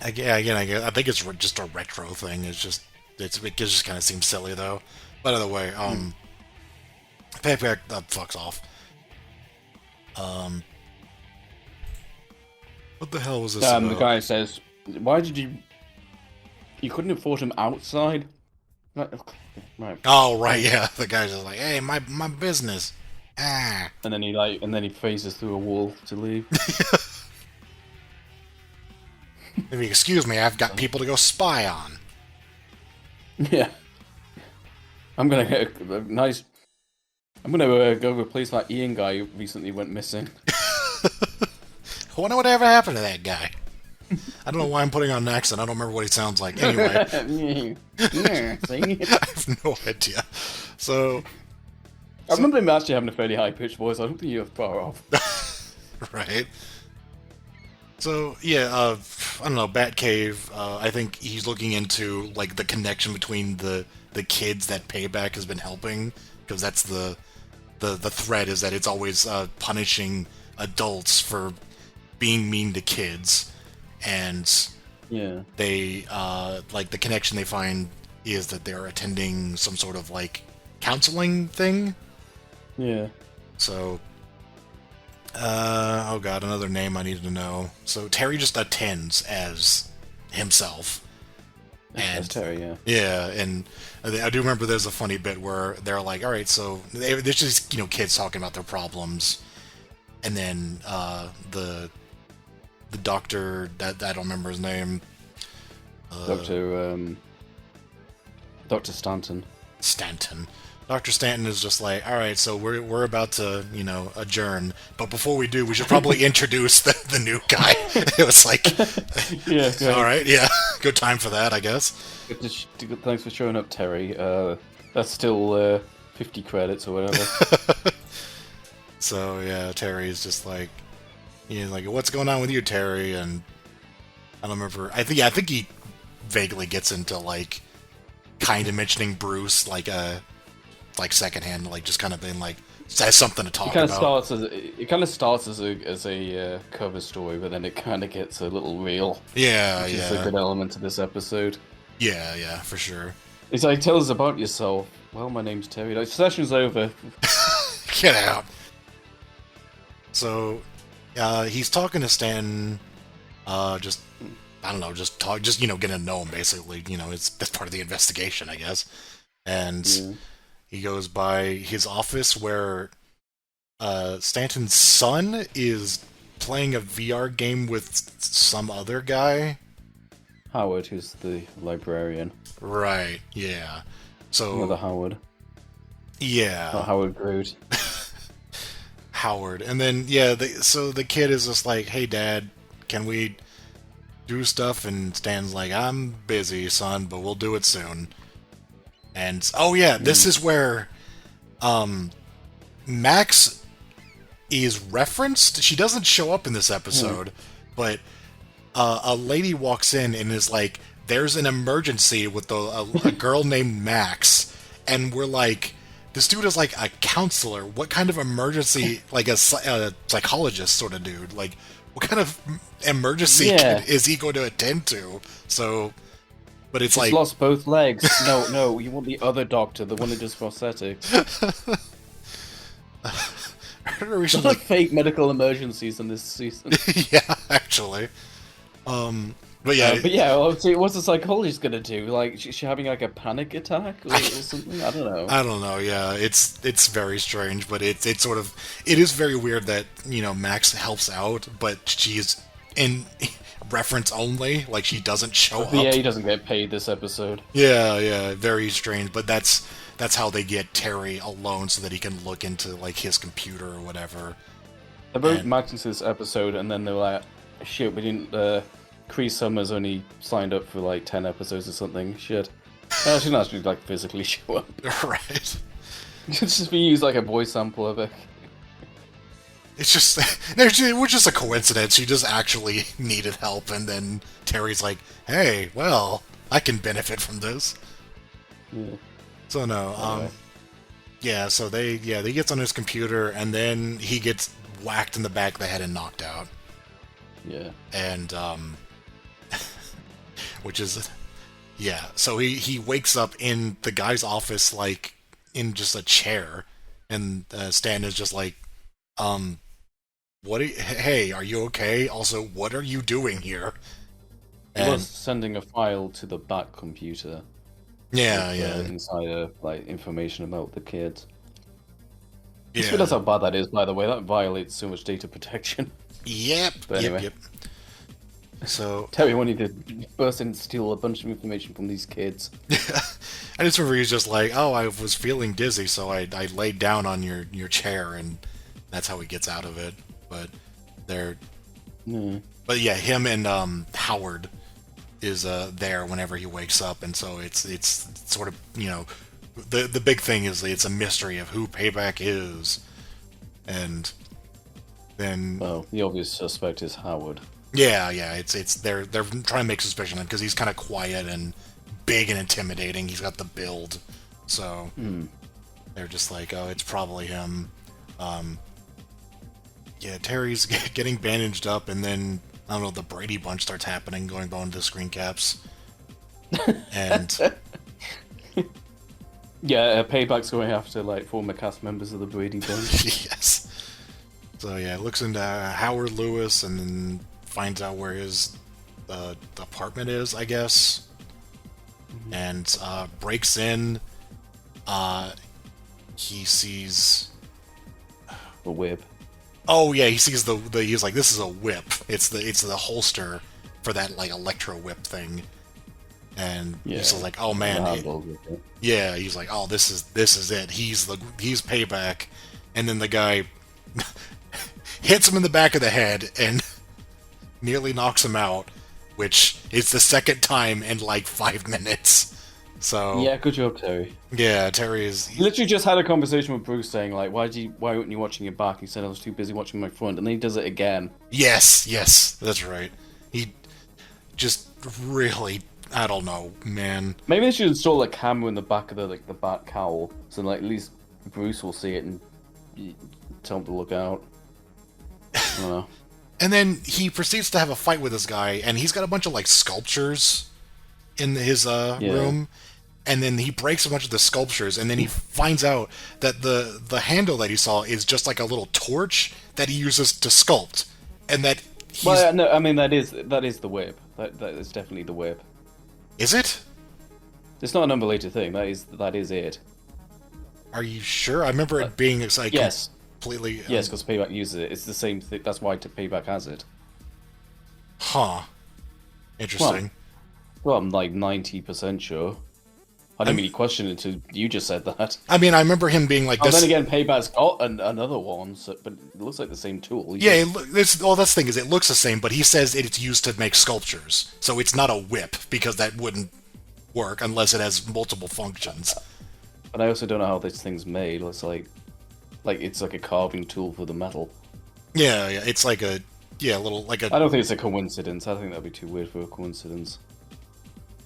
I think it's just a retro thing. It just kind of seems silly though. By the way, Payback fucks off. What the hell was this? The guy says, "Why did you couldn't have fought him outside?" Right. Oh right, yeah. The guy's just like, "Hey, my business." Ah. And then he phases through a wall to leave. If you excuse me, I've got people to go spy on. Yeah. I'm gonna get a nice. I'm gonna go replace that Ian guy who recently went missing. I wonder whatever happened to that guy. I don't know why I'm putting on an accent. I don't remember what he sounds like. Anyway. Yeah, see? I have no idea. So... I remember him actually having a fairly high-pitched voice. I don't think you're far off. Right. So, yeah, I don't know, Batcave, I think he's looking into, like, the connection between the kids that Payback has been helping, because that's the thread is that it's always punishing adults for being mean to kids, and Yeah. they like the connection they find is that they're attending some sort of like counseling thing. Yeah. So oh god, another name I needed to know. So Terry just attends as himself. And Terry, yeah. Yeah, and I do remember there's a funny bit where they're like, all right, so there's just, kids talking about their problems, and then the doctor, that I don't remember his name. Dr. Stanton. Stanton. Dr. Stanton is just like, all right, so we're about to, adjourn, but before we do, we should probably introduce the new guy. It was like, Yeah, all right, yeah, good time for that, I guess. Thanks for showing up, Terry. That's still 50 credits or whatever. So yeah, Terry's just like, he's like, what's going on with you, Terry? And I don't remember. I think he vaguely gets into like, kind of mentioning Bruce, like secondhand, like just kind of being like, has something to talk about. It kind of starts as a cover story, but then it kind of gets a little real. Yeah, which yeah. is a good element to this episode. Yeah, for sure. He's like, tell us about yourself. Well, my name's Terry. Like, session's over. Get out. So, he's talking to Stan, just, I don't know, just getting to know him, basically. That's part of the investigation, I guess. And he goes by his office where Stanton's son is playing a VR game with some other guy. Howard, who's the librarian. Right, yeah. So Another Howard. Yeah. Not Howard Groot. Howard. And then, so the kid is just like, hey, Dad, can we do stuff? And Stan's like, I'm busy, son, but we'll do it soon. And, oh yeah, this is where Max is referenced. She doesn't show up in this episode, but a lady walks in and is like, there's an emergency with a girl named Max. And we're like, this dude is like a counselor. What kind of emergency, like a psychologist sort of dude? Like, what kind of emergency is he going to attend to? So, but it's She's like... lost both legs. No, you want the other doctor, the one that does prosthetics. There's like fake medical emergencies in this season. Yeah, actually. But yeah, what's the psychologist gonna do? Like, she's having like a panic attack or something? I don't know. I don't know. Yeah, it's very strange, but it is very weird that Max helps out, but she's in reference only. Like, she doesn't show up. VA doesn't get paid this episode. Yeah, very strange. But that's how they get Terry alone so that he can look into like his computer or whatever. They wrote Max into this episode, and then they're like, "Shit, we didn't." Chris Summers only signed up for like 10 episodes or something. Shit. She didn't actually like physically show up. Right. Just be used like a voice sample of it. It's just it was just a coincidence. She just actually needed help, and then Terry's like, "Hey, well, I can benefit from this." Yeah. So no, anyway. So he gets on his computer, and then he gets whacked in the back of the head and knocked out. Yeah. And which is, so he wakes up in the guy's office, like, in just a chair, and Stan is just like, hey, are you okay? Also, what are you doing here? He was sending a file to the back computer. Yeah. Inside like information about the kids. Just realize how bad that is, by the way. That violates so much data protection. Yep. But anyway. Yep. So Terry wanted to burst in and steal a bunch of information from these kids. I just remember he's just like, "Oh, I was feeling dizzy, so I laid down on your chair, and that's how he gets out of it." But but yeah, him and Howard is there whenever he wakes up, and so it's sort of, you know, the big thing is it's a mystery of who Payback is, and then the obvious suspect is Howard. Yeah, it's they're trying to make suspicion of him because he's kind of quiet and big and intimidating. He's got the build, so they're just like, oh, it's probably him. Yeah, Terry's getting bandaged up, and then I don't know, the Brady Bunch starts happening, going into the screen caps, and yeah, Payback's going after like former cast members of the Brady Bunch. Yes. So yeah, looks into Howard Lewis, and then finds out where his apartment is, I guess, and breaks in. He sees a whip. Oh yeah, he sees the he's like, this is a whip. It's the holster for that like electro whip thing, and he's like, oh man, yeah. He's like, oh, this is it. He's Payback, and then the guy hits him in the back of the head and nearly knocks him out, which is the second time in like 5 minutes. So yeah, good job, Terry. Yeah, Terry is. He literally just had a conversation with Bruce saying like, why weren't you watching your back? He said I was too busy watching my front, and then he does it again. Yes, that's right. He just really, I don't know, man. Maybe they should install a camera in the back of the bat cowl, so like at least Bruce will see it and tell him to look out. I don't know. And then he proceeds to have a fight with this guy, and he's got a bunch of like sculptures in his room, and then he breaks a bunch of the sculptures, and then he finds out that the handle that he saw is just like a little torch that he uses to sculpt, and that he's... Well, no, I mean that is the whip. That is definitely the whip. Is it? It's not an unrelated thing. That is it. Are you sure? I remember it being like yes. Completely. Yes, because Payback uses it. It's the same thing. That's why Payback has it. Huh. Interesting. Well, I'm like 90% sure. I didn't really question it until you just said that. I mean, I remember him being like this. Then again, Payback's got another one, but it looks like the same tool. Yeah, that's the thing is, it looks the same, but he says it's used to make sculptures, so it's not a whip, because that wouldn't work unless it has multiple functions. But I also don't know how this thing's made. It's like it's like a carving tool for the metal. Yeah, it's like a little like a. I don't think it's a coincidence. I think that'd be too weird for a coincidence.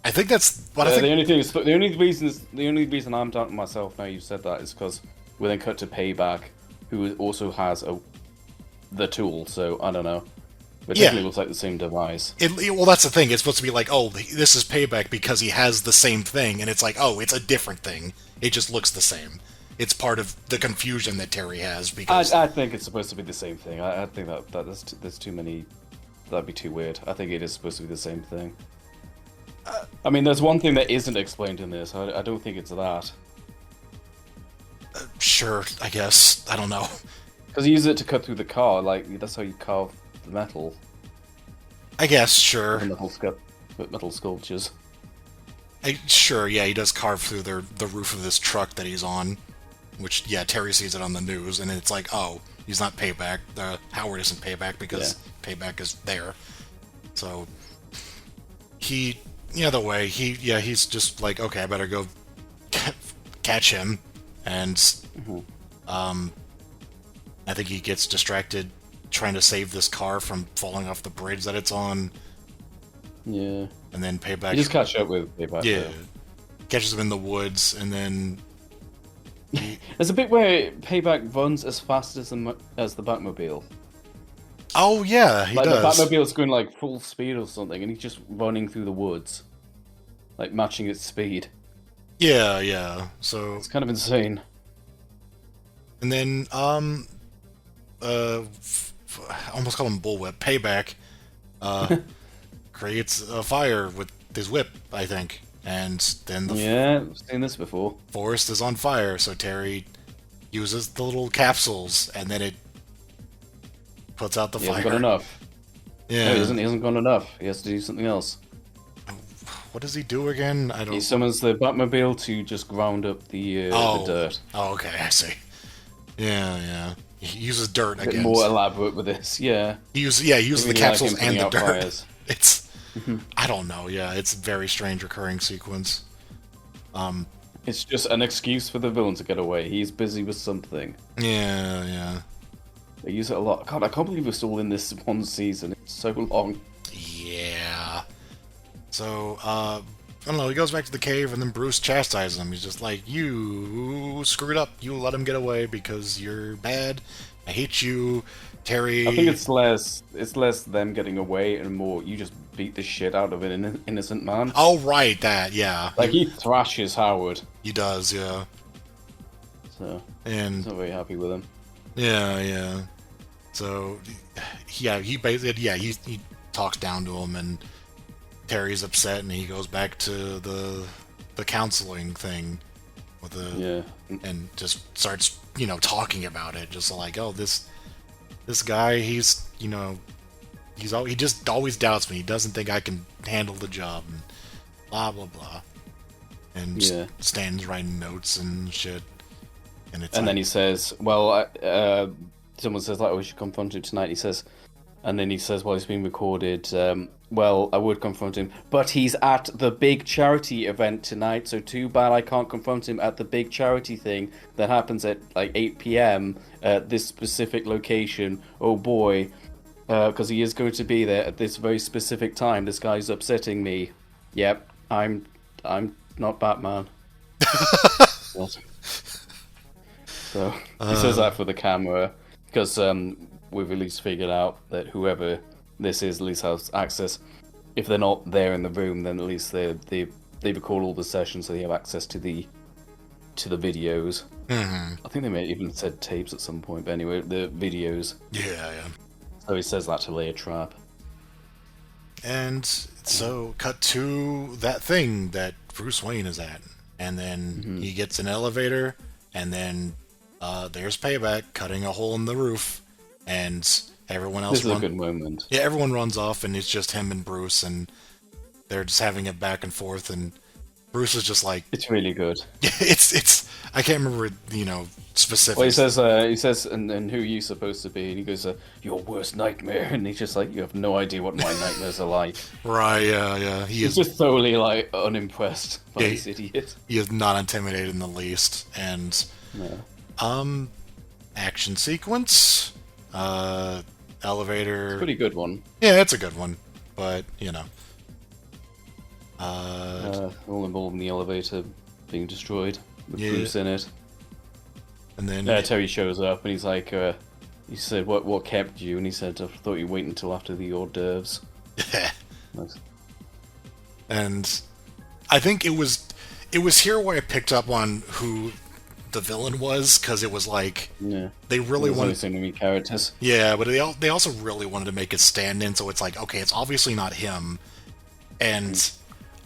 I think that's what I think. The only thing is, the only reason I'm doubting myself now you said that is because we then cut to Payback, who also has the tool. So I don't know. But it definitely looks like the same device. Well, that's the thing. It's supposed to be like, oh, this is Payback because he has the same thing, and it's like, oh, it's a different thing. It just looks the same. It's part of the confusion that Terry has because I think it's supposed to be the same thing. I think there's too many. That'd be too weird. I think it is supposed to be the same thing. I mean, there's one thing that isn't explained in this. I don't think it's that. Sure, I guess. I don't know. Because he uses it to cut through the car. Like that's how you carve the metal. I guess, sure. Metal sculptures. Sure, yeah, he does carve through the roof of this truck that he's on. Which, yeah, Terry sees it on the news, and it's like, oh, he's not Payback. Howard isn't Payback because Payback is there. So, either way, he's just like, okay, I better go catch him. And, I think he gets distracted trying to save this car from falling off the bridge that it's on. Yeah. And then Payback... He just catch up with Payback. Yeah. Catches him in the woods, and then... There's a bit where Payback runs as fast as the Batmobile. Oh, yeah, he does. The Batmobile's going like full speed or something, and he's just running through the woods. Like, matching its speed. Yeah, so... It's kind of insane. And then, I almost call him Bullwhip. Payback, creates a fire with his whip, I think. And then I've seen this before. Forest is on fire, so Terry, uses the little capsules, and then it puts out the He fire. hasn't got enough. Yeah. No, he hasn't got enough. He has to do something else. What does he do again? I don't. He summons the Batmobile to just ground up the dirt. Oh, okay, I see. Yeah. He uses dirt A bit again. more elaborate with this, yeah. He uses the capsules and the dirt. Fires. It's, I don't know. Yeah, it's a very strange recurring sequence. It's just an excuse for the villain to get away. He's busy with something. Yeah. They use it a lot. God, I can't believe we're still in this one season. It's so long. Yeah. So, I don't know, he goes back to the cave, and then Bruce chastises him. He's just like, you screwed up. You let him get away because you're bad. I hate you, Terry. I think it's less them getting away and more you just beat the shit out of an innocent man. Oh, right, that, yeah. Like, he thrashes Howard. He does, yeah. So, and he's not very happy with him. Yeah. So, yeah, he basically, he talks down to him, and Terry's upset, and he goes back to the counseling thing with and just starts, talking about it, just like, oh, this guy, he's, he just always doubts me. He doesn't think I can handle the job, and blah blah blah, and stands writing notes and shit. And then he says, well, someone says, like, we should confront him tonight. And then he says, well, it's been recorded. Well, I would confront him, but he's at the big charity event tonight, so too bad I can't confront him at the big charity thing that happens at, like, 8 p.m. at this specific location. Oh, boy. Because he is going to be there at this very specific time. This guy's upsetting me. Yep, I'm not Batman. So he says that for the camera, because we've at least figured out that whoever this is at least has access. If they're not there in the room, then at least they record all the sessions, so they have access to the videos. Mm-hmm. I think they may have even said tapes at some point, but anyway, the videos. Yeah. So he says that to lay a trap. And so, cut to that thing that Bruce Wayne is at, and then he gets an elevator, and then there's Payback cutting a hole in the roof, and everyone else. This is a good moment. Yeah, everyone runs off, and it's just him and Bruce, and they're just having it back and forth, and Bruce is just like, it's really good. It's I can't remember specifics. Well, he says, and who are you supposed to be? And he goes, your worst nightmare. And he's just like, you have no idea what my nightmares are like. Right? Yeah. He's just thoroughly like unimpressed by this idiot. He is not intimidated in the least, and action sequence, elevator. It's a pretty good one. Yeah, it's a good one, but all involved in the elevator being destroyed with Bruce in it. And then Terry shows up and he's like, he said, "What kept you?" And he said, "I thought you'd wait until after the hors d'oeuvres." Nice. And I think it was here where I picked up on who the villain was, because it was like they really wanted so many characters. Yeah, but they also really wanted to make it stand in, so it's like, okay, it's obviously not him. And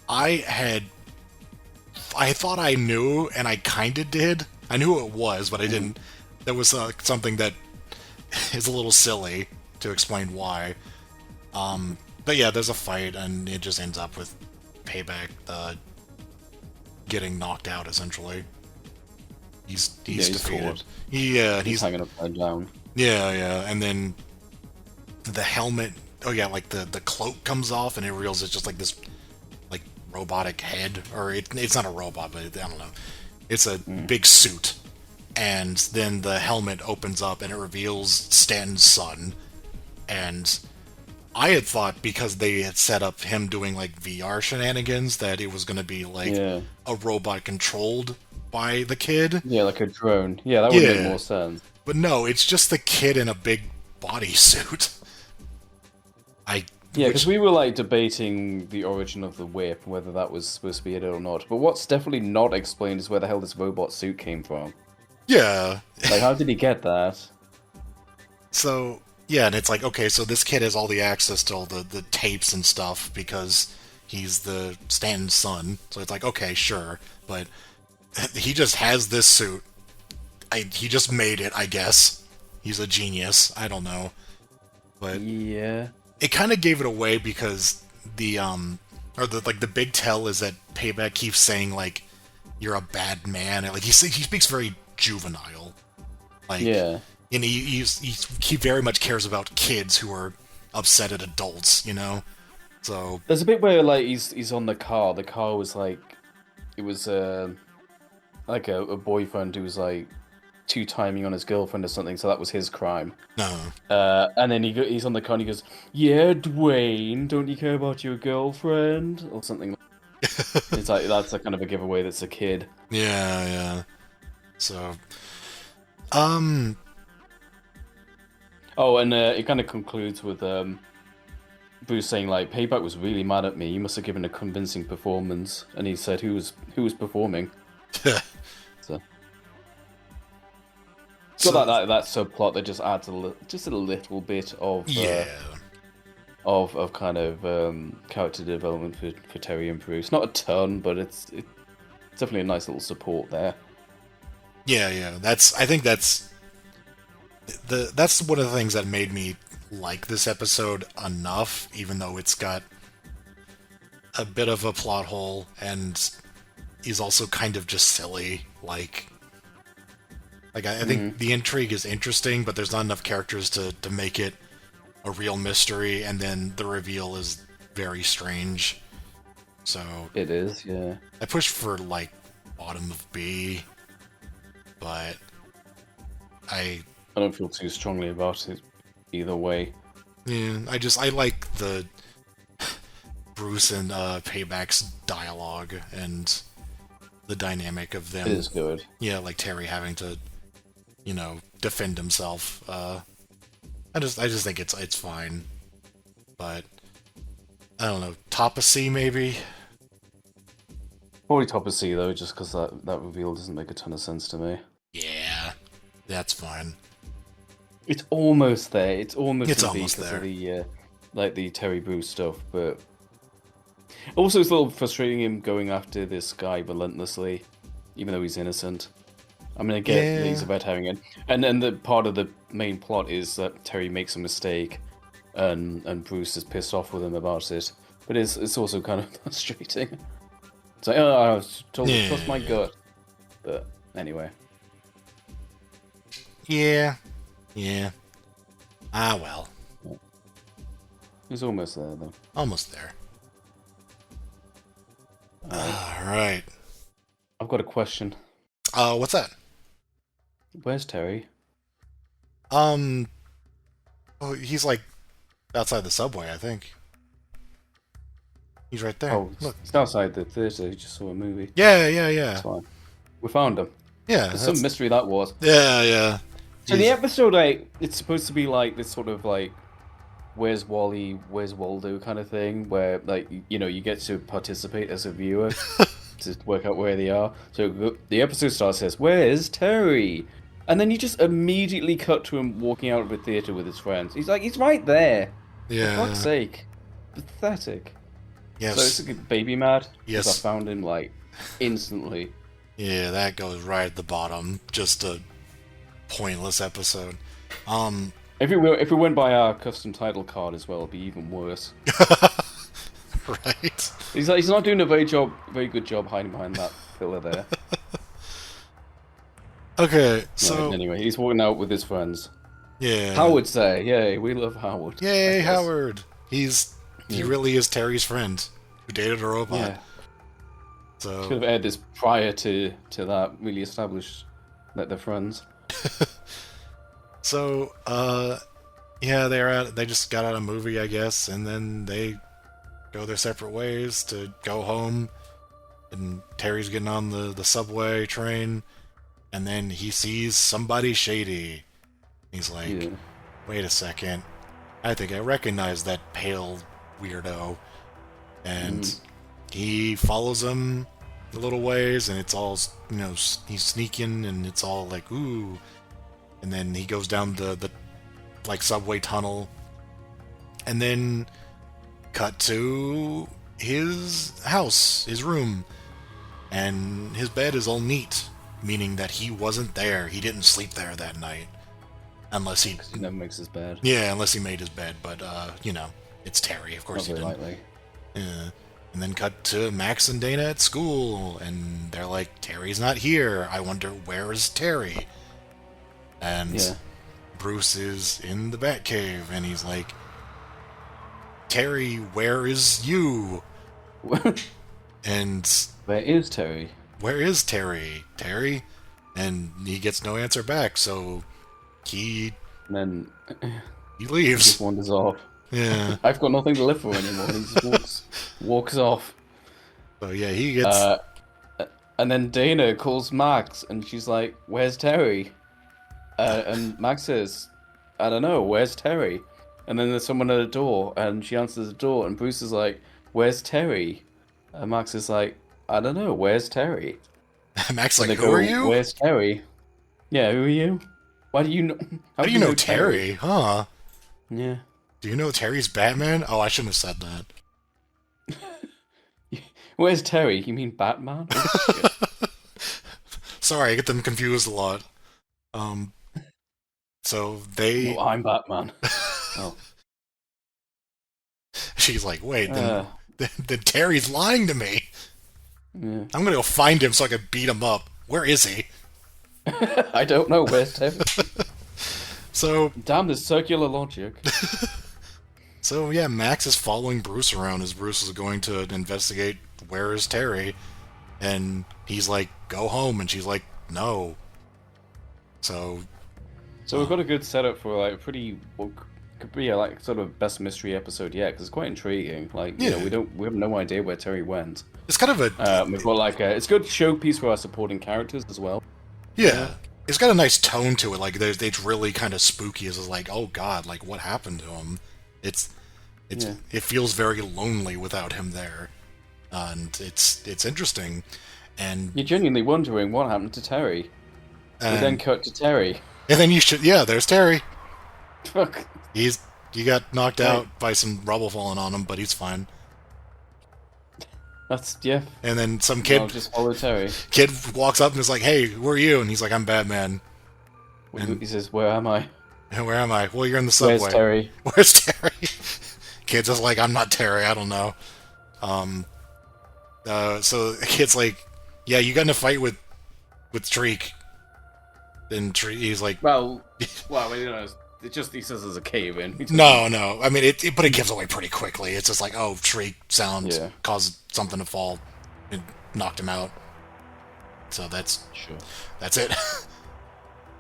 I thought I knew, and I kind of did. I knew who it was, but I didn't. There was something that is a little silly to explain why. But yeah, there's a fight, and it just ends up with Payback getting knocked out, essentially. He's defeated. He's hanging upside down. Yeah, and then the helmet. Oh yeah, like the cloak comes off, and it reveals it's just like this, like, robotic head, or it's not a robot, but I don't know. It's a big suit, and then the helmet opens up, and it reveals Stanton's son. And I had thought, because they had set up him doing like VR shenanigans, that it was going to be like a robot controlled by the kid. Yeah, like a drone. Yeah, that would make more sense. But no, it's just the kid in a big bodysuit. Because we were like debating the origin of the whip, whether that was supposed to be it or not. But what's definitely not explained is where the hell this robot suit came from. Yeah. Like, how did he get that? So, yeah, and it's like, okay, so this kid has all the access to all the tapes and stuff because he's the Stanton's son. So it's like, okay, sure. But he just has this suit. he just made it, I guess. He's a genius. I don't know. But Yeah. it kind of gave it away because the big tell is that Payback keeps saying, like, you're a bad man. And, like, he speaks very juvenile. Like, Yeah. and he very much cares about kids who are upset at adults, you know? So There's a bit where, like, he's on the car. The car was, like, it was, like a boyfriend who was, like, two-timing on his girlfriend or something, so that was his crime. no. And then he's on the car and he goes, "Yeah, Dwayne, don't you care about your girlfriend?" Or something. It's like, that's a kind of a giveaway that's a kid. Yeah. So, Oh, and it kind of concludes with Bruce saying, like, "Payback was really mad at me. You must have given a convincing performance." And he said, "Who was performing?" So, got that subplot that just adds just a little bit of of kind of character development for Terry and Bruce. Not a ton, but it's definitely a nice little support there. Yeah. I think that's one of the things that made me like this episode enough, even though it's got a bit of a plot hole and is also kind of just silly. Like I think the intrigue is interesting, but there's not enough characters to make it a real mystery, and then the reveal is very strange. So It is, yeah. I pushed for, like, bottom of B, but I don't feel too strongly about it either way. Yeah, I like the Bruce and Payback's dialogue and the dynamic of them. It is good. Yeah, like Terry having to, defend himself. I just think it's fine, but I don't know. Top of C maybe. Probably top of C though, just because that reveal doesn't make a ton of sense to me. Yeah, that's fine. It's almost there. It's almost there. Of the like the Terry Bruce stuff, but also it's a little frustrating him going after this guy relentlessly, even though he's innocent. I mean, I get that he's about having it, and then the part of the main plot is that Terry makes a mistake, and Bruce is pissed off with him about it. But it's also kind of frustrating. It's like, oh, I was told to trust my gut, but anyway. Yeah. Ah, well. He's almost there, though. Almost there. Alright. I've got a question. What's that? Where's Terry? Oh, he's, like, outside the subway, I think. He's right there. Oh, look. He's outside the theatre. He just saw a movie. Yeah. That's fine. We found him. Yeah. There's some mystery that was. Yeah. So the episode, it's supposed to be like this sort of like, where's Wally, where's Waldo kind of thing, where like you get to participate as a viewer to work out where they are. So the episode starts says, "Where's Terry?" And then you just immediately cut to him walking out of the theater with his friends. He's right there. Yeah. For fuck's sake, pathetic. Yes. So it's a good baby mad. Yes. I found him like instantly. Yeah, that goes right at the bottom. Just a pointless episode. If we went by our custom title card as well, it'd be even worse. Right. He's not doing a very good job hiding behind that filler there. Okay, so right, anyway, he's walking out with his friends. Yeah. Howard say, "Yay, we love Howard." Yay, Howard! He really is Terry's friend who dated a robot. Yeah. So Should have aired this prior to that. Really established that they're friends. So, they just got out a movie, I guess, and then they go their separate ways to go home, and Terry's getting on the subway train, and then he sees somebody shady. He's like, wait a second, I think I recognize that pale weirdo, and he follows him a little ways, and it's all, he's sneaking, and it's all like, ooh. And then he goes down the like subway tunnel, and then cut to his house, his room, and his bed is all neat, meaning that he wasn't there. He didn't sleep there that night. Unless he never makes his bed. Yeah, unless he made his bed, but, it's Terry, of course he didn't. Likely. Yeah. And then cut to Max and Dana at school, and they're like, Terry's not here. I wonder, where is Terry? And Bruce is in the Batcave, and he's like, Terry, where is you? And... Where is Terry? Where is Terry? Terry? And he gets no answer back, so he leaves. He just wanders off. Yeah. I've got nothing to live for anymore. And he just walks off. So yeah, he gets... and then Dana calls Max, and she's like, where's Terry? And Max says, I don't know, where's Terry? And then there's someone at the door, and she answers the door, and Bruce is like, where's Terry? And Max is like, I don't know, where's Terry? Max like, who are you? Where's Terry? Yeah, who are you? Why do you know? How do you know Terry? Huh? Yeah. Do you know Terry's Batman? Oh, I shouldn't have said that. Where's Terry? You mean Batman? Sorry, I get them confused a lot. So they... No, I'm Batman. Oh. She's like, wait, then Terry's lying to me. Yeah. I'm gonna go find him so I can beat him up. Where is he? I don't know. Where's Terry? So... Damn this circular logic. So, yeah, Max is following Bruce around as Bruce is going to investigate where is Terry. And he's like, go home. And she's like, no. So we've got a good setup for, like, what could be a, like, sort of best mystery episode yet, because it's quite intriguing. Like, you know, we have no idea where Terry went. It's kind of a... we've got, like, it's a good showpiece for our supporting characters as well. Yeah. It's got a nice tone to it. Like, it's really kind of spooky. It's like, oh, God, like, what happened to him? It feels very lonely without him there, and it's interesting, and you're genuinely wondering what happened to Terry. We then cut to Terry, and then there's Terry. Fuck. He got knocked out by some rubble falling on him, but he's fine. And then some kid... I'll just follow Terry. Kid walks up and is like, hey, who are you? And he's like, I'm Batman. And he says, where am I? Where am I? Well, you're in the subway. Where's Terry? Where's Terry? Kid's just like, I'm not Terry, I don't know. So the kid's like, yeah, you got in a fight with Treek. And he's like... Well, you know, it just, he says there's a cave in. No. I mean, but it gives away pretty quickly. It's just like, oh, Treek sounds caused something to fall and knocked him out. So that's it.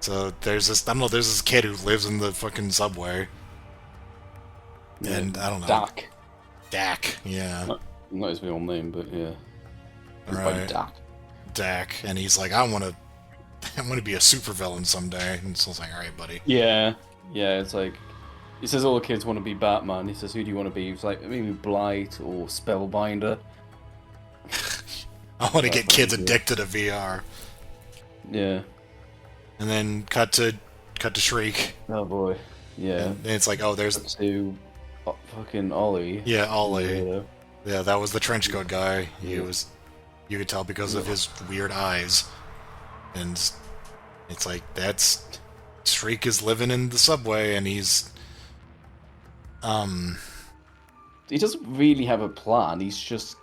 So there's this kid who lives in the fucking subway. Yeah. And I don't know. Dak, yeah. Not his real name, but yeah. Right. Dak. And he's like, I want to be a supervillain someday. And so it's like, alright, buddy. Yeah, it's like, he says all the kids want to be Batman. He says, who do you want to be? He's like, maybe Blight or Spellbinder. I want to get kids addicted to VR. Yeah. And then cut to Shriek. Oh boy. Yeah. And it's like, oh, there's... To fucking Ollie. Yeah, Ollie. Yeah, that was the trenchcoat guy. You could tell because of his weird eyes. And it's like, that's... Shriek is living in the subway, and he's... He doesn't really have a plan. They just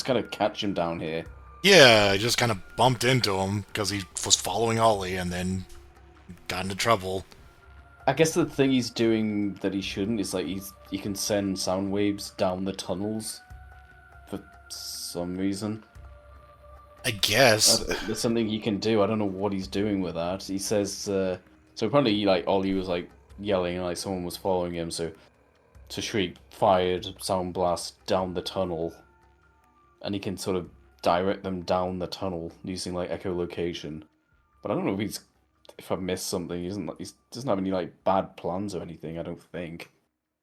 kind of catch him down here. Yeah, I just kind of bumped into him because he was following Ollie and then got into trouble. I guess the thing he's doing that he shouldn't is like he can send sound waves down the tunnels for some reason. I guess there's something he can do. I don't know what he's doing with that. He says so apparently like Ollie was like yelling and like someone was following him, so Shriek fired sound blast down the tunnel, and he can sort of direct them down the tunnel using like echolocation. But I don't know if I've missed something. He doesn't have any like bad plans or anything, I don't think.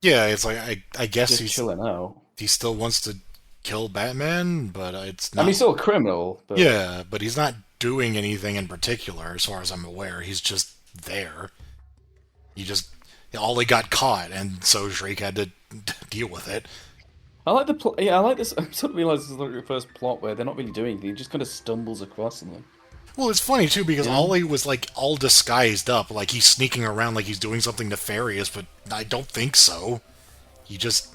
Yeah, it's like I guess he's chilling out. He still wants to kill Batman, but it's not... I mean, he's still a criminal. But... Yeah, but he's not doing anything in particular, as far as I'm aware. He's just there. Ollie got caught, and so Shriek had to deal with it. I like the I like this. I'm sort of realising this is like the first plot where they're not really doing anything. He just kind of stumbles across them. Well, it's funny too because Ollie was like all disguised up, like he's sneaking around like he's doing something nefarious, but I don't think so. He just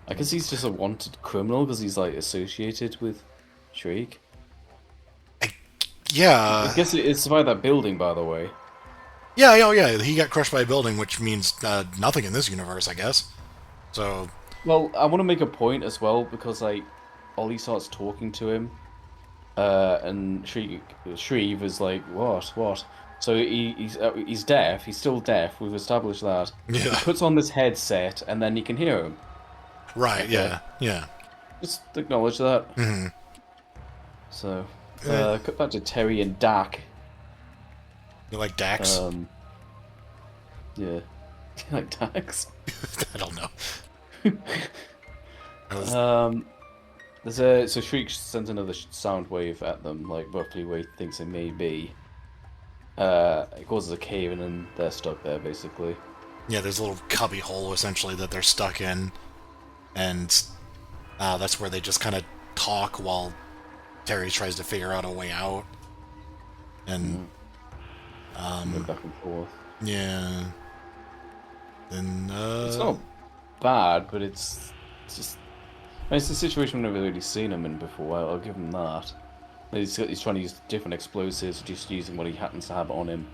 I guess he's just a wanted criminal because he's like associated with Shriek. I yeah. guess it survived that building, by the way. Yeah, oh yeah, he got crushed by a building, which means nothing in this universe, I guess. So. Well, I want to make a point as well because like Ollie starts talking to him, and Shreve is like, what? So he's deaf. He's still deaf. We've established that. Yeah. He puts on this headset, and then he can hear him. Right. Okay. Yeah. Just acknowledge that. Mm-hmm. So, cut back to Terry and Dak. You like Dax? Yeah. You like Dax? I don't know. So Shriek sends another sound wave at them, like roughly where he thinks it may be. It causes a cave and then they're stuck there, basically. Yeah, there's a little cubby hole, essentially, that they're stuck in. And that's where they just kind of talk while Terry tries to figure out a way out. And... Go back and forth. Yeah. Then, It's not bad, but it's just... I mean, it's a situation we've never really seen him in before, I'll give him that. He's trying to use different explosives, just using what he happens to have on him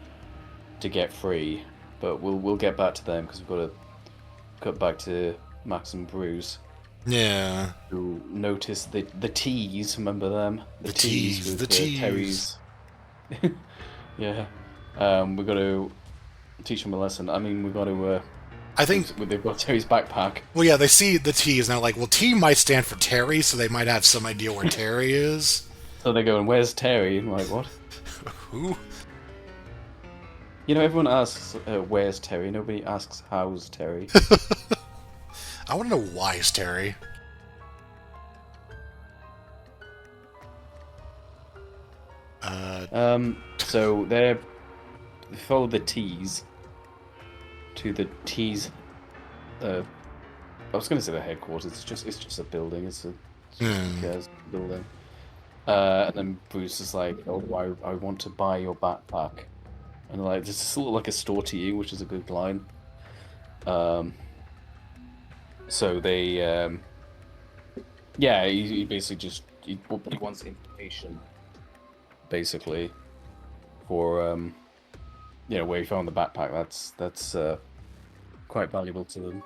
to get free. But we'll get back to them, because we've got to cut back to Max and Bruce. Yeah. Who notice the T's, remember them? The T's, with the T's. Terry's. Yeah. We've got to teach them a lesson. I mean, we've got to... I think they've got Terry's backpack. Well, yeah, they see the T's and they're like, well, T might stand for Terry, so they might have some idea where Terry is. So they go, and where's Terry? And I'm like, what? Who? You know, everyone asks, where's Terry? Nobody asks, how's Terry? I want to know why is Terry. So they follow the T's to the T's. I was going to say the headquarters. It's just a building. It's a building. And then Bruce is like, "Oh, I want to buy your backpack," and they're like, "Does this look like a store to you?" Which is a good line. So they, he basically just he wants information, basically, for where he found the backpack. That's quite valuable to them.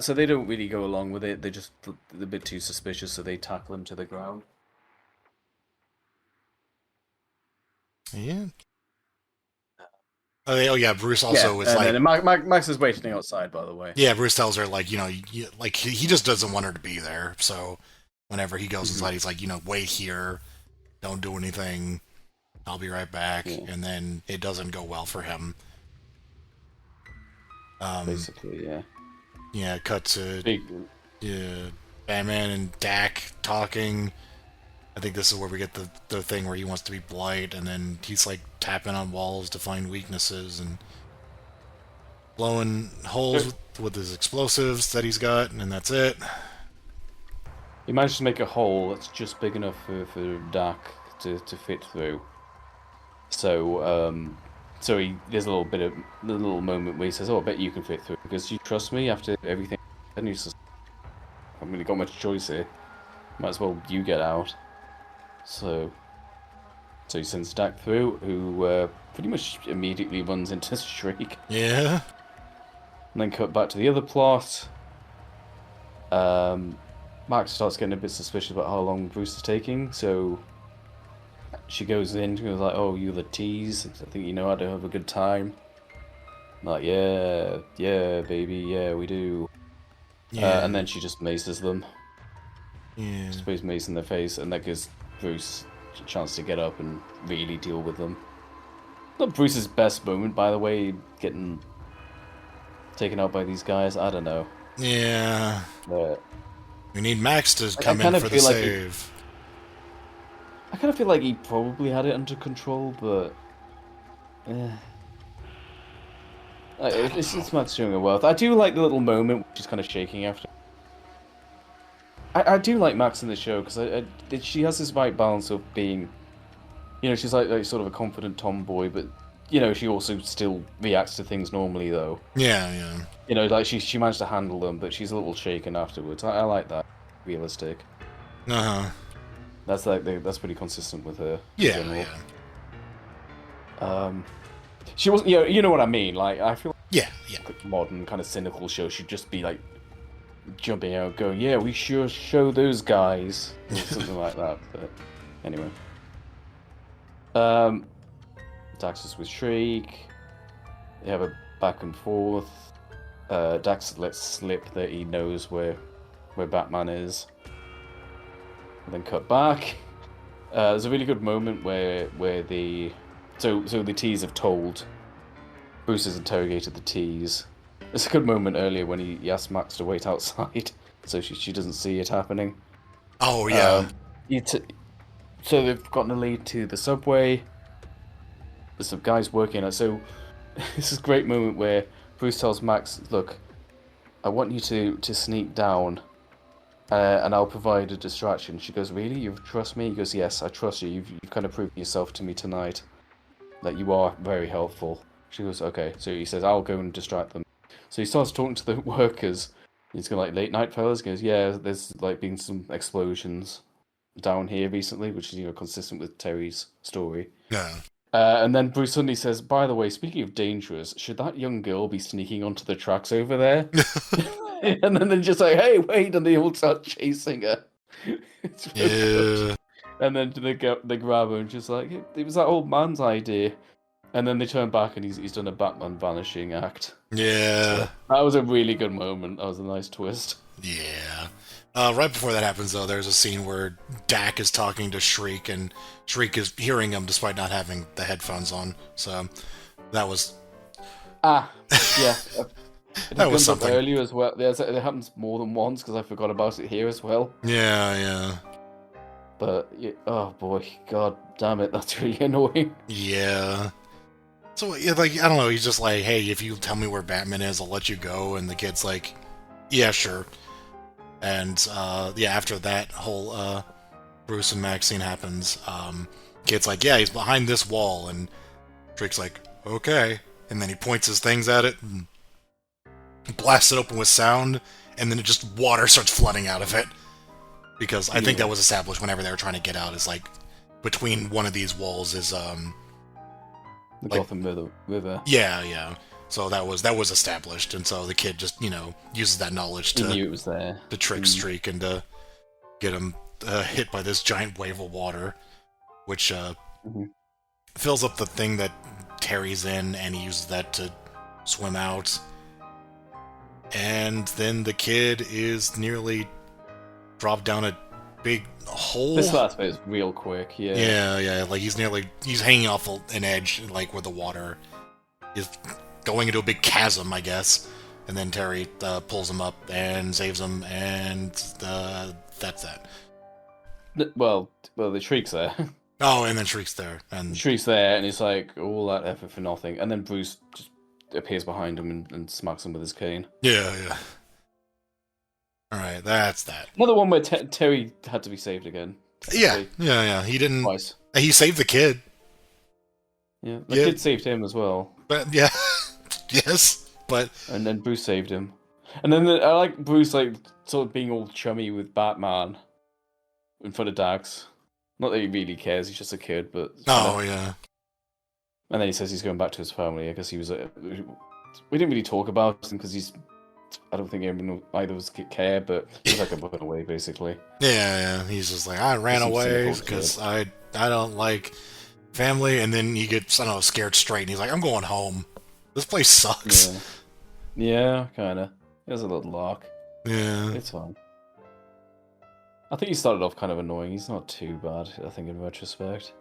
So they don't really go along with it. They're just a bit too suspicious, so they tackle him to the ground. Yeah. Oh yeah, Bruce also is like... And Max is waiting outside, by the way. Yeah, Bruce tells her, like, like, he just doesn't want her to be there, so whenever he goes inside, he's like, wait here, don't do anything, I'll be right back, and then it doesn't go well for him. Basically, yeah. Yeah, cut to Batman and Dak talking. I think this is where we get the thing where he wants to be Blight, and then he's like tapping on walls to find weaknesses and blowing holes with his explosives that he's got, and that's it. He managed to make a hole that's just big enough for Dak to fit through. So there's a little moment where he says, "Oh, I bet you can fit through because you trust me after everything." And he says, "I haven't really got much choice here. Might as well you get out." So he sends Dak through, who pretty much immediately runs into Shriek. Yeah. And then cut back to the other plot. Max starts getting a bit suspicious about how long Bruce is taking, so she goes in and goes like, "Oh, you the tease. I think you know how to have a good time." I'm like, yeah, baby, yeah, we do. Yeah. And then she just maces them. Yeah. Sprays mace in their face, and that gives Bruce a chance to get up and really deal with them. Not Bruce's best moment, by the way, getting taken out by these guys. I don't know. Yeah. But we need Max to come in for the save. I kind of feel like he probably had it under control, but it's Max showing a wealth. I do like the little moment, which is kind of shaking after. I do like Max in the show because she has this right balance of being, she's like sort of a confident tomboy, but she also still reacts to things normally though. Yeah. Like she managed to handle them, but she's a little shaken afterwards. I like that. Realistic. That's that's pretty consistent with her. Yeah. She wasn't. You know what I mean. Like I feel. Yeah. Like a modern kind of cynical show should just be like jumping out, going, "Yeah, we sure show those guys," or something like that. But anyway, Dax is with Shriek. They have a back and forth. Dax lets slip that he knows where Batman is. And then cut back. There's a really good moment where the T's have told Bruce has interrogated the T's. It's a good moment earlier when he asked Max to wait outside, so she doesn't see it happening. Oh yeah. So they've gotten a lead to the subway. There's some guys working on it. So this is a great moment where Bruce tells Max, "Look, I want you to sneak down, and I'll provide a distraction." She goes, "Really? You trust me?" He goes, "Yes, I trust you. You've kind of proven yourself to me tonight. That you are very helpful." She goes, "Okay." So he says, "I'll go and distract them." So he starts talking to the workers. He's going, like, "Late night, fellas?" He goes, "Yeah, there's like been some explosions down here recently," which is consistent with Terry's story. Yeah. And then Bruce suddenly says, "By the way, speaking of dangerous, should that young girl be sneaking onto the tracks over there?" And then they're just like, "Hey, wait!" And they all start chasing her. It's really good. And then they grab her and just like, "It was that old man's idea." And then they turn back and he's done a Batman vanishing act. Yeah. So that was a really good moment. That was a nice twist. Yeah. Right before that happens, though, there's a scene where Dak is talking to Shriek, and Shriek is hearing him despite not having the headphones on. So that was... Yeah. That was something. Earlier as well. It happens more than once because I forgot about it here as well. Yeah. But, oh boy, god damn it, that's really annoying. Yeah. So, like, I don't know, he's just like, "Hey, if you tell me where Batman is, I'll let you go." And the kid's like, "Yeah, sure." And, after that whole, Bruce and Max scene happens, kid's like, "Yeah, he's behind this wall." And Drake's like, "Okay." And then he points his things at it and blasts it open with sound, and then water starts flooding out of it. Because I think that was established whenever they were trying to get out, is like, between one of these walls is, the Gotham River. Yeah. So that was established, and so the kid just, uses that knowledge to... He knew it was there. To trick Streak and to get him hit by this giant wave of water, which fills up the thing that Terry's in, and he uses that to swim out. And then the kid is nearly dropped down a big hole. This last bit is real quick, yeah. Yeah, like he's hanging off an edge, like where the water is going into a big chasm, I guess. And then Terry pulls him up and saves him, and that's that. Well, the Shriek's there. Oh, and then Shriek's there. And Shriek's there, and he's like, all that effort for nothing. And then Bruce just appears behind him and smacks him with his cane. Yeah. Alright, that's that. Another one where Terry had to be saved again. Yeah. He didn't... Twice. He saved the kid. Yeah, the kid saved him as well. But, yeah. Yes, but... And then Bruce saved him. And then I like Bruce, like, sort of being all chummy with Batman in front of Dax. Not that he really cares, he's just a kid, but... Oh, yeah. And then he says he's going back to his family, because he was... we didn't really talk about him, because he's... I don't think either of us care, but he's like a run away, basically. Yeah. He's just like, I ran away because I don't like family, and then he gets, I don't know, scared straight, and he's like, I'm going home. This place sucks. Yeah, kind of. There's a little lark. Yeah. It's fine. I think he started off kind of annoying. He's not too bad, I think, in retrospect.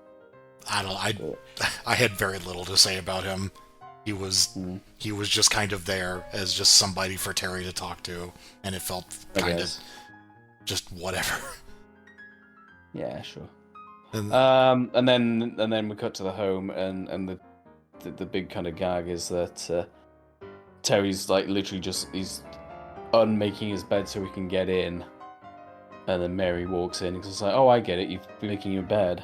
I had very little to say about him. He was just kind of there as just somebody for Terry to talk to, and it felt kind of just whatever. Yeah, sure. And then we cut to the home, and the big kind of gag is that Terry's like literally just he's unmaking his bed so he can get in, And then Mary walks in and is like, "Oh, I get it. You've been making your bed."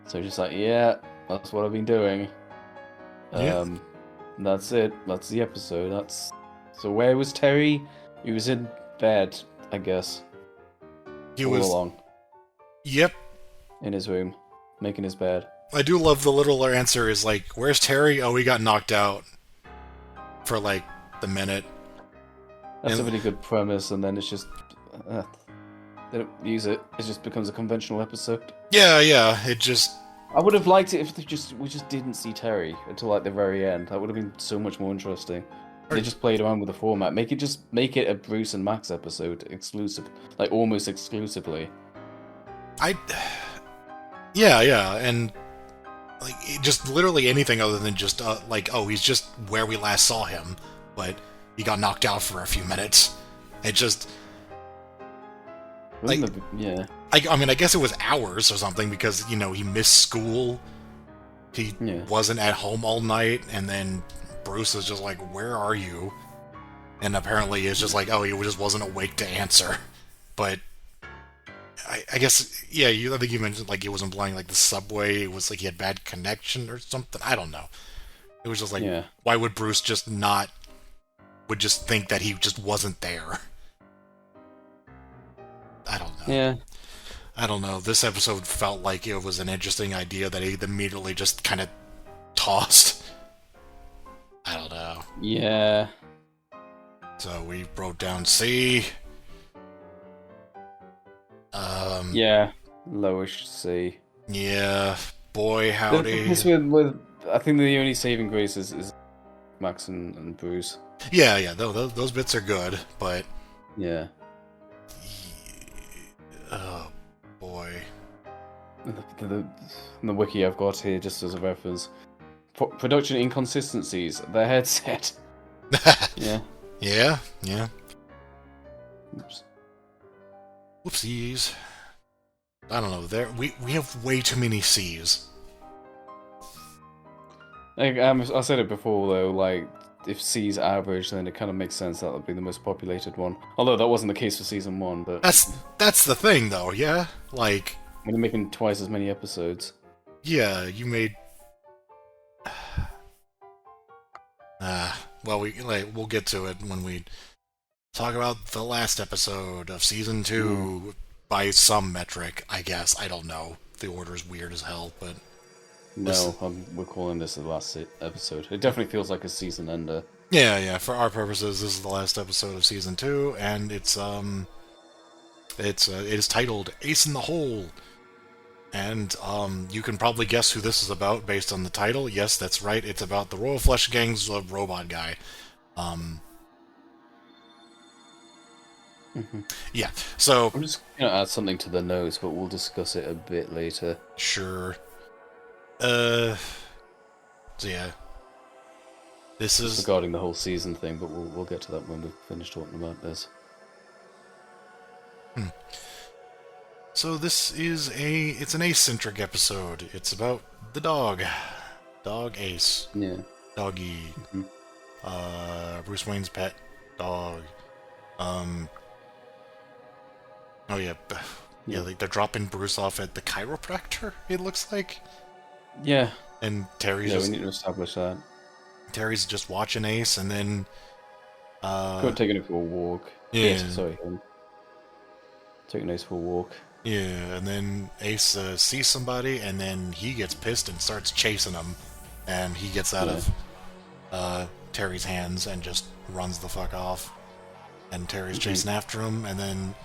So she's like, "Yeah, that's what I've been doing." Yeah. That's it. That's the episode. So where was Terry? He was in bed, I guess. He all was. Along. Yep. In his room, making his bed. I do love the little answer is like, "Where's Terry?" "Oh, he got knocked out for like the minute." That's a really good premise, and then it's just they don't use it. It just becomes a conventional episode. Yeah. It just. I would have liked it if we just didn't see Terry until like the very end. That would have been so much more interesting. They just played around with the format. Make it a Bruce and Max episode exclusive, like almost exclusively. Yeah, and like just literally anything other than just like, oh, he's just where we last saw him, but he got knocked out for a few minutes. It just like yeah. I mean, I guess it was hours or something because he missed school. He wasn't at home all night, and then Bruce is just like, "Where are you?" And apparently it's just like, oh, he just wasn't awake to answer. But I guess, yeah, I think you mentioned like he wasn't playing like the subway. It was like he had bad connection or something. I don't know. It was just like, why would Bruce just think that he just wasn't there? I don't know. Yeah. I don't know. This episode felt like it was an interesting idea that he immediately just kind of tossed. I don't know. Yeah. So we wrote down C. Yeah, lowish C. Yeah, boy, howdy. With I think the only saving grace is Max and Bruce. Yeah, those bits are good, but yeah. Oh boy. The wiki I've got here, just as a reference, production inconsistencies. The headset. Yeah. Yeah. Oops. Whoopsies. I don't know. We have way too many C's. I said it before though. Like, if C's average, then it kind of makes sense that would be the most populated one. Although that wasn't the case for season 1. But that's the thing, though. Yeah, like when you're making twice as many episodes. Yeah, you made. Well, we'll get to it when we talk about the last episode of season 2 by some metric, I guess. I don't know. The order's weird as hell, but no, we're calling this the last episode. It definitely feels like a season ender. Yeah. For our purposes, this is the last episode of season 2, and it is titled Ace in the Hole. And you can probably guess who this is about based on the title. Yes, that's right. It's about the Royal Flush Gang's robot guy. Yeah, so I'm just gonna add something to the notes, but we'll discuss it a bit later. Sure. So yeah, this is regarding the whole season thing, but we'll get to that when we've finished talking about this. So this is it's an Ace-centric episode. It's about the dog Ace. Yeah. Doggy. Bruce Wayne's pet dog. Oh yeah, they're dropping Bruce off at the chiropractor. It looks like. Yeah. And Terry's we need to establish that. Terry's just watching Ace, and then. Taking it for a walk. Yeah. Taking Ace for a walk. Yeah, and then Ace sees somebody, and then he gets pissed and starts chasing him, and he gets out of Terry's hands and just runs the fuck off. And Terry's chasing after him, and then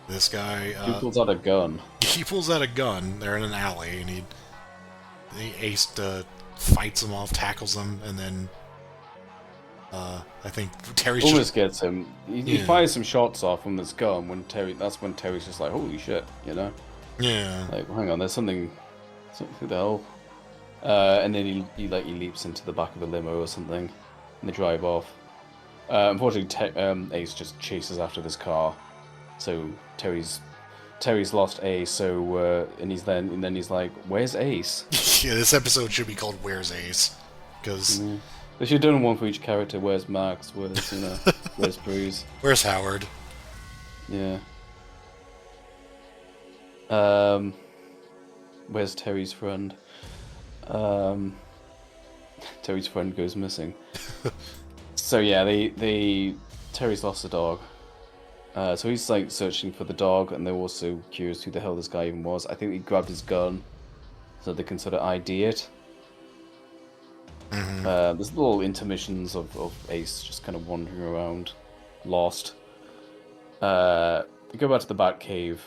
this guy... he pulls out a gun. He pulls out a gun. They're in an alley, and Ace fights him off, tackles him, and then... I think Terry's almost gets him. He fires some shots off from this gun. That's when Terry's just like, "Holy shit," you know? Yeah. Like, hang on, there's something. Who the hell? And then he leaps into the back of a limo or something, and they drive off. Unfortunately, Ace just chases after this car. So Terry's lost Ace. So and then he's like, "Where's Ace?" Yeah, this episode should be called "Where's Ace," because. They should have done one for each character. Where's Max? Where's Bruce? Where's Howard? Yeah. Where's Terry's friend? Terry's friend goes missing. So yeah, Terry's lost a dog. So he's like searching for the dog, and they're also curious who the hell this guy even was. I think he grabbed his gun so they can sort of ID it. Mm-hmm. There's little intermissions of Ace just kind of wandering around, lost. They go back to the Batcave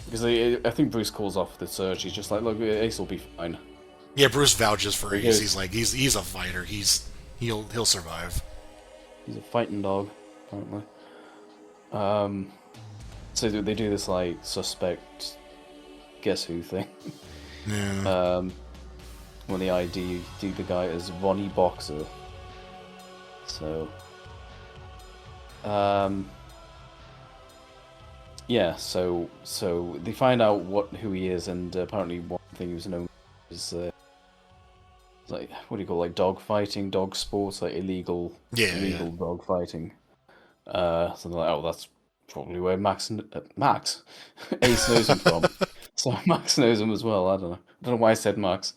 because I think Bruce calls off the search. He's just like, "Look, Ace will be fine." Yeah, Bruce vouches for Ace. He's like, he's a fighter. He'll survive. He's a fighting dog, apparently. So they do this like suspect guess who thing. Yeah. When they ID the guy as Ronnie Boxer. So yeah, so they find out who he is, and apparently one thing he was known as like, what do you call it, like dog fighting, dog sports, like illegal dog fighting. So they're like, oh, that's probably where Max Ace knows him from. So Max knows him as well. I don't know why I said Max.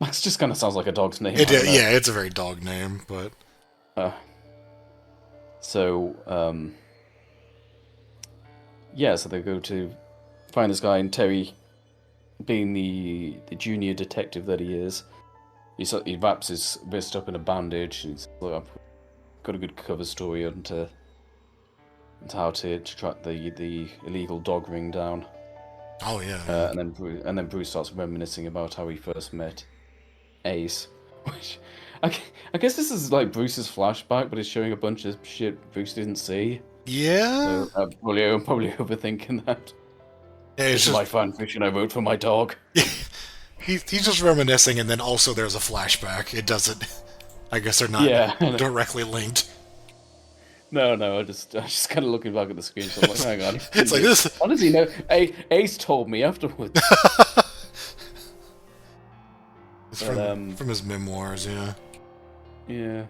Max just kind of sounds like a dog's name. Yeah, it's a very dog name, but so they go to find this guy, and Terry, being the junior detective that he is, he wraps his wrist up in a bandage. He's like, I've got a good cover story onto how to track the illegal dog ring down. Oh yeah. And then Bruce starts reminiscing about how he first met Ace, which I guess this is like Bruce's flashback, but it's showing a bunch of shit Bruce didn't see. Yeah. So I'm probably overthinking that. Yeah, this is my fan fiction I wrote for my dog. He's just reminiscing, and then also there's a flashback. It doesn't. I guess they're not directly linked. No, I'm just kind of looking back at the screen. So I'm like, hang on. It's like this. How does he know? Ace told me afterwards. It's from his memoirs, yeah. Yeah.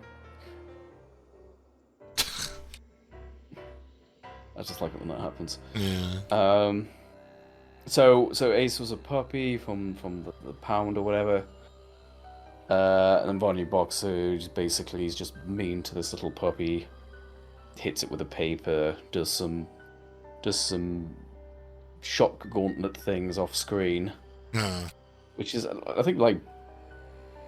I just like it when that happens. Yeah. So Ace was a puppy from the pound or whatever. And then Bonnie Boxer basically is just mean to this little puppy. Hits it with a paper, does some shock gauntlet things off screen. Which is, I think, like,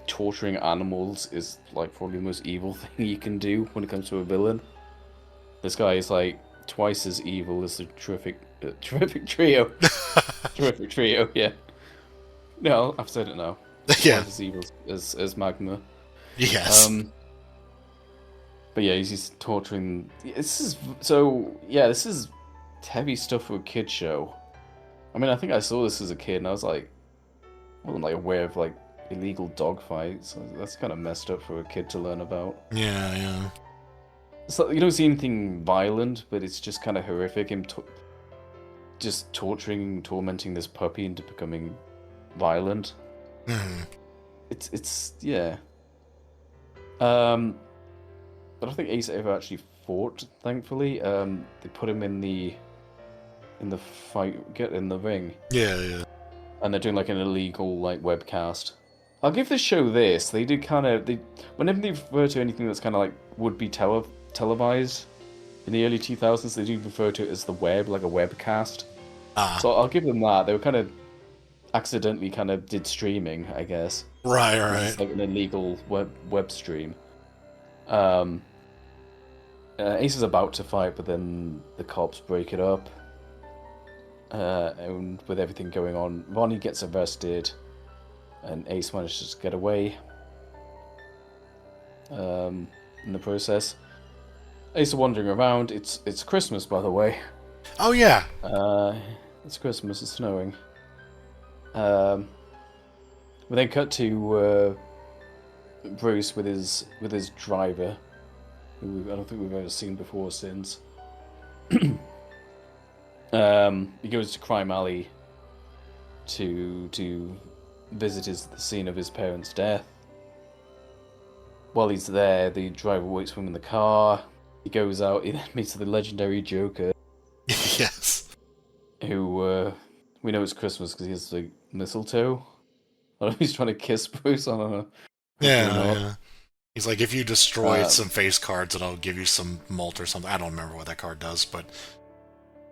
torturing animals is like probably the most evil thing you can do when it comes to a villain. This guy is like twice as evil as the terrific trio. Terrific trio, yeah. No, I've said it now. Yeah. Twice as evil as Magma. Yes. But yeah, he's torturing. This is heavy stuff for a kid show. I mean, I think I saw this as a kid, and I was like, I wasn't like aware of like illegal dog fights. That's kind of messed up for a kid to learn about. Yeah. It's like, you don't see anything violent, but it's just kind of horrific. Him just torturing, tormenting this puppy into becoming violent. It's yeah. But I don't think Ace ever actually fought. Thankfully, they put him in the fight, in the ring. Yeah. And they're doing like an illegal like webcast. I'll give this show this. They do kind of whenever they refer to anything that's kind of like would be televised in the early 2000s, they do refer to it as the web, like a webcast. So I'll give them that. They were kind of accidentally kind of did streaming, I guess. Right. It's like an illegal web stream. Ace is about to fight, but then the cops break it up. And with everything going on, Ronnie gets arrested, and Ace manages to get away. In the process, Ace is wandering around. It's Christmas, by the way. Oh yeah. It's Christmas. It's snowing. We then cut to Bruce with his driver, who I don't think we've ever seen before since. He goes to Crime Alley to visit the scene of his parents' death. While he's there, the driver waits for him in the car. He goes out, he then meets the legendary Joker. Yes. Who We know it's Christmas because he has the mistletoe. I don't know if he's trying to kiss Bruce. I don't know. Yeah. He's like, if you destroy some face cards, then I'll give you some malt or something. I don't remember what that card does, but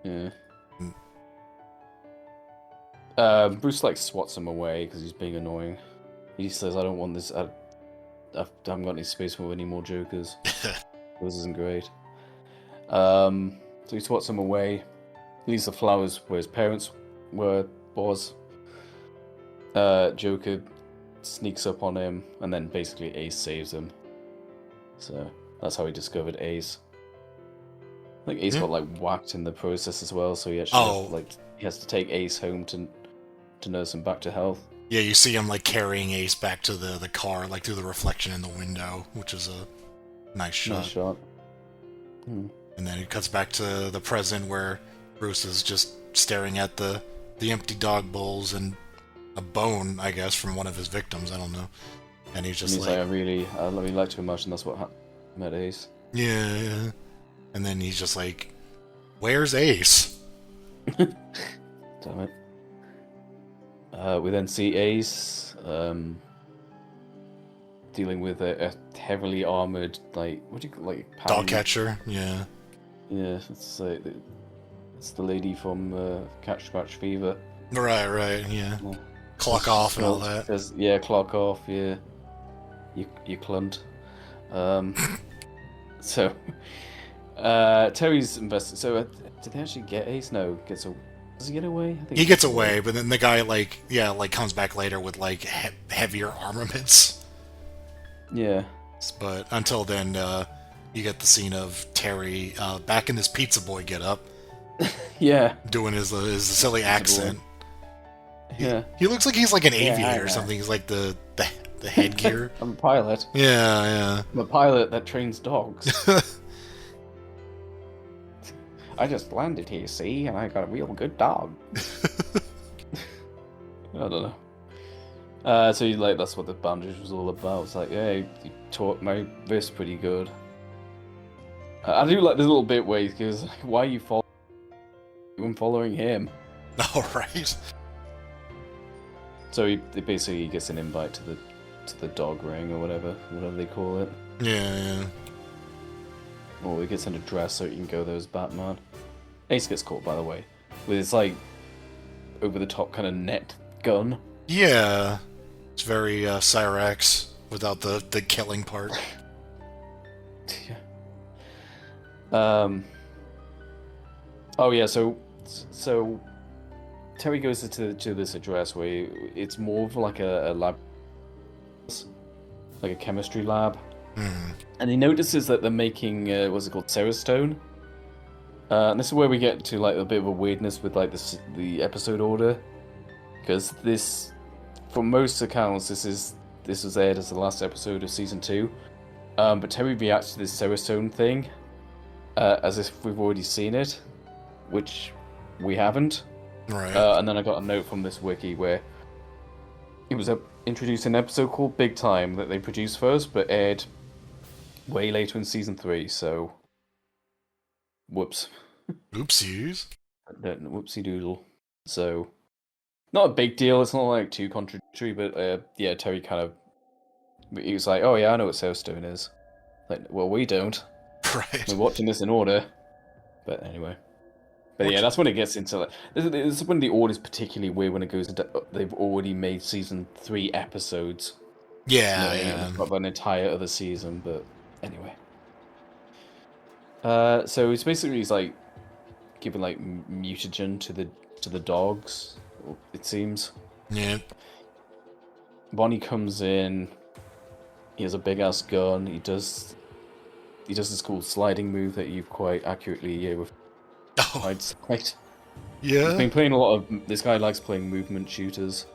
yeah. Bruce like swats him away because he's being annoying. He says, "I don't want this. I haven't got any space for any more Jokers. This isn't great." So he swats him away. Leaves the flowers where his parents was. Joker sneaks up on him, and then basically Ace saves him. So that's how he discovered Ace. I think Ace got like whacked in the process as well, so he actually he has to take Ace home to nurse him back to health. Yeah, you see him like carrying Ace back to the car, like through the reflection in the window, which is a nice shot. Nice shot. And then it cuts back to the present where Bruce is just staring at the empty dog bowls and a bone, I guess, from one of his victims. I don't know. And he's just I really like to imagine that's what met Ace. Yeah. And then he's just like, "Where's Ace?" Damn it. We then see Ace dealing with a heavily armored, like, what do you call it? Like, dog catcher, yeah. Yeah, it's the lady from Catch Scratch Fever. Right, yeah. Clock off and all that. Yeah, clock off, yeah. You clunt. So, Terry's invested. So, did they actually get Ace? No, does he get away? I think he gets away, but then the guy, comes back later with, heavier armaments. Yeah. But until then, you get the scene of Terry back in his pizza boy getup. Yeah. Doing his silly accent. Yeah. He looks like he's like an aviator or something. He's like the headgear. I'm a pilot. Yeah. I'm a pilot that trains dogs. I just landed here, see, and I got a real good dog. I don't know. So that's what the bandage was all about. It's like, yeah, you taught my wrist pretty good. I do like this little bit where he goes, "Why are you following him?" All right. So he basically gets an invite to the dog ring or whatever they call it. Yeah. Or he gets in a dress so he can go there as Batman. Ace gets caught, by the way, with his like over the top kind of net gun. Yeah, it's very Cyrax without the killing part. Yeah. Oh yeah. So Terry goes to this address where it's more of like a lab, like a chemistry lab. And he notices that they're making what's it called, Serostone. And this is where we get to like a bit of a weirdness with like the episode order, because this, from most accounts, this was aired as the last episode of season 2. But Terry reacts to this Serostone thing as if we've already seen it, which we haven't. Right. And then I got a note from this wiki where it was introduced in an episode called Big Time that they produced first, but aired way later in season 3. So, whoops. Oopsies. Whoopsie doodle. So, not a big deal. It's not like too contradictory, but yeah, Terry kind of, he was like, "Oh yeah, I know what Soulstone is." Like, well, we don't. Right. We're watching this in order. But anyway. But yeah, that's when it gets into like, this is when the order's particularly weird, when it goes into, they've already made season 3 episodes. Yeah. Of an entire other season, but anyway. So it's basically like giving like mutagen to the dogs, it seems. Yeah. Bonnie comes in. He has a big ass gun. He does this cool sliding move that you've quite accurately I'd say. Yeah. He's been playing a lot of. This guy likes playing movement shooters.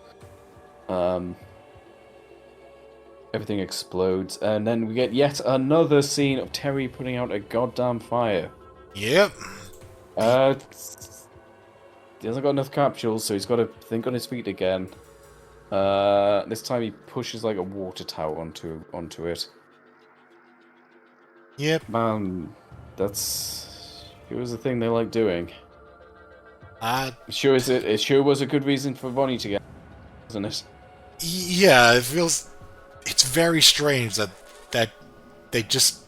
Everything explodes, and then we get yet another scene of Terry putting out a goddamn fire. Yep. He hasn't got enough capsules, so he's got to think on his feet again. This time he pushes like a water tower onto it. Yep. Man, it was the thing they like doing. It sure was a good reason for Ronnie to get, wasn't it? Yeah, it's very strange that they just,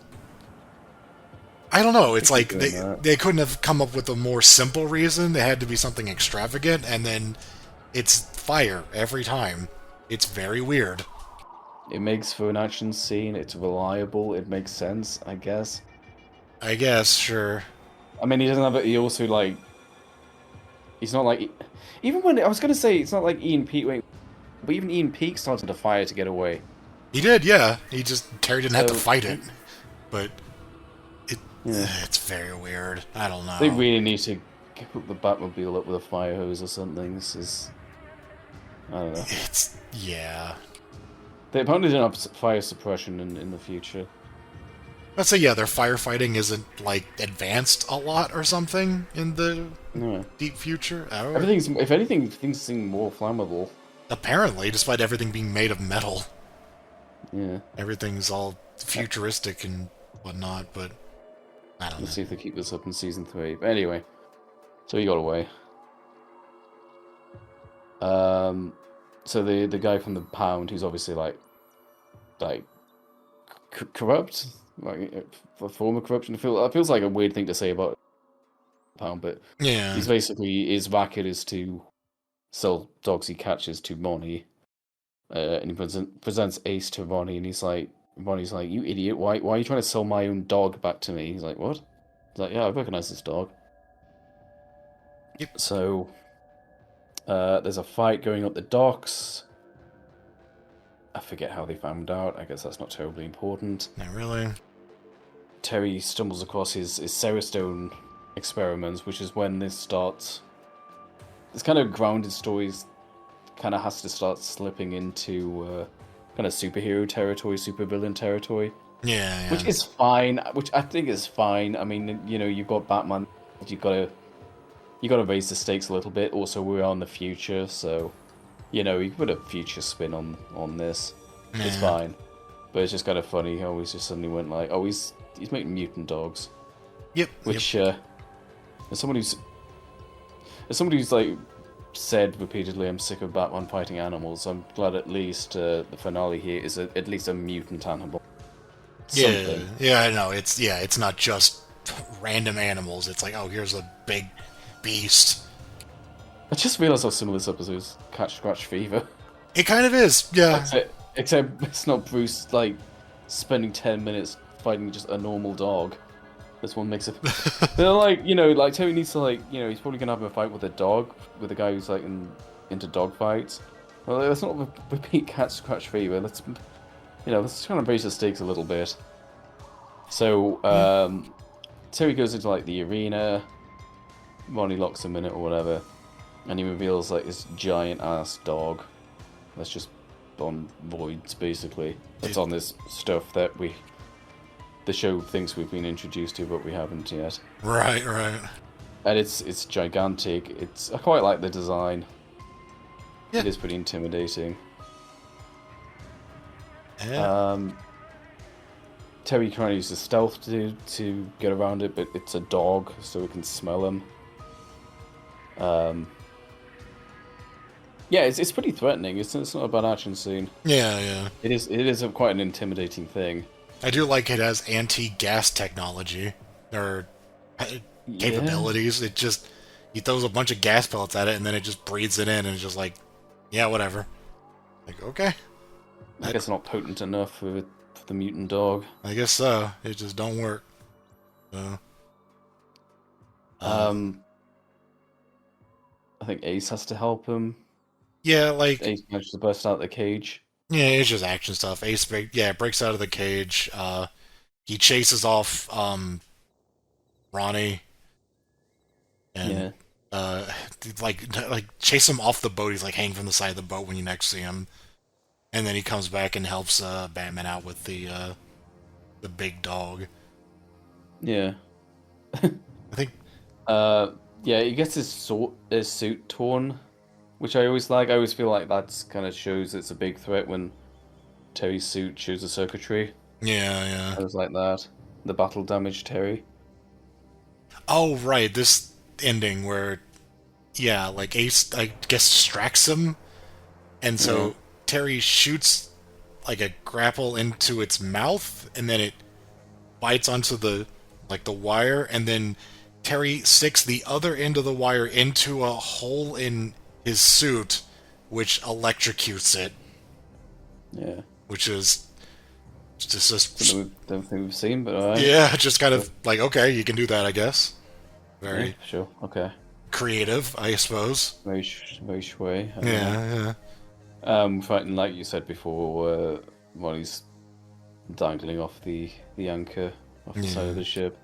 I don't know, it's like they couldn't have come up with a more simple reason. They had to be something extravagant, and then it's fire every time. It's very weird. It makes for an action scene, it's reliable, it makes sense, I guess. I guess, sure. I mean, he doesn't have it, he also, like, he's not like, even when, I was gonna say, it's not like Ian Peake, but even Ian Peake started to fire to get away. He did, yeah. Terry didn't have to fight it, but it's very weird. I don't know. They really need to hook the Batmobile up with a fire hose or something. This is, I don't know. Yeah. They apparently don't have fire suppression in the future. Let's say, yeah, their firefighting isn't, like, advanced a lot or something in the deep future. If anything, things seem more flammable. Apparently, despite everything being made of metal. Yeah. Everything's all futuristic and whatnot, but I don't know. Let's see if they keep this up in Season 3. But anyway, so he got away. So the guy from the Pound, who's obviously like corrupt, like a form of corruption. It feels like a weird thing to say about Pound, but yeah, he's basically, his racket is to sell dogs he catches to Ronnie, and he presents Ace to Ronnie, and Ronnie's like, "You idiot! Why are you trying to sell my own dog back to me?" He's like, "What?" He's like, "Yeah, I recognize this dog." Yep. So there's a fight going up the docks. I forget how they found out. I guess that's not terribly important. Not really. Terry stumbles across his Serastone experiments, which is when this starts. This kind of grounded stories kind of has to start slipping into kind of superhero territory, supervillain territory. Yeah. Which is fine. Which I think is fine. I mean, you know, you've got Batman. You got to raise the stakes a little bit. Also, we're on the future, so you know, you can put a future spin on this. Yeah. It's fine, but it's just kind of funny how he's just suddenly went like, oh, he's making mutant dogs. Yep. Which as somebody who's like said repeatedly, I'm sick of Batman fighting animals. I'm glad at least the finale here is at least a mutant animal. Something. Yeah, I know. It's not just random animals. It's like, oh, here's a big beast. I just realized how similar this episode is Catch Scratch Fever. It kind of is, yeah. Except it's not Bruce like spending 10 minutes fighting just a normal dog. This one makes it. They're like, you know, like Terry needs to like, you know, he's probably gonna have a fight with a dog, with a guy who's like into dog fights. Well, let's not repeat Catch Scratch Fever. Let's kind of raise the stakes a little bit. So Terry goes into like the arena. Ronnie locks him in it or whatever, and he reveals like this giant ass dog that's just on voids basically. It's on this stuff that the show thinks we've been introduced to, but we haven't yet. Right. And it's gigantic. I quite like the design. Yeah. It is pretty intimidating. Yeah. Terry trying to use the stealth to get around it, but it's a dog, so it can smell him. Yeah, it's pretty threatening. It's not a bad action scene. Yeah. It is quite an intimidating thing. I do like it has anti-gas technology or capabilities. It just he throws a bunch of gas pellets at it and then it just breathes it in and it's just like, yeah, whatever. Like, okay. I guess not potent enough for the mutant dog. I guess so. It just don't work. So. I think Ace has to help him. Yeah, like Ace manages to burst out of the cage. Yeah, it's just action stuff. Ace breaks out of the cage. He chases off Ronnie, and like chase him off the boat. He's like hanging from the side of the boat when you next see him, and then he comes back and helps Batman out with the big dog. Yeah, I think. He gets his suit torn, which I always like. I always feel like that's kind of shows it's a big threat when Terry's suit shows a circuitry. Yeah. I was like that. The battle damaged Terry. Oh, right. This ending where yeah, like Ace, I guess, distracts him, and Yeah. so Terry shoots like a grapple into its mouth, and then it bites onto the wire, and then Terry sticks the other end of the wire into a hole in his suit, which electrocutes it, Yeah. which is Something just we don't think we've seen, but alright. yeah, just kind of like, okay, you can do that, I guess. Yeah, Very sure. Okay. creative, I suppose. Very shui. I don't know. Yeah, Fighting like you said before, while he's dangling off the anchor off the side of the ship.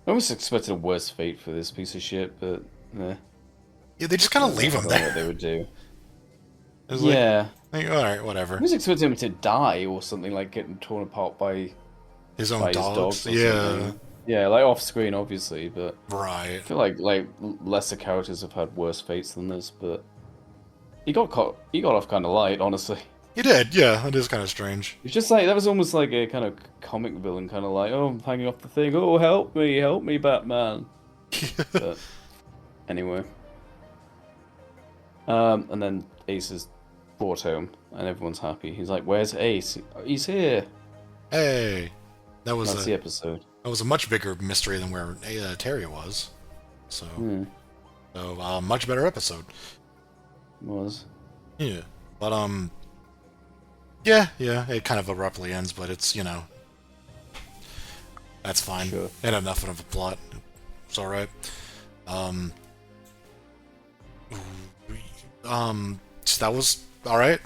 I almost expected a worse fate for this piece of shit, but yeah. They just kind of leave I him don't know what there. they would do. It's Yeah, like, all right, I whatever. was expecting him to die or something, like getting torn apart by His own his dogs. dogs or Yeah, something. Yeah, like off screen, obviously, but right. I feel like lesser characters have had worse fates than this. But he got caught. He got off kind of light, honestly. He did. Yeah, it is kind of strange. It's just like that was almost like a kind of comic villain, kind of like, oh, I'm hanging off the thing. Oh, help me, Batman. But anyway, and then Ace is brought home, and everyone's happy. He's like, "Where's Ace? He's here." Hey, that was That's the episode. that was a much bigger mystery than where Terry was. So, much better episode. Was. Yeah, but yeah, it kind of abruptly ends, but it's that's fine. Sure. It had enough of a plot. It's all right. Um, that was all right.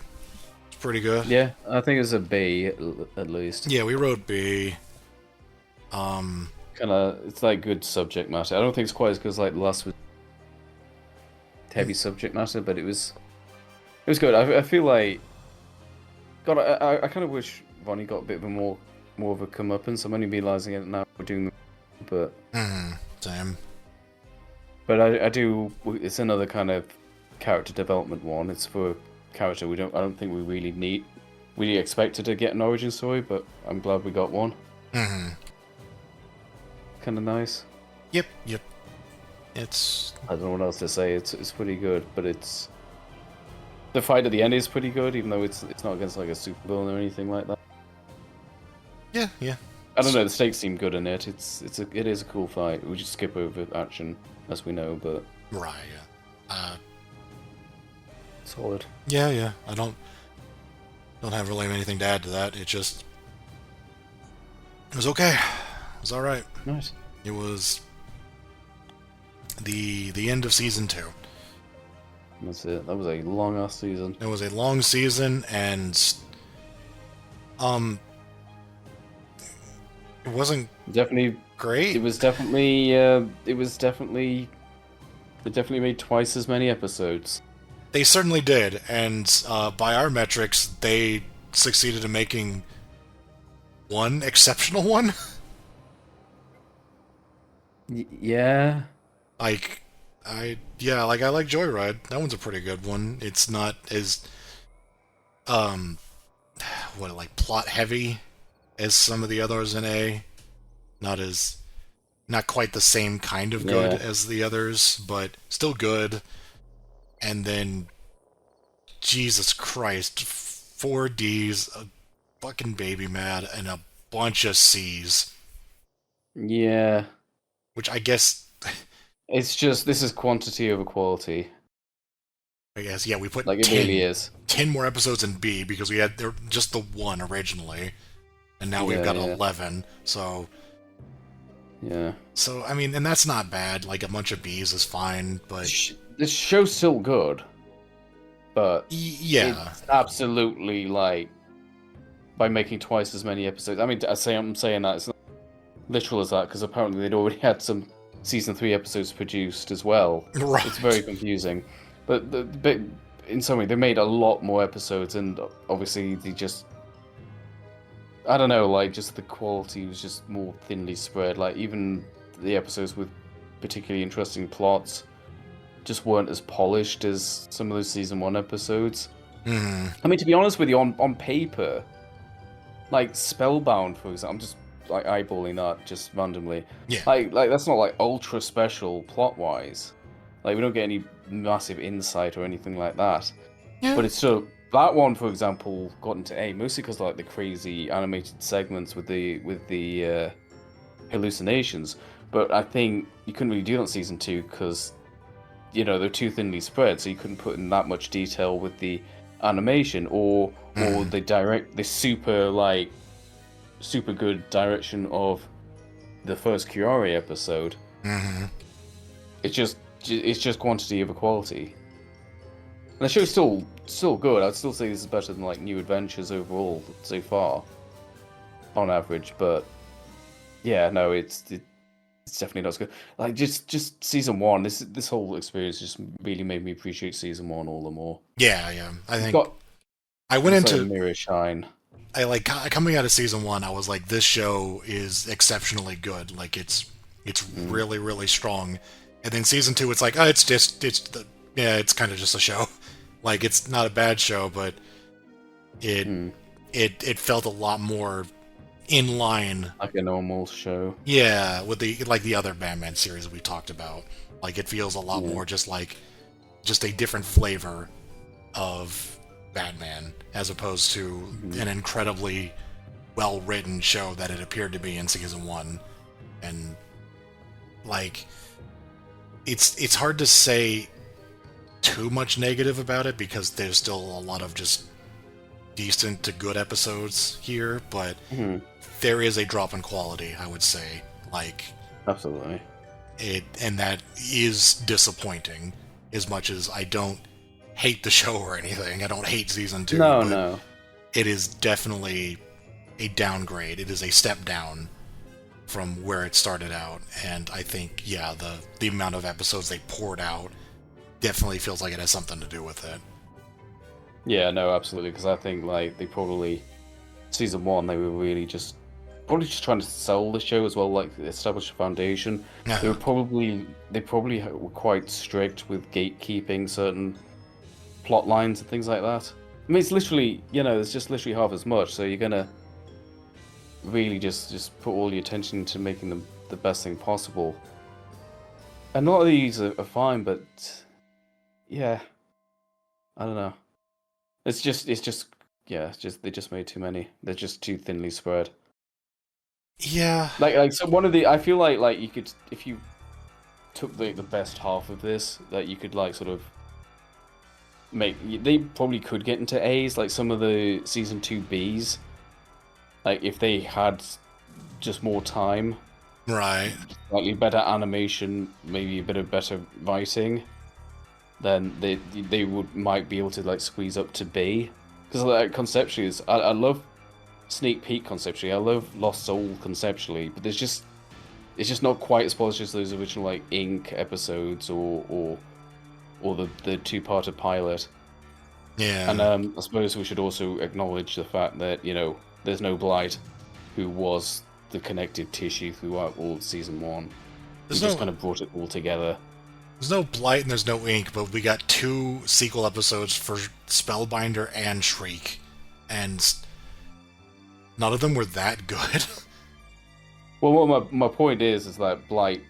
It's pretty good. Yeah, I think it was a B at least. Yeah, we wrote B. Kind of, it's like good subject matter. I don't think it's quite as good as like the last was heavy subject matter, but it was good. I feel like, God, I kind of wish Ronnie got a bit of a more of a comeuppance. I'm only realizing it now we're doing, but Same. but I do. It's another kind of character development one. It's for a character I don't think we really expected to get an origin story, but I'm glad we got one. Kind of nice. Yep. It's I don't know what else to say. It's pretty good, but it's the fight at the end is pretty good, even though it's not against like a super villain or anything like that. yeah. I don't know. The stakes seem good in it. It is a cool fight. We just skip over action, as we know, but Right. Yeah. solid. Yeah. I don't have really anything to add to that. It was okay. It was all right. Nice. It was the end of season 2. That's it. That was a long ass season. It was a long season, and it wasn't Definitely. great. It was definitely. They definitely made twice as many episodes. They certainly did, and by our metrics, they succeeded in making one exceptional one. Yeah. I like Joyride. That one's a pretty good one. It's not as plot heavy as some of the others in A. Not quite the same kind of good as the others, but still good. And then Jesus Christ, 4 Ds, a fucking baby mad, and a bunch of C's. Yeah. Which I guess It's just this is quantity over quality. yeah, we put Like it really is. 10 more episodes in B because we had just the one originally, and now we've got 11. So yeah. So I mean, and that's not bad. Like a bunch of B's is fine, but This show's still good, but yeah, it's absolutely like by making twice as many episodes. I mean, I'm saying that it's not literal as that because apparently they'd already had some season 3 episodes produced as well. Right. It's very confusing, but in some way they made a lot more episodes, and obviously they just. I don't know, like, just the quality was just more thinly spread. Like, even the episodes with particularly interesting plots just weren't as polished as some of those season 1 episodes. I mean, to be honest with you, on paper, like, Spellbound, for example, I'm just, like, eyeballing that just randomly. Yeah. Like that's not, like, ultra special plot-wise. Like we don't get any massive insight or anything like that. Yeah. But it's still that one, for example, got into A mostly because like the crazy animated segments with the hallucinations. But I think you couldn't really do that in season 2 because they're too thinly spread, so you couldn't put in that much detail with the animation or the super good direction of the first Kiari episode. Mm-hmm. It's just quantity over quality. And the show's still good. I'd still say this is better than like New Adventures overall so far, on average. But yeah, no, it's definitely not as good. Like just season 1, this whole experience just really made me appreciate season 1 all the more. Yeah. I think I went into like mirror shine. I like coming out of season 1. I was like, this show is exceptionally good. Like it's really, really strong. And then season 2, it's like, oh, it's kind of just a show. Like it's not a bad show, but it felt a lot more in line, like a normal show. Yeah, with the other Batman series we talked about. Like it feels a lot more just a different flavor of Batman, as opposed to an incredibly well-written show that it appeared to be in season 1. And like it's hard to say too much negative about it because there's still a lot of just decent to good episodes here, but there is a drop in quality, I would say. Like, absolutely. And that is disappointing, as much as I don't hate the show or anything. I don't hate season 2. No. It is definitely a downgrade. It is a step down from where it started out, and I think, yeah, the amount of episodes they poured out definitely feels like it has something to do with it. Yeah, no, absolutely, because I think, like, season 1, they were really probably just trying to sell the show as well, like, establish a foundation. Yeah. They probably were quite strict with gatekeeping certain plot lines and things like that. I mean, it's literally, it's just literally half as much, so you're gonna really just put all your attention into making them the best thing possible. And a lot of these are fine, but yeah, I don't know. They just made too many. They're just too thinly spread. Yeah. So one of the, I feel like you could, if you took the best half of this, that you could like sort of they probably could get into A's, like some of the season 2 B's. Like if they had just more time, right, slightly better animation, maybe a bit of better writing, then they might be able to like squeeze up to B. Because like conceptually, I love Sneak Peek conceptually, I love Lost Soul conceptually, but it's just not quite as polished as those original like Ink episodes or the 2-parter pilot. Yeah. And I suppose we should also acknowledge the fact that there's no Blight, who was the connective tissue throughout all season 1. He just kind of brought it all together. There's no Blight and there's no Ink, but we got 2 sequel episodes for Spellbinder and Shriek, and none of them were that good. Well, what my point is that Blight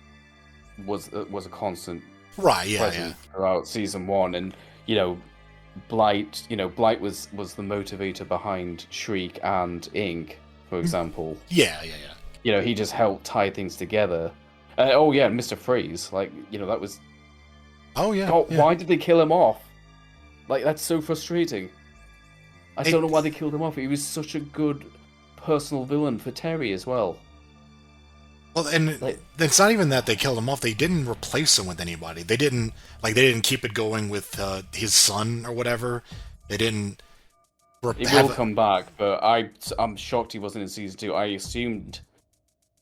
was a constant presence throughout season 1, and Blight was the motivator behind Shriek and Ink, for example. Yeah. He just helped tie things together. Mr. Freeze, that was. Oh yeah. God, why did they kill him off? Like, that's so frustrating. I don't know why they killed him off. He was such a good personal villain for Terry as well. Well, and it's not even that they killed him off. They didn't replace him with anybody. They didn't keep it going with his son or whatever. They didn't. He will come back, but I'm shocked he wasn't in season 2. I assumed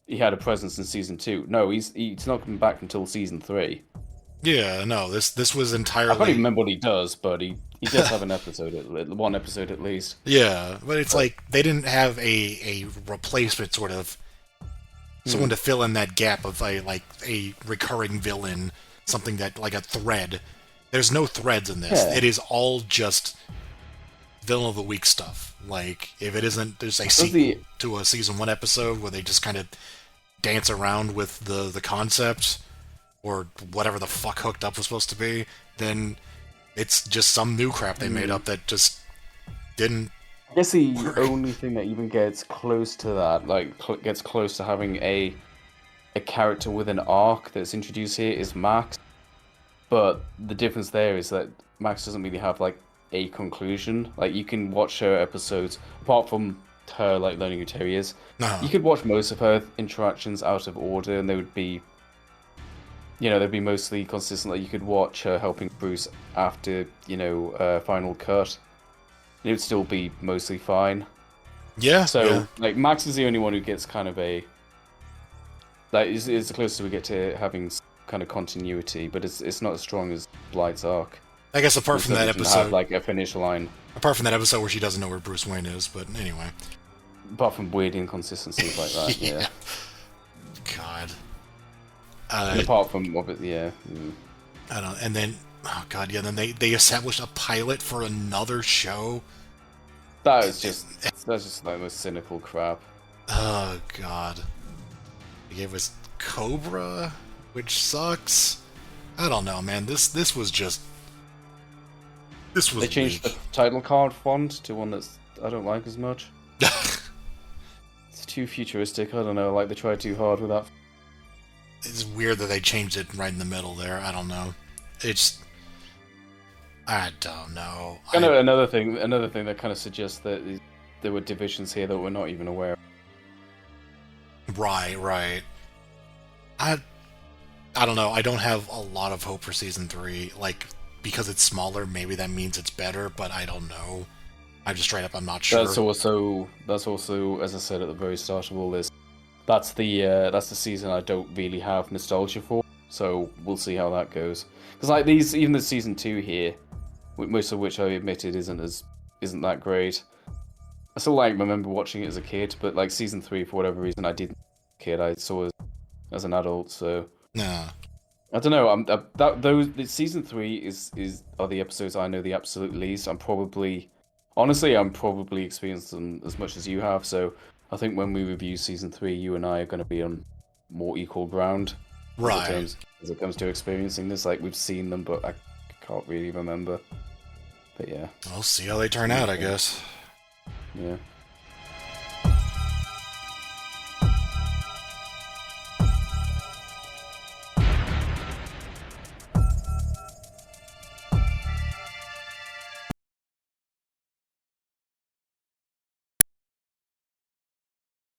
he had a presence in season 2. No, he's not coming back until season 3. Yeah, no. This was entirely. I can't even remember what he does, but he does have one episode at least. Yeah, but it's like they didn't have a replacement sort of. Someone to fill in that gap of a recurring villain, something that like a thread. There's no threads in this. Yeah. It is all just villain of the week stuff. Like if it isn't, there's a sequel to a season 1 episode where they just kind of dance around with the concept. or whatever the fuck Hooked Up was supposed to be, then it's just some new crap they made up that just didn't. I guess the work. only thing that even gets close to that, like gets close to having a character with an arc that's introduced here, is Max. But the difference there is that Max doesn't really have like a conclusion. Like you can watch her episodes apart from her like learning who Terry is. You could watch most of her interactions out of order, and they would be, they'd be mostly consistent. Like you could watch her helping Bruce after Final Cut. It would still be mostly fine. Yeah. So like Max is the only one who gets kind of a is the closest we get to having kind of continuity, but it's not as strong as Blight's arc. I guess apart from that episode, have, like a finish line. Apart from that episode where she doesn't know where Bruce Wayne is, but anyway. Apart from weird inconsistencies like that, yeah. God. And apart from I don't know. And then, oh god, yeah. Then they established a pilot for another show. That's just like the most cynical crap. Oh god. They gave us Cobra, which sucks. I don't know, man. This was just. This was. They changed the title card font to one that's I don't like as much. It's too futuristic. I don't know. Like they tried too hard with that. It's weird that they changed it right in the middle there. I don't know. I don't know. Another thing that kind of suggests that there were divisions here that we're not even aware of. Right. I don't know. I don't have a lot of hope for season 3. Like, because it's smaller, maybe that means it's better, but I don't know. I'm not sure. That's also, as I said at the very start of all this, that's the season I don't really have nostalgia for. So we'll see how that goes. Because like even the season 2 here, most of which I admitted isn't that great. I still remember watching it as a kid, but like season 3 for whatever reason I didn't kid. I saw it as an adult, so nah. I don't know. Season 3 are the episodes I know the absolute least. I'm probably experienced them as much as you have. So I think when we review season 3, you and I are going to be on more equal ground. Right. As it comes to experiencing this, like we've seen them, but I can't really remember. But yeah, We'll see how they turn out, I guess. Yeah.